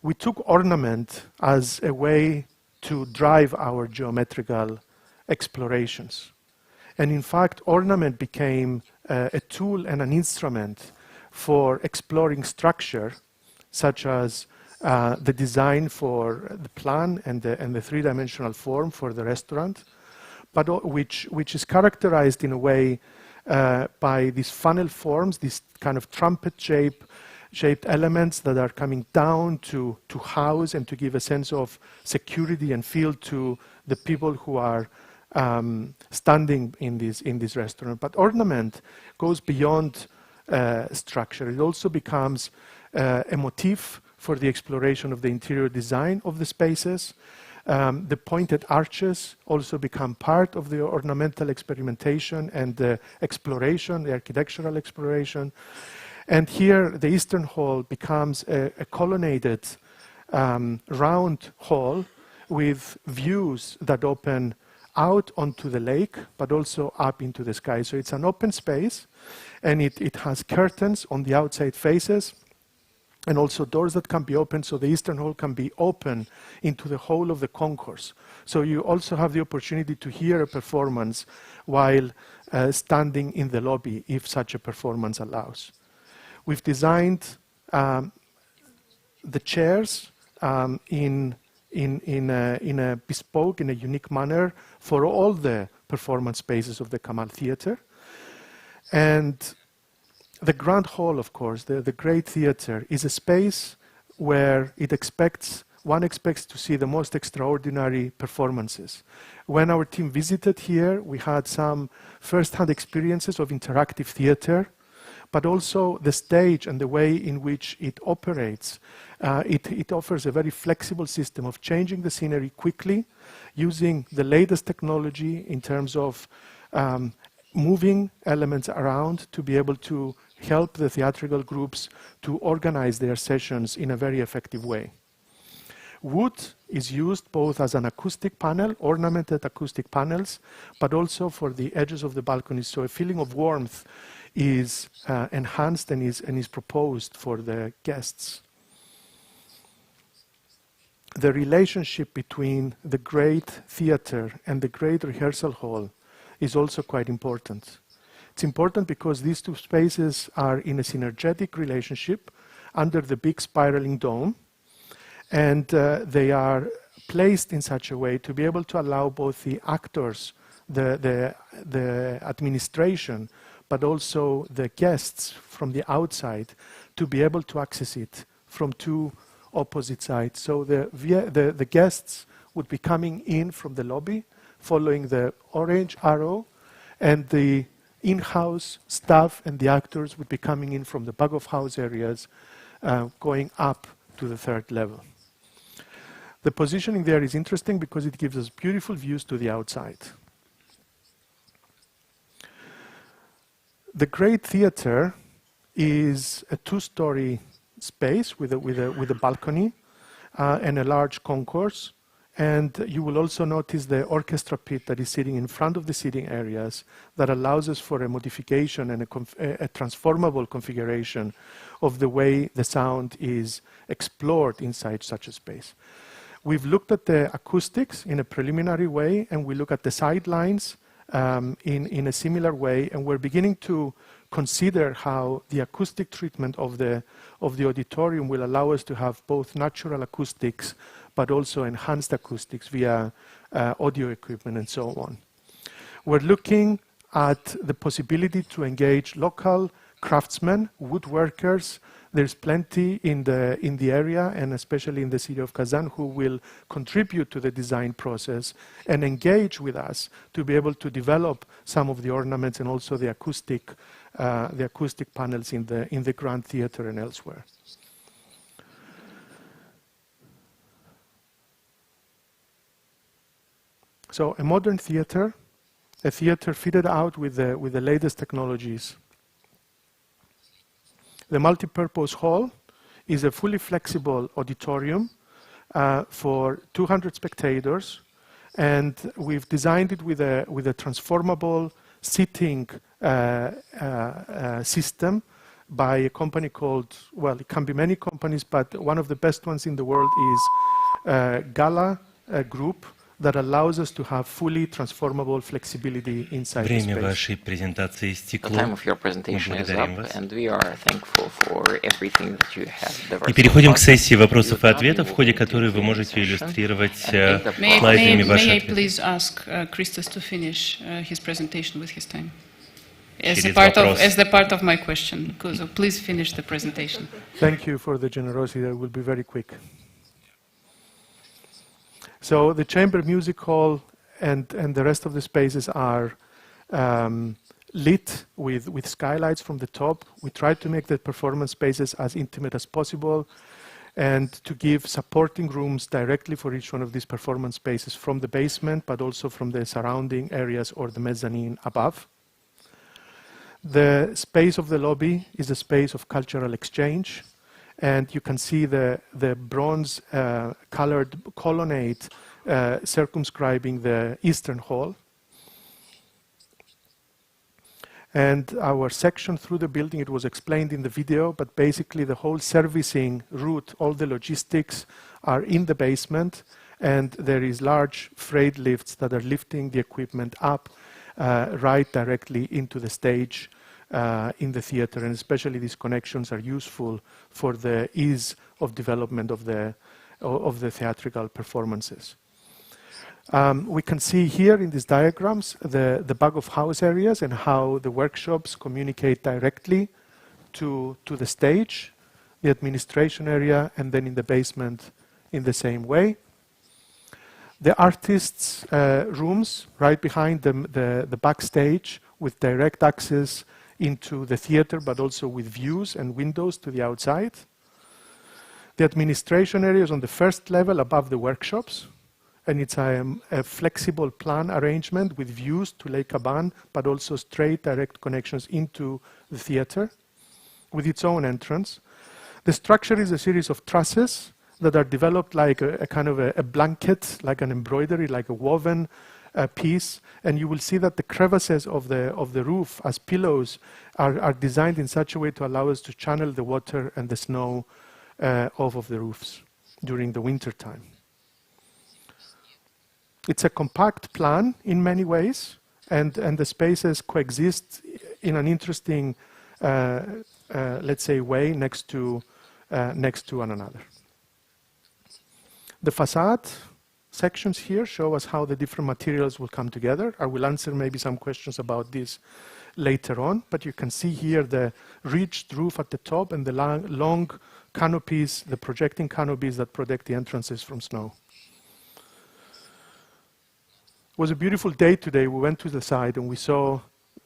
We took ornament as a way to drive our geometrical explorations. And in fact, ornament became a tool and an instrument for exploring structure, such as the design for the plan and the three-dimensional form for the restaurant, but which is characterized in a way by these funnel forms, these kind of trumpet-shaped elements that are coming down to house and to give a sense of security and feel to the people who are standing in this restaurant. But ornament goes beyond structure. It also becomes a motif for the exploration of the interior design of the spaces. The pointed arches also become part of the ornamental experimentation and the exploration, the architectural exploration. And here the Eastern Hall becomes a colonnaded round hall with views that open out onto the lake, but also up into the sky. So it's an open space, and it has curtains on the outside faces, and also doors that can be opened, so the Eastern Hall can be open into the whole of the concourse. So you also have the opportunity to hear a performance while standing in the lobby, if such a performance allows. We've designed the chairs in a bespoke, in a unique manner for all the performance spaces of the Kamal Theater. And the Grand Hall, of course, the Great Theater, is a space where one expects to see the most extraordinary performances. When our team visited here, we had some first-hand experiences of interactive theater, but also the stage and the way in which it operates. It offers a very flexible system of changing the scenery quickly, using the latest technology in terms of moving elements around to be able to help the theatrical groups to organize their sessions in a very effective way. Wood is used both as an acoustic panel, ornamented acoustic panels, but also for the edges of the balconies. So a feeling of warmth is enhanced and is proposed for the guests. The relationship between the Great Theater and the Great Rehearsal Hall is also quite important. It's important because these two spaces are in a synergetic relationship under the big spiraling dome, and they are placed in such a way to be able to allow both the actors, the administration, but also the guests from the outside to be able to access it from two opposite sides. So the guests would be coming in from the lobby, following the orange arrow, and the in-house staff and the actors would be coming in from the back-of-house areas, going up to the third level. The positioning there is interesting because it gives us beautiful views to the outside. The Great Theater is a two-story space with a balcony and a large concourse. And you will also notice the orchestra pit that is sitting in front of the seating areas that allows us for a modification and a transformable configuration of the way the sound is explored inside such a space. We've looked at the acoustics in a preliminary way, and we look at the sidelines in a similar way, and we're beginning to consider how the acoustic treatment of the auditorium will allow us to have both natural acoustics but also enhanced acoustics via audio equipment and so on. We're looking at the possibility to engage local craftsmen, woodworkers. There's plenty in the area, and especially in the city of Kazan, who will contribute to the design process and engage with us to be able to develop some of the ornaments and also the acoustic panels in the Grand Theater and elsewhere. So a modern theater, a theater fitted out with the latest technologies. The multipurpose hall is a fully flexible auditorium for 200 spectators, and we've designed it with a transformable seating system by a company called, well, it can be many companies, but one of the best ones in the world is Gala Group, that allows us to have fully transformable flexibility inside the Время space. вашей презентации The истекло. time of your Мы presentation is благодарим up, вас. and we are thankful for everything that you have delivered. И переходим к сессии вопросов и ответов, в ходе которой вы можете иллюстрировать слайдами ваши May I ответы. please ask Christos to finish his presentation with his time? As Через the part of my question, so please finish the presentation. Thank you for the generosity. I will be very quick. So the chamber music hall and the rest of the spaces are lit with skylights from the top. We try to make the performance spaces as intimate as possible and to give supporting rooms directly for each one of these performance spaces from the basement, but also from the surrounding areas or the mezzanine above. The space of the lobby is a space of cultural exchange. And you can see the bronze colored colonnade circumscribing the eastern hall. And our section through the building, it was explained in the video, but basically the whole servicing route, all the logistics are in the basement, and there is large freight lifts that are lifting the equipment up right directly into the stage in the theater, and especially these connections are useful for the ease of development of the theatrical performances. We can see here in these diagrams the back of house areas and how the workshops communicate directly to the stage, the administration area, and then in the basement in the same way. The artists' rooms right behind the backstage with direct access into the theater, but also with views and windows to the outside. The administration area is on the first level above the workshops, and it's a flexible plan arrangement with views to Lake Caban, but also straight direct connections into the theater with its own entrance. The structure is a series of trusses that are developed like a kind of a blanket, like an embroidery, like a woven piece, and you will see that the crevices of the roof as pillows are designed in such a way to allow us to channel the water and the snow off of the roofs during the winter time. It's a compact plan in many ways, and the spaces coexist in an interesting, let's say, way next to one another. The facade sections here show us how the different materials will come together. I will answer maybe some questions about this later on, but you can see here the ridged roof at the top and the long canopies, the projecting canopies that protect the entrances from snow. It was a beautiful day today. We went to the site and we saw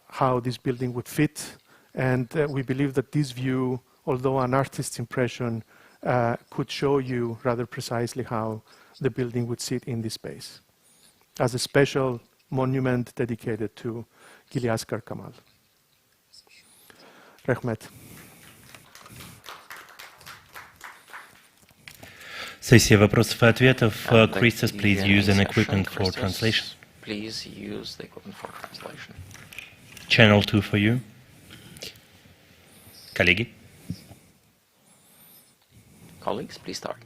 how this building would fit, and we believe that this view, although an artist's impression, could show you rather precisely how the building would sit in this space as a special monument dedicated to Galiasgar Kamal. Rehmet. Сессия вопросов и ответов. Christos, please use an equipment for translation. Please use the equipment for translation. Channel 2 for you. Коллеги. Colleagues, please start.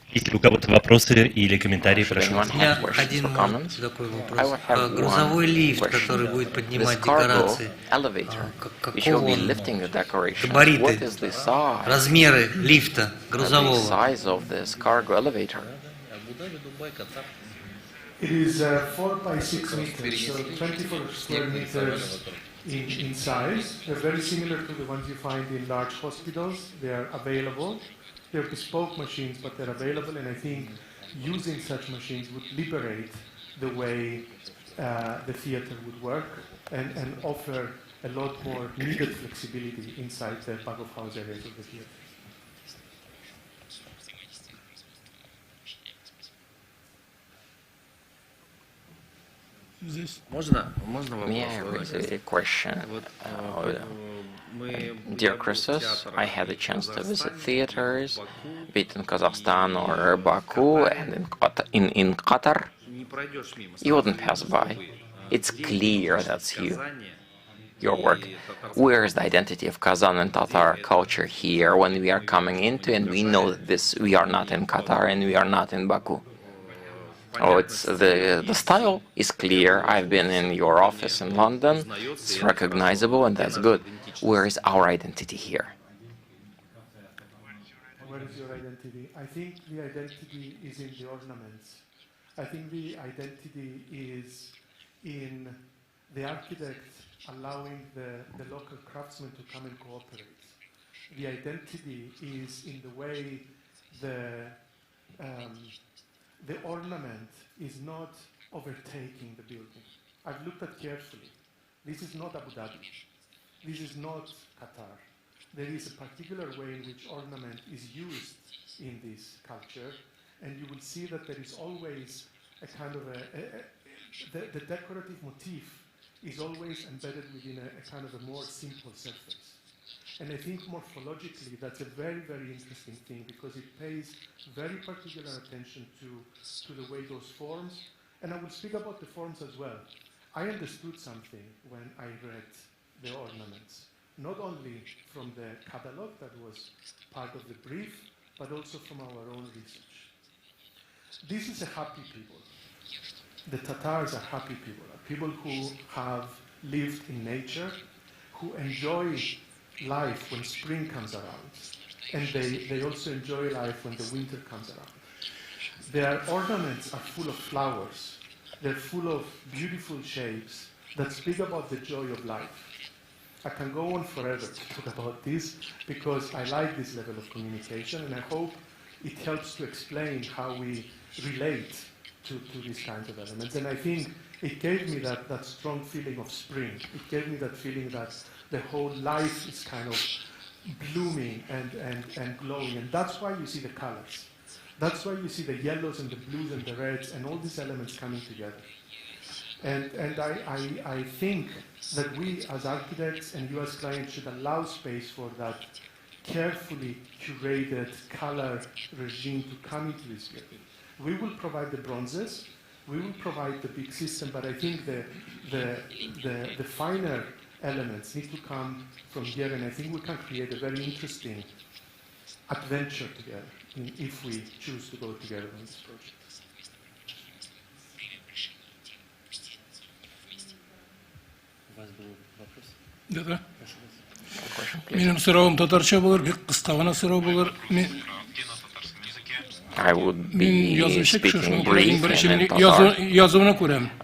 Есть ли у кого-то вопросы или комментарии? Прошу. У меня один такой вопрос. Грузовой лифт, который будет поднимать декорации, какого габариты, размеры лифта грузового? It is 4 by 6 meters, so 24 square meters in size. They're very similar to the ones you find in large hospitals. They are available. They're bespoke machines, but they're available, and I think using such machines would liberate the way the theater would work and offer a lot more needed flexibility inside the back-of-house areas of the theater. May I raise a question? Dear Christos, I had a chance to visit theaters, be it in Kazakhstan or Baku and in Qatar. You wouldn't pass by. It's clear that's you, your work. Where is the identity of Kazan and Tatar culture here when we are coming into, and we know this, we are not in Qatar and we are not in Baku? Oh, it's the style is clear. I've been in your office in London. It's recognizable, and that's good. Where is our identity here? Where is your identity? I think the identity is in the ornaments. I think the identity is in the architect allowing the local craftsmen to come and cooperate. The identity is in the way the ornament is not overtaking the building. I've looked at carefully. This is not Abu Dhabi. This is not Qatar. There is a particular way in which ornament is used in this culture, and you will see that there is always a kind of the decorative motif is always embedded within a kind of a more simple surface. And I think morphologically that's a very, very interesting thing, because it pays very particular attention to the way those forms, and I will speak about the forms as well. I understood something when I read the ornaments, not only from the catalog that was part of the brief, but also from our own research. This is a happy people. The Tatars are happy people who have lived in nature, who enjoy life when spring comes around, and they also enjoy life when the winter comes around. Their ornaments are full of flowers. They're full of beautiful shapes that speak about the joy of life. I can go on forever to talk about this because I like this level of communication, and I hope it helps to explain how we relate to these kinds of elements. And I think it gave me that strong feeling of spring. It gave me that feeling that the whole life is kind of blooming and glowing. And that's why you see the colors. That's why you see the yellows and the blues and the reds and all these elements coming together. And I think that we as architects and you as clients should allow space for that carefully curated color regime to come into this building. We will provide the bronzes, we will provide the big system, but I think the finer elements need to come from here, and I think we can create a very interesting adventure together if we choose to go together on this project. Да. Менің сұрауым татарша болар, бек қысқа ғана сұрау болар. I would be speaking brief in Tatar.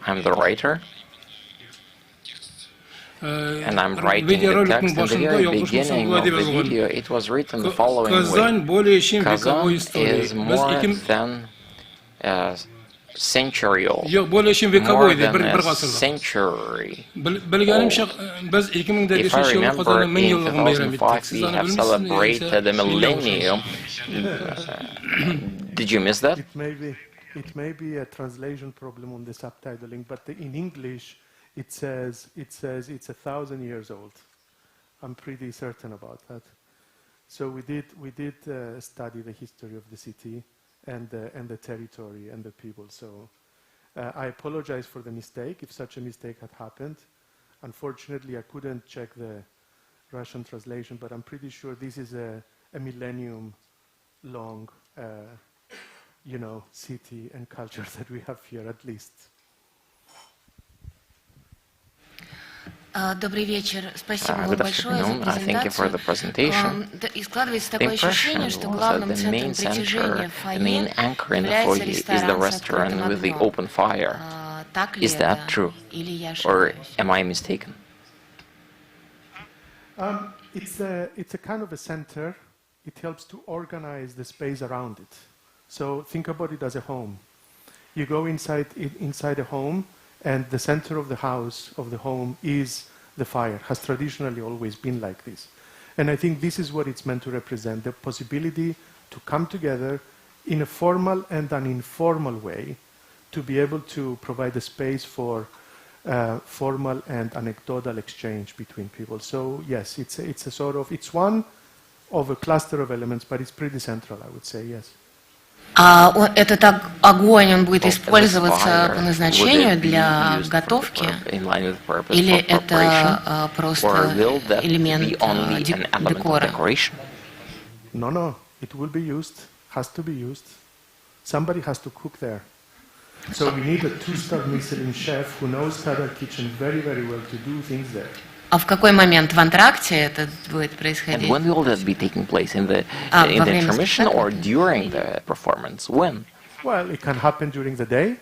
I'm the writer, and I'm writing the text. In the very beginning of the video, it was written the following way. Kazan is more than a century old. More than a century old. If I remember, in 2005 we have celebrated the millennium. Did you miss that? It may be a translation problem on the subtitling, but in English it says it's 1,000 years old. I'm pretty certain about that. So we did study the history of the city and the territory and the people. So I apologize for the mistake if such a mistake had happened. Unfortunately, I couldn't check the Russian translation, but I'm pretty sure this is a millennium-long city and culture that we have here, at least. Добрый вечер. Спасибо вам большое за Thank you for the presentation. И складывается такое ощущение, что главным центром притяжения в фойе является ресторан с открытым окном. Так ли Is that true? Or am I mistaken? It's a kind of a center. It helps to organize the space around it. So think about it as a home. You go inside a home, and the center of the house, of the home, is the fire. Has traditionally always been like this. And I think this is what it's meant to represent, the possibility to come together in a formal and an informal way to be able to provide a space for formal and anecdotal exchange between people. So yes, it's a sort of, it's one of a cluster of elements, but it's pretty central, I would say, yes. Этот огонь, он будет использоваться по назначению для готовки, или это просто элемент декора? No, it will be used, has to be used. Somebody has to cook there. So we need a 2-star Michelin chef who knows Tatar kitchen very, very well to do things there. А в какой момент в антракте это будет происходить? And when will that be taking place? In the intermission or during the performance? When? Well, it can happen during the day.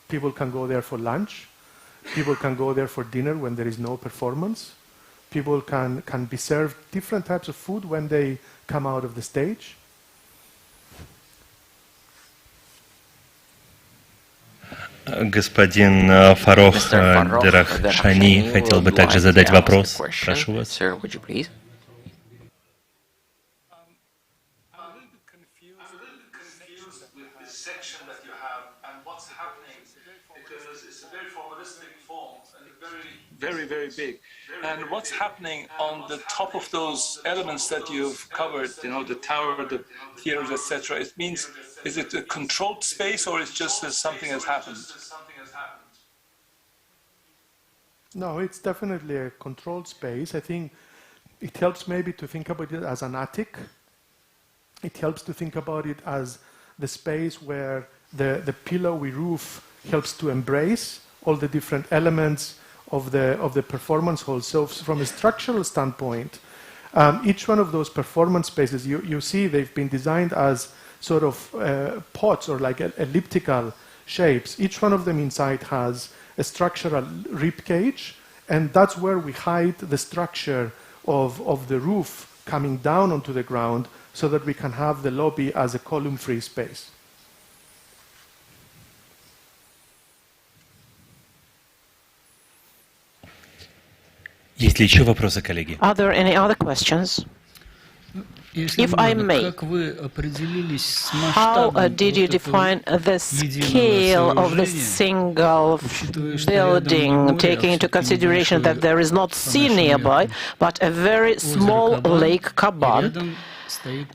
People can go there for lunch. People can go there for dinner when there is no performance. People can be served different types of food when they come out of the stage. Господин Фарох Дерахшани хотел бы также задать вопрос. Прошу вас. Very, very big. And what's happening on the top of those elements that you've covered, you know, the tower, the theaters, etc.? It means, is it a controlled space or it's just something has happened? No, it's definitely a controlled space. I think it helps maybe to think about it as an attic. It helps to think about it as the space where the pillowy roof helps to embrace all the different elements of the performance hall. So from a structural standpoint, each one of those performance spaces, you see they've been designed as sort of pots or like elliptical shapes. Each one of them inside has a structural rib cage, and that's where we hide the structure of the roof coming down onto the ground so that we can have the lobby as a column-free space. Есть ли еще вопросы, коллеги? Are there any other questions? If I may, how did you define the scale of the single building, taking into consideration that there is not sea nearby, but a very small lake, Kaban,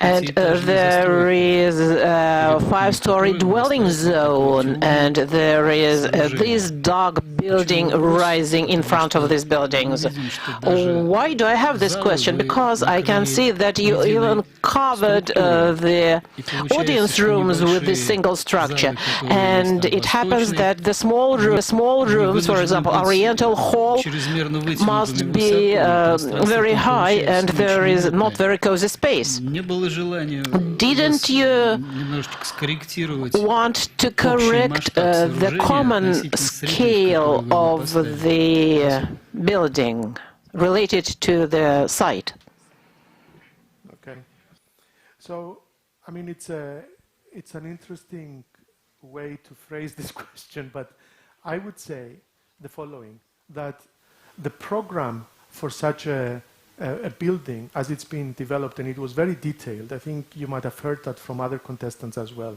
and there is a 5-story dwelling zone, and there is this dark building rising in front of these buildings? Why do I have this question? Because I can see that you even covered the audience rooms with this single structure, and it happens that the small rooms, for example, Oriental Hall, must be very high, and there is not very cozy space. Didn't you want to correct the common scale of the building related to the site? Okay. So, I mean, it's an interesting way to phrase this question, but I would say the following, that the program for such a building, as it's been developed, and it was very detailed, I think you might have heard that from other contestants as well,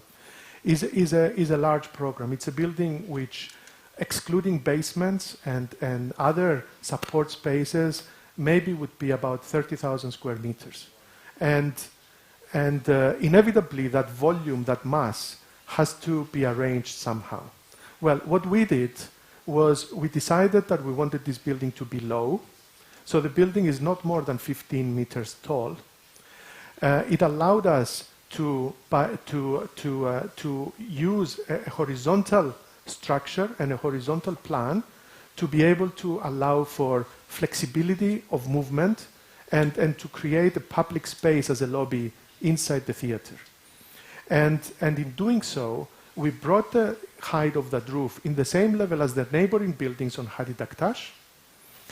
is a large program. It's a building which, excluding basements and other support spaces, maybe would be about 30,000 square meters. And inevitably that volume, that mass, has to be arranged somehow. Well, what we did was we decided that we wanted this building to be low. So the building is not more than 15 meters tall. It allowed us to use a horizontal structure and a horizontal plan to be able to allow for flexibility of movement and to create a public space as a lobby inside the theater. And in doing so, we brought the height of that roof in the same level as the neighboring buildings on Hari Daktash.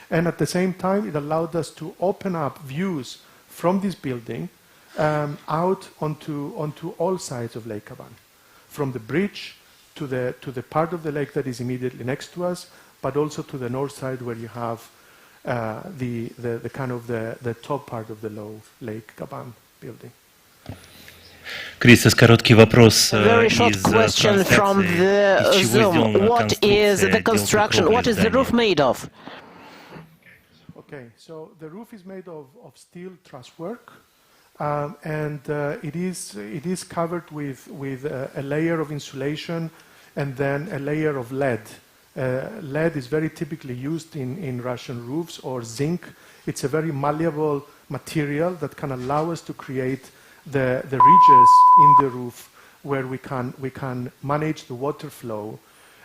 And at the same time, it allowed us to open up views from this building out onto all sides of Lake Kaban, from the bridge to the part of the lake that is immediately next to us, but also to the north side where you have the kind of the top part of the low Lake Kaban building. Крисис, короткий вопрос Very short из question from трансляции. the Из чего Zoom. сделана What is the конструкция, construction? What is the roof made of? Okay, so the roof is made of steel trusswork, and it is covered with a layer of insulation and then a layer of lead. Lead is very typically used in Russian roofs, or zinc. It's a very malleable material that can allow us to create the ridges in the roof where we can manage the water flow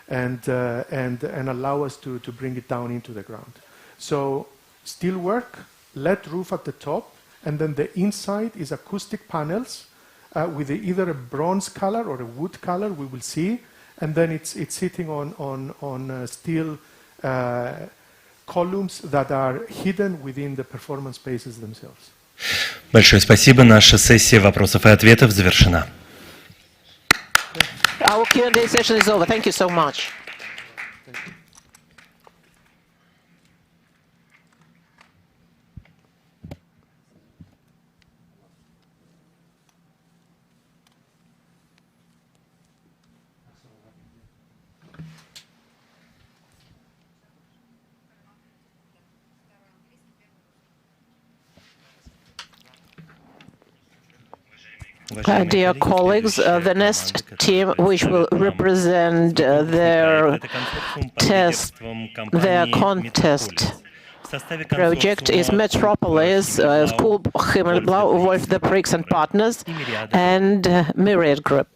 and allow us to bring it down into the ground. So steel work, lead roof at the top, and then the inside is acoustic panels with either a bronze color or a wood color, we will see, and then it's sitting on steel columns that are hidden within the performance spaces themselves. Большое спасибо. Наша сессия вопросов и ответов завершена. Our Q&A session is over. Thank you so much. Dear colleagues, the next team which will represent their contest project is Metropolis, School Himmelblau, Wolf the Pricks and Partners, and Myriad Group.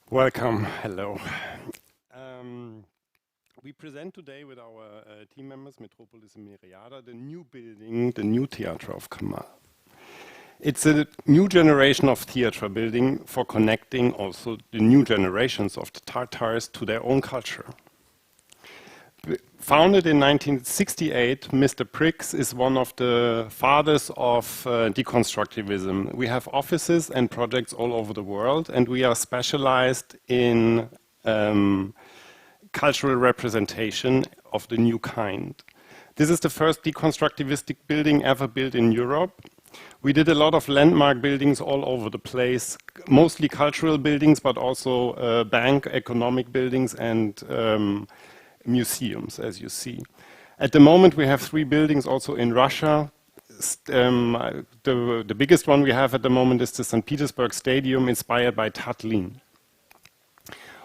Welcome. Hello. We present today with our team members, Metropolis and Myriada, the new building, the new Theatre of Kamal. It's a new generation of theatre building for connecting also the new generations of the Tatars to their own culture. Founded in 1968, Mr. Prix is one of the fathers of deconstructivism. We have offices and projects all over the world, and we are specialized in cultural representation of the new kind. This is the first deconstructivistic building ever built in Europe. We did a lot of landmark buildings all over the place, mostly cultural buildings, but also bank, economic buildings, and museums, as you see. At the moment, we have 3 buildings also in Russia. The biggest one we have at the moment is the St. Petersburg Stadium, inspired by Tatarian.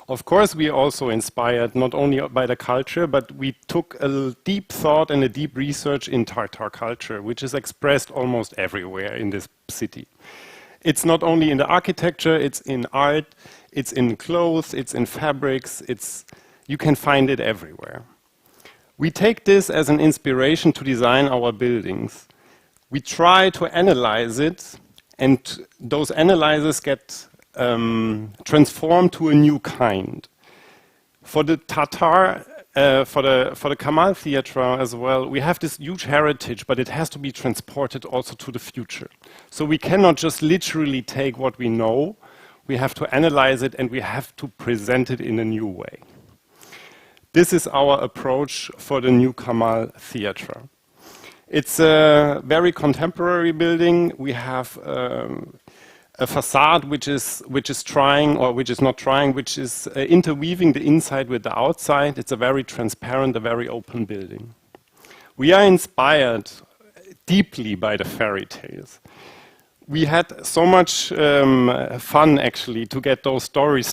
Of course, we are also inspired not only by the culture, but we took a deep thought and a deep research in Tatar culture, which is expressed almost everywhere in this city. It's not only in the architecture, it's in art, it's in clothes, it's in fabrics, you can find it everywhere. We take this as an inspiration to design our buildings. We try to analyze it, and those analyses get transformed to a new kind. For the Tatar, for the Kamal Theatre as well, we have this huge heritage, but it has to be transported also to the future. So we cannot just literally take what we know, we have to analyze it and we have to present it in a new way. This is our approach for the new Kamal Theatre. It's a very contemporary building. We have a facade which is trying, or which is not trying, which is interweaving the inside with the outside. It's a very transparent, a very open building. We are inspired deeply by the fairy tales. We had so much fun actually to get those stories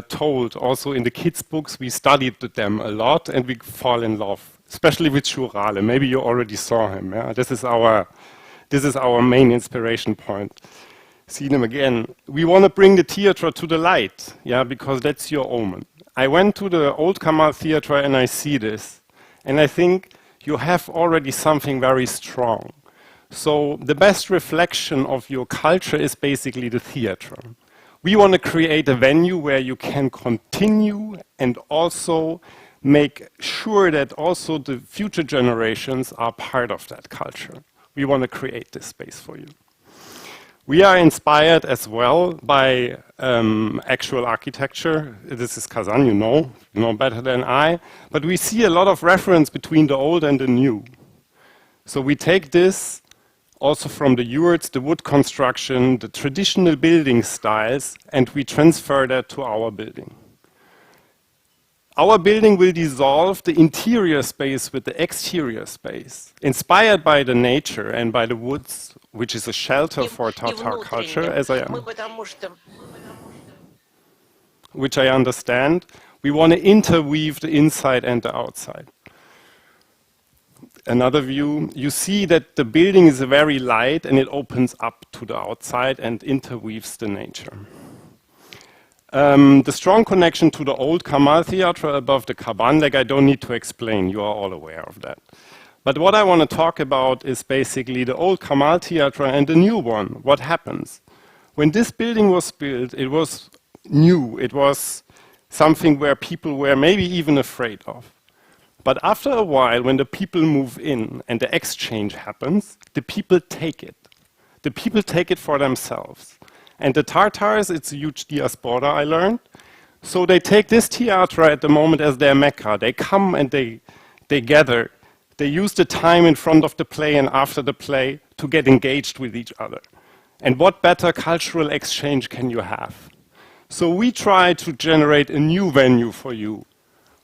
told. Also in the kids' books, we studied them a lot and we fall in love, especially with Shurale. Maybe you already saw him. Yeah? This is our main inspiration point. See them again. We want to bring the theatre to the light, yeah, because that's your omen. I went to the old Kamal Theatre and I see this, and I think you have already something very strong. So the best reflection of your culture is basically the theatre. We want to create a venue where you can continue and also make sure that also the future generations are part of that culture. We want to create this space for you. We are inspired as well by actual architecture. This is Kazan, you know better than I. But we see a lot of reference between the old and the new. So we take this also from the yurts, the wood construction, the traditional building styles, and we transfer that to our building. Our building will dissolve the interior space with the exterior space, inspired by the nature and by the woods, which is a shelter for Tatar culture, which I understand. We want to interweave the inside and the outside. Another view, you see that the building is very light and it opens up to the outside and interweaves the nature. The strong connection to the old Kamal Theatre above the Kaban Lake, I don't need to explain, you are all aware of that. But what I want to talk about is basically the old Kamal Theatre and the new one. What happens? When this building was built, it was new. It was something where people were maybe even afraid of. But after a while, when the people move in and the exchange happens, the people take it. The people take it for themselves. And the Tatars, it's a huge diaspora, I learned. So they take this theatre at the moment as their Mecca. They come and they gather. They use the time in front of the play and after the play to get engaged with each other. And what better cultural exchange can you have? So we try to generate a new venue for you,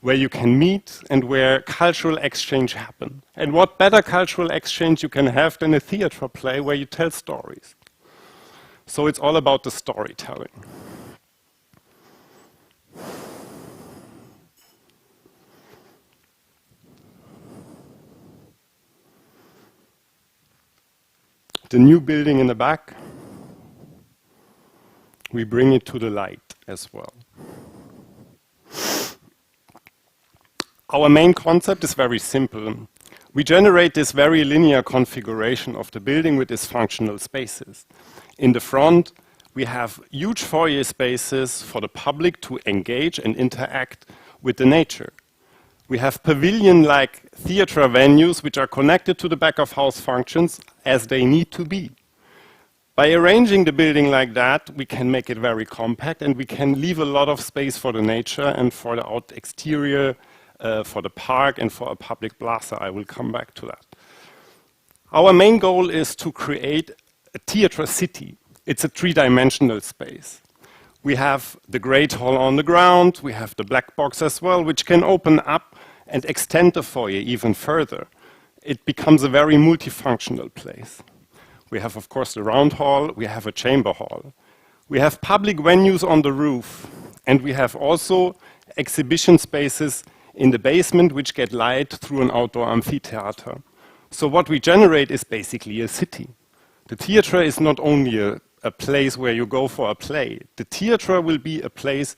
where you can meet and where cultural exchange happen. And what better cultural exchange you can have than a theatre play where you tell stories? So it's all about the storytelling. The new building in the back, we bring it to the light. as well. Our main concept is very simple. We generate this very linear configuration of the building with its functional spaces. In the front, we have huge foyer spaces for the public to engage and interact with the nature. We have pavilion-like theater venues which are connected to the back-of-house functions as they need to be. By arranging the building like that, we can make it very compact and we can leave a lot of space for the nature and for the out exterior, for the park and for a public plaza. I will come back to that. Our main goal is to create a theater city. It's a three-dimensional space. We have the great hall on the ground, we have the black box as well, which can open up and extend the foyer even further. It becomes a very multifunctional place. We have, of course, the round hall, we have a chamber hall. We have public venues on the roof, and we have also exhibition spaces in the basement which get light through an outdoor amphitheater. So what we generate is basically a city. The theater is not only a place where you go for a play. The theater will be a place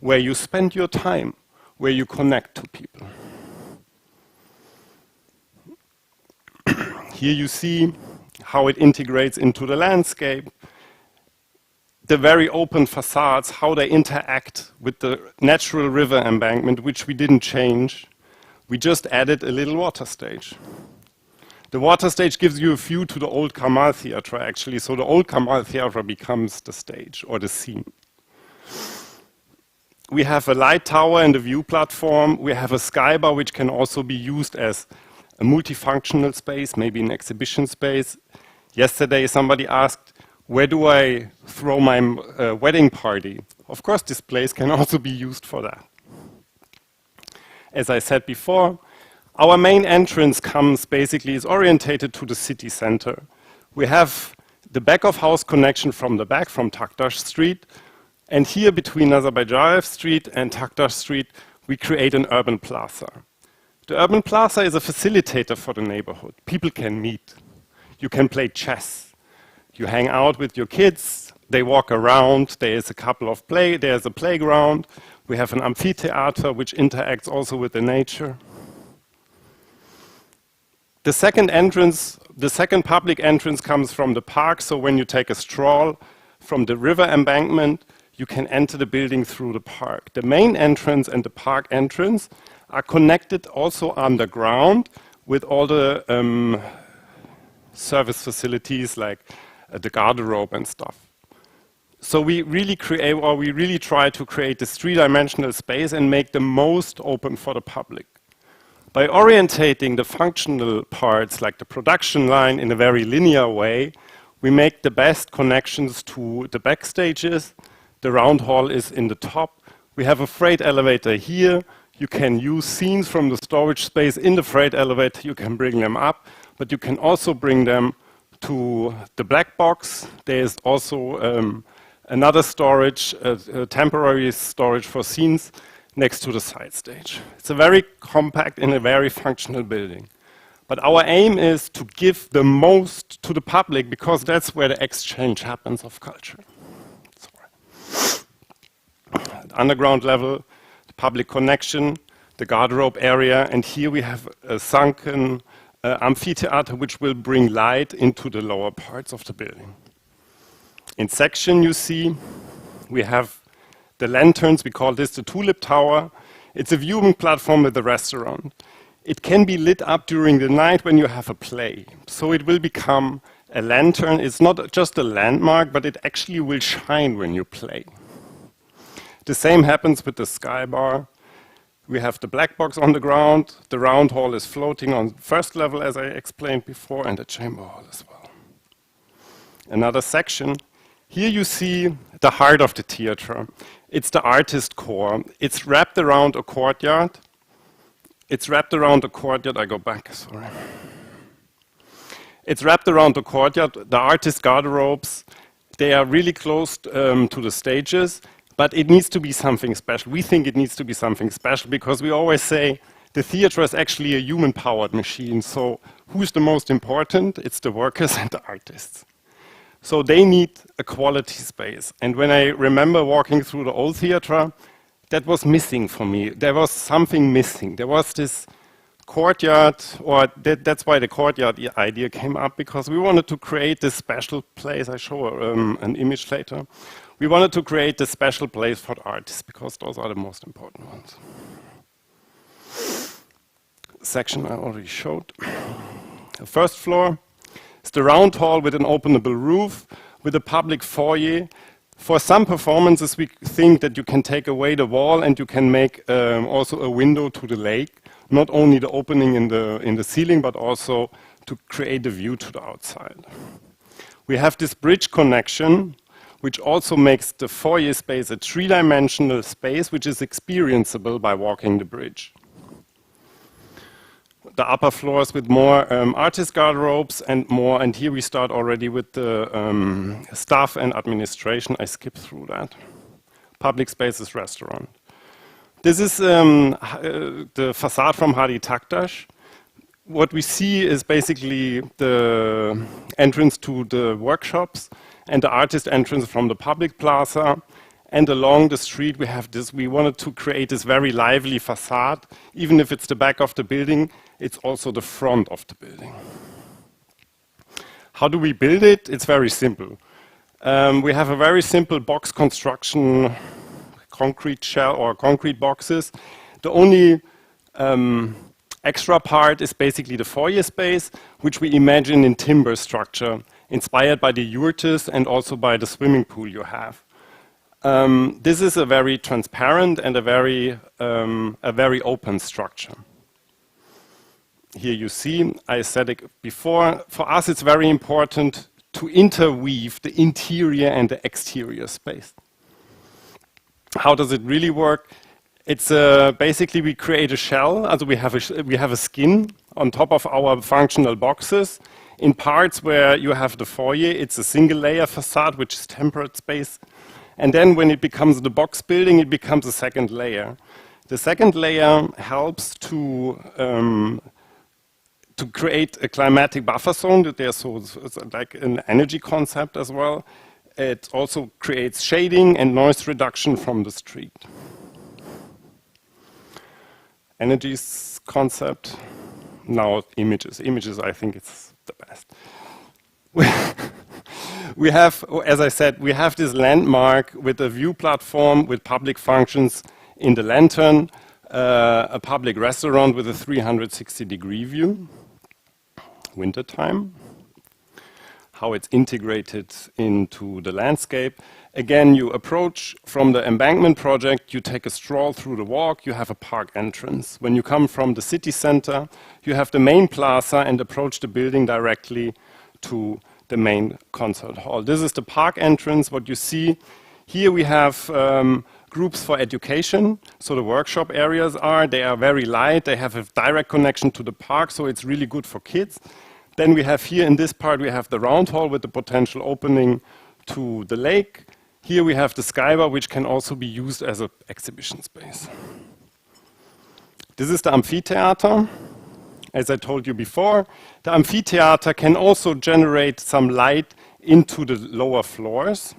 where you spend your time, where you connect to people. Here you see how it integrates into the landscape, the very open facades, how they interact with the natural river embankment, which we didn't change. We just added a little water stage. The water stage gives you a view to the old Kamal theater, actually, so the old Kamal theater becomes the stage or the scene. We have a light tower and a view platform. We have a skybar, which can also be used as a multifunctional space, maybe an exhibition space. Yesterday, somebody asked, where do I throw my wedding party? Of course, this place can also be used for that. As I said before, our main entrance is orientated to the city center. We have the back-of-house connection from the back, from Taktash Street, and here between Nazarbayev Street and Taktash Street, we create an urban plaza. The urban plaza is a facilitator for the neighborhood. People can meet. You can play chess. You hang out with your kids. They walk around. There's a playground. We have an amphitheater which interacts also with the nature. The second public entrance comes from the park. So when you take a stroll from the river embankment, you can enter the building through the park. The main entrance and the park entrance are connected also underground with all the service facilities like the garderobe and stuff. So we really try to create this three-dimensional space and make the most open for the public. By orientating the functional parts like the production line in a very linear way, we make the best connections to the backstages. The round hall is in the top. We have a freight elevator here. You can use scenes from the storage space in the freight elevator. You can bring them up, but you can also bring them to the black box. There's also another storage, temporary storage for scenes next to the side stage. It's a very compact and a very functional building. But our aim is to give the most to the public because that's where the exchange happens of culture. The underground level, the public connection, the garderobe area, and here we have a sunken amphitheater which will bring light into the lower parts of the building. In section you see we have the lanterns. We call this the Tulip Tower. It's a viewing platform with a restaurant. It can be lit up during the night when you have a play. So it will become a lantern. It's not just a landmark, but it actually will shine when you play. The same happens with the skybar. We have the black box on the ground. The round hall is floating on first level, as I explained before, and the chamber hall as well. Another section. Here you see the heart of the theater. It's the artist core. It's wrapped around a courtyard. It's wrapped around the courtyard. I go back, sorry. It's wrapped around the courtyard. The artist garderobes, they are really close to the stages, but it needs to be something special. We think it needs to be something special because we always say the theater is actually a human-powered machine. So who's the most important? It's the workers and the artists. So they need a quality space. And when I remember walking through the old theater, that was missing for me. There was something missing. There was this courtyard, or that's why the courtyard idea came up, because we wanted to create this special place. I show an image later. We wanted to create this special place for the artists, because those are the most important ones. Section I already showed. The first floor is the round hall with an openable roof, with a public foyer. For some performances, we think that you can take away the wall and you can make also a window to the lake. Not only the opening in the ceiling, but also to create a view to the outside. We have this bridge connection, which also makes the foyer space a three-dimensional space, which is experienceable by walking the bridge. The upper floors with more artist garderobes and more, and here we start already with the staff and administration. I skip through that. Public spaces, restaurant. This is the facade from Hadi Taktash. What we see is basically the entrance to the workshops and the artist entrance from the public plaza. And along the street we have this, we wanted to create this very lively facade. Even if it's the back of the building, it's also the front of the building. How do we build it? It's very simple. We have a very simple box construction, concrete shell or concrete boxes. The only extra part is basically the foyer space, which we imagine in timber structure, inspired by the yurts and also by the swimming pool you have. This is a very transparent and a very open structure. Here you see, I said it before, for us it's very important to interweave the interior and the exterior space. How does it really work? It's basically we create a shell, also we have a skin on top of our functional boxes. In parts where you have the foyer, it's a single layer facade, which is temperate space. And then when it becomes the box building, it becomes a second layer. The second layer helps to create a climatic buffer zone. There's like an energy concept as well. It also creates shading and noise reduction from the street. Energy concept. Now images. Images, I think it's the best. We have, as I said, we have this landmark with a view platform with public functions in the lantern, a public restaurant with a 360-degree view, wintertime, how it's integrated into the landscape. Again, you approach from the embankment project, you take a stroll through the walk, you have a park entrance. When you come from the city center, you have the main plaza and approach the building directly to the main concert hall. This is the park entrance. What you see here, we have groups for education. So the workshop areas they are very light. They have a direct connection to the park, so it's really good for kids. Then we have here in this part, we have the round hall with the potential opening to the lake. Here we have the skybar, which can also be used as an exhibition space. This is the amphitheater. As I told you before, the amphitheater can also generate some light into the lower floors,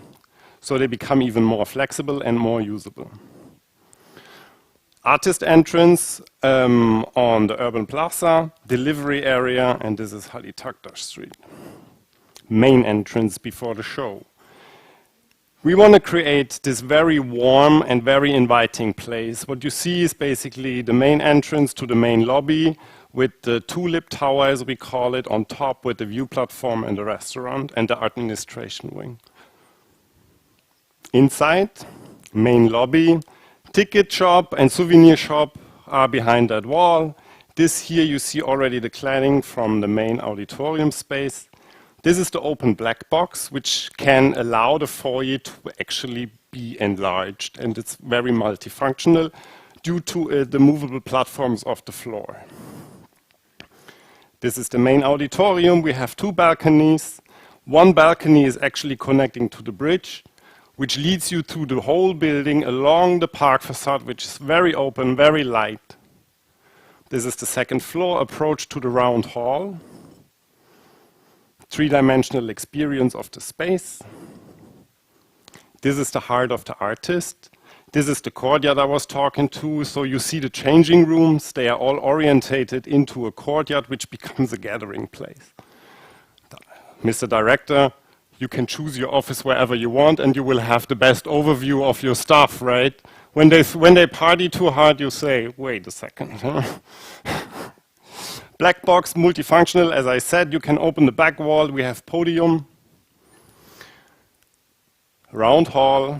so they become even more flexible and more usable. Artist entrance on the urban plaza, delivery area, and this is Hadi Taktash Street. Main entrance before the show. We want to create this very warm and very inviting place. What you see is basically the main entrance to the main lobby, with the tulip tower, as we call it, on top with the view platform and the restaurant and the administration wing. Inside, main lobby, ticket shop and souvenir shop are behind that wall. This here you see already the cladding from the main auditorium space. This is the open black box, which can allow the foyer to actually be enlarged, and it's very multifunctional due to the movable platforms of the floor. This is the main auditorium. We have two balconies. One balcony is actually connecting to the bridge, which leads you through the whole building along the park facade, which is very open, very light. This is the second floor approach to the round hall. three-dimensional experience of the space. This is the heart of the artist. This is the courtyard I was talking to. So you see the changing rooms. They are all orientated into a courtyard, which becomes a gathering place. Mr. Director, you can choose your office wherever you want, and you will have the best overview of your stuff, right? When they party too hard, you say, wait a second. Black box, multifunctional, as I said, you can open the back wall. We have podium. Round hall.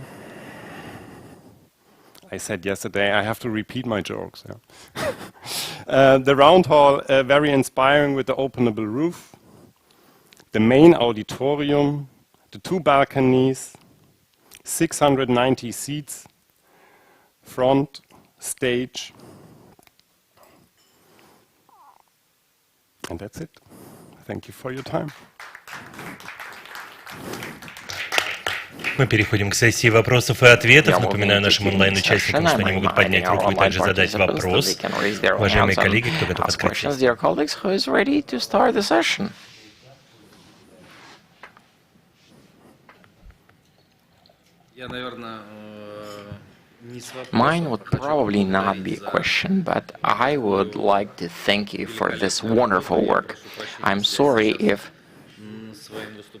I said yesterday, I have to repeat my jokes. Yeah. The round hall, very inspiring with the openable roof. The main auditorium, the two balconies, 690 seats, front, stage. And that's it. Thank you for your time. Мы переходим к сессии вопросов и ответов. Напоминаю нашим онлайн-участникам, что они могут поднять руку и также задать вопрос. Уважаемые коллеги, кто готов открыть сессию? Mine would probably not be a question, but I would like to thank you for this wonderful work. I'm sorry if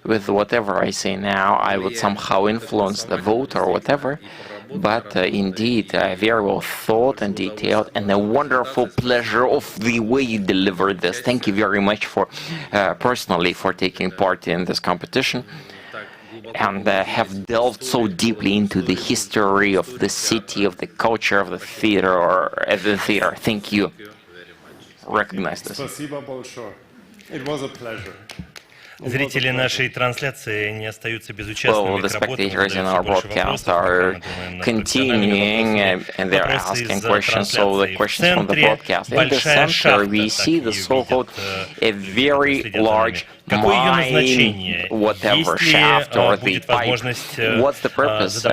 with whatever I say now, I would somehow influence the vote or whatever, but indeed, very well thought and detailed, and a wonderful pleasure of the way you delivered this. Thank you very much for, personally, for taking part in this competition, and have delved so deeply into the history of the city, of the culture of the theater, or the theater. Thank you. Recognize this. It was a pleasure. Зрители нашей трансляции не остаются безучастными the spectators in our broadcast are continuing and they're asking questions, so the questions from the broadcast. In the center, we see the so-called a very large mine, whatever, shaft or the pipe. What's the purpose?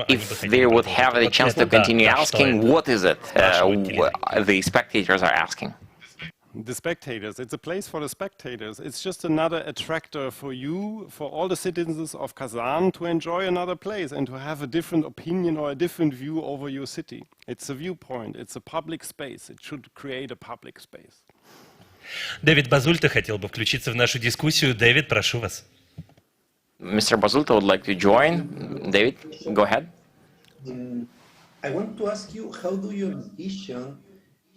If they would have the chance to continue asking, what is it the spectators are asking? The spectators. It's a place for the spectators. It's just another attractor for you, for all the citizens of Kazan to enjoy another place and to have a different opinion or a different view over your city. It's a viewpoint. It's a public space. It should create a public space. Дэвид Базульта хотел бы включиться в нашу дискуссию. Дэвид, прошу вас. Mr. Bазульта would like to join. David, go ahead. I want to ask you, how do you envision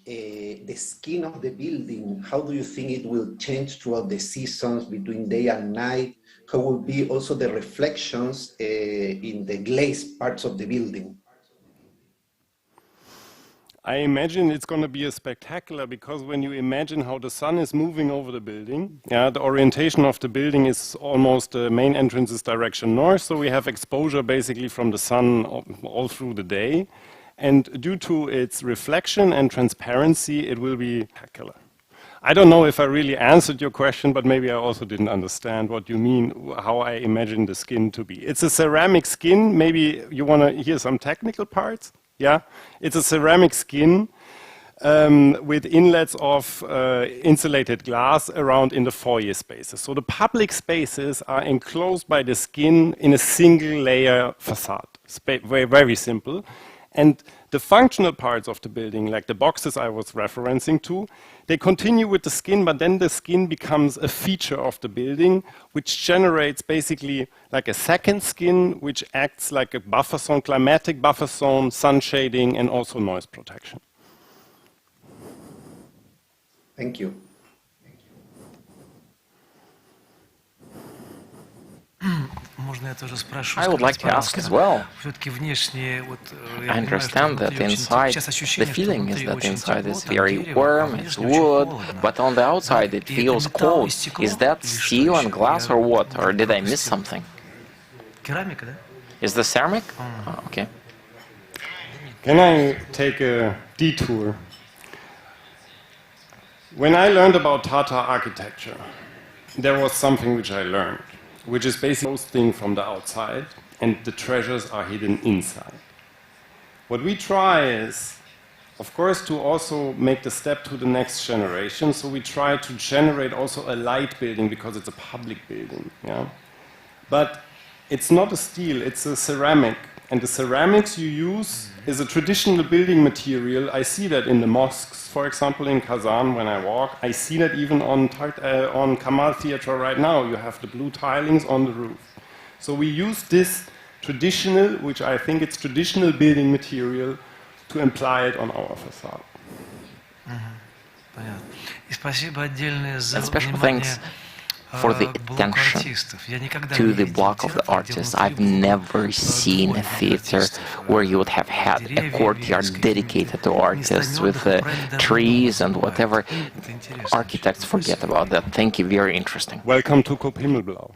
the skin of the building? How do you think it will change throughout the seasons between day and night? How will be also the reflections in the glazed parts of the building? I imagine it's going to be a spectacular, because when you imagine how the sun is moving over the building, the orientation of the building is almost the main entrance is direction north, so we have exposure basically from the sun all through the day. And due to its reflection and transparency, it will be spectacular. I don't know if I really answered your question, but maybe I also didn't understand what you mean, how I imagine the skin to be. It's a ceramic skin. Maybe you want to hear some technical parts? Yeah? It's a ceramic skin with inlets of insulated glass around in the foyer spaces. So the public spaces are enclosed by the skin in a single layer facade. Very, very simple. And the functional parts of the building, like the boxes I was referencing to, they continue with the skin, but then the skin becomes a feature of the building, which generates basically like a second skin, which acts like a buffer zone, climatic buffer zone, sun shading, and also noise protection. Thank you. I would like to ask as well. I understand that inside, the feeling is that inside is very warm, it's wood, but on the outside it feels cold. Is that steel and glass or what? Or did I miss something? Is the ceramic? Oh, okay. Can I take a detour? When I learned about Tatar architecture, there was something which I learned, which is basically thing from the outside, and the treasures are hidden inside. What we try is of course, to also make the step to the next generation. So we try to generate also a light building because it's a public building. Yeah? But it's not a steel, it's a ceramic. And the ceramics you use is a traditional building material. I see that in the mosques, for example, in Kazan when I walk. I see that even on Kamal Theatre right now. You have the blue tilings on the roof. So we use this traditional, which I think it's traditional building material, to imply it on our facade. And special thanks for the attention to the block of the artists. I've never seen a theater where you would have had a courtyard dedicated to artists with trees and whatever. Architects forget about that. Thank you, very interesting. Welcome to Kop Himmelblau.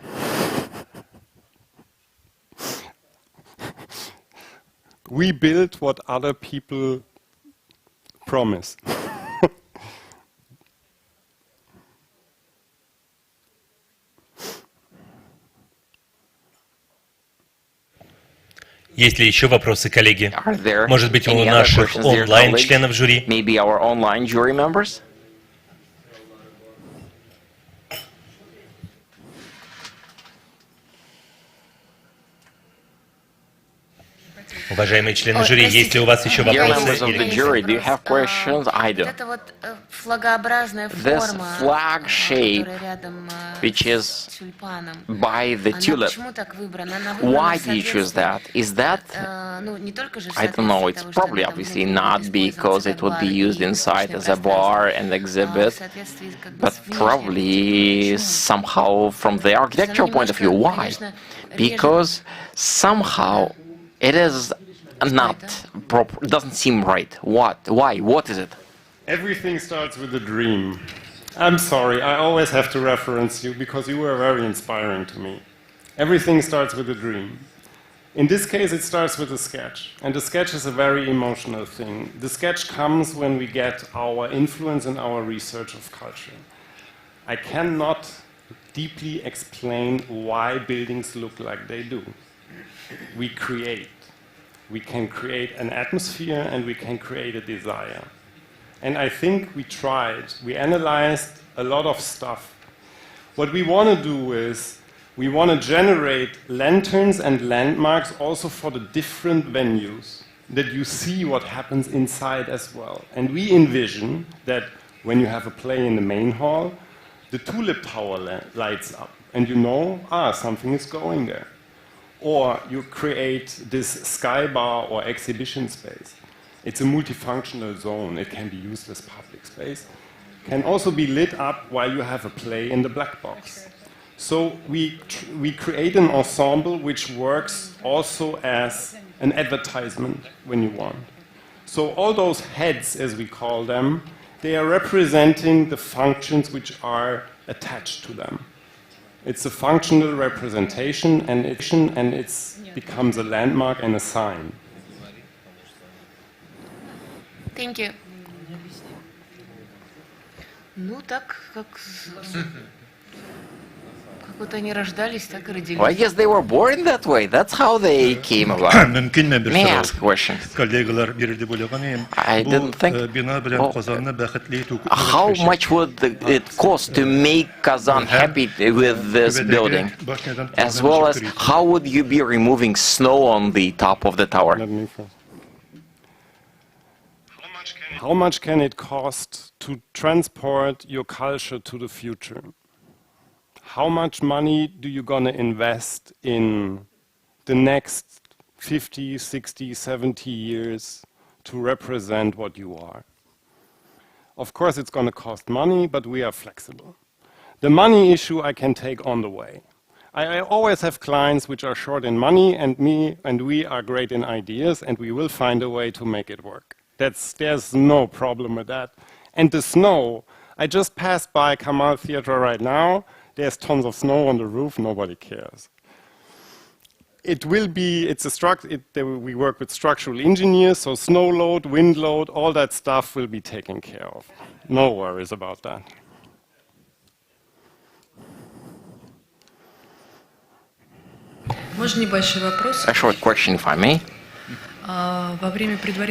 We build what other people promise. Есть ли еще вопросы, коллеги? Может быть, у наших онлайн-членов жюри? Maybe our online jury members? Уважаемые члены жюри, есть ли у вас еще вопросы? This flag shape, which is by the tulip, why do you choose that? Is that, I don't know, it's probably obviously not because it would be used inside as a bar and exhibit, but probably somehow from the architectural point of view, why? Because somehow it is not proper, doesn't seem right. What? Why? What is it? Everything starts with a dream. I'm sorry, I always have to reference you because you were very inspiring to me. Everything starts with a dream. In this case, it starts with a sketch. And the sketch is a very emotional thing. The sketch comes when we get our influence in our research of culture. I cannot deeply explain why buildings look like they do. We create. We can create an atmosphere and we can create a desire. And I think we tried. We analyzed a lot of stuff. What we want to do is we want to generate lanterns and landmarks also for the different venues, that you see what happens inside as well. And we envision that when you have a play in the main hall, the tulip tower lights up and you know, something is going there. Or you create this sky bar or exhibition space. It's a multifunctional zone. It can be used as public space. Can also be lit up while you have a play in the black box. So we create an ensemble which works also as an advertisement when you want. So all those heads, as we call them, they are representing the functions which are attached to them. It's a functional representation and it becomes a landmark and a sign. Thank you. Ну так как они рождались, так и родились. Well, I guess they were born that way. That's how they came about. May I ask a question? I didn't think. How much would it cost to make Kazan happy with this building? As well as how would you be removing snow on the top of the tower? How much can it cost to transport your culture to the future? How much money do you gonna invest in the next 50, 60, 70 years to represent what you are? Of course, it's gonna cost money, but we are flexible. The money issue I can take on the way. I always have clients which are short in money, and we are great in ideas, and we will find a way to make it work. There's no problem with that. And the snow, I just passed by Kamal Theatre right now. There's tons of snow on the roof, nobody cares. It will be, we work with structural engineers, so snow load, wind load, all that stuff will be taken care of. No worries about that. A short question, if I may.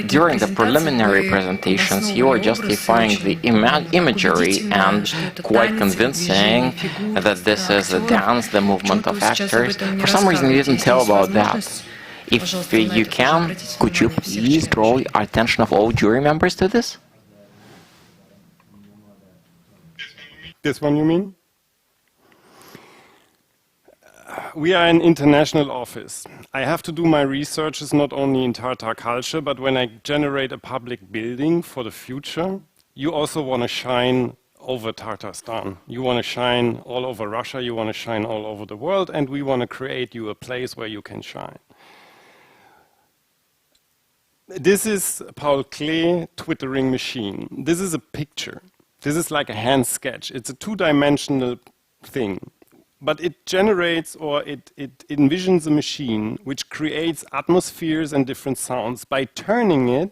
During the preliminary presentations, you were justifying the imagery and quite convincing that this is a dance, the movement of actors. For some reason, you didn't tell about that. If you can, could you please draw the attention of all jury members to this? This one, you mean? We are an international office. I have to do my researches not only in Tatar culture, but when I generate a public building for the future, you also want to shine over Tatarstan. You want to shine all over Russia, you want to shine all over the world, and we want to create you a place where you can shine. This is Paul Klee twittering machine. This is a picture. This is like a hand sketch. It's a two-dimensional thing. But it generates or it envisions a machine which creates atmospheres and different sounds. By turning it,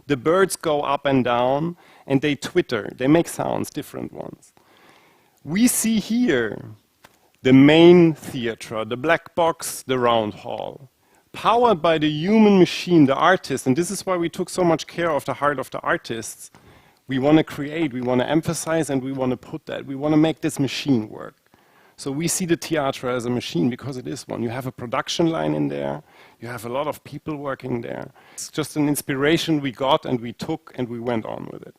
the birds go up and down and they twitter. They make sounds, different ones. We see here the main theater, the black box, the round hall. Powered by the human machine, the artist, and this is why we took so much care of the heart of the artists. We want to create, we want to emphasize, and we want to put that. We want to make this machine work. So we see the theater as a machine because it is one. You have a production line in there. You have a lot of people working there. It's just an inspiration we got and we took and we went on with it.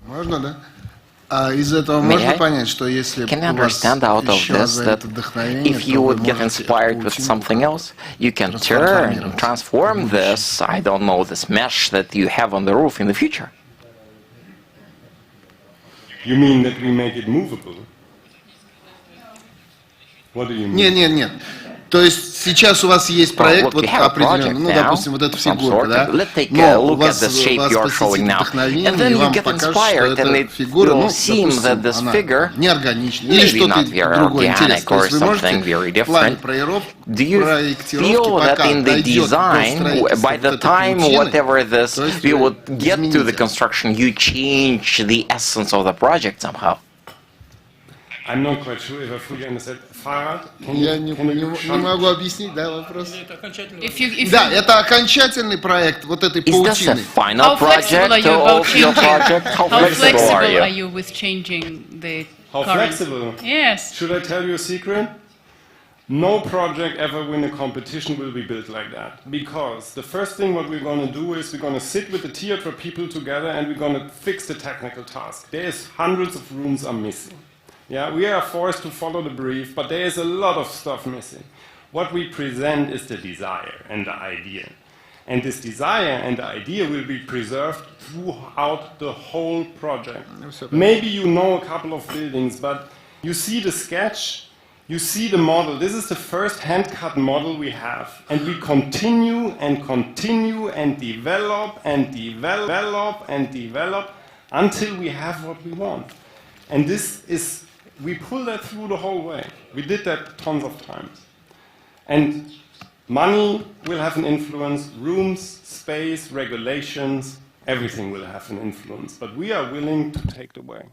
Можно, да? Из этого можно понять, что если can understand out of this that if you would get inspired with something else, you can turn and transform this, I don't know, this mesh that you have on the roof in the future. You mean that we make it movable? What do you mean? Нет. То есть сейчас у вас есть проект вот определенный, ну, допустим, вот эта фигурка, да? Но у вас посетит вдохновение, и вам покажут, что эта фигура, ну, допустим, она неорганична, или что-то другое интересное. То есть вы можете в плане проектировки, пока дойдет до by the time whatever this you would get to the construction, you change the essence of the project somehow. I'm not quite sure if I fully understand. Я не могу объяснить, да, вопрос? Да, это окончательный проект вот этой паутины. How flexible are you with changing the How flexible? Yes. Should I tell you a secret? No project ever win a competition will be built like that. Because the first thing what we're going to do is we're going to sit with the theater people together and we're going to fix the technical task. There's hundreds of rooms are missing. Yeah, we are forced to follow the brief, but there is a lot of stuff missing. What we present is the desire and the idea. And this desire and the idea will be preserved throughout the whole project. Maybe you know a couple of buildings, but you see the sketch, you see the model. This is the first hand-cut model we have. And we continue and continue and develop and develop and develop until we have what we want. And this is, we pull that through the whole way. We did that tons of times. And money will have an influence, rooms, space, regulations, everything will have an influence. But we are willing to take the way.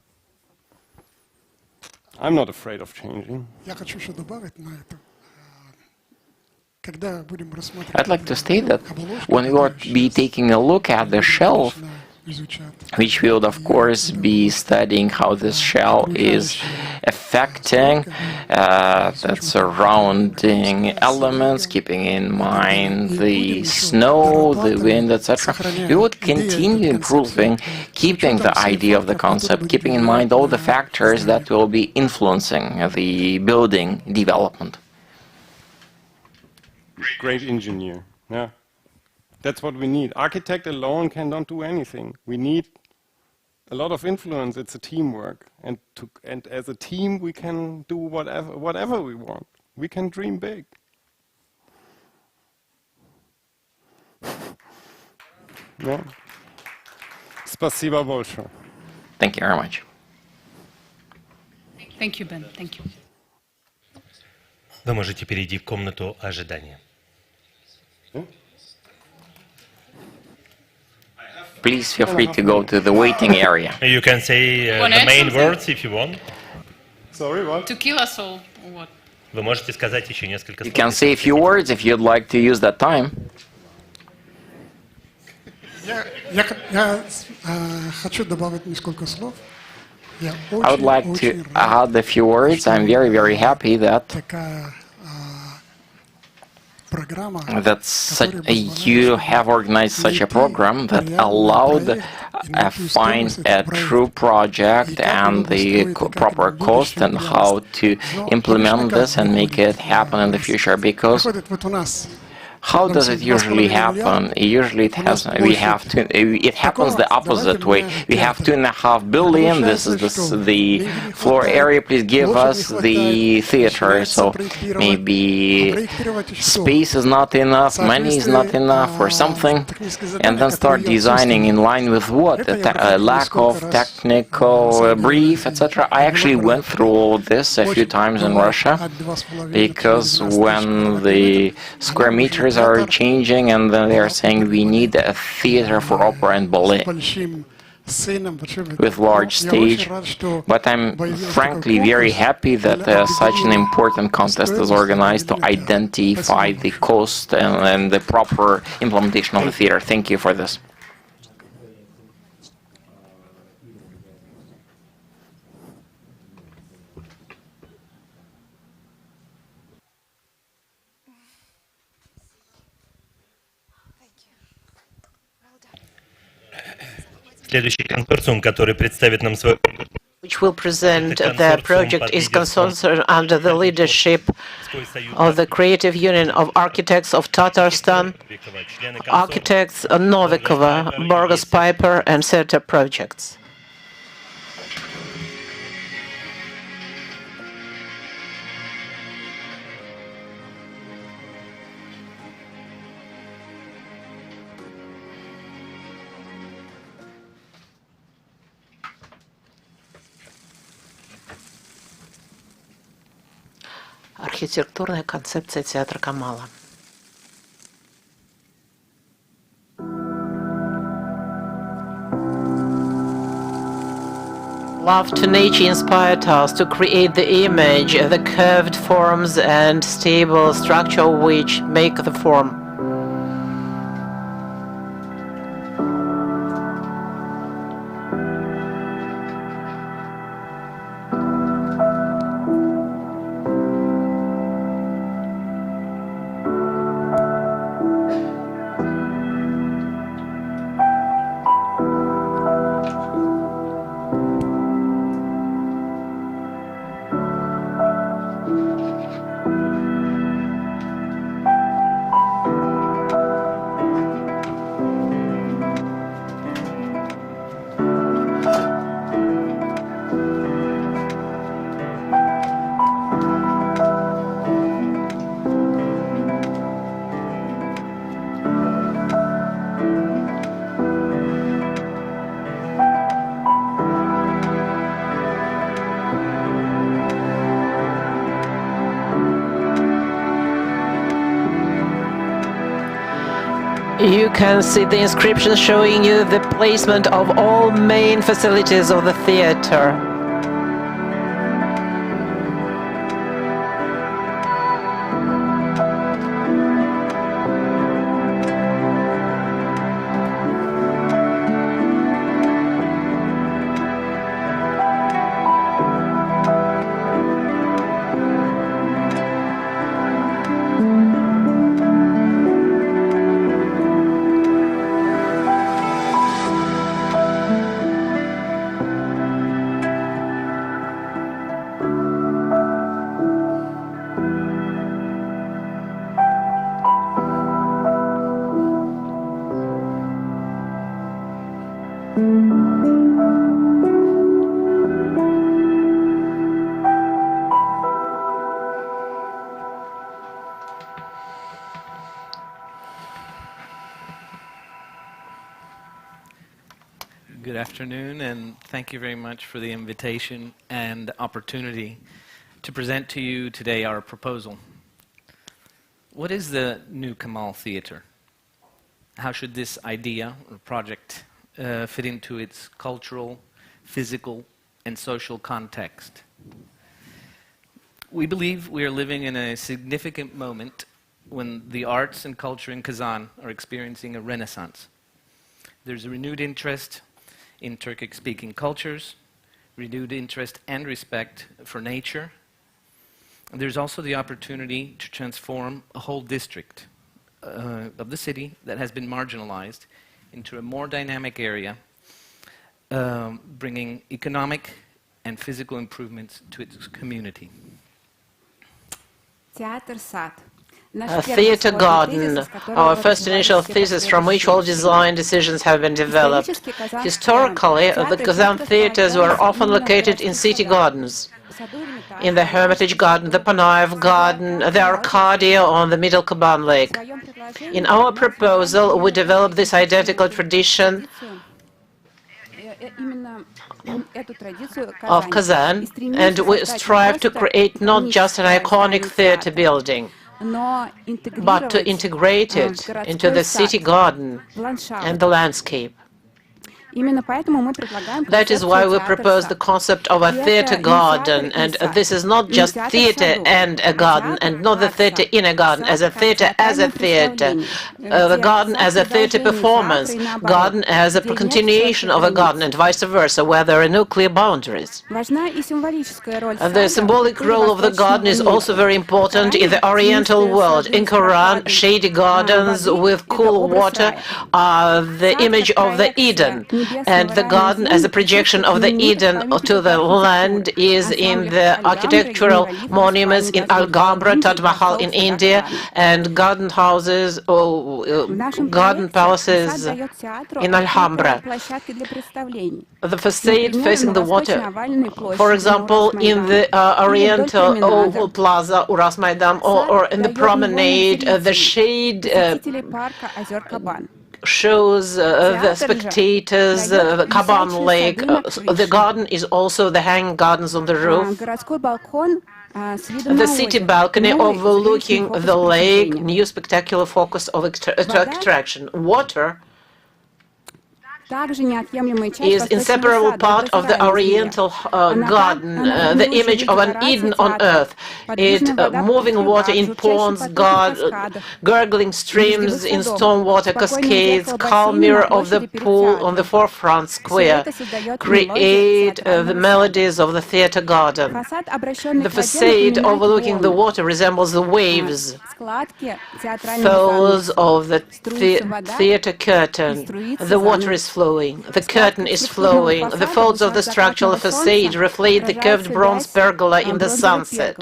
I'm not afraid of changing. I'd like to state that when we will be taking a look at the shelf, which will of course be studying how this shell is affecting the surrounding elements, keeping in mind the snow, the wind, etc. We would continue improving, keeping the idea of the concept, keeping in mind all the factors that will be influencing the building development. Great engineer, yeah. That's what we need. Architect alone cannot do anything. We need a lot of influence. It's a teamwork. And as a team, we can do whatever we want. We can dream big. Yeah. Спасибо большое. Thank you very much. Thank you, Ben. Thank you. Вы можете перейти в комнату ожидания. please feel free to go to the waiting area. You can say the main words if you want. Sorry, what? To kill us all, or what? Вы можете сказать еще несколько You слов. can say a few words if you'd like to use that time. Я хочу добавить несколько слов. I would like to add a few words. I'm very, very happy that you have organized such a program that allowed find a true project and the proper cost and how to implement this and make it happen in the future. Because how does it usually happen? Usually it happens the opposite way. We have 2.5 billion. This is the floor area. Please give us the theater. So maybe space is not enough, money is not enough, or something, and then start designing in line with what? A lack of technical brief, etc. I actually went through all this a few times in Russia, because when the square meters are changing and then they are saying we need a theater for opera and ballet with large stage, but I'm frankly very happy that such an important contest is organized to identify the cost and the proper implementation of the theater. Thank you for this. Следующий консорциум, который представит нам свой which will present the project is consortium under the leadership of the Creative Union of Architects of Tatarstan, Architects Novikova, Borges Piper, and CENTR projects. Архитектурная концепция театра Камала. Love to nature inspired us to create the image, the curved forms and stable structure which make the form. You can see the inscription showing you the placement of all main facilities of the theater. Good afternoon, and thank you very much for the invitation and opportunity to present to you today our proposal. What is the new Kamal Theater? How should this idea or project fit into its cultural, physical, and social context. We believe we are living in a significant moment when the arts and culture in Kazan are experiencing a renaissance. There's a renewed interest in Turkic-speaking cultures, renewed interest and respect for nature. And there's also the opportunity to transform a whole district of the city that has been marginalized into a more dynamic area, bringing economic and physical improvements to its community. Theatre Garden, our first initial thesis from which all design decisions have been developed. Historically, the Kazan theatres were often located in city gardens. In the Hermitage Garden, the Panaev Garden, the Arcadia on the Middle Kaban Lake. In our proposal, we developed this identical tradition of Kazan, and we strive to create not just an iconic theatre building, but to integrate it into the city garden and the landscape. That is why we propose the concept of a theatre garden, and this is not just theatre and a garden, and not the theatre in a garden, as a theatre, the garden as a theatre performance, garden as a continuation of a garden, and vice versa, where there are no clear boundaries. The symbolic role of the garden is also very important in the Oriental world. In Quran, shady gardens with cool water are the image of the Eden. And the garden as a projection of the Eden to the land is in the architectural monuments in Alhambra, Taj Mahal in India, and garden houses or garden palaces in Alhambra. The facade facing the water, for example, in the Oriental Oval Plaza, Uras Maidan, or in the promenade, the shade shows the spectators, the Kaban Lake. The garden is also the hanging gardens on the roof. The city balcony overlooking the lake, new spectacular focus of attraction. Water is inseparable part of the Oriental garden, the image of an Eden on earth. Moving water in ponds, gurgling streams in stormwater cascades, calm mirror of the pool on the forefront square, create the melodies of the theatre garden. The facade overlooking the water resembles the waves, folds of the theatre curtain. The water is flowing. The curtain is flowing. The folds of the structural facade reflect the curved bronze pergola in the sunset.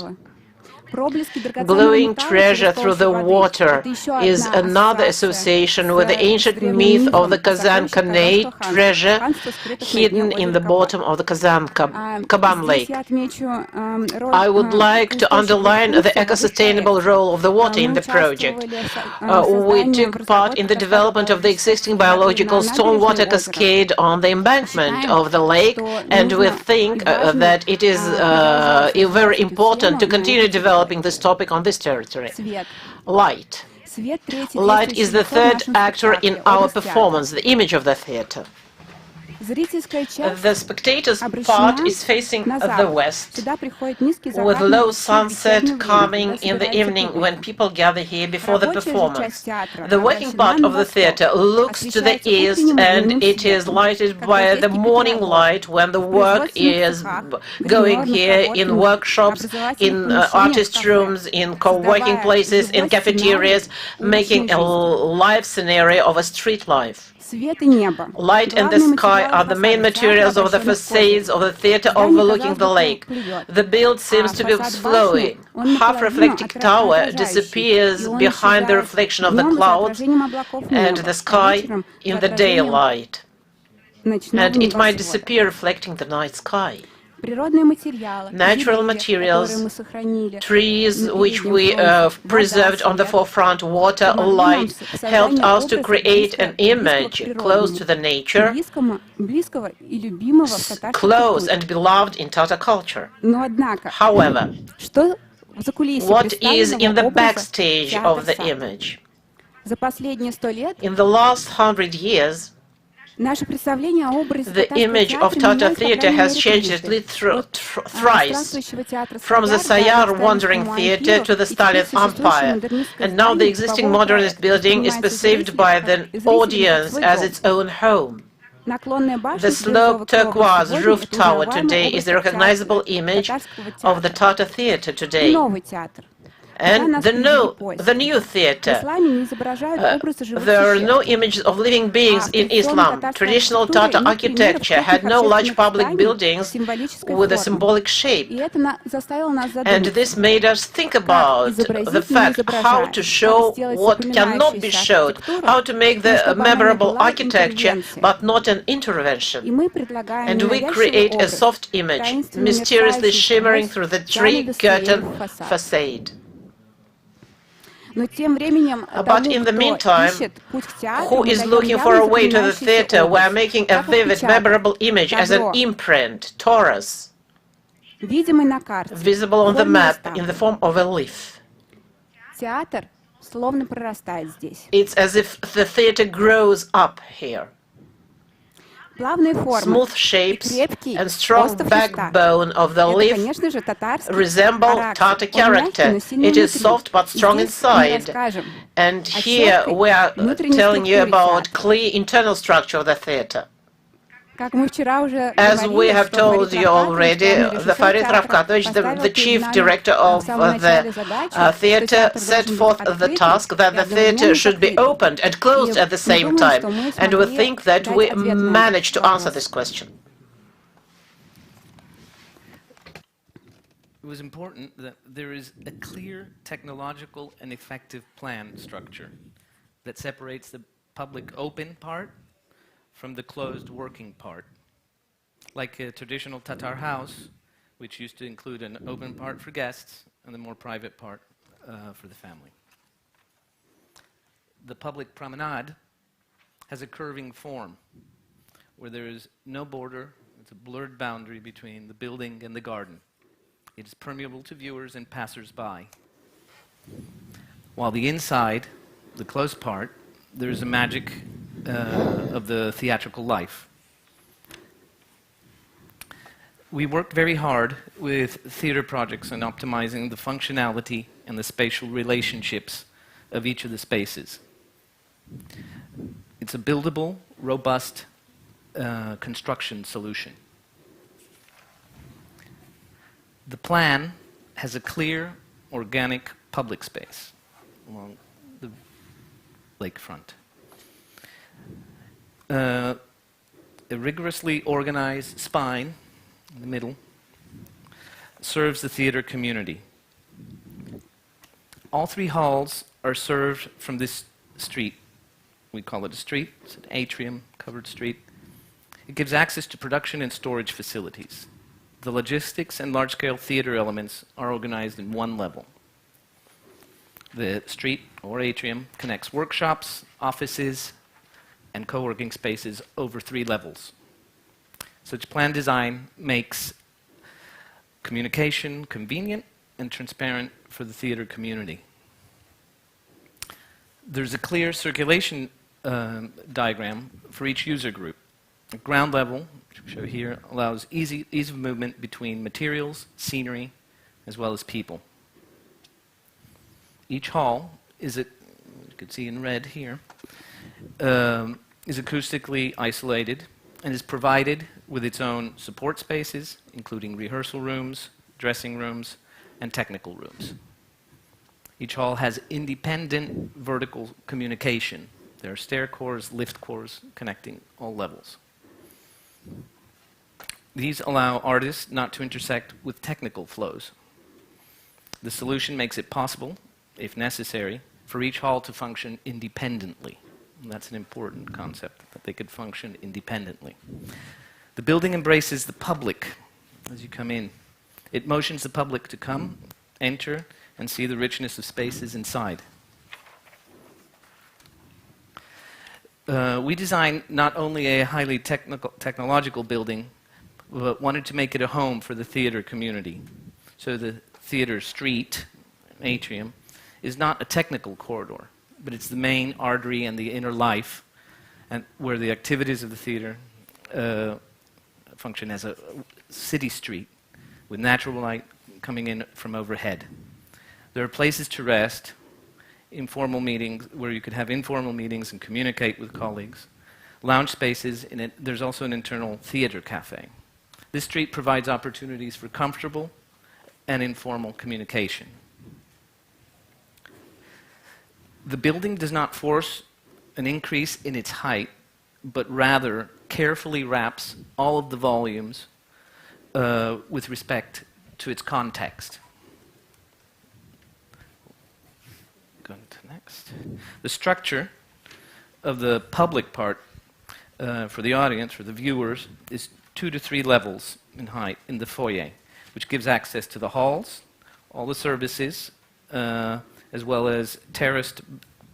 Glowing treasure through the water is another association with the ancient myth of the Kazan Khanate, treasure hidden in the bottom of the Kaban Lake. I would like to underline the eco-sustainable role of the water in the project. We took part in the development of the existing biological stormwater cascade on the embankment of the lake, and we think that it is very important to continue developing this topic on this territory. Light. Light is the third actor in our performance, the image of the theater. The spectator's part is facing the west, with low sunset coming in the evening when people gather here before the performance. The working part of the theater looks to the east, and it is lighted by the morning light when the work is going here in workshops, in artist rooms, in co-working places, in cafeterias, making a live scenario of a street life. Light and the sky are the main materials of the facades of the theater overlooking the lake. The build seems to be flowing. Half-reflecting tower disappears behind the reflection of the clouds and the sky in the daylight. And it might disappear reflecting the night sky. Natural materials, trees which we preserved on the forefront, water, light, helped us to create an image close to the nature, close and beloved in Tatar culture. However, what is in the backstage of the image? In the last 100 years, The image of Tatar theater has changed at least thrice, from the Sayar Wandering Theater to the Stalin Empire, and now the existing modernist building is perceived by the audience as its own home. The sloped turquoise roof tower today is the recognizable image of the Tatar theater today. And the new theater. There are no images of living beings in Islam. Traditional Tatar architecture had no large public buildings with a symbolic shape. And this made us think about the fact how to show what cannot be showed, how to make the memorable architecture, but not an intervention. And we create a soft image, mysteriously shimmering through the tree curtain facade. But in the meantime, who is looking for a way to the theater, we are making a vivid, memorable image as an imprint, torus, visible on the map in the form of a leaf. It's as if the theater grows up here. Smooth shapes and strong backbone of the leaf resemble Tatar character. It is soft but strong inside. And here we are telling you about clear internal structure of the theater. As we have told you already, the Farid Ravkatovich, the chief director of the theater, set forth the task that the theater should be opened and closed at the same time. And we think that we managed to answer this question. It was important that there is a clear technological and effective plan structure that separates the public open part from the closed working part. Like a traditional Tatar house, which used to include an open part for guests and the more private part for the family. The public promenade has a curving form where there is no border, it's a blurred boundary between the building and the garden. It is permeable to viewers and passers-by. While the inside, the closed part, there is a magic of the theatrical life. We worked very hard with theater projects on optimizing the functionality and the spatial relationships of each of the spaces. It's a buildable, robust construction solution. The plan has a clear, organic public space along the lakefront. A rigorously organized spine in the middle serves the theater community. All three halls are served from this street. We call it a street. It's an atrium, covered street. It gives access to production and storage facilities. The logistics and large-scale theater elements are organized in one level. The street, or atrium, connects workshops, offices, and co-working spaces over 3 levels. Such plan design makes communication convenient and transparent for the theater community. There's a clear circulation diagram for each user group. The ground level, which we show here, allows ease of movement between materials, scenery, as well as people. Each hall is, you can see in red here, is acoustically isolated and is provided with its own support spaces, including rehearsal rooms, dressing rooms, and technical rooms. Each hall has independent vertical communication. There are stair cores, lift cores connecting all levels. These allow artists not to intersect with technical flows. The solution makes it possible, if necessary, for each hall to function independently. And that's an important concept, that they could function independently. The building embraces the public as you come in. It motions the public to come, enter, and see the richness of spaces inside. We designed not only a highly technological building, but wanted to make it a home for the theater community. So the theater street, atrium, is not a technical corridor, but it's the main artery and the inner life, and where the activities of the theater function as a city street with natural light coming in from overhead. There are places to rest, informal meetings where you could have informal meetings and communicate with colleagues, lounge spaces, and there's also an internal theater cafe. This street provides opportunities for comfortable and informal communication. The building does not force an increase in its height, but rather carefully wraps all of the volumes with respect to its context. Going to next. The structure of the public part for the audience, for the viewers, is 2 to 3 levels in height in the foyer, which gives access to the halls, all the services, as well as terraced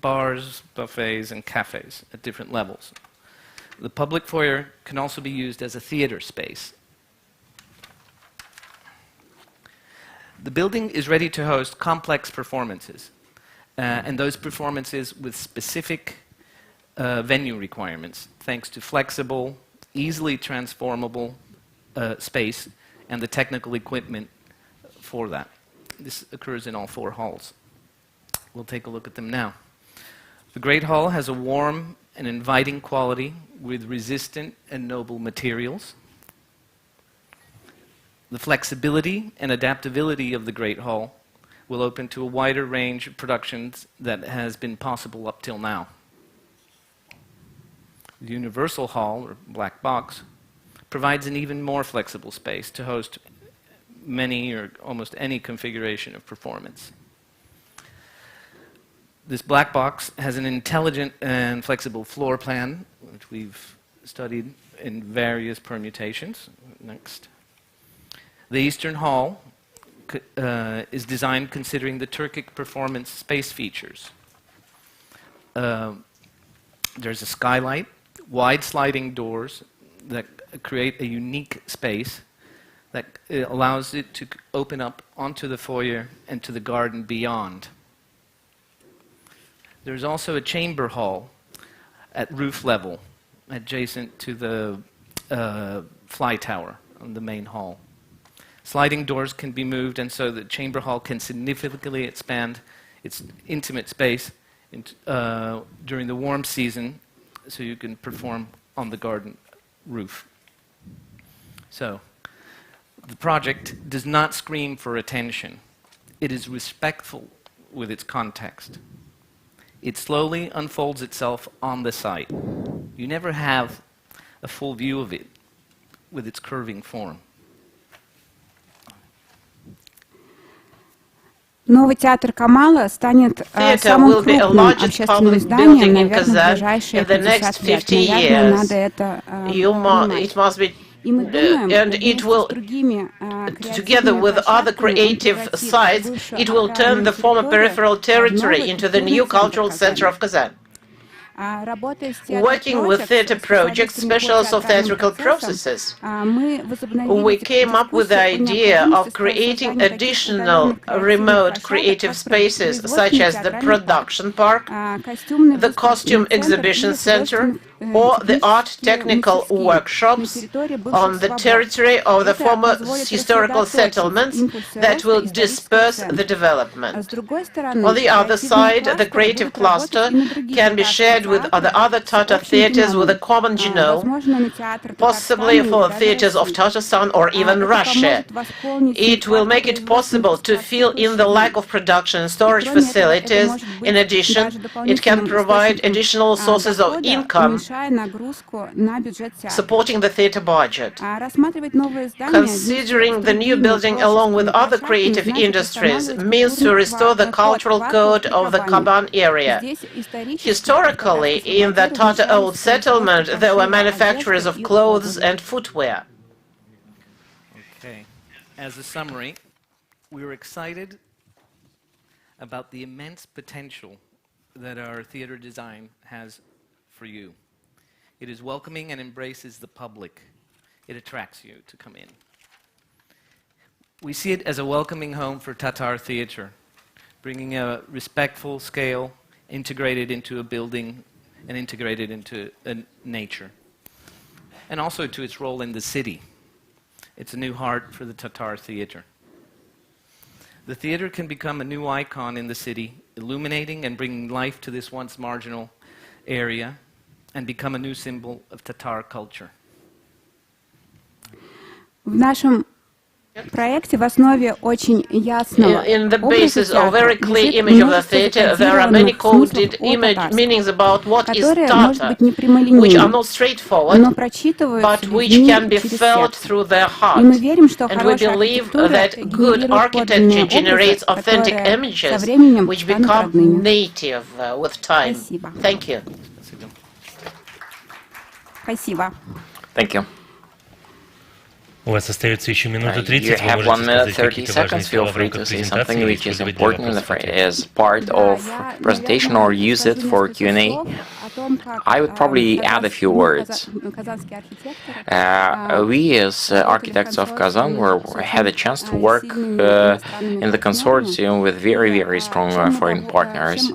bars, buffets, and cafes at different levels. The public foyer can also be used as a theater space. The building is ready to host complex performances, and those performances with specific venue requirements, thanks to flexible, easily transformable space and the technical equipment for that. This occurs in all 4 halls. We'll take a look at them now. The Great Hall has a warm and inviting quality with resistant and noble materials. The flexibility and adaptability of the Great Hall will open to a wider range of productions that has been possible up till now. The Universal Hall, or black box, provides an even more flexible space to host many or almost any configuration of performance. This black box has an intelligent and flexible floor plan, which we've studied in various permutations. Next. The Eastern Hall is designed considering the Turkic performance space features. There's a skylight, wide sliding doors that create a unique space that allows it to open up onto the foyer and to the garden beyond. There's also a chamber hall at roof level, adjacent to the fly tower on the main hall. Sliding doors can be moved, and so the chamber hall can significantly expand its intimate space during the warm season, so you can perform on the garden roof. So, the project does not scream for attention. It is respectful with its context. It slowly unfolds itself on the site. You never have a full view of it with its curving form. Новый театр Камала станет самым крупным общественным зданием, наверное, в ближайшие 50 лет. Наверное, надо это понимать. And it will, together with other creative sites, it will turn the former peripheral territory into the new cultural center of Kazan. Working with theater projects, specialists of theatrical processes, we came up with the idea of creating additional remote creative spaces, such as the production park, the costume exhibition center, or the art technical workshops on the territory of the former historical settlements that will disperse the development. On the other side, the creative cluster can be shared with the other Tatar theaters with a common genome, possibly for theaters of Tatarstan or even Russia. It will make it possible to fill in the lack of production and storage facilities. In addition, it can provide additional sources of income, supporting the theater budget. Considering the new building along with other creative industries means to restore the cultural code of the Kaban area. Historically, in the Tatar old settlement, there were manufacturers of clothes and footwear. Okay. As a summary, we were excited about the immense potential that our theater design has for you. It is welcoming and embraces the public. It attracts you to come in. We see it as a welcoming home for Tatar theater, bringing a respectful scale integrated into a building and integrate it into nature. And also to its role in the city. It's a new heart for the Tatar theater. The theater can become a new icon in the city, illuminating and bringing life to this once marginal area, and become a new symbol of Tatar culture. В нашем проекте в основе очень ясного In the образа basis of very театра clear лежит image of the множество theater, there are many закодированных coded смыслов о татарстве, meanings about what is которые, может Tatar, быть, не which are прямолинейны, not straightforward, но прочитываются but which людьми can be через felt сердце. through their И heart. мы верим, что And we хорошая believe архитектура that good генерирует architecture подлинные образы, generates authentic которые со images временем which станут become родными. native with time. Спасибо. Thank you. Спасибо. Thank you. У вас остается еще минута 30, You вы have 1 можете minute сказать 30 какие-то важные seconds. слова Feel в free рамках to say презентации something или which is использовать для important вопросов и ответов. as part of presentation or use it for Q&A. I would probably add a few words. We as architects of Kazan had a chance to work in the consortium with very, very strong foreign partners.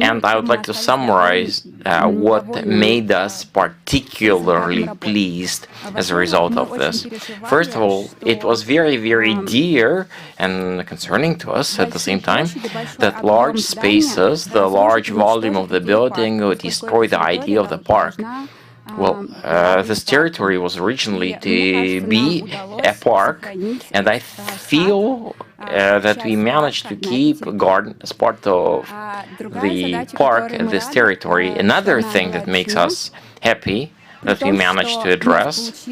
And I would like to summarize what made us particularly pleased as a result of this. First of all, it was very, very dear and concerning to us at the same time that large spaces, the large volume of the building would destroy the idea of the park. Well, this territory was originally to be a park, and I feel that we managed to keep a garden as part of the park and this territory. Another thing that makes us happy that we managed to address,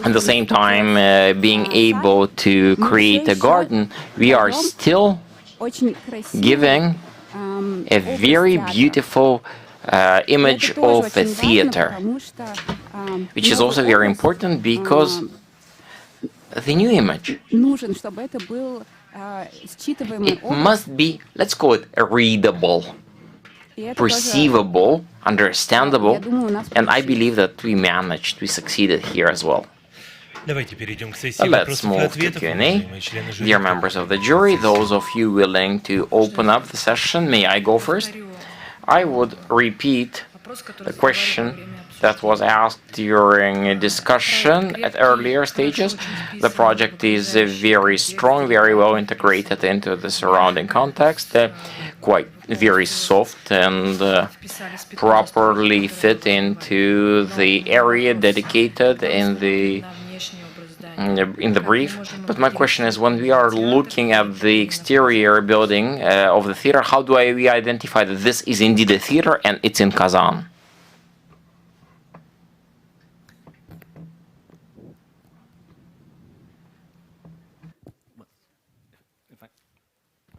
at the same time being able to create a garden, we are still giving a very beautiful image of a theater, which is also very important because the new image, it must be, let's call it readable, perceivable, understandable, and I believe that we succeeded here as well. Let's move to Q&A. Dear members of the jury, those of you willing to open up the session, may I go first? I would repeat the question that was asked during a discussion at earlier stages. The project is very strong, very well integrated into the surrounding context, quite very soft and properly fit into the area dedicated in the brief. But my question is, when we are looking at the exterior building of the theater, how do we identify that this is indeed a theater and it's in Kazan?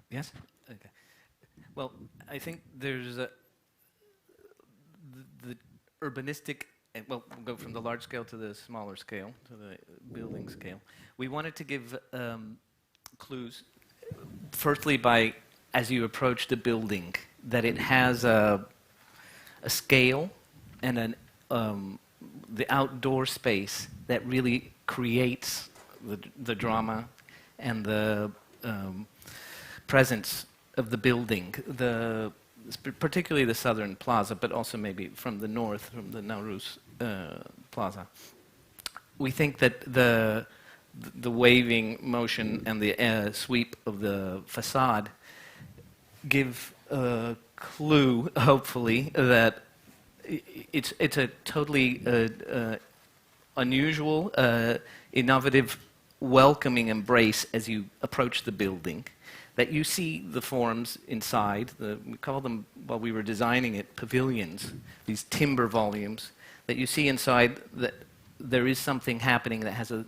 Yes? Okay. Well, I think there's the urbanistic, well, we'll go from the large scale to the smaller scale, to the building scale. We wanted to give clues, firstly by, as you approach the building, that it has a scale and the outdoor space that really creates the drama and the presence of the building, particularly the southern plaza, but also maybe from the north, from the Nauruz plaza. We think that the waving motion and the sweep of the facade give a clue, hopefully, that it's a totally unusual, innovative, welcoming embrace as you approach the building. That you see the forms inside, we call them, while we were designing it, pavilions, these timber volumes, that you see inside that there is something happening that has a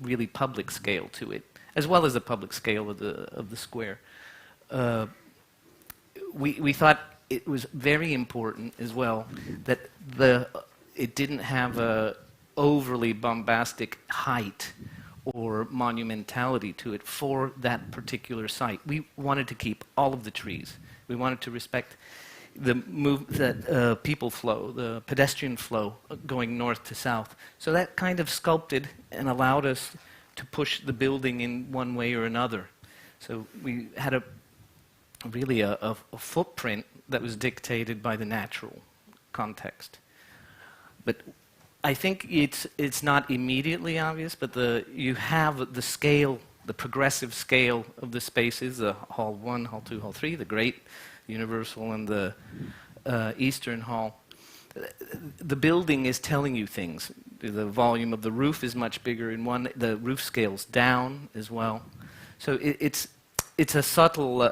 really public scale to it, as well as a public scale of the square. We thought it was very important as well that it didn't have a overly bombastic height or monumentality to it for that particular site. We wanted to keep all of the trees. We wanted to respect the people flow, the pedestrian flow going north to south. So that kind of sculpted and allowed us to push the building in one way or another. So we had really a footprint that was dictated by the natural context. But I think it's not immediately obvious, but you have the scale, the progressive scale of the spaces, the Hall 1, Hall 2, Hall 3, the Great, Universal, and the Eastern Hall. The building is telling you things. The volume of the roof is much bigger in one. The roof scales down as well. So it's a subtle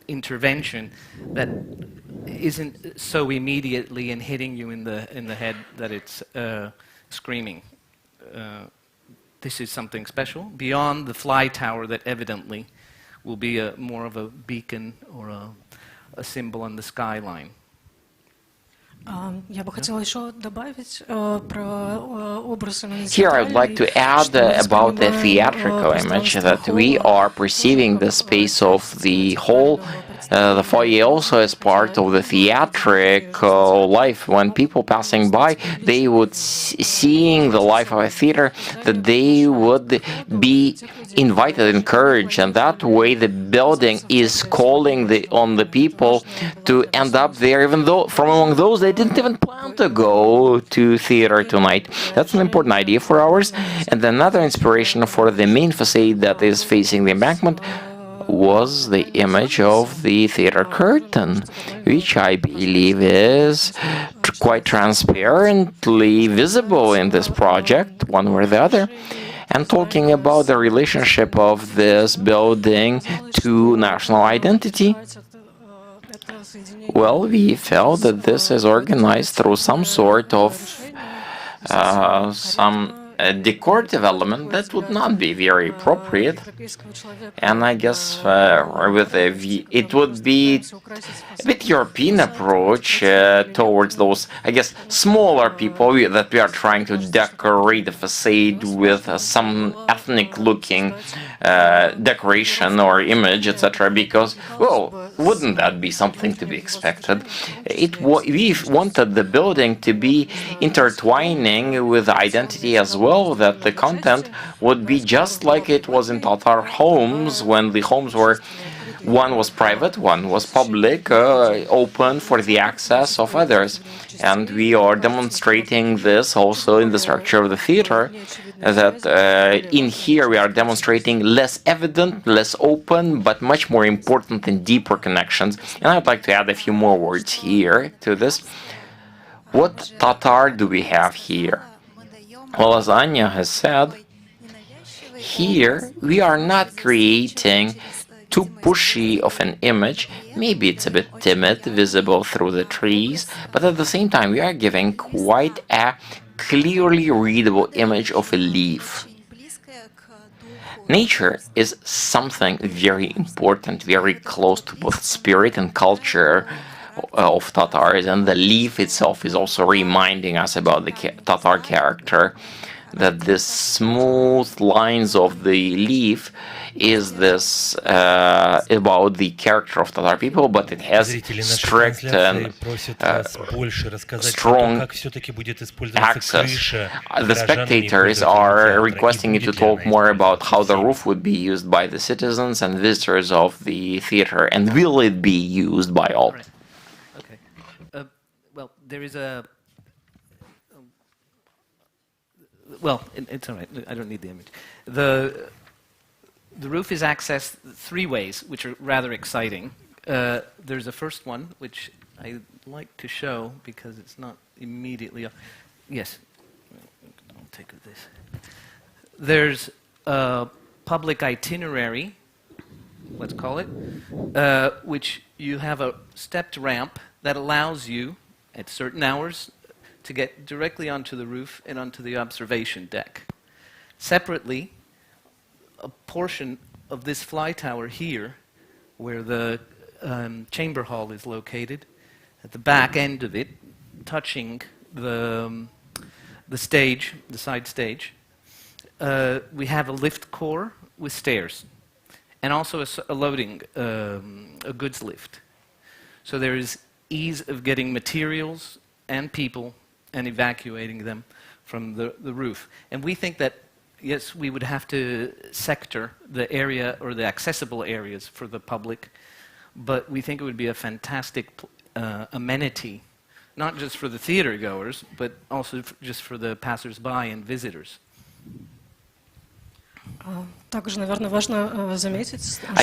intervention that isn't so immediately and hitting you in the head that it's screaming. This is something special beyond the fly tower that evidently will be more of a beacon or a symbol on the skyline. Я бы хотела еще добавить про образ. Here I'd like to add about the theatrical image, that we are perceiving the space of the hall, the foyer also as part of the theatrical life. When people passing by, they would seeing the life of a theater, that they would be invited, encouraged, and that way the building is calling on the people to end up there, even though from among those they didn't even plan to go to theater tonight. That's an important idea for ours. And another inspiration for the main facade that is facing the embankment was the image of the theater curtain, which I believe is quite transparently visible in this project, one way or the other. And talking about the relationship of this building to national identity, well, we felt that this is organized through some sort of decorative element that would not be very appropriate, and I guess it would be a bit European approach towards those, I guess, smaller people that we are trying to decorate the facade with some ethnic-looking decoration or image, etc. Because, well, wouldn't that be something to be expected? We wanted the building to be intertwining with identity as well, that the content would be just like it was in Tatar homes, when the homes were, one was private, one was public, open for the access of others. And we are demonstrating this also in the structure of the theater, that in here we are demonstrating less evident, less open, but much more important and deeper connections. And I'd like to add a few more words here to this. What Tatar do we have here? Well, as Anya has said, here we are not creating too pushy of an image. Maybe it's a bit timid, visible through the trees, but at the same time we are giving quite a clearly readable image of a leaf. Nature is something very important, very close to both spirit and culture of Tatars, and the leaf itself is also reminding us about the Tatar character, that the smooth lines of the leaf is this about the character of Tatar people, but it has strict and strong access. The spectators are requesting you to talk more about how the roof would be used by the citizens and visitors of the theater, and will it be used by all? Okay. Well, there is a... Well, it's all right. I don't need the image. The roof is accessed three ways, which are rather exciting. There's a first one, which I like to show because it's not immediately... Yes. I'll take this. There's a public itinerary, let's call it, which you have a stepped ramp that allows you, at certain hours, to get directly onto the roof and onto the observation deck. Separately, a portion of this fly tower here, where the chamber hall is located, at the back end of it, touching the stage, the side stage, we have a lift core with stairs, and also a loading, a goods lift. So there is ease of getting materials and people and evacuating them from the roof. And we think that, yes, we would have to sector the area or the accessible areas for the public, but we think it would be a fantastic amenity, not just for the theater goers, but also just for the passers-by and visitors. I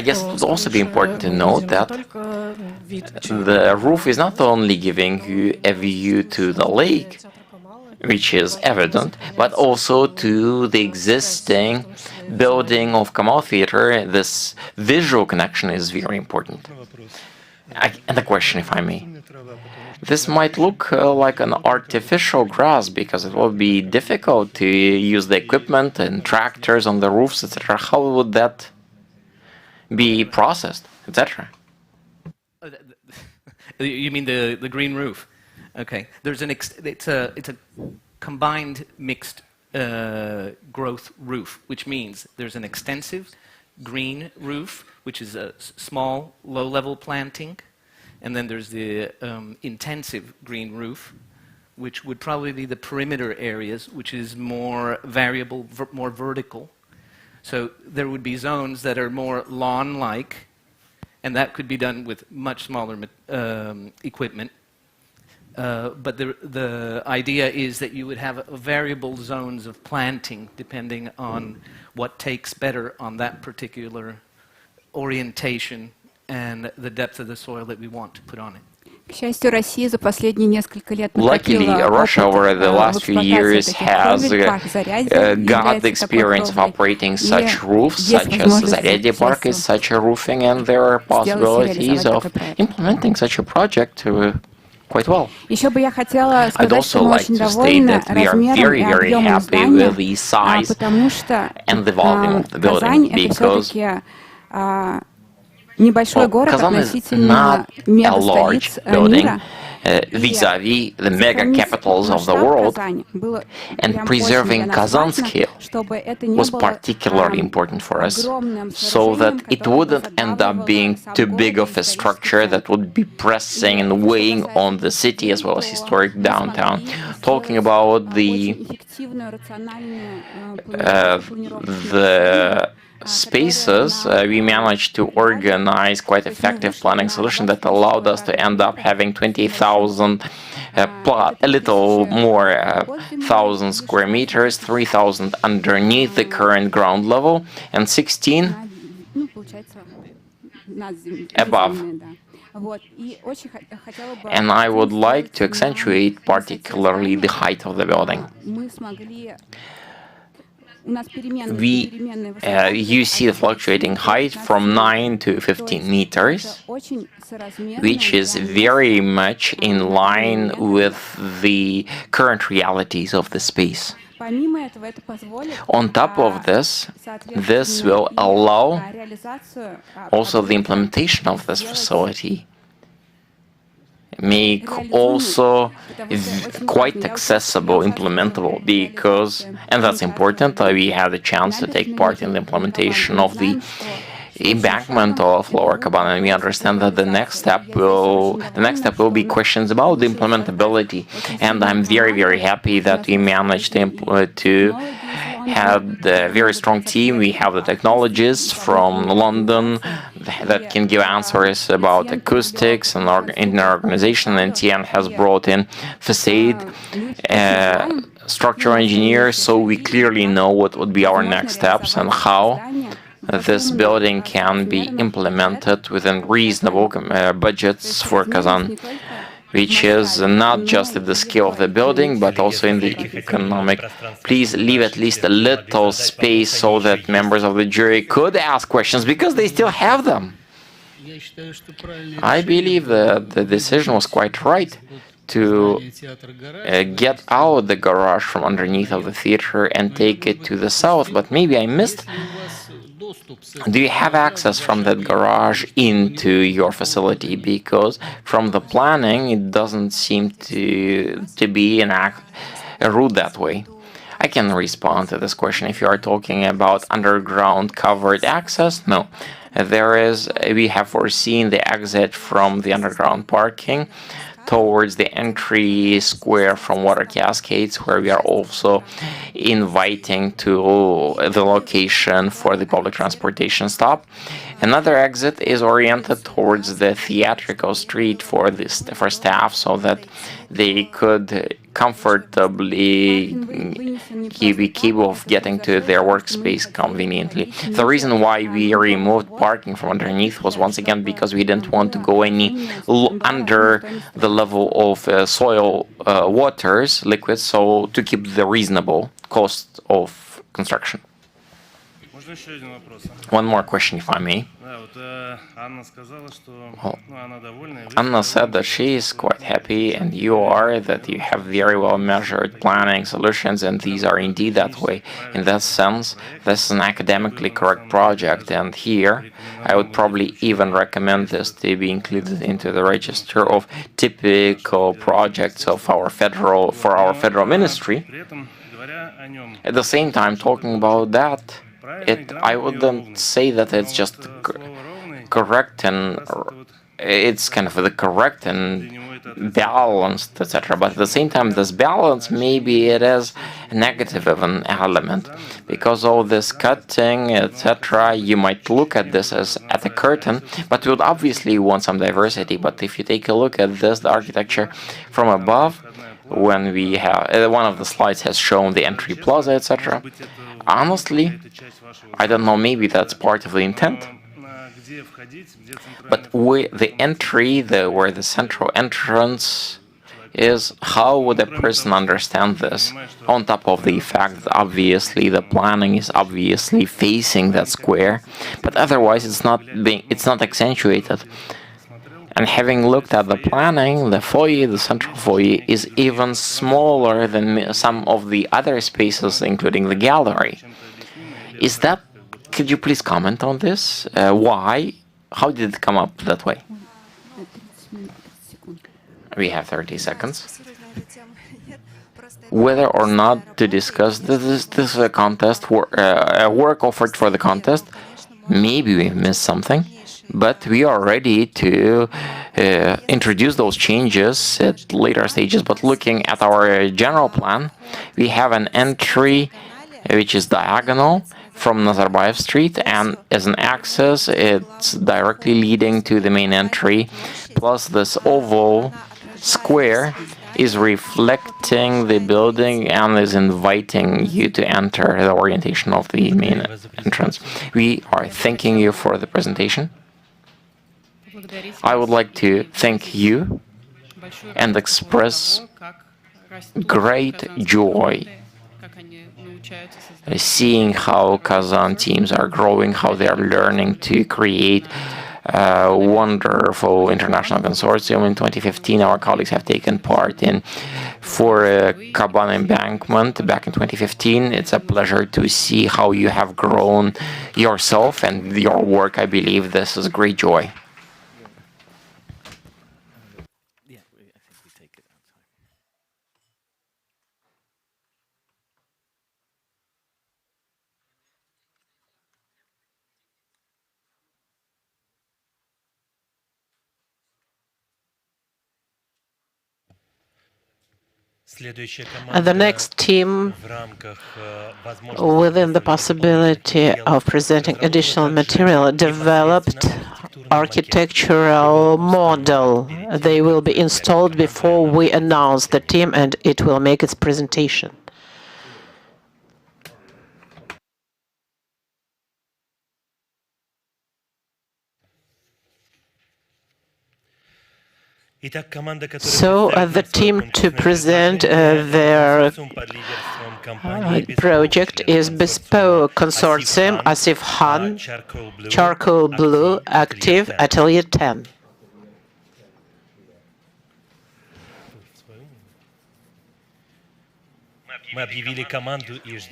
guess it would also be important to note that the roof is not only giving you a view to the lake, which is evident, but also to the existing building of Kamal Theater. This visual connection is very important. And a question, if I may. This might look like an artificial grass because it will be difficult to use the equipment and tractors on the roofs, etc. How would that be processed, etc.? You mean the green roof? Okay. There's it's a combined mixed growth roof, which means there's an extensive green roof, which is a small low-level planting. And then there's the intensive green roof, which would probably be the perimeter areas, which is more variable, more vertical. So there would be zones that are more lawn-like, and that could be done with much smaller equipment. But the idea is that you would have variable zones of planting depending on what takes better on that particular orientation and the depth of the soil that we want to put on it. Luckily, Russia over the last few years has got the experience of operating such roofs, such as Zaryadye Park is such a roofing, and there are possibilities of implementing such a project quite well. I'd also like to state that we are very, very happy with the size and the volume of the building because Kazan is not a large building vis-a-vis the mega capitals of the world, and preserving Kazan scale was particularly important for us, so that it wouldn't end up being too big of a structure that would be pressing and weighing on the city as well as historic downtown. Talking about the spaces, we managed to organize quite effective planning solution that allowed us to end up having 20,000 a little more 1,000 square meters, 3,000 underneath the current ground level, and 16 above. And I would like to accentuate particularly the height of the building. You see the fluctuating height from 9 to 15 meters, which is very much in line with the current realities of the space. On top of this, this will allow also the implementation of this facility. Make also quite accessible, implementable, because, and that's important, we had a chance to take part in the implementation of the embankment of Lower Kaban, and we understand that the next step will be questions about the implementability, and I'm very, very happy that we managed to have a very strong team. We have the technologists from London that can give answers about acoustics and in our organization, and TN has brought in facade structural engineers, so we clearly know what would be our next steps and how this building can be implemented within reasonable budgets for Kazan, which is not just at the scale of the building, but also in the economic. Please leave at least a little space so that members of the jury could ask questions, because they still have them. I believe that the decision was quite right to get out the garage from underneath of the theater and take it to the south, but maybe I missed. Do you have access from that garage into your facility? Because from the planning, it doesn't seem to be a route that way. I can respond to this question. If you are talking about underground covered access, no. We have foreseen the exit from the underground parking towards the entry square from water cascades, where we are also inviting to the location for the public transportation stop. Another exit is oriented towards the theatrical street for staff, so that they could comfortably keep of getting to their workspace conveniently. The reason why we removed parking from underneath was once again because we didn't want to go any under the level of soil waters, liquids, so to keep the reasonable cost of construction. One more question, if I may. Anna said that she is quite happy, and you are, that you have very well measured planning solutions, and these are indeed that way. In that sense, this is an academically correct project, and here I would probably even recommend this to be included into the register of typical projects of our federal ministry. At the same time, talking about that, I wouldn't say that it's just correct and it's kind of the correct and balanced, etc. But at the same time, this balance, maybe it is negative of an element, because all this cutting, etc. You might look at this as at a curtain, but you would obviously want some diversity. But if you take a look at this, the architecture from above, when we have one of the slides has shown the entry plaza, etc. Honestly, I don't know, maybe that's part of the intent. But the entry, where the central entrance is, how would a person understand this? On top of the fact that obviously the planning is obviously facing that square, but otherwise it's not accentuated. And having looked at the planning, the foyer, the central foyer, is even smaller than some of the other spaces, including the gallery. Could you please comment on this? Why? How did it come up that way? We have 30 seconds. Whether or not to discuss this is a contest, a work offered for the contest, maybe we missed something. But we are ready to introduce those changes at later stages. But looking at our general plan, we have an entry which is diagonal from Nazarbayev Street, and as an access, it's directly leading to the main entry. Plus, this oval square is reflecting the building and is inviting you to enter the orientation of the main entrance. We are thanking you for the presentation. I would like to thank you and express great joy seeing how Kazan teams are growing, how they are learning to create a wonderful international consortium. In 2015, our colleagues have taken part for a Kaban embankment back in 2015. It's a pleasure to see how you have grown yourself and your work. I believe this is great joy. The next team, within the possibility of presenting additional material, developed architectural model. They will be installed before we announce the team, and it will make its presentation. So the team to present their project is Bespoke Consortium, Asif Han, Charcoal Blue, Active, Atelier 10.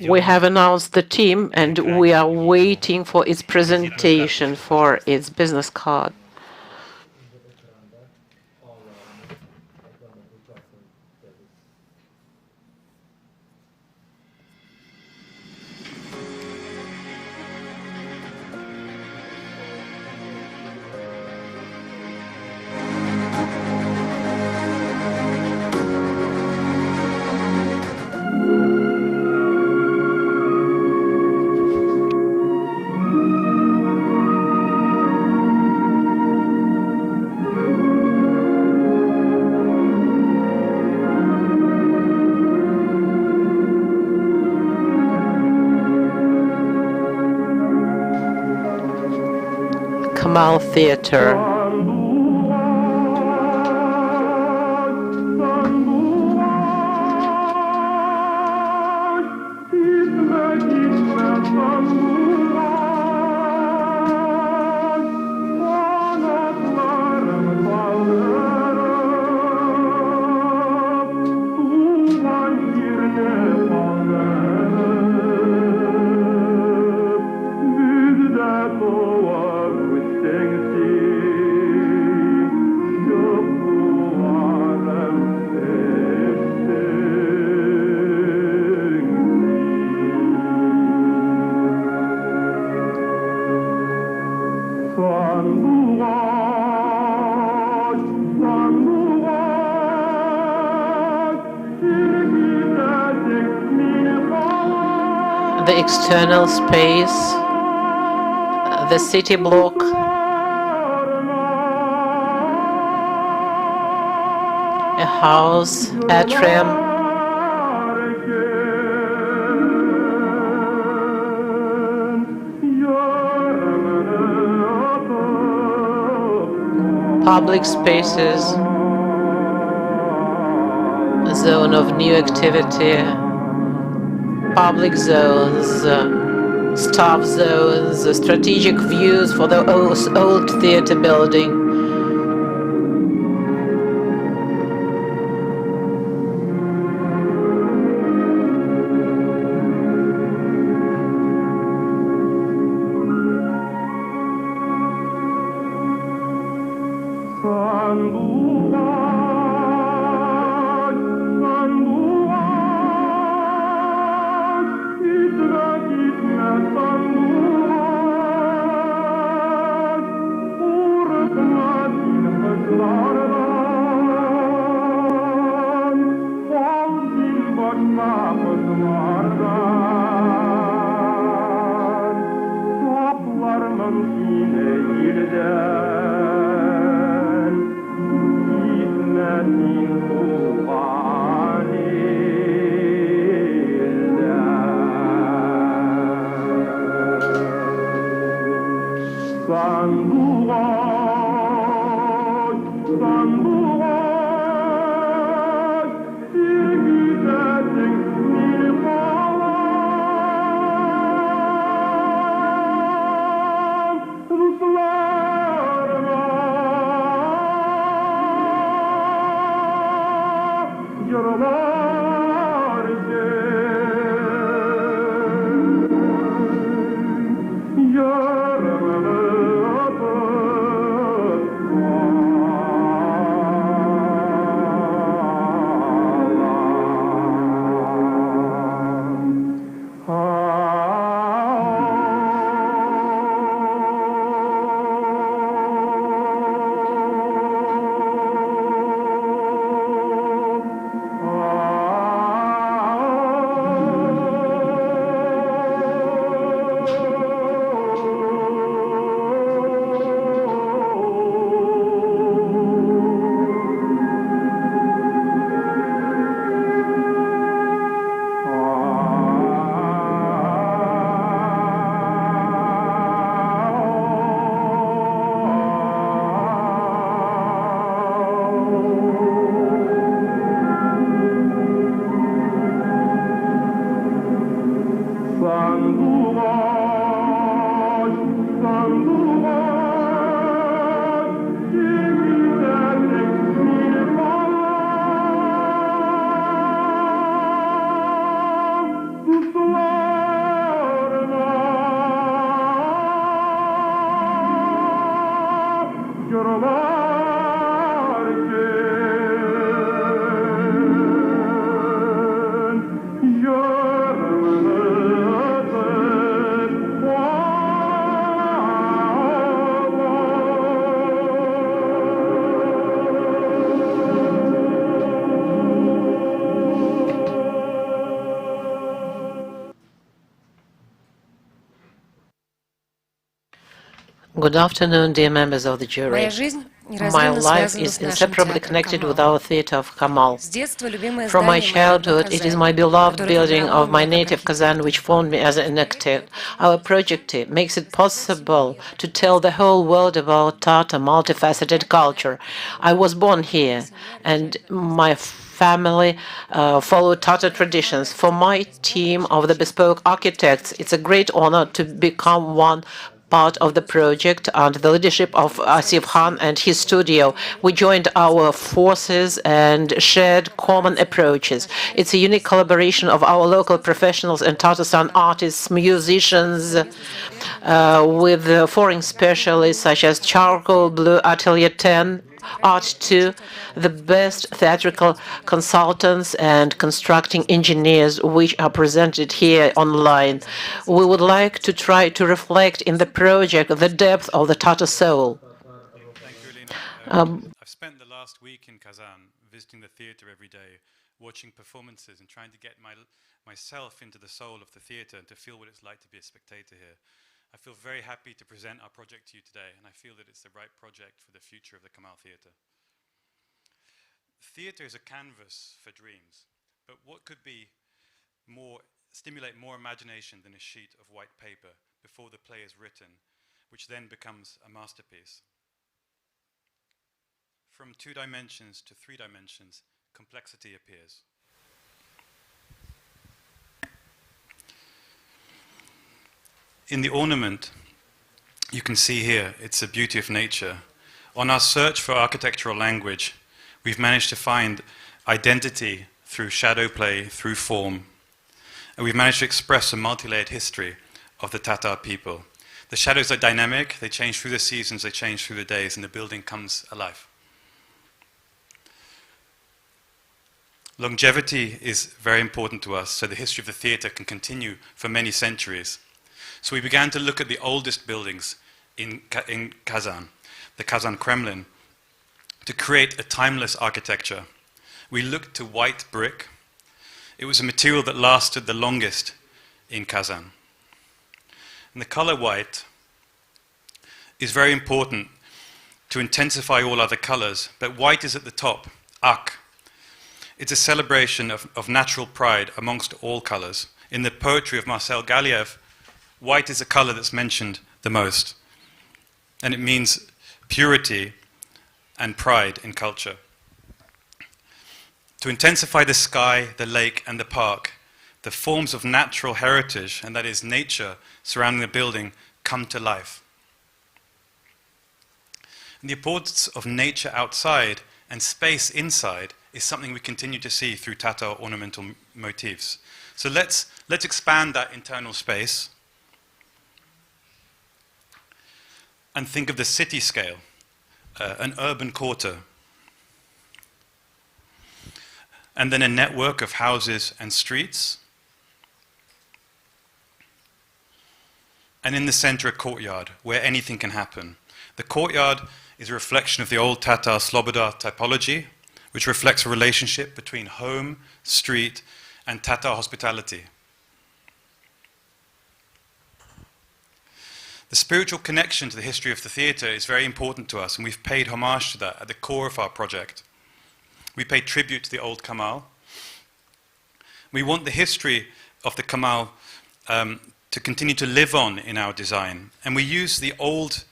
We have announced the team, and we are waiting for its presentation for its business card. Carnival Theater. The external space, the city block, a house atrium, public spaces, a zone of new activity, public zones, staff zones, strategic views for the old theater building. Good afternoon, dear members of the jury. My life is inseparably connected with our theater of Kamal. From my childhood, it is my beloved building of my native Kazan which formed me as an actor. Our project makes it possible to tell the whole world about Tatar multifaceted culture. I was born here, and my family followed Tatar traditions. For my team of the bespoke architects, it's a great honor to become one part of the project under the leadership of Asif Khan and his studio. We joined our forces and shared common approaches. It's a unique collaboration of our local professionals and Tatarstan artists, musicians, with foreign specialists such as Charcoal Blue Atelier 10, Art 2, the best theatrical consultants and constructing engineers which are presented here online. We would like to try to reflect in the project the depth of the Tatar soul. I've spent the last week in Kazan visiting the theater every day, watching performances and trying to get myself into the soul of the theater and to feel what it's like to be a spectator here. I feel very happy to present our project to you today, and I feel that it's the right project for the future of the Kamal Theatre. Theatre is a canvas for dreams, but what could stimulate more imagination than a sheet of white paper before the play is written, which then becomes a masterpiece? From 2 dimensions to 3 dimensions, complexity appears. In the ornament, you can see here, it's a beauty of nature. On our search for architectural language, we've managed to find identity through shadow play, through form. And we've managed to express a multi-layered history of the Tatar people. The shadows are dynamic, they change through the seasons, they change through the days, and the building comes alive. Longevity is very important to us, so the history of the theatre can continue for many centuries. So we began to look at the oldest buildings in Kazan, the Kazan Kremlin, to create a timeless architecture. We looked to white brick. It was a material that lasted the longest in Kazan. And the color white is very important to intensify all other colors, but white is at the top, Ak. It's a celebration of natural pride amongst all colors. In the poetry of Marcel Galiev, white is a color that's mentioned the most, and it means purity and pride in culture. To intensify the sky, the lake, and the park, the forms of natural heritage, and that is nature surrounding the building, come to life. And the importance of nature outside and space inside is something we continue to see through Tatar ornamental motifs. So let's expand that internal space and think of the city scale, an urban quarter, and then a network of houses and streets, and in the center a courtyard where anything can happen. The courtyard is a reflection of the old Tatar Sloboda typology, which reflects a relationship between home, street, and Tatar hospitality. The spiritual connection to the history of the theatre is very important to us, and we've paid homage to that at the core of our project. We pay tribute to the old Kamal. We want the history of the Kamal to continue to live on in our design, and we use the old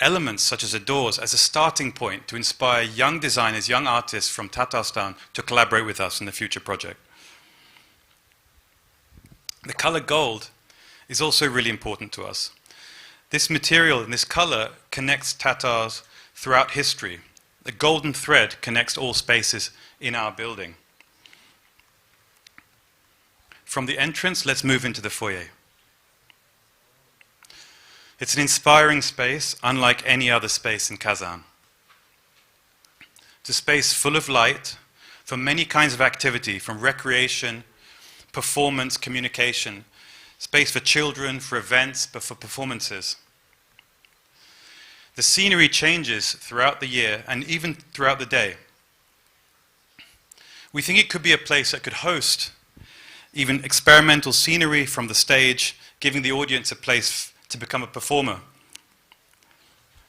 elements such as the doors as a starting point to inspire young designers, young artists from Tatarstan to collaborate with us in the future project. The color gold is also really important to us. This material and this color connects Tatars throughout history. The golden thread connects all spaces in our building. From the entrance, let's move into the foyer. It's an inspiring space, unlike any other space in Kazan. It's a space full of light for many kinds of activity, from recreation, performance, communication, space for children, for events, but for performances. The scenery changes throughout the year and even throughout the day. We think it could be a place that could host even experimental scenery from the stage, giving the audience a place to become a performer.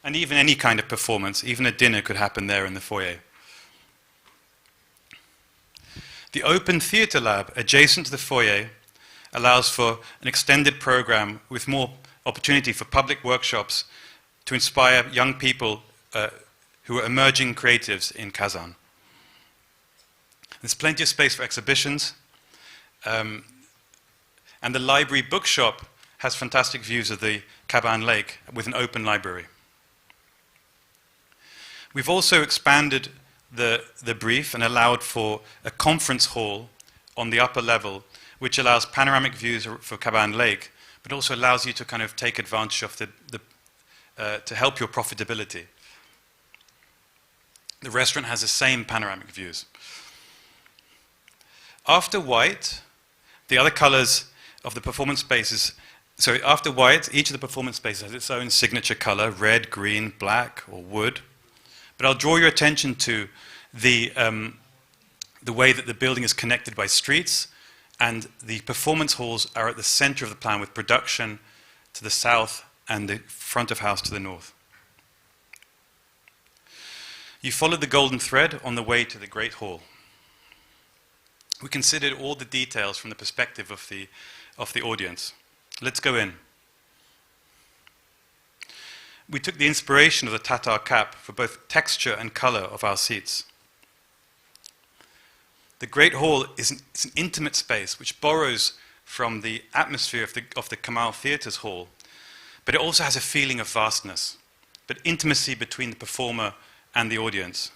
and even any kind of performance, even a dinner could happen there in the foyer. The open theatre lab adjacent to the foyer allows for an extended program with more opportunity for public workshops to inspire young people who are emerging creatives in Kazan. There's plenty of space for exhibitions, and the library bookshop has fantastic views of the Kaban Lake with an open library. We've also expanded the brief and allowed for a conference hall on the upper level, which allows panoramic views for Kaban Lake, but also allows you to kind of take advantage of to help your profitability. The restaurant has the same panoramic views. After white, the other colors of the performance spaces, so after white, each of the performance spaces has its own signature color, red, green, black, or wood. But I'll draw your attention to the way that the building is connected by streets, and the performance halls are at the center of the plan with production to the south and the front of house to the north. You followed the golden thread on the way to the Great Hall. We considered all the details from the perspective of the audience. Let's go in. We took the inspiration of the Tatar cap for both texture and color of our seats. The Great Hall is an intimate space which borrows from the atmosphere of the Kamal Theatre's hall, but it also has a feeling of vastness, but intimacy between the performer and the audience.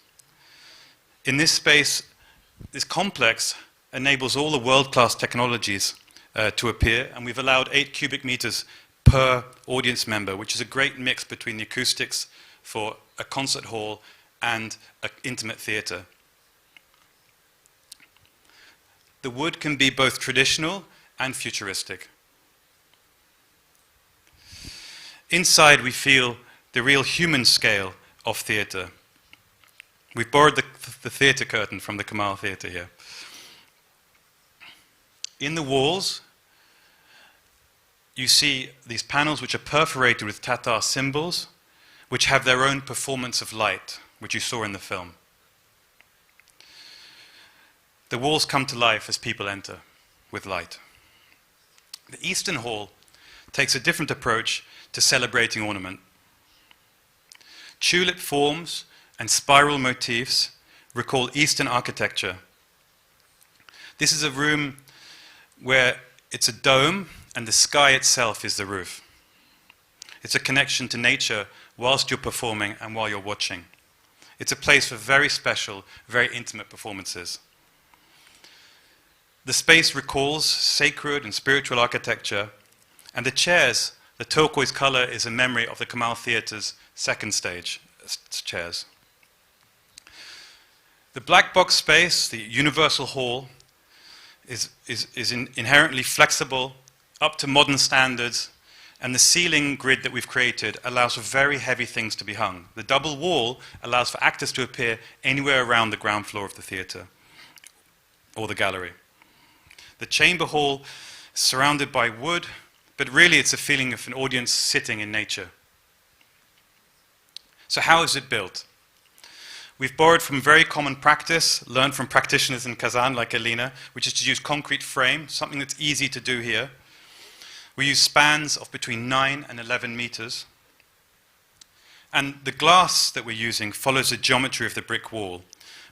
In this space, this complex enables all the world-class technologies to appear, and we've allowed 8 cubic meters per audience member, which is a great mix between the acoustics for a concert hall and an intimate theater. The wood can be both traditional and futuristic. Inside, we feel the real human scale of theater. We've borrowed the theater curtain from the Kamal Theatre here. In the walls, you see these panels which are perforated with Tatar symbols, which have their own performance of light, which you saw in the film. The walls come to life as people enter with light. The Eastern Hall takes a different approach to celebrating ornament. Tulip forms and spiral motifs recall Eastern architecture. This is a room where it's a dome and the sky itself is the roof. It's a connection to nature whilst you're performing and while you're watching. It's a place for very special, very intimate performances. The space recalls sacred and spiritual architecture, and the chairs, the turquoise color is a memory of the Kamal Theatre's second stage chairs. The black box space, the universal hall, is inherently flexible, up to modern standards, and the ceiling grid that we've created allows for very heavy things to be hung. The double wall allows for actors to appear anywhere around the ground floor of the theater or the gallery. The chamber hall is surrounded by wood, but really it's a feeling of an audience sitting in nature. So how is it built? We've borrowed from very common practice, learned from practitioners in Kazan like Alina, which is to use concrete frame, something that's easy to do here. We use spans of between 9 and 11 meters. And the glass that we're using follows the geometry of the brick wall.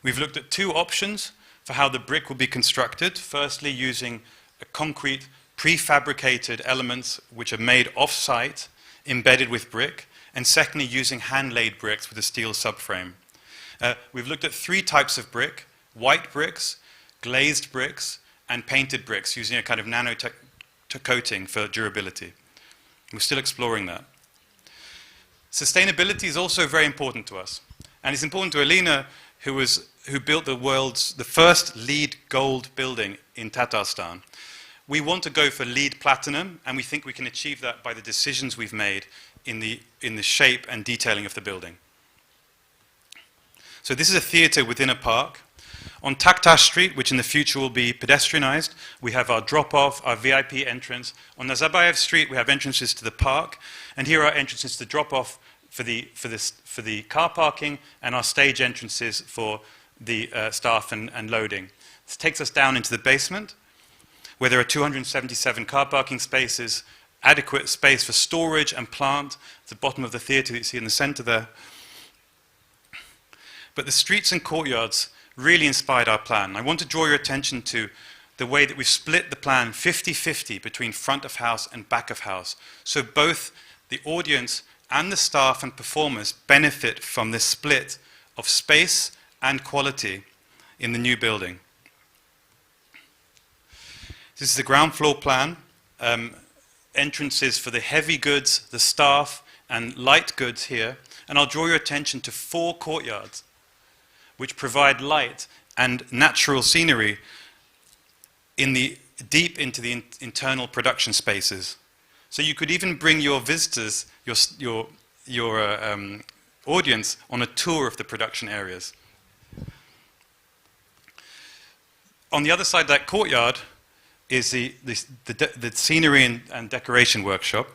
We've looked at 2 options for how the brick will be constructed. Firstly, using a concrete prefabricated elements which are made off-site, embedded with brick, and secondly, using hand-laid bricks with a steel subframe. We've looked at 3 types of brick: white bricks, glazed bricks, and painted bricks, using a kind of nano coating for durability. We're still exploring that. Sustainability is also very important to us, and it's important to Alina, who built the first LEED gold building in Tatarstan. We want to go for LEED platinum, and we think we can achieve that by the decisions we've made in the shape and detailing of the building. So this is a theater within a park. On Taktash Street, which in the future will be pedestrianized, we have our drop-off, our VIP entrance. On Nazarbayev Street, we have entrances to the park, and here are entrances to the drop-off for the car parking and our stage entrances for the staff and loading. This takes us down into the basement, where there are 277 car parking spaces, adequate space for storage and plant at the bottom of the theatre that you see in the center there. But the streets and courtyards really inspired our plan. I want to draw your attention to the way that we've split the plan 50-50 between front of house and back of house. So both the audience and the staff and performers benefit from this split of space and quality in the new building. This is the ground floor plan. Entrances for the heavy goods, the staff, and light goods here. And I'll draw your attention to 4 courtyards, which provide light and natural scenery deep into the internal production spaces. So you could even bring your visitors, your audience, on a tour of the production areas. On the other side of that courtyard is the scenery and decoration workshop,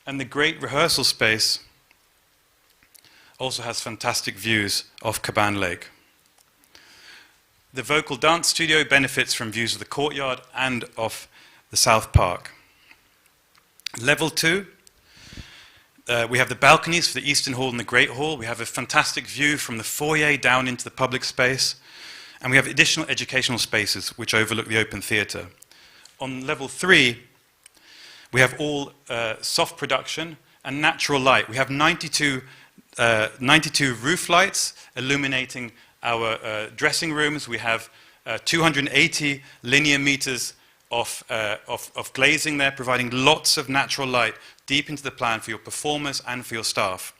and the great rehearsal space also has fantastic views of Kaban Lake. The vocal dance studio benefits from views of the courtyard and of the South Park. Level 2, we have the balconies for the Eastern Hall and the Great Hall. We have a fantastic view from the foyer down into the public space. And we have additional educational spaces which overlook the open theatre. On level 3, we have all soft production and natural light. We have 92 roof lights illuminating our dressing rooms. We have 280 linear meters of glazing there, providing lots of natural light deep into the plan for your performers and for your staff.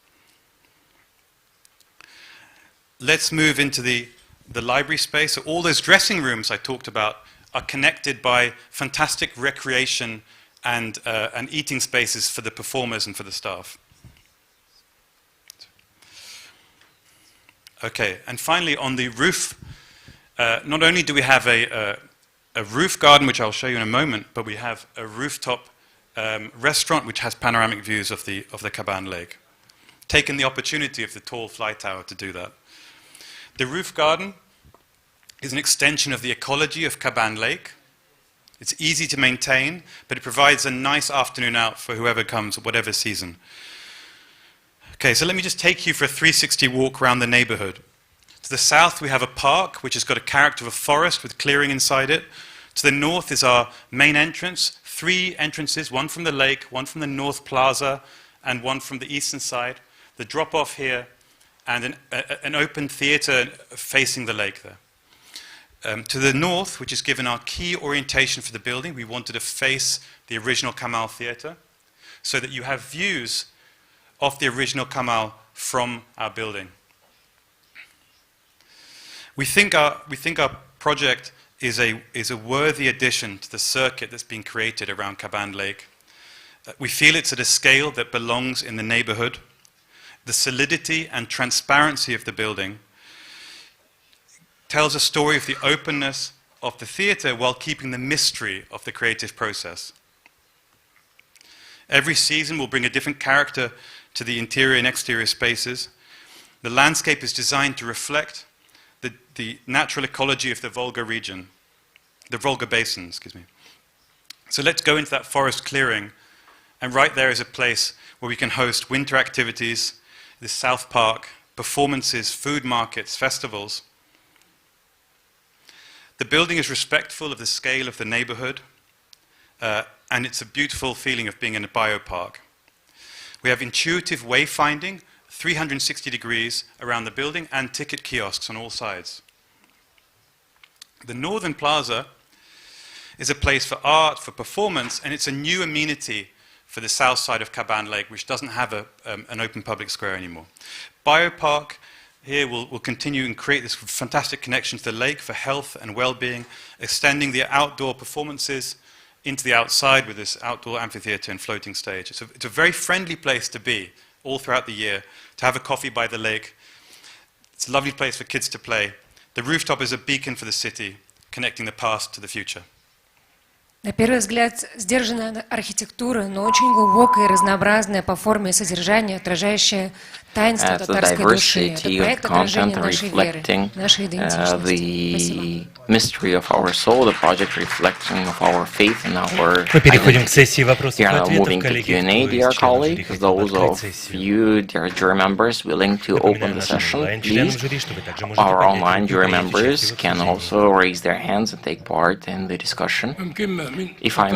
Let's move into the library space. So all those dressing rooms I talked about are connected by fantastic recreation and eating spaces for the performers and for the staff. Okay, and finally on the roof, not only do we have a roof garden, which I'll show you in a moment, but we have a rooftop restaurant which has panoramic views of the Kaban Lake. Taken the opportunity of the tall fly tower to do that. The roof garden is an extension of the ecology of Kaban Lake. It's easy to maintain, but it provides a nice afternoon out for whoever comes, whatever season. Okay, so let me just take you for a 360 walk around the neighborhood. To the south, we have a park, which has got a character of a forest with clearing inside it. To the north is our main entrance, 3 entrances, one from the lake, one from the North Plaza, and one from the eastern side. The drop-off here, and an open theatre facing the lake there. To the north, which is given our key orientation for the building, we wanted to face the original Kamal Theatre, so that you have views of the original Kamal from our building. We think our project is a worthy addition to the circuit that's been created around Kaban Lake. We feel it's at a scale that belongs in the neighborhood. The solidity and transparency of the building tells a story of the openness of the theatre while keeping the mystery of the creative process. Every season will bring a different character to the interior and exterior spaces. The landscape is designed to reflect the natural ecology of the Volga region, the Volga basin, excuse me. So let's go into that forest clearing, and right there is a place where we can host winter activities, the South Park, performances, food markets, festivals. The building is respectful of the scale of the neighborhood, and it's a beautiful feeling of being in a biopark. We have intuitive wayfinding, 360 degrees around the building, and ticket kiosks on all sides. The Northern Plaza is a place for art, for performance, and it's a new amenity for the south side of Kaban Lake, which doesn't have an open public square anymore. Biopark here will continue and create this fantastic connection to the lake for health and well-being, extending the outdoor performances into the outside with this outdoor amphitheatre and floating stage. It's a very friendly place to be all throughout the year, to have a coffee by the lake. It's a lovely place for kids to play. The rooftop is a beacon for the city, connecting the past to the future. На первый взгляд, сдержанная архитектура, но очень глубокая и разнообразная по форме и содержанию, отражающая таинство татарской души. Это проект отражения нашей веры, нашей идентичности. Mystery of our soul, the project reflecting of our faith and our Мы переходим к сессии вопросов и moving ответов, to Q&A, dear colleagues. Those of you, dear jury members, willing to open the session, please. Our online jury members can also raise their hands and take part in the discussion. If I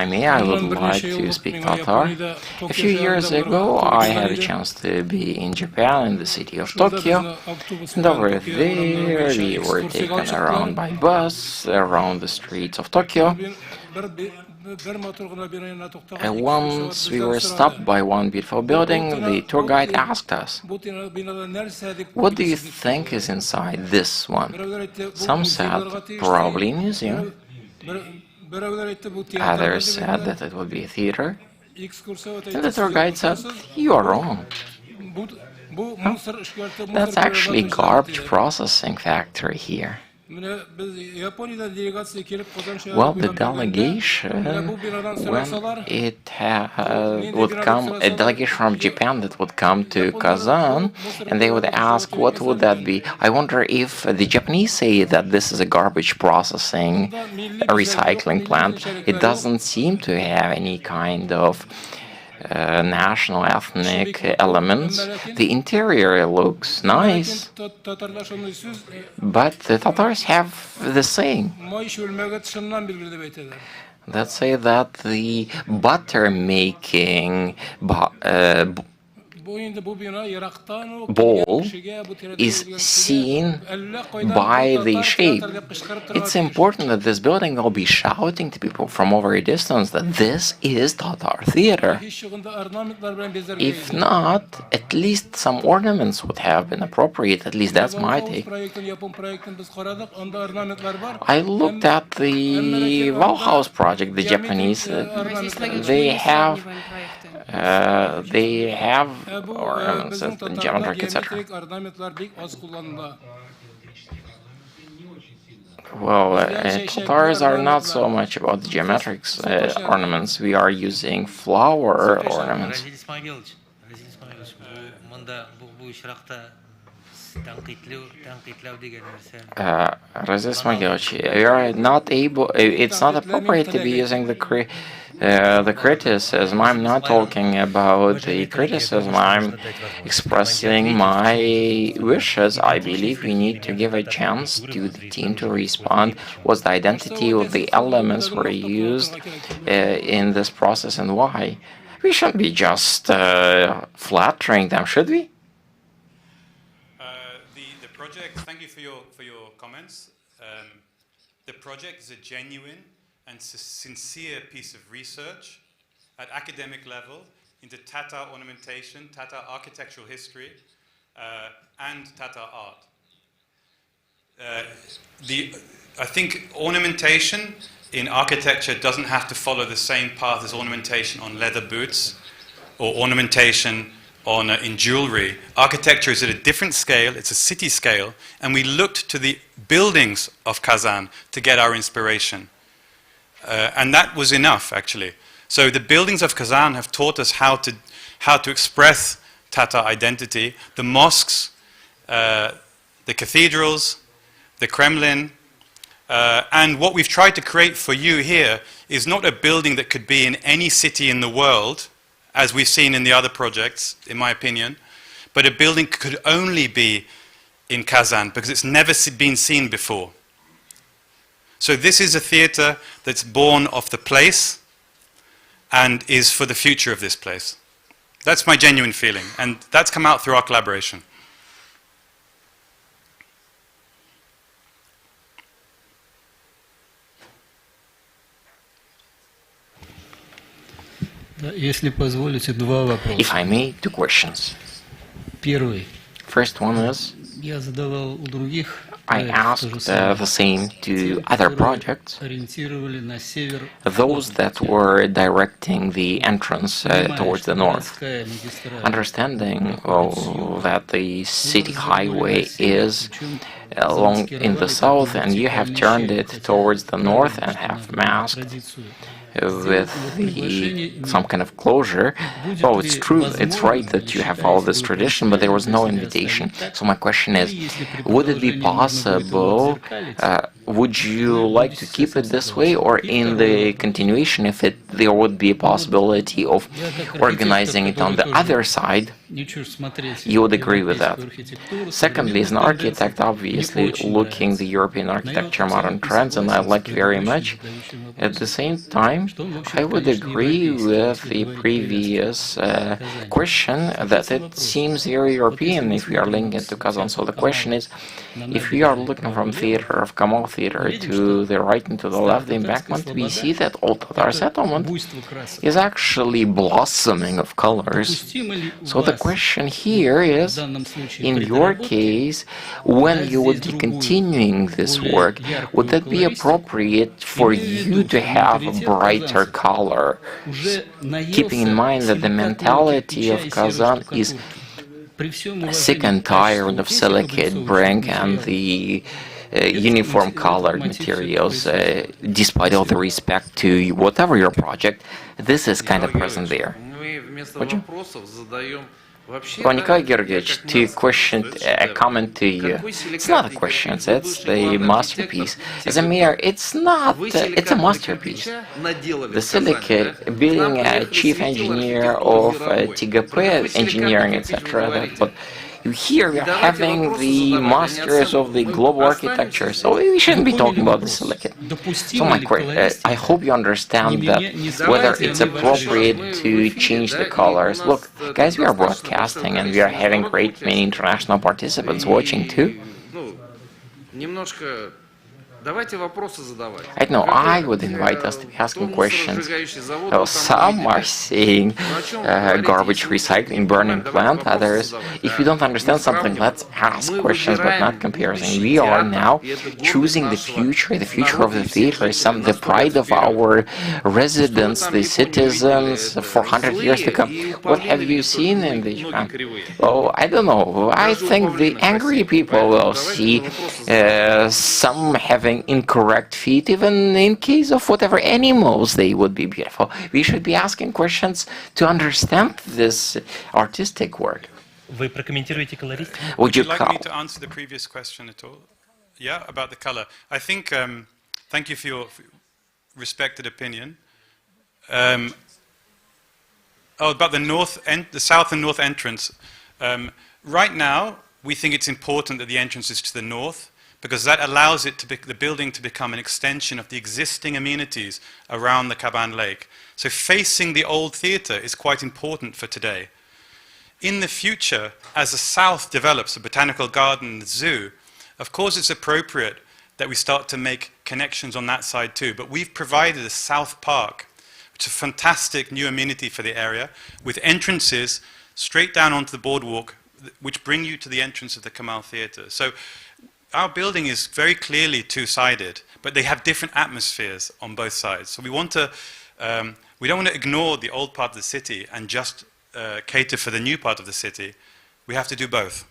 may, I would like to speak Tatar. A few years ago, I had a chance to be in Japan, in the city of Tokyo, and over there we were taken around by bus around the streets of Tokyo. And once we were stopped by one beautiful building, the tour guide asked us, "What do you think is inside this one?" Some said, "Probably a museum." Others said that it would be a theater. And the tour guide said, "You are wrong. That's actually a garbage processing factory here." Well, the delegation, when it would come, a delegation from Japan that would come to Kazan, and they would ask, what would that be? I wonder if the Japanese say that this is a garbage processing, a recycling plant. It doesn't seem to have any kind of national ethnic elements. The interior looks nice, but the Tatars have the same. Let's say that the butter making bowl is seen by the shape. It's important that this building will be shouting to people from over a distance that this is Tatar theater. If not, at least some ornaments would have been appropriate. At least that's my take. I looked at the Bauhaus project, the Japanese. They have ornaments and geometric, etc. Well, Tatars are not so much about the geometric ornaments. We are using flower ornaments. Razil Ismailovich, we are not able. It's not appropriate to be using the criticism. I'm not talking about the criticism. I'm expressing my wishes. I believe we need to give a chance to the team to respond. What's the identity of the elements were used in this process and why? We shouldn't be just flattering them, should we? Thank you for your comments. The project is a genuine and sincere piece of research at academic level into Tatar ornamentation, Tatar architectural history, and Tatar art. I think ornamentation in architecture doesn't have to follow the same path as ornamentation on leather boots or ornamentation in jewelry. Architecture is at a different scale, it's a city scale, and we looked to the buildings of Kazan to get our inspiration. And that was enough, actually. So the buildings of Kazan have taught us how to express Tatar identity. The mosques, the cathedrals, the Kremlin, and what we've tried to create for you here is not a building that could be in any city in the world, as we've seen in the other projects, in my opinion, but a building could only be in Kazan because it's never been seen before. So this is a theater that's born of the place and is for the future of this place. That's my genuine feeling, and that's come out through our collaboration. If I may, two questions. First one is, I asked the same to other projects, those that were directing the entrance towards the north, understanding that the city highway is along in the south, and you have turned it towards the north and have masked with some kind of closure. Oh, it's true, it's right that you have all this tradition, but there was no invitation. So my question is, would it be possible, would you like to keep it this way, or in the continuation, if there would be a possibility of organizing it on the other side, you would agree with that? Secondly, as an architect, obviously looking the European architecture modern trends, and I like very much. At the same time, I would agree with the previous question that it seems very European if we are linking it to Kazan. So the question is, if we are looking from theater of Kamal theater to the right and to the left, the embankment, we see that old Tatar settlement is actually blossoming of colors. So the question here is, in your case, when you would be continuing this work, would that be appropriate for you to have a brighter color, keeping in mind that the mentality of Kazan is sick and tired of silicate brick and the uniform colored materials, despite all the respect to whatever your project, this is kind of present there. Would you? Well, Nikolai Georgievich, a comment to you. It's not a question, it's a masterpiece. As a mayor, it's not, it's a masterpiece. The silicate, being a chief engineer of TGP engineering, etc., but here we are having the masters of the global architecture, so we shouldn't be talking about the silicate. So my question, I hope you understand that whether it's appropriate to change the colors. Look, guys, we are broadcasting and we are having great many international participants watching too. I know, I would invite us to be asking questions. Some are saying garbage recycling, burning plant, others, if you don't understand something, let's ask questions but not comparison. We are now choosing the future of the theater, the pride of our residents, the citizens for 100 years to come. What have you seen in the Japan? Oh, I don't know. I think the angry people will see some having incorrect feet, even in case of whatever animals, they would be beautiful. We should be asking questions to understand this artistic work. Would you like me to answer the previous question at all? Yeah, about the color. I think, thank you for your respected opinion. About the south and north entrance. Right now, we think it's important that the entrance is to the north, because that allows the building to become an extension of the existing amenities around the Kaban Lake. So facing the old theater is quite important for today. In the future, as the south develops, the botanical garden, the zoo, of course it's appropriate that we start to make connections on that side too. But we've provided a South Park, which is a fantastic new amenity for the area, with entrances straight down onto the boardwalk, which bring you to the entrance of the Kamal Theatre. So our building is very clearly two-sided, but they have different atmospheres on both sides. So we don't want to ignore the old part of the city and just cater for the new part of the city. We have to do both.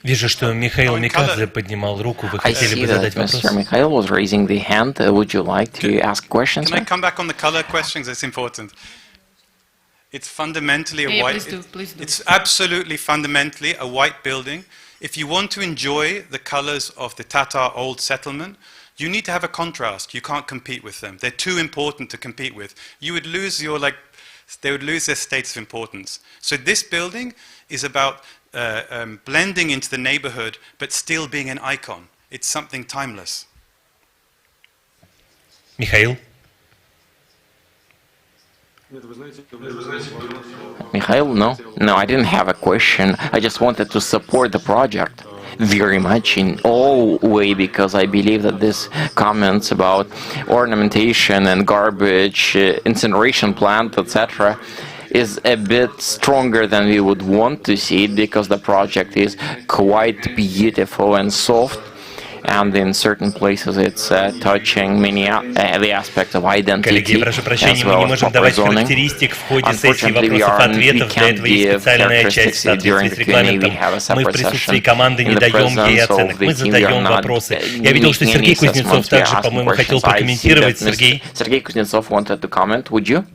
Вижу, что Михаил Микадзе поднимал руку. Вы хотели бы задать вопрос? Mr. Mikhail was raising the hand. Would you like to ask questions? Can I come back on the color questions? It's important. It's fundamentally a white. Please do. It's absolutely fundamentally a white building. If you want to enjoy the colors of the Tatar old settlement, you need to have a contrast. You can't compete with them. They're too important to compete with. You would lose they would lose their status of importance. So this building is about blending into the neighborhood, but still being an icon. It's something timeless. Mikhail? Mikhail, no, I didn't have a question. I just wanted to support the project very much in all way, because I believe that this comments about ornamentation and garbage, incineration plant, etc., is a bit stronger than we would want to see it, because the project is quite beautiful and soft. and in certain places it's touching many the aspects of identity as well as proper zoning. Unfortunately, we can't give characteristics during the Q&A. We have a separate session. In the presence of the team, we are not making any assessments. We are asking questions. I see that Mr. Sergei Kuznetsov wanted to comment. Would you?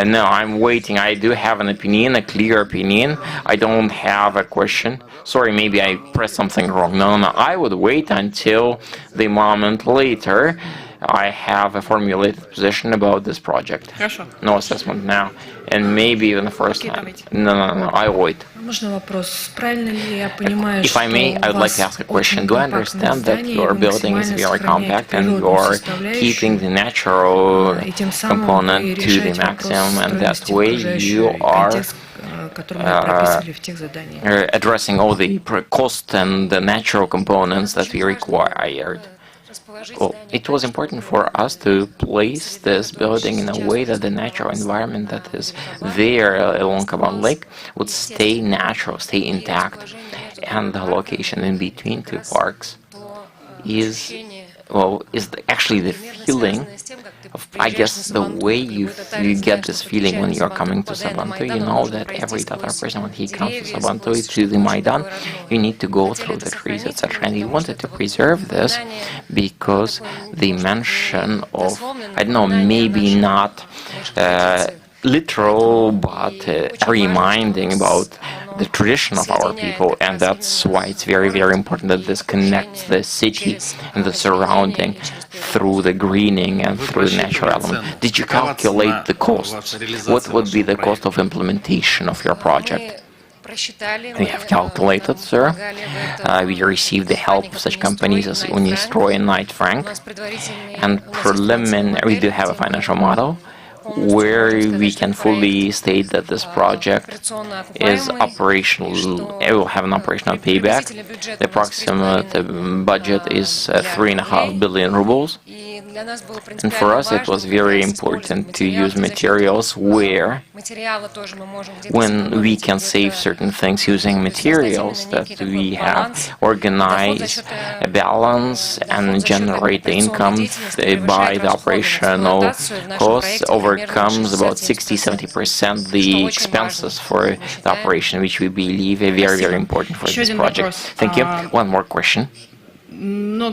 No, I'm waiting. I do have an opinion, a clear opinion. I don't have a question. Sorry, maybe I pressed something wrong. No, I would wait until the moment later. I have a formulated position about this project. No assessment now. And maybe even the first time. No, I wait. If I may, I would like to ask a question. Do I understand that your building is very compact and you're keeping the natural component to the maximum, and that way you are addressing all the cost and the natural components that we required? Well, it was important for us to place this building in a way that the natural environment that is there along Kamal Lake would stay natural, stay intact, and the location in between two parks is actually the feeling of, I guess, the way you get this feeling when you're coming to Sabantuy. You know that every Tatar person, when he comes to Sabantuy, to the Maidan, you need to go through the trees, etc. And we wanted to preserve this because the mention of, I don't know, maybe not literal, but reminding about the tradition of our people, and that's why it's very, very important that this connects the city and the surrounding through the greening and through the natural element. Did you calculate the costs? What would be the cost of implementation of your project? We have calculated, sir. We received the help of such companies as Unistroy and Knight Frank, and we do have a financial model where we can fully state that this project is operational. It will have an operational payback. The approximate budget is 3.5 billion rubles. And for us it was very important to use materials where, when we can save certain things using materials, that we have organized a balance and generate the income by the operational costs overcomes about 60-70% the expenses for the operation, which we believe are very, very important for this project. Thank you. One more question. There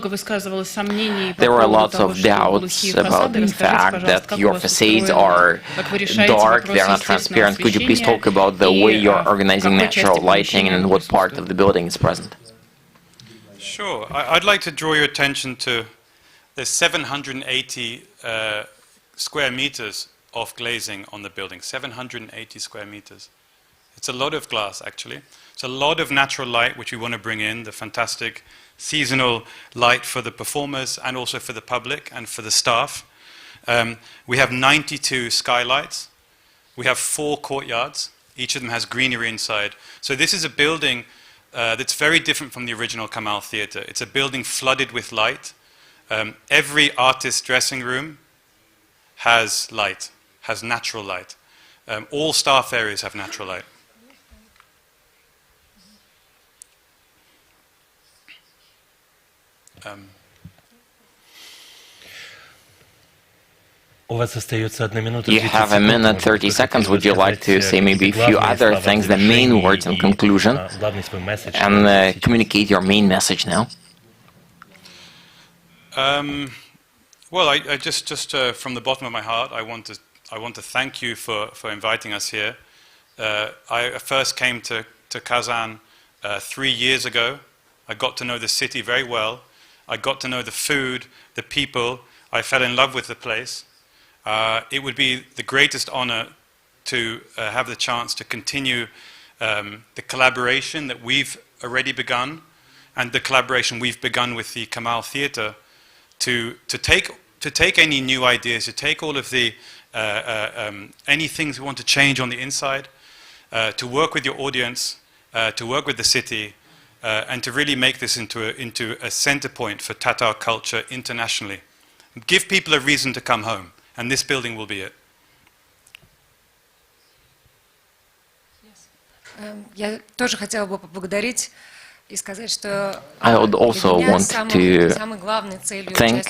were lots of doubts about the fact that your facades are dark, they are not transparent. Could you please talk about the way you're organizing natural lighting and in what part of the building is present? Sure. I'd like to draw your attention to the 780 square meters of glazing on the building. 780 square meters. It's a lot of glass, actually. It's a lot of natural light which we want to bring in, the fantastic seasonal light for the performers and also for the public and for the staff. We have 92 skylights. We have 4 courtyards. Each of them has greenery inside. So this is a building that's very different from the original Kamal Theatre. It's a building flooded with light. Every artist's dressing room has light, has natural light. All staff areas have natural light. You have a minute 30 seconds. Would you like to say maybe a few other things, the main words in conclusion, and communicate your main message now? Well, I just from the bottom of my heart, I want to thank you for inviting us here. I first came to Kazan 3 years ago. I got to know the city very well. I got to know the food, the people. I fell in love with the place. It would be the greatest honor to have the chance to continue the collaboration that we've already begun, and the collaboration we've begun with the Kamal Theatre to take any new ideas, to take all of the any things we want to change on the inside, to work with your audience, to work with the city, and to really make this into a center point for Tatar culture internationally. Give people a reason to come home, and this building will be it. Я тоже хотела бы поблагодарить I would also want to think,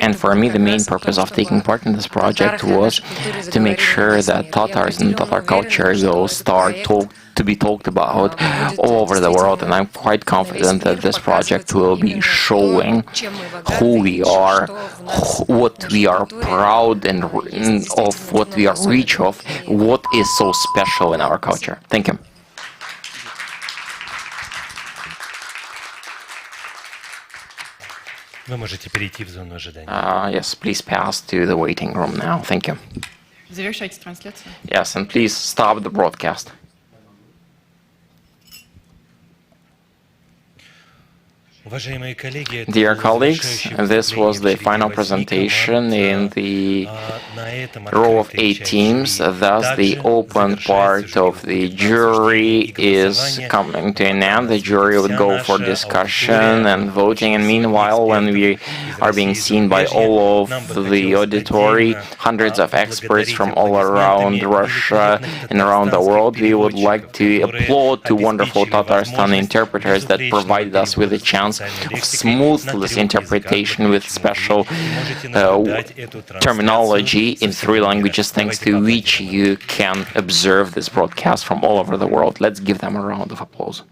and for me the main purpose of taking part in this project was to make sure that Tatars and Tatar culture will start to be talked about all over the world, and I'm quite confident that this project will be showing who we are, what we are proud and of, what we are rich of, what is so special in our culture. Thank you. Yes, please pass to the waiting room now. Thank you. Yes, and please stop the broadcast. Dear colleagues, this was the final presentation in the row of 8 teams. Thus, the open part of the jury is coming to an end. The jury would go for discussion and voting. And meanwhile, when we are being seen by all of the auditory, hundreds of experts from all around Russia and around the world, we would like to applaud to wonderful Tatarstan interpreters that provided us with a chance of smoothless interpretation with special terminology in 3 languages, thanks to which you can observe this broadcast from all over the world. Let's give them a round of applause.